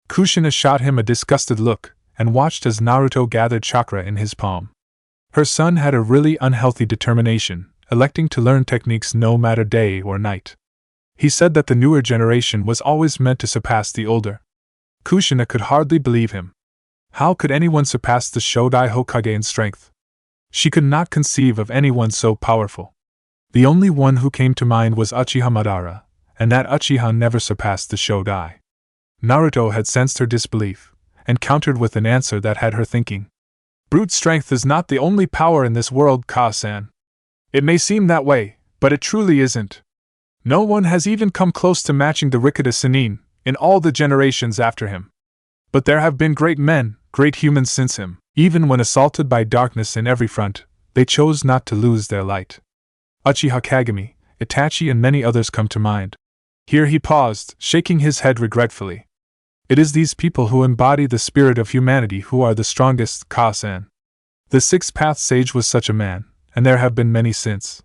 Kushina shot him a disgusted look, and watched as Naruto gathered chakra in his palm. Her son had a really unhealthy determination, electing to learn techniques no matter day or night. He said that the newer generation was always meant to surpass the older. Kushina could hardly believe him. How could anyone surpass the Shodai Hokage in strength? She could not conceive of anyone so powerful. The only one who came to mind was Uchiha Madara, and that Uchiha never surpassed the Shodai. Naruto had sensed her disbelief, and countered with an answer that had her thinking. Brute strength is not the only power in this world, Ka-san. It may seem that way, but it truly isn't. No one has even come close to matching the Rikida Sannin in all the generations after him. But there have been great men, great humans since him. Even when assaulted by darkness in every front, they chose not to lose their light. Uchiha Kagami, Itachi and many others come to mind. Here he paused, shaking his head regretfully. It is these people who embody the spirit of humanity who are the strongest, Ka-san. The Sixth Path Sage was such a man, and there have been many since.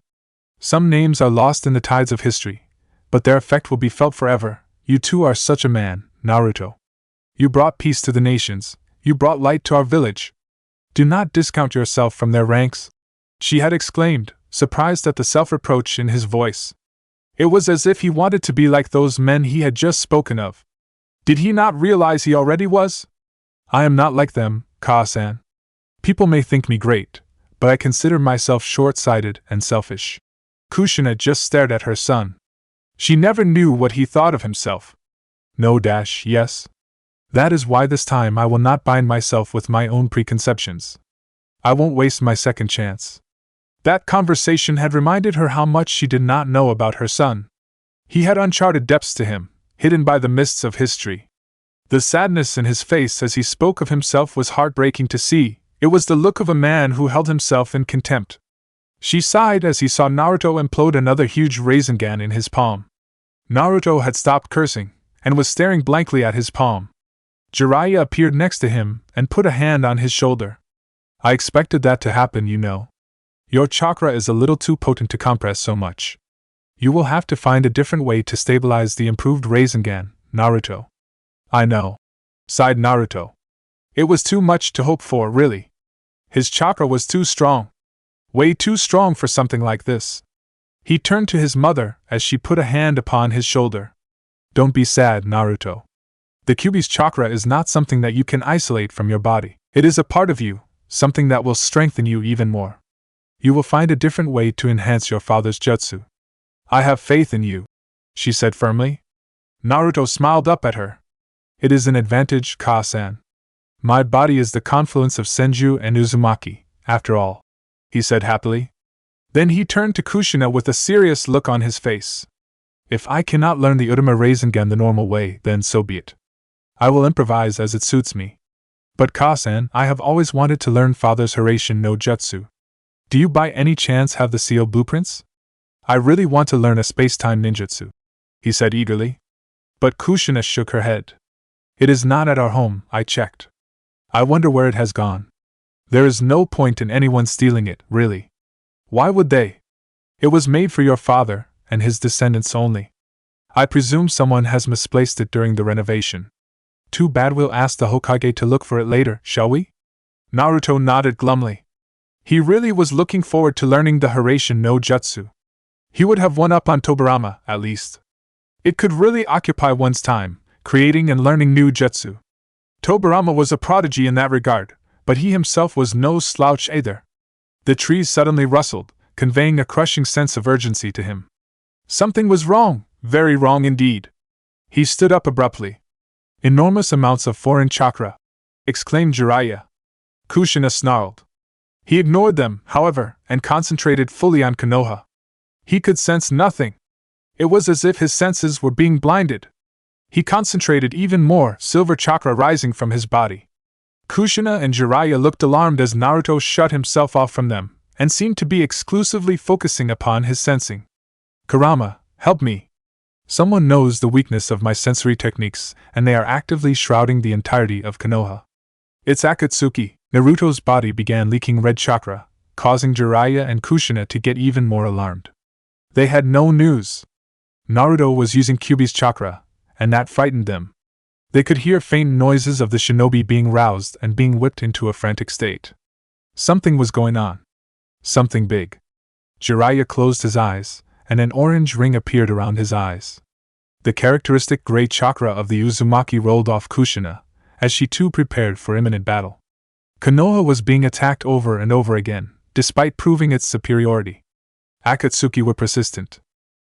Some names are lost in the tides of history, but their effect will be felt forever. You too are such a man, Naruto. You brought peace to the nations, you brought light to our village. Do not discount yourself from their ranks, she had exclaimed, surprised at the self-reproach in his voice. It was as if he wanted to be like those men he had just spoken of. Did he not realize he already was? I am not like them, Ka-san. People may think me great, but I consider myself short-sighted and selfish. Kushina just stared at her son. She never knew what he thought of himself. No, yes. That is why this time I will not bind myself with my own preconceptions. I won't waste my second chance. That conversation had reminded her how much she did not know about her son. He had uncharted depths to him, hidden by the mists of history. The sadness in his face as he spoke of himself was heartbreaking to see. It was the look of a man who held himself in contempt. She sighed as he saw Naruto implode another huge Rasengan in his palm. Naruto had stopped cursing, and was staring blankly at his palm. Jiraiya appeared next to him, and put a hand on his shoulder. I expected that to happen, you know. Your chakra is a little too potent to compress so much. You will have to find a different way to stabilize the improved Rasengan, Naruto. I know, sighed Naruto. It was too much to hope for, really. His chakra was too strong. Way too strong for something like this. He turned to his mother as she put a hand upon his shoulder. Don't be sad, Naruto. The Kyuubi's chakra is not something that you can isolate from your body. It is a part of you, something that will strengthen you even more. You will find a different way to enhance your father's jutsu. I have faith in you, she said firmly. Naruto smiled up at her. It is an advantage, Ka-san. My body is the confluence of Senju and Uzumaki, after all, he said happily. Then he turned to Kushina with a serious look on his face. If I cannot learn the Urama Rasengan the normal way, then so be it. I will improvise as it suits me. But Ka-san, I have always wanted to learn Father's Hiraishin no Jutsu. Do you by any chance have the seal blueprints? I really want to learn a space-time ninjutsu, he said eagerly. But Kushina shook her head. It is not at our home, I checked. I wonder where it has gone. There is no point in anyone stealing it, really. Why would they? It was made for your father, and his descendants only. I presume someone has misplaced it during the renovation. Too bad, we'll ask the Hokage to look for it later, shall we? Naruto nodded glumly. He really was looking forward to learning the Hiraishin no Jutsu. He would have one up on Tobirama, at least. It could really occupy one's time, creating and learning new jutsu. Tobirama was a prodigy in that regard, but he himself was no slouch either. The trees suddenly rustled, conveying a crushing sense of urgency to him. Something was wrong, very wrong indeed. He stood up abruptly. Enormous amounts of foreign chakra, exclaimed Jiraiya. Kushina snarled. He ignored them, however, and concentrated fully on Konoha. He could sense nothing. It was as if his senses were being blinded. He concentrated even more, silver chakra rising from his body. Kushina and Jiraiya looked alarmed as Naruto shut himself off from them, and seemed to be exclusively focusing upon his sensing. Kurama, help me. Someone knows the weakness of my sensory techniques, and they are actively shrouding the entirety of Konoha. It's Akatsuki. Naruto's body began leaking red chakra, causing Jiraiya and Kushina to get even more alarmed. They had no news. Naruto was using Kyuubi's chakra, and that frightened them. They could hear faint noises of the shinobi being roused and being whipped into a frantic state. Something was going on. Something big. Jiraiya closed his eyes, and an orange ring appeared around his eyes. The characteristic gray chakra of the Uzumaki rolled off Kushina, as she too prepared for imminent battle. Konoha was being attacked over and over again, despite proving its superiority. Akatsuki were persistent.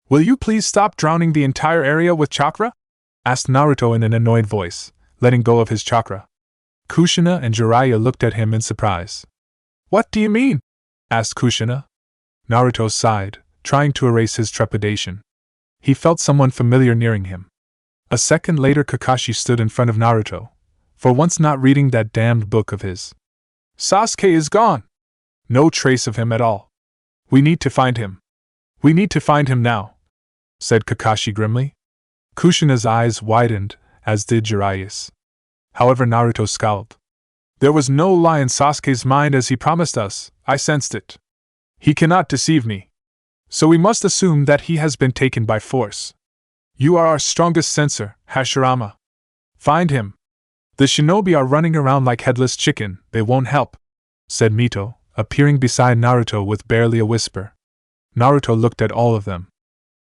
Will you please stop drowning the entire area with chakra? Asked Naruto in an annoyed voice, letting go of his chakra. Kushina and Jiraiya looked at him in surprise. What do you mean? Asked Kushina. Naruto sighed, trying to erase his trepidation. He felt someone familiar nearing him. A second later Kakashi stood in front of Naruto, for once not reading that damned book of his. Sasuke is gone! No trace of him at all. We need to find him. We need to find him now, said Kakashi grimly. Kushina's eyes widened, as did Jiraiya's. However, Naruto scowled. There was no lie in Sasuke's mind as he promised us, I sensed it. He cannot deceive me. So we must assume that he has been taken by force. You are our strongest sensor, Hashirama. Find him. The shinobi are running around like headless chicken, they won't help, said Mito, appearing beside Naruto with barely a whisper. Naruto looked at all of them.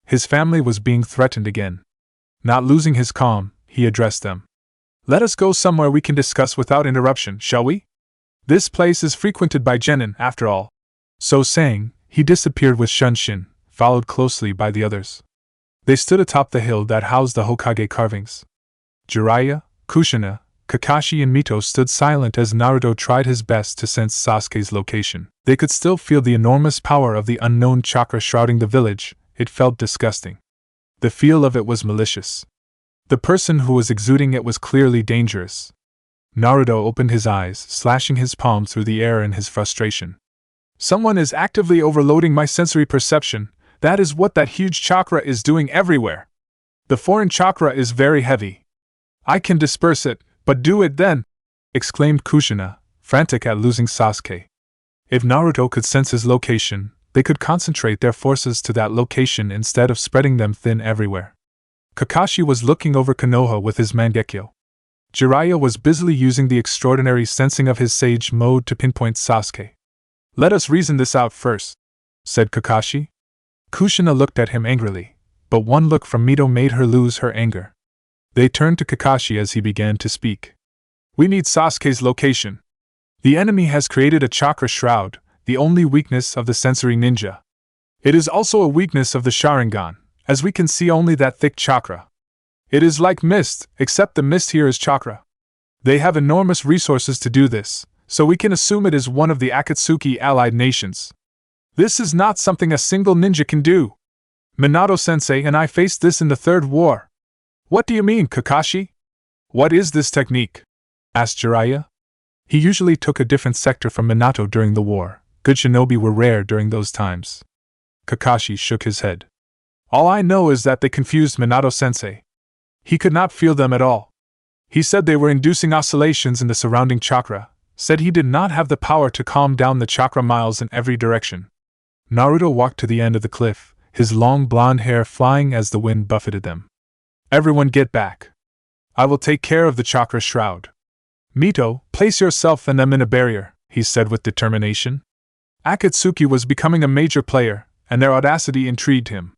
His family was being threatened again. Not losing his calm, he addressed them. Let us go somewhere we can discuss without interruption, shall we? This place is frequented by genin, after all. So saying, he disappeared with Shunshin, followed closely by the others. They stood atop the hill that housed the Hokage carvings. Jiraiya, Kushina, Kakashi and Mito stood silent as Naruto tried his best to sense Sasuke's location. They could still feel the enormous power of the unknown chakra shrouding the village. It felt disgusting. The feel of it was malicious. The person who was exuding it was clearly dangerous. Naruto opened his eyes, slashing his palm through the air in his frustration. Someone is actively overloading my sensory perception. That is what that huge chakra is doing everywhere. The foreign chakra is very heavy. I can disperse it, but do it then, exclaimed Kushina, frantic at losing Sasuke. If Naruto could sense his location, they could concentrate their forces to that location instead of spreading them thin everywhere. Kakashi was looking over Konoha with his Mangekyo. Jiraiya was busily using the extraordinary sensing of his sage mode to pinpoint Sasuke. Let us reason this out first, said Kakashi. Kushina looked at him angrily, but one look from Mito made her lose her anger. They turned to Kakashi as he began to speak. We need Sasuke's location. The enemy has created a chakra shroud, the only weakness of the sensory ninja. It is also a weakness of the Sharingan, as we can see only that thick chakra. It is like mist, except the mist here is chakra. They have enormous resources to do this, so we can assume it is one of the Akatsuki allied nations. This is not something a single ninja can do. Minato-sensei and I faced this in the Third War. What do you mean, Kakashi? What is this technique? Asked Jiraiya. He usually took a different sector from Minato during the war. Good shinobi were rare during those times. Kakashi shook his head. All I know is that they confused Minato-sensei. He could not feel them at all. He said they were inducing oscillations in the surrounding chakra, said he did not have the power to calm down the chakra miles in every direction. Naruto walked to the end of the cliff, his long blonde hair flying as the wind buffeted them. Everyone get back. I will take care of the chakra shroud. Mito, place yourself and them in a barrier, he said with determination. Akatsuki was becoming a major player, and their audacity intrigued him.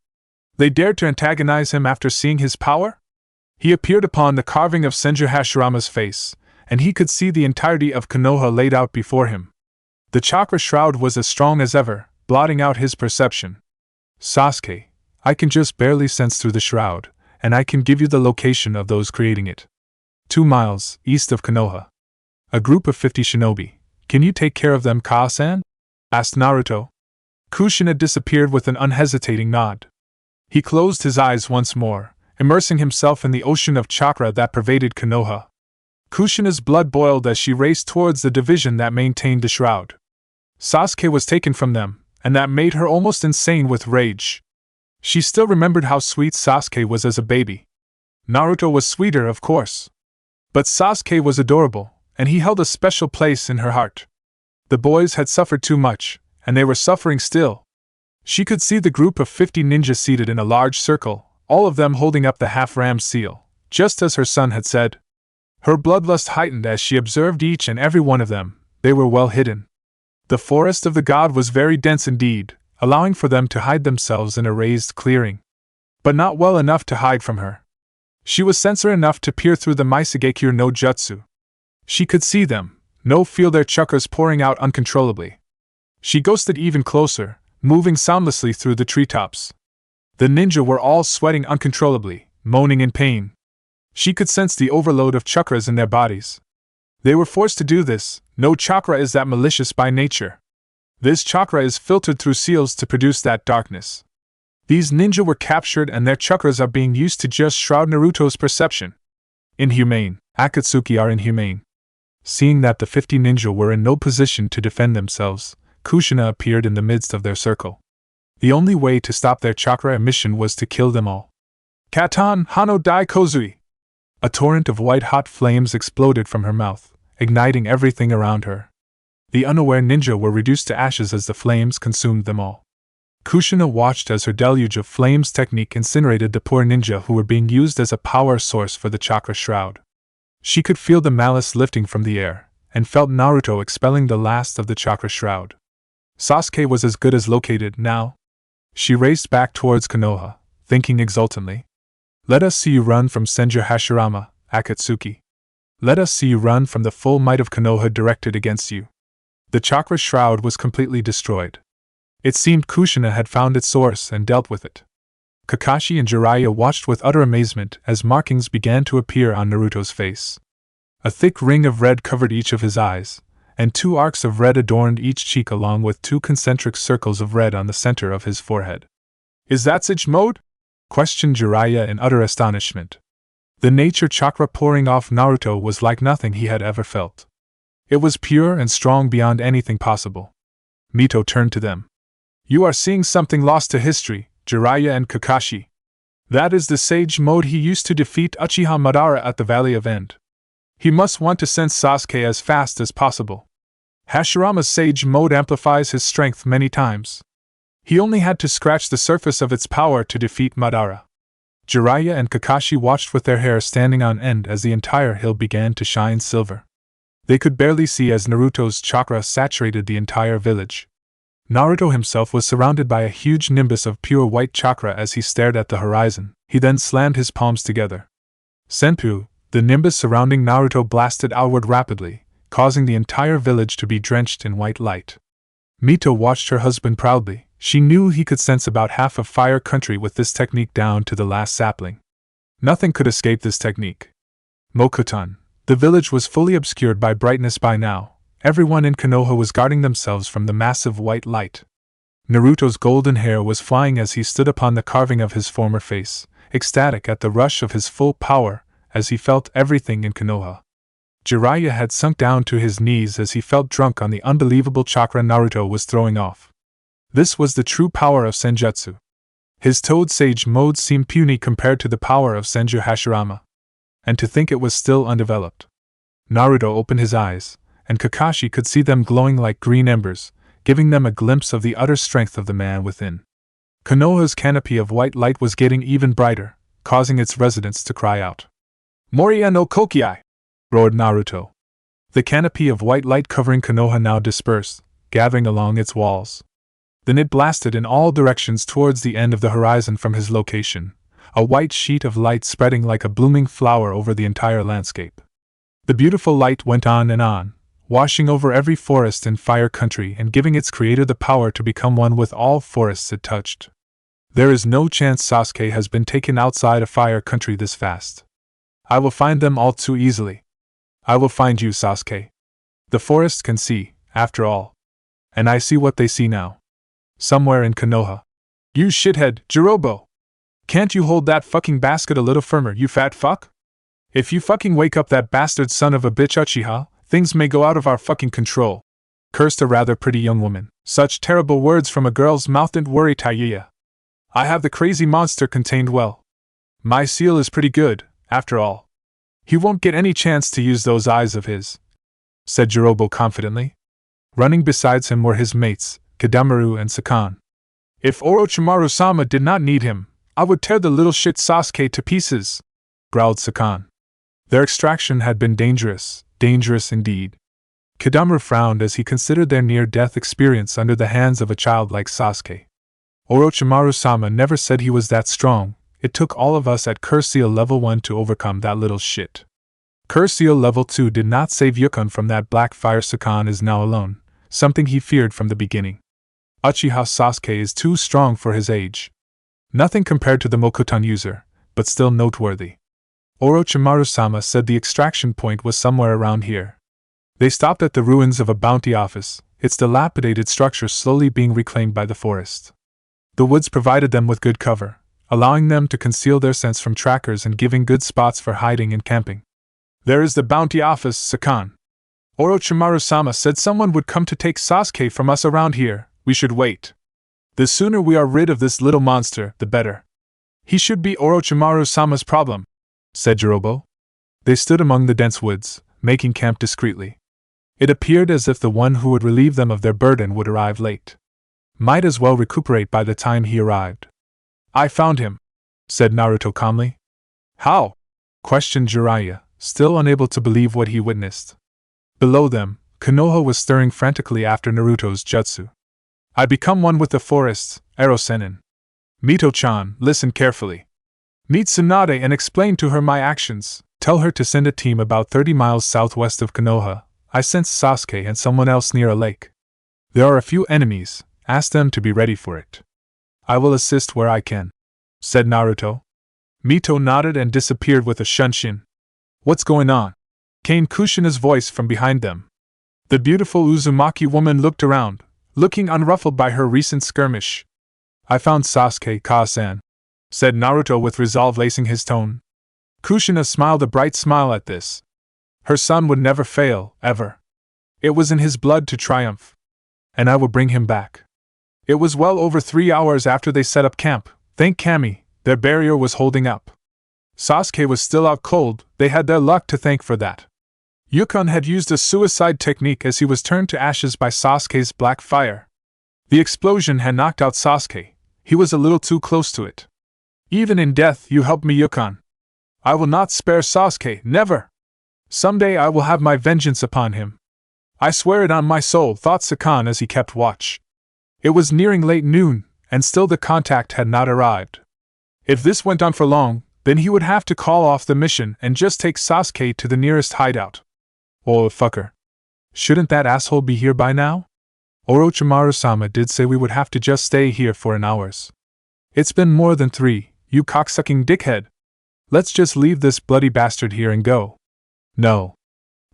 They dared to antagonize him after seeing his power? He appeared upon the carving of Senju Hashirama's face, and he could see the entirety of Konoha laid out before him. The chakra shroud was as strong as ever, blotting out his perception. Sasuke, I can just barely sense through the shroud, and I can give you the location of those creating it. 2 miles east of Konoha. A group of 50 shinobi. Can you take care of them, Ka-san? Asked Naruto. Kushina disappeared with an unhesitating nod. He closed his eyes once more, immersing himself in the ocean of chakra that pervaded Konoha. Kushina's blood boiled as she raced towards the division that maintained the shroud. Sasuke was taken from them, and that made her almost insane with rage. She still remembered how sweet Sasuke was as a baby. Naruto was sweeter, of course. But Sasuke was adorable, and he held a special place in her heart. The boys had suffered too much, and they were suffering still. She could see the group of 50 ninjas seated in a large circle, all of them holding up the half-rammed seal, just as her son had said. Her bloodlust heightened as she observed each and every one of them. They were well hidden. The forest of the god was very dense indeed, allowing for them to hide themselves in a raised clearing. But not well enough to hide from her. She was sensor enough to peer through the Maisugekure no Jutsu. She could see them, feel their chakras pouring out uncontrollably. She ghosted even closer, moving soundlessly through the treetops. The ninja were all sweating uncontrollably, moaning in pain. She could sense the overload of chakras in their bodies. They were forced to do this. No chakra is that malicious by nature. This chakra is filtered through seals to produce that darkness. These ninja were captured and their chakras are being used to just shroud Naruto's perception. Inhumane. Akatsuki are inhumane. Seeing that the 50 ninja were in no position to defend themselves, Kushina appeared in the midst of their circle. The only way to stop their chakra emission was to kill them all. Katan Hano Dai Kozui! A torrent of white-hot flames exploded from her mouth, igniting everything around her. The unaware ninja were reduced to ashes as the flames consumed them all. Kushina watched as her deluge of flames technique incinerated the poor ninja who were being used as a power source for the chakra shroud. She could feel the malice lifting from the air, and felt Naruto expelling the last of the chakra shroud. Sasuke was as good as located now. She raced back towards Konoha, thinking exultantly. Let us see you run from Senju Hashirama, Akatsuki. Let us see you run from the full might of Konoha directed against you. The chakra shroud was completely destroyed. It seemed Kushina had found its source and dealt with it. Kakashi and Jiraiya watched with utter amazement as markings began to appear on Naruto's face. A thick ring of red covered each of his eyes, and 2 arcs of red adorned each cheek along with 2 concentric circles of red on the center of his forehead. Is that Sage mode? Questioned Jiraiya in utter astonishment. The nature chakra pouring off Naruto was like nothing he had ever felt. It was pure and strong beyond anything possible. Mito turned to them. You are seeing something lost to history, Jiraiya and Kakashi. That is the Sage mode he used to defeat Uchiha Madara at the Valley of End. He must want to sense Sasuke as fast as possible. Hashirama's Sage mode amplifies his strength many times. He only had to scratch the surface of its power to defeat Madara. Jiraiya and Kakashi watched with their hair standing on end as the entire hill began to shine silver. They could barely see as Naruto's chakra saturated the entire village. Naruto himself was surrounded by a huge nimbus of pure white chakra as he stared at the horizon. He then slammed his palms together. Senpu, the nimbus surrounding Naruto blasted outward rapidly, causing the entire village to be drenched in white light. Mito watched her husband proudly. She knew he could sense about half of Fire Country with this technique down to the last sapling. Nothing could escape this technique. Mokuton. The village was fully obscured by brightness by now. Everyone in Konoha was guarding themselves from the massive white light. Naruto's golden hair was flying as he stood upon the carving of his former face, ecstatic at the rush of his full power, as he felt everything in Konoha. Jiraiya had sunk down to his knees as he felt drunk on the unbelievable chakra Naruto was throwing off. This was the true power of Senjutsu. His Toad Sage mode seemed puny compared to the power of Senju Hashirama. And to think it was still undeveloped. Naruto opened his eyes, and Kakashi could see them glowing like green embers, giving them a glimpse of the utter strength of the man within. Konoha's canopy of white light was getting even brighter, causing its residents to cry out. Moriya no Kokiai! Roared Naruto. The canopy of white light covering Konoha now dispersed, gathering along its walls. Then it blasted in all directions towards the end of the horizon from his location, a white sheet of light spreading like a blooming flower over the entire landscape. The beautiful light went on, washing over every forest in Fire Country and giving its creator the power to become one with all forests it touched. There is no chance Sasuke has been taken outside of Fire Country this fast. I will find them all too easily. I will find you, Sasuke. The forest can see, after all. And I see what they see now. Somewhere in Konoha. You shithead, Jirobo! Can't you hold that fucking basket a little firmer, you fat fuck? If you fucking wake up that bastard son of a bitch Uchiha, things may go out of our fucking control. cursed a rather pretty young woman. Such terrible words from a girl's mouth didn't worry Taiya. I have the crazy monster contained well. My seal is pretty good, after all. He won't get any chance to use those eyes of his, said Jirobo confidently. Running beside him were his mates, Kidamaru and Sakan. If Orochimaru-sama did not need him, I would tear the little shit Sasuke to pieces, growled Sakan. Their extraction had been dangerous indeed. Kidamaru frowned as he considered their near-death experience under the hands of a child like Sasuke. Orochimaru-sama never said he was that strong. It took all of us at Curse Seal Level 1 to overcome that little shit. Curse Seal Level 2 did not save Yukon from that black fire. Sakan is now alone, something he feared from the beginning. Uchiha Sasuke is too strong for his age. Nothing compared to the mokuton user, but still noteworthy. Orochimaru-sama said the extraction point was somewhere around here. They stopped at the ruins of a bounty office, its dilapidated structure slowly being reclaimed by the forest. The woods provided them with good cover, allowing them to conceal their scents from trackers and giving good spots for hiding and camping. There is the bounty office, Sakan. Orochimaru-sama said someone would come to take Sasuke from us around here. We should wait. The sooner we are rid of this little monster, the better. He should be Orochimaru-sama's problem, said Jirobo. They stood among the dense woods, making camp discreetly. It appeared as if the one who would relieve them of their burden would arrive late. Might as well recuperate by the time he arrived. I found him, said Naruto calmly. How? Questioned Jiraiya, still unable to believe what he witnessed. Below them, Konoha was stirring frantically after Naruto's jutsu. I become one with the forests, Ero-sennin. Mito-chan, listen carefully. Meet Tsunade and explain to her my actions. Tell her to send a team about 30 miles southwest of Konoha. I sense Sasuke and someone else near a lake. There are a few enemies. Ask them to be ready for it. I will assist where I can, said Naruto. Mito nodded and disappeared with a shunshin. What's going on? Came Kushina's voice from behind them. The beautiful Uzumaki woman looked around, looking unruffled by her recent skirmish. I found Sasuke, Ka-san, said Naruto with resolve lacing his tone. Kushina smiled a bright smile at this. Her son would never fail, ever. It was in his blood to triumph. And I will bring him back. It was well over 3 hours after they set up camp. Thank Kami, their barrier was holding up. Sasuke was still out cold. They had their luck to thank for that. Yukon had used a suicide technique as he was turned to ashes by Sasuke's black fire. The explosion had knocked out Sasuke. He was a little too close to it. Even in death, you helped me, Yukon. I will not spare Sasuke, never. Someday I will have my vengeance upon him. I swear it on my soul, thought Sakan as he kept watch. It was nearing late noon, and still the contact had not arrived. If this went on for long, then he would have to call off the mission and just take Sasuke to the nearest hideout. Oh, fucker. Shouldn't that asshole be here by now? Orochimaru-sama did say we would have to just stay here for an hour. It's been more than 3, you cocksucking dickhead. Let's just leave this bloody bastard here and go. No.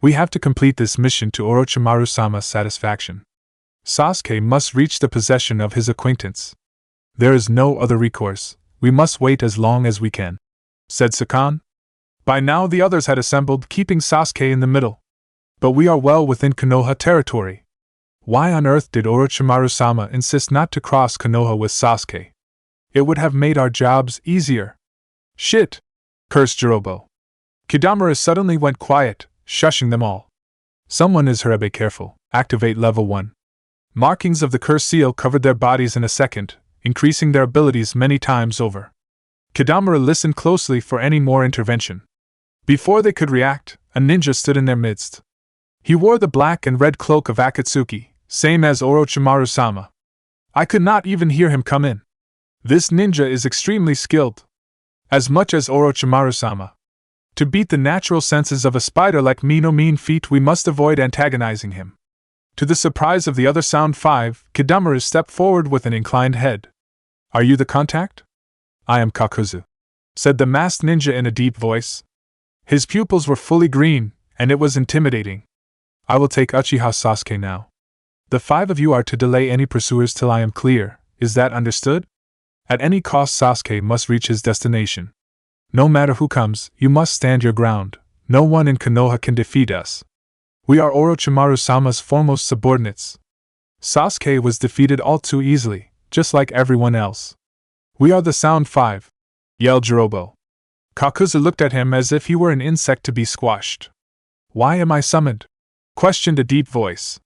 We have to complete this mission to Orochimaru-sama's satisfaction. Sasuke must reach the possession of his acquaintance. There is no other recourse. We must wait as long as we can, said Sakan. By now the others had assembled, keeping Sasuke in the middle. But we are well within Konoha territory. Why on earth did Orochimaru-sama insist not to cross Konoha with Sasuke? It would have made our jobs easier. Shit! Cursed Jirobo. Kidamaru suddenly went quiet, shushing them all. Someone is Harabe careful. Activate level 1. Markings of the curse seal covered their bodies in a second, increasing their abilities many times over. Kidamaru listened closely for any more intervention. Before they could react, a ninja stood in their midst. He wore the black and red cloak of Akatsuki, same as Orochimaru-sama. I could not even hear him come in. This ninja is extremely skilled. As much as Orochimaru-sama. To beat the natural senses of a spider like me no mean feat, we must avoid antagonizing him. To the surprise of the other Sound 5, Kidamaru stepped forward with an inclined head. Are you the contact? I am Kakuzu, said the masked ninja in a deep voice. His pupils were fully green, and it was intimidating. I will take Uchiha Sasuke now. The 5 of you are to delay any pursuers till I am clear, is that understood? At any cost Sasuke must reach his destination. No matter who comes, you must stand your ground. No one in Konoha can defeat us. We are Orochimaru-sama's foremost subordinates. Sasuke was defeated all too easily, just like everyone else. We are the Sound Five, yelled Jirobo. Kakuzu looked at him as if he were an insect to be squashed. Why am I summoned? Questioned a deep voice.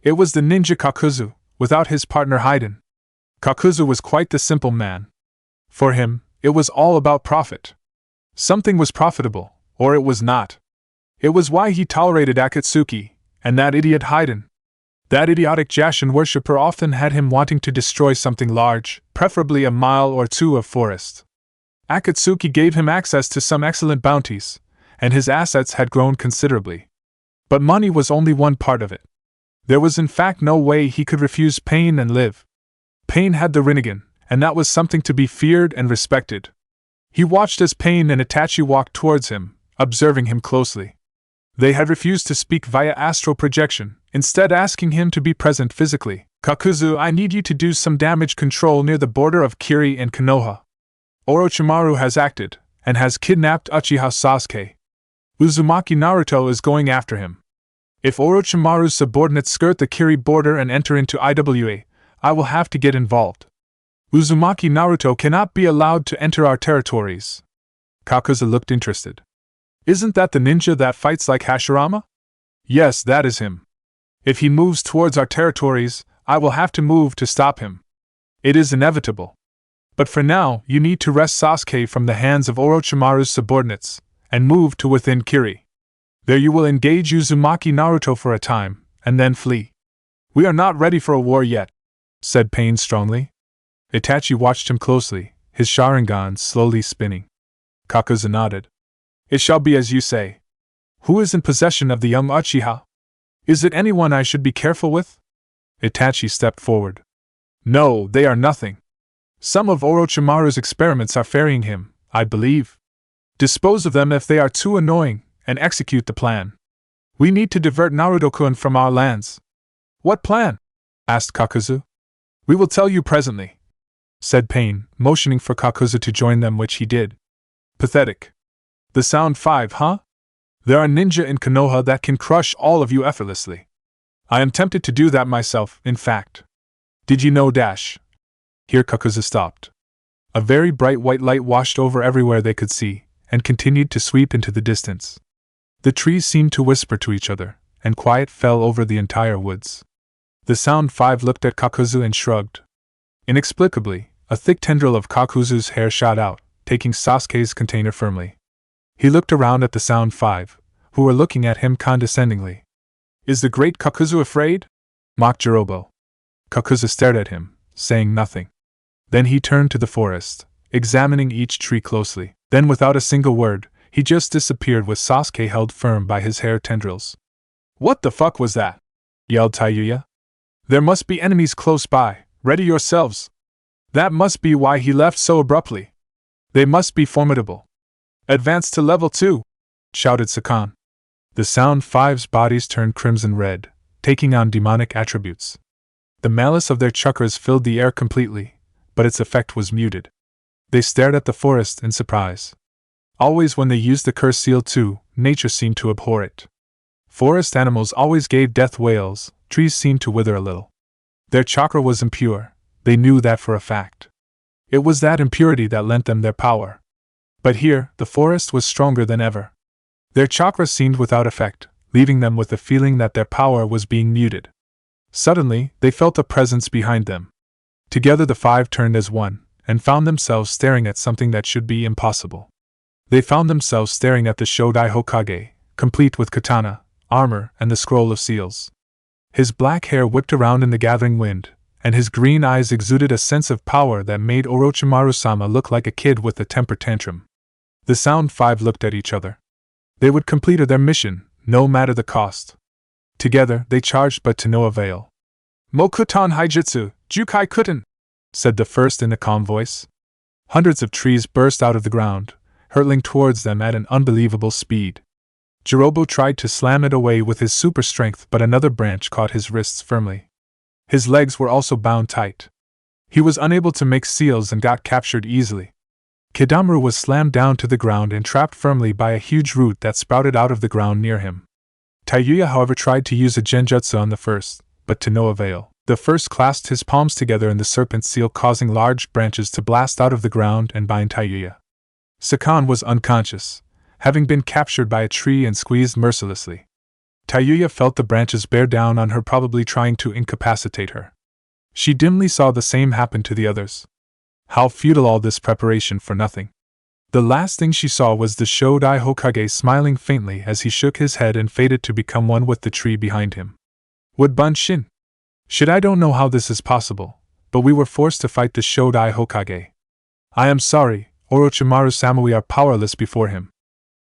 It was the ninja Kakuzu, without his partner Haiden. Kakuzu was quite the simple man. For him, it was all about profit. Something was profitable, or it was not. It was why he tolerated Akatsuki, and that idiot Haiden. That idiotic Jashin worshipper often had him wanting to destroy something large, preferably a mile or two of forest. Akatsuki gave him access to some excellent bounties, and his assets had grown considerably. But money was only one part of it. There was in fact no way he could refuse Pain and live. Pain had the Rinnegan, and that was something to be feared and respected. He watched as Pain and Itachi walked towards him, observing him closely. They had refused to speak via astral projection, instead asking him to be present physically. Kakuzu, I need you to do some damage control near the border of Kiri and Konoha. Orochimaru has acted, and has kidnapped Uchiha Sasuke. Uzumaki Naruto is going after him. If Orochimaru's subordinates skirt the Kiri border and enter into IWA, I will have to get involved. Uzumaki Naruto cannot be allowed to enter our territories. Kakuzu looked interested. Isn't that the ninja that fights like Hashirama? Yes, that is him. If he moves towards our territories, I will have to move to stop him. It is inevitable. But for now, you need to wrest Sasuke from the hands of Orochimaru's subordinates, and move to within Kiri. There you will engage Uzumaki Naruto for a time, and then flee. We are not ready for a war yet, said Pain strongly. Itachi watched him closely, his Sharingan slowly spinning. Kakuzu nodded. It shall be as you say. Who is in possession of the young Uchiha? Is it anyone I should be careful with? Itachi stepped forward. No, they are nothing. Some of Orochimaru's experiments are ferrying him, I believe. Dispose of them if they are too annoying, and execute the plan. We need to divert Naruto-kun from our lands. What plan? Asked Kakuzu. We will tell you presently, said Pain, motioning for Kakuzu to join them, which he did. Pathetic. The Sound Five, huh? There are ninja in Konoha that can crush all of you effortlessly. I am tempted to do that myself, in fact. Did you know Dash? Here Kakuzu stopped. A very bright white light washed over everywhere they could see, and continued to sweep into the distance. The trees seemed to whisper to each other, and quiet fell over the entire woods. The Sound Five looked at Kakuzu and shrugged. Inexplicably, a thick tendril of Kakuzu's hair shot out, taking Sasuke's container firmly. He looked around at the Sound Five, who were looking at him condescendingly. Is the great Kakuzu afraid? Mocked Jirobo. Kakuzu stared at him, saying nothing. Then he turned to the forest, examining each tree closely. Then without a single word, he just disappeared with Sasuke held firm by his hair tendrils. What the fuck was that? Yelled Taiyuya. There must be enemies close by, ready yourselves. That must be why he left so abruptly. They must be formidable. Advance to level 2, shouted Sakan. The Sound Five's bodies turned crimson red, taking on demonic attributes. The malice of their chakras filled the air completely, but its effect was muted. They stared at the forest in surprise. Always when they used the curse seal too, nature seemed to abhor it. Forest animals always gave death wails, trees seemed to wither a little. Their chakra was impure, they knew that for a fact. It was that impurity that lent them their power. But here, the forest was stronger than ever. Their chakra seemed without effect, leaving them with the feeling that their power was being muted. Suddenly, they felt a presence behind them. Together the five turned as one, and found themselves staring at something that should be impossible. They found themselves staring at the Yondaime Hokage, complete with katana, armor, and the scroll of seals. His black hair whipped around in the gathering wind, and his green eyes exuded a sense of power that made Orochimaru-sama look like a kid with a temper tantrum. The Sound Five looked at each other. They would complete their mission, no matter the cost. Together, they charged, but to no avail. Mokuton Haijutsu, Jukai Kuten, said the first in a calm voice. Hundreds of trees burst out of the ground, hurtling towards them at an unbelievable speed. Jirobo tried to slam it away with his super strength, but another branch caught his wrists firmly. His legs were also bound tight. He was unable to make seals and got captured easily. Kidamaru was slammed down to the ground and trapped firmly by a huge root that sprouted out of the ground near him. Taiyuya, however, tried to use a genjutsu on the first, but to no avail. The first clasped his palms together in the serpent seal, causing large branches to blast out of the ground and bind Taiyuya. Sakan was unconscious, having been captured by a tree and squeezed mercilessly. Taiyuya felt the branches bear down on her, probably trying to incapacitate her. She dimly saw the same happen to the others. How futile all this preparation for nothing. The last thing she saw was the Shodai Hokage smiling faintly as he shook his head and faded to become one with the tree behind him. Would Bunshin? I don't know how this is possible, but we were forced to fight the Shodai Hokage. I am sorry, Orochimaru-sama, we are powerless before him.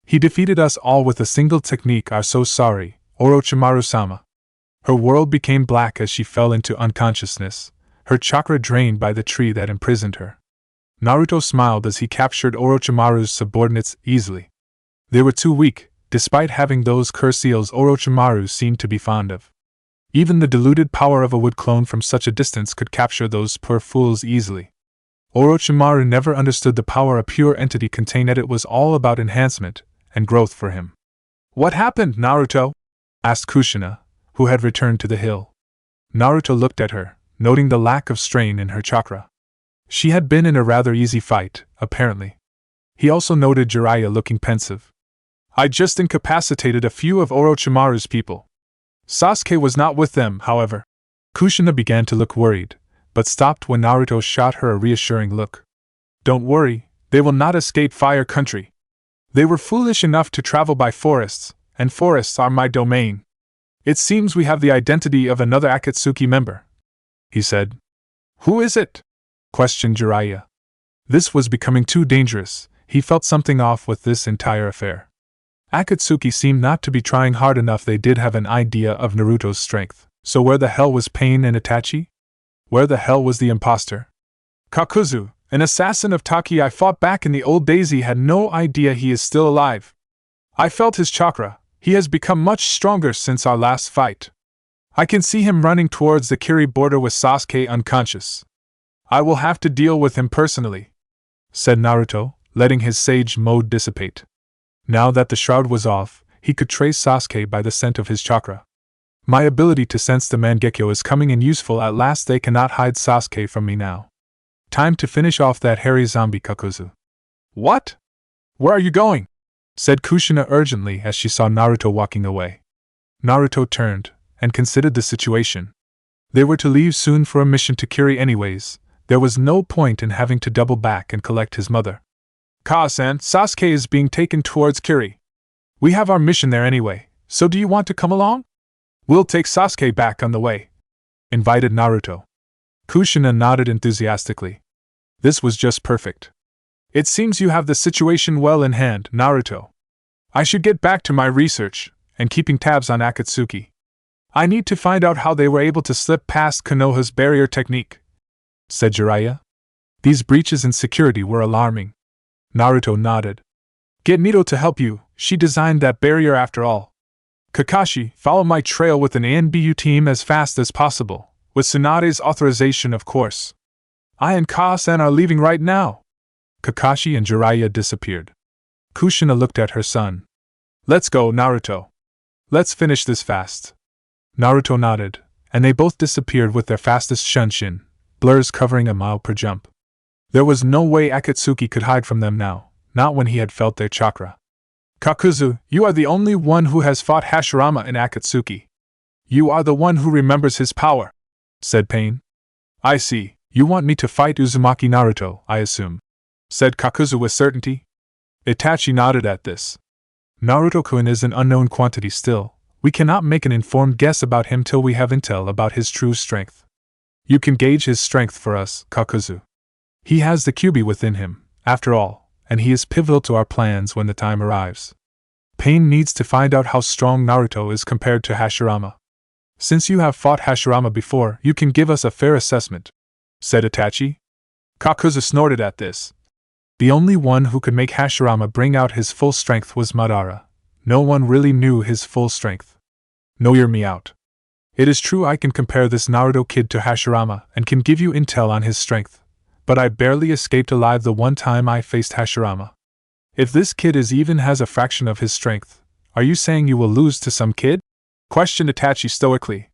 He defeated us all with a single technique. Are so sorry, Orochimaru-sama. Her world became black as she fell into unconsciousness, her chakra drained by the tree that imprisoned her. Naruto smiled as he captured Orochimaru's subordinates easily. They were too weak, despite having those curse seals Orochimaru seemed to be fond of. Even the diluted power of a wood clone from such a distance could capture those poor fools easily. Orochimaru never understood the power a pure entity contained, yet it was all about enhancement and growth for him. What happened, Naruto? Asked Kushina, who had returned to the hill. Naruto looked at her, noting the lack of strain in her chakra. She had been in a rather easy fight, apparently. He also noted Jiraiya looking pensive. I just incapacitated a few of Orochimaru's people. Sasuke was not with them, however. Kushina began to look worried, but stopped when Naruto shot her a reassuring look. Don't worry, they will not escape Fire Country. They were foolish enough to travel by forests, and forests are my domain. It seems we have the identity of another Akatsuki member, he said. Who is it? Questioned Jiraiya. This was becoming too dangerous. He felt something off with this entire affair. Akatsuki seemed not to be trying hard enough. They did have an idea of Naruto's strength. So where the hell was Pain and Itachi? Where the hell was the imposter? Kakuzu, an assassin of Taki I fought back in the old days. He had no idea he is still alive. I felt his chakra. He has become much stronger since our last fight. I can see him running towards the Kiri border with Sasuke unconscious. I will have to deal with him personally, said Naruto, letting his sage mode dissipate. Now that the shroud was off, he could trace Sasuke by the scent of his chakra. My ability to sense the Mangekyo is coming in useful at last. They cannot hide Sasuke from me now. Time to finish off that hairy zombie Kakuzu. What? Where are you going? Said Kushina urgently as she saw Naruto walking away. Naruto turned and considered the situation. They were to leave soon for a mission to Kiri anyways. There was no point in having to double back and collect his mother. Ka-san, Sasuke is being taken towards Kiri. We have our mission there anyway, so do you want to come along? We'll take Sasuke back on the way, invited Naruto. Kushina nodded enthusiastically. This was just perfect. It seems you have the situation well in hand, Naruto. I should get back to my research and keeping tabs on Akatsuki. I need to find out how they were able to slip past Konoha's barrier technique, said Jiraiya. These breaches in security were alarming. Naruto nodded. Get Nito to help you, she designed that barrier after all. Kakashi, follow my trail with an ANBU team as fast as possible, with Tsunade's authorization of course. I and Ka-san are leaving right now. Kakashi and Jiraiya disappeared. Kushina looked at her son. Let's go, Naruto. Let's finish this fast. Naruto nodded, and they both disappeared with their fastest shunshin, blurs covering a mile per jump. There was no way Akatsuki could hide from them now, not when he had felt their chakra. Kakuzu, you are the only one who has fought Hashirama in Akatsuki. You are the one who remembers his power, said Pain. I see, you want me to fight Uzumaki Naruto, I assume, said Kakuzu with certainty. Itachi nodded at this. Naruto-kun is an unknown quantity still. We cannot make an informed guess about him till we have intel about his true strength. You can gauge his strength for us, Kakuzu. He has the Kyuubi within him, after all, and he is pivotal to our plans when the time arrives. Pain needs to find out how strong Naruto is compared to Hashirama. Since you have fought Hashirama before, you can give us a fair assessment, said Itachi. Kakuzu snorted at this. The only one who could make Hashirama bring out his full strength was Madara. No one really knew his full strength. No, hear me out. It is true I can compare this Naruto kid to Hashirama and can give you intel on his strength, but I barely escaped alive the one time I faced Hashirama. If this kid even has a fraction of his strength, are you saying you will lose to some kid? questioned Itachi stoically.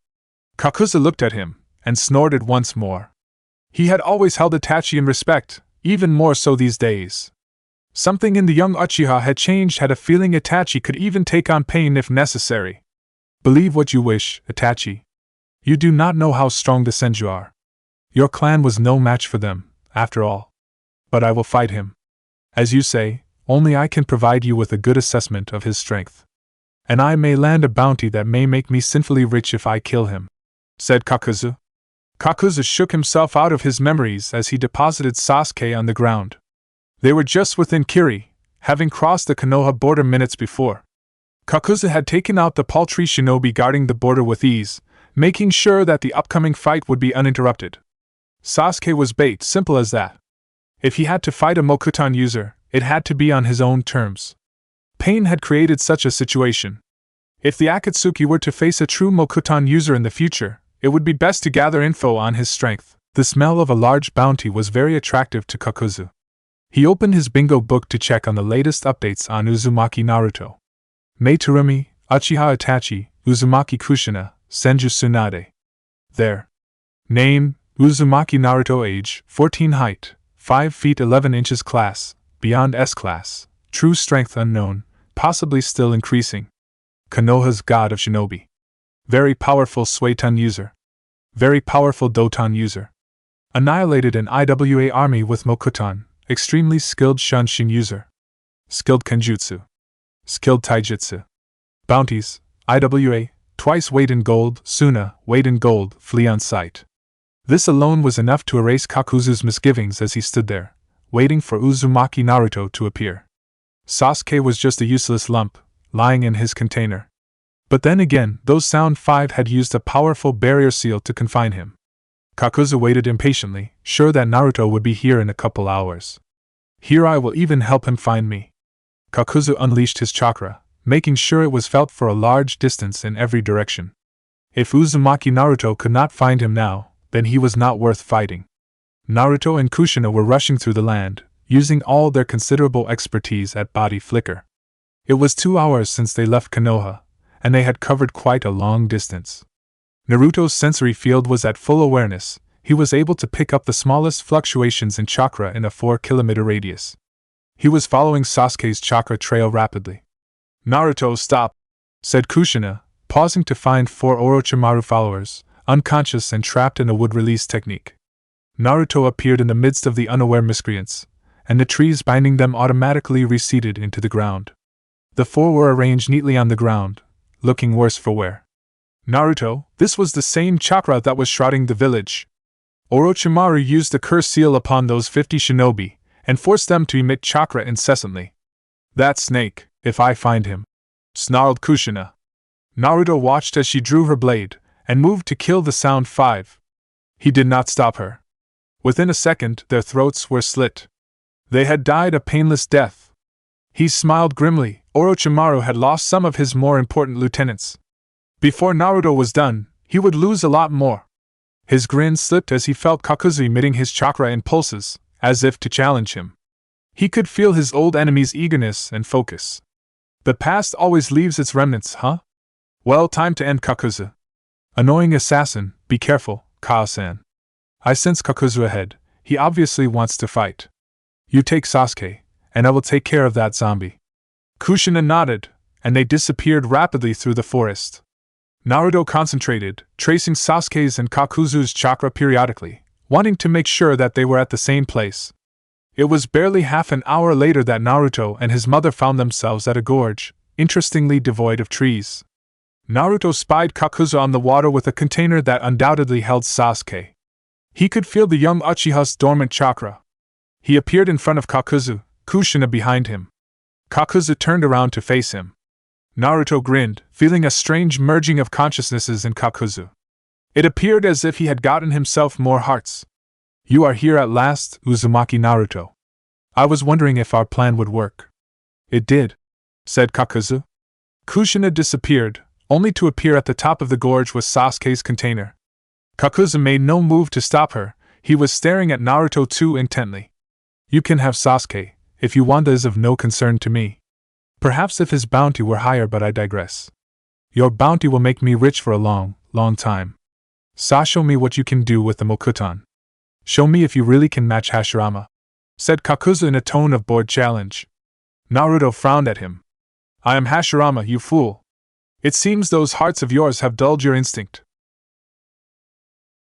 Kakuzu looked at him, and snorted once more. He had always held Itachi in respect, even more so these days. Something in the young Uchiha had changed, had a feeling Itachi could even take on pain if necessary. Believe what you wish, Itachi. You do not know how strong the Senju are. Your clan was no match for them, after all. But I will fight him. As you say, only I can provide you with a good assessment of his strength. And I may land a bounty that may make me sinfully rich if I kill him, said Kakuzu. Kakuzu shook himself out of his memories as he deposited Sasuke on the ground. They were just within Kiri, having crossed the Konoha border minutes before. Kakuzu had taken out the paltry shinobi guarding the border with ease, making sure that the upcoming fight would be uninterrupted. Sasuke was bait, simple as that. If he had to fight a mokuton user, it had to be on his own terms. Pain had created such a situation. If the Akatsuki were to face a true mokuton user in the future, it would be best to gather info on his strength. The smell of a large bounty was very attractive to Kakuzu. He opened his bingo book to check on the latest updates on Uzumaki Naruto. Mei Terumi, Uchiha Itachi, Uzumaki Kushina, Senju Tsunade. There. Name, Uzumaki Naruto. Age, 14. Height, 5 feet 11 inches. Class, beyond S class. True strength unknown, possibly still increasing. Konoha's god of shinobi. Very powerful Suiton user. Very powerful Doton user. Annihilated an IWA army with Mokuton. Extremely skilled Shunshin user. Skilled Kenjutsu. Skilled Taijutsu. Bounties, IWA, twice weight in gold, Suna, weight in gold, flee on sight. This alone was enough to erase Kakuzu's misgivings as he stood there, waiting for Uzumaki Naruto to appear. Sasuke was just a useless lump, lying in his container. But then again, those Sound 5 had used a powerful barrier seal to confine him. Kakuzu waited impatiently, sure that Naruto would be here in a couple hours. Here I will even help him find me. Kakuzu unleashed his chakra, making sure it was felt for a large distance in every direction. If Uzumaki Naruto could not find him now, then he was not worth fighting. Naruto and Kushina were rushing through the land, using all their considerable expertise at body flicker. It was 2 hours since they left Konoha, and they had covered quite a long distance. Naruto's sensory field was at full awareness. He was able to pick up the smallest fluctuations in chakra in a 4-kilometer radius. He was following Sasuke's chakra trail rapidly. Naruto, stop, said Kushina, pausing to find 4 Orochimaru followers, unconscious and trapped in a wood-release technique. Naruto appeared in the midst of the unaware miscreants, and the trees binding them automatically receded into the ground. The 4 were arranged neatly on the ground, looking worse for wear. Naruto, this was the same chakra that was shrouding the village. Orochimaru used the curse seal upon those 50 shinobi, and forced them to emit chakra incessantly. That snake, if I find him, snarled Kushina. Naruto watched as she drew her blade, and moved to kill the Sound 5. He did not stop her. Within a second, their throats were slit. They had died a painless death. He smiled grimly. Orochimaru had lost some of his more important lieutenants. Before Naruto was done, he would lose a lot more. His grin slipped as he felt Kakuzu emitting his chakra in pulses, as if to challenge him. He could feel his old enemy's eagerness and focus. The past always leaves its remnants, huh? Well, time to end Kakuzu. Annoying assassin, be careful, Kao-san. I sense Kakuzu ahead. He obviously wants to fight. You take Sasuke, and I will take care of that zombie. Kushina nodded, and they disappeared rapidly through the forest. Naruto concentrated, tracing Sasuke's and Kakuzu's chakra periodically, wanting to make sure that they were at the same place. It was barely half an hour later that Naruto and his mother found themselves at a gorge, interestingly devoid of trees. Naruto spied Kakuzu on the water with a container that undoubtedly held Sasuke. He could feel the young Uchiha's dormant chakra. He appeared in front of Kakuzu, Kushina behind him. Kakuzu turned around to face him. Naruto grinned, feeling a strange merging of consciousnesses in Kakuzu. It appeared as if he had gotten himself more hearts. You are here at last, Uzumaki Naruto. I was wondering if our plan would work. It did, said Kakuzu. Kushina disappeared, only to appear at the top of the gorge with Sasuke's container. Kakuzu made no move to stop her. He was staring at Naruto too intently. You can have Sasuke, if you want. Is of no concern to me. Perhaps if his bounty were higher, but I digress. Your bounty will make me rich for a long, long time. Show me what you can do with the mokuton. Show me if you really can match Hashirama, said Kakuzu in a tone of bored challenge. Naruto frowned at him. I am Hashirama, you fool. It seems those hearts of yours have dulled your instinct.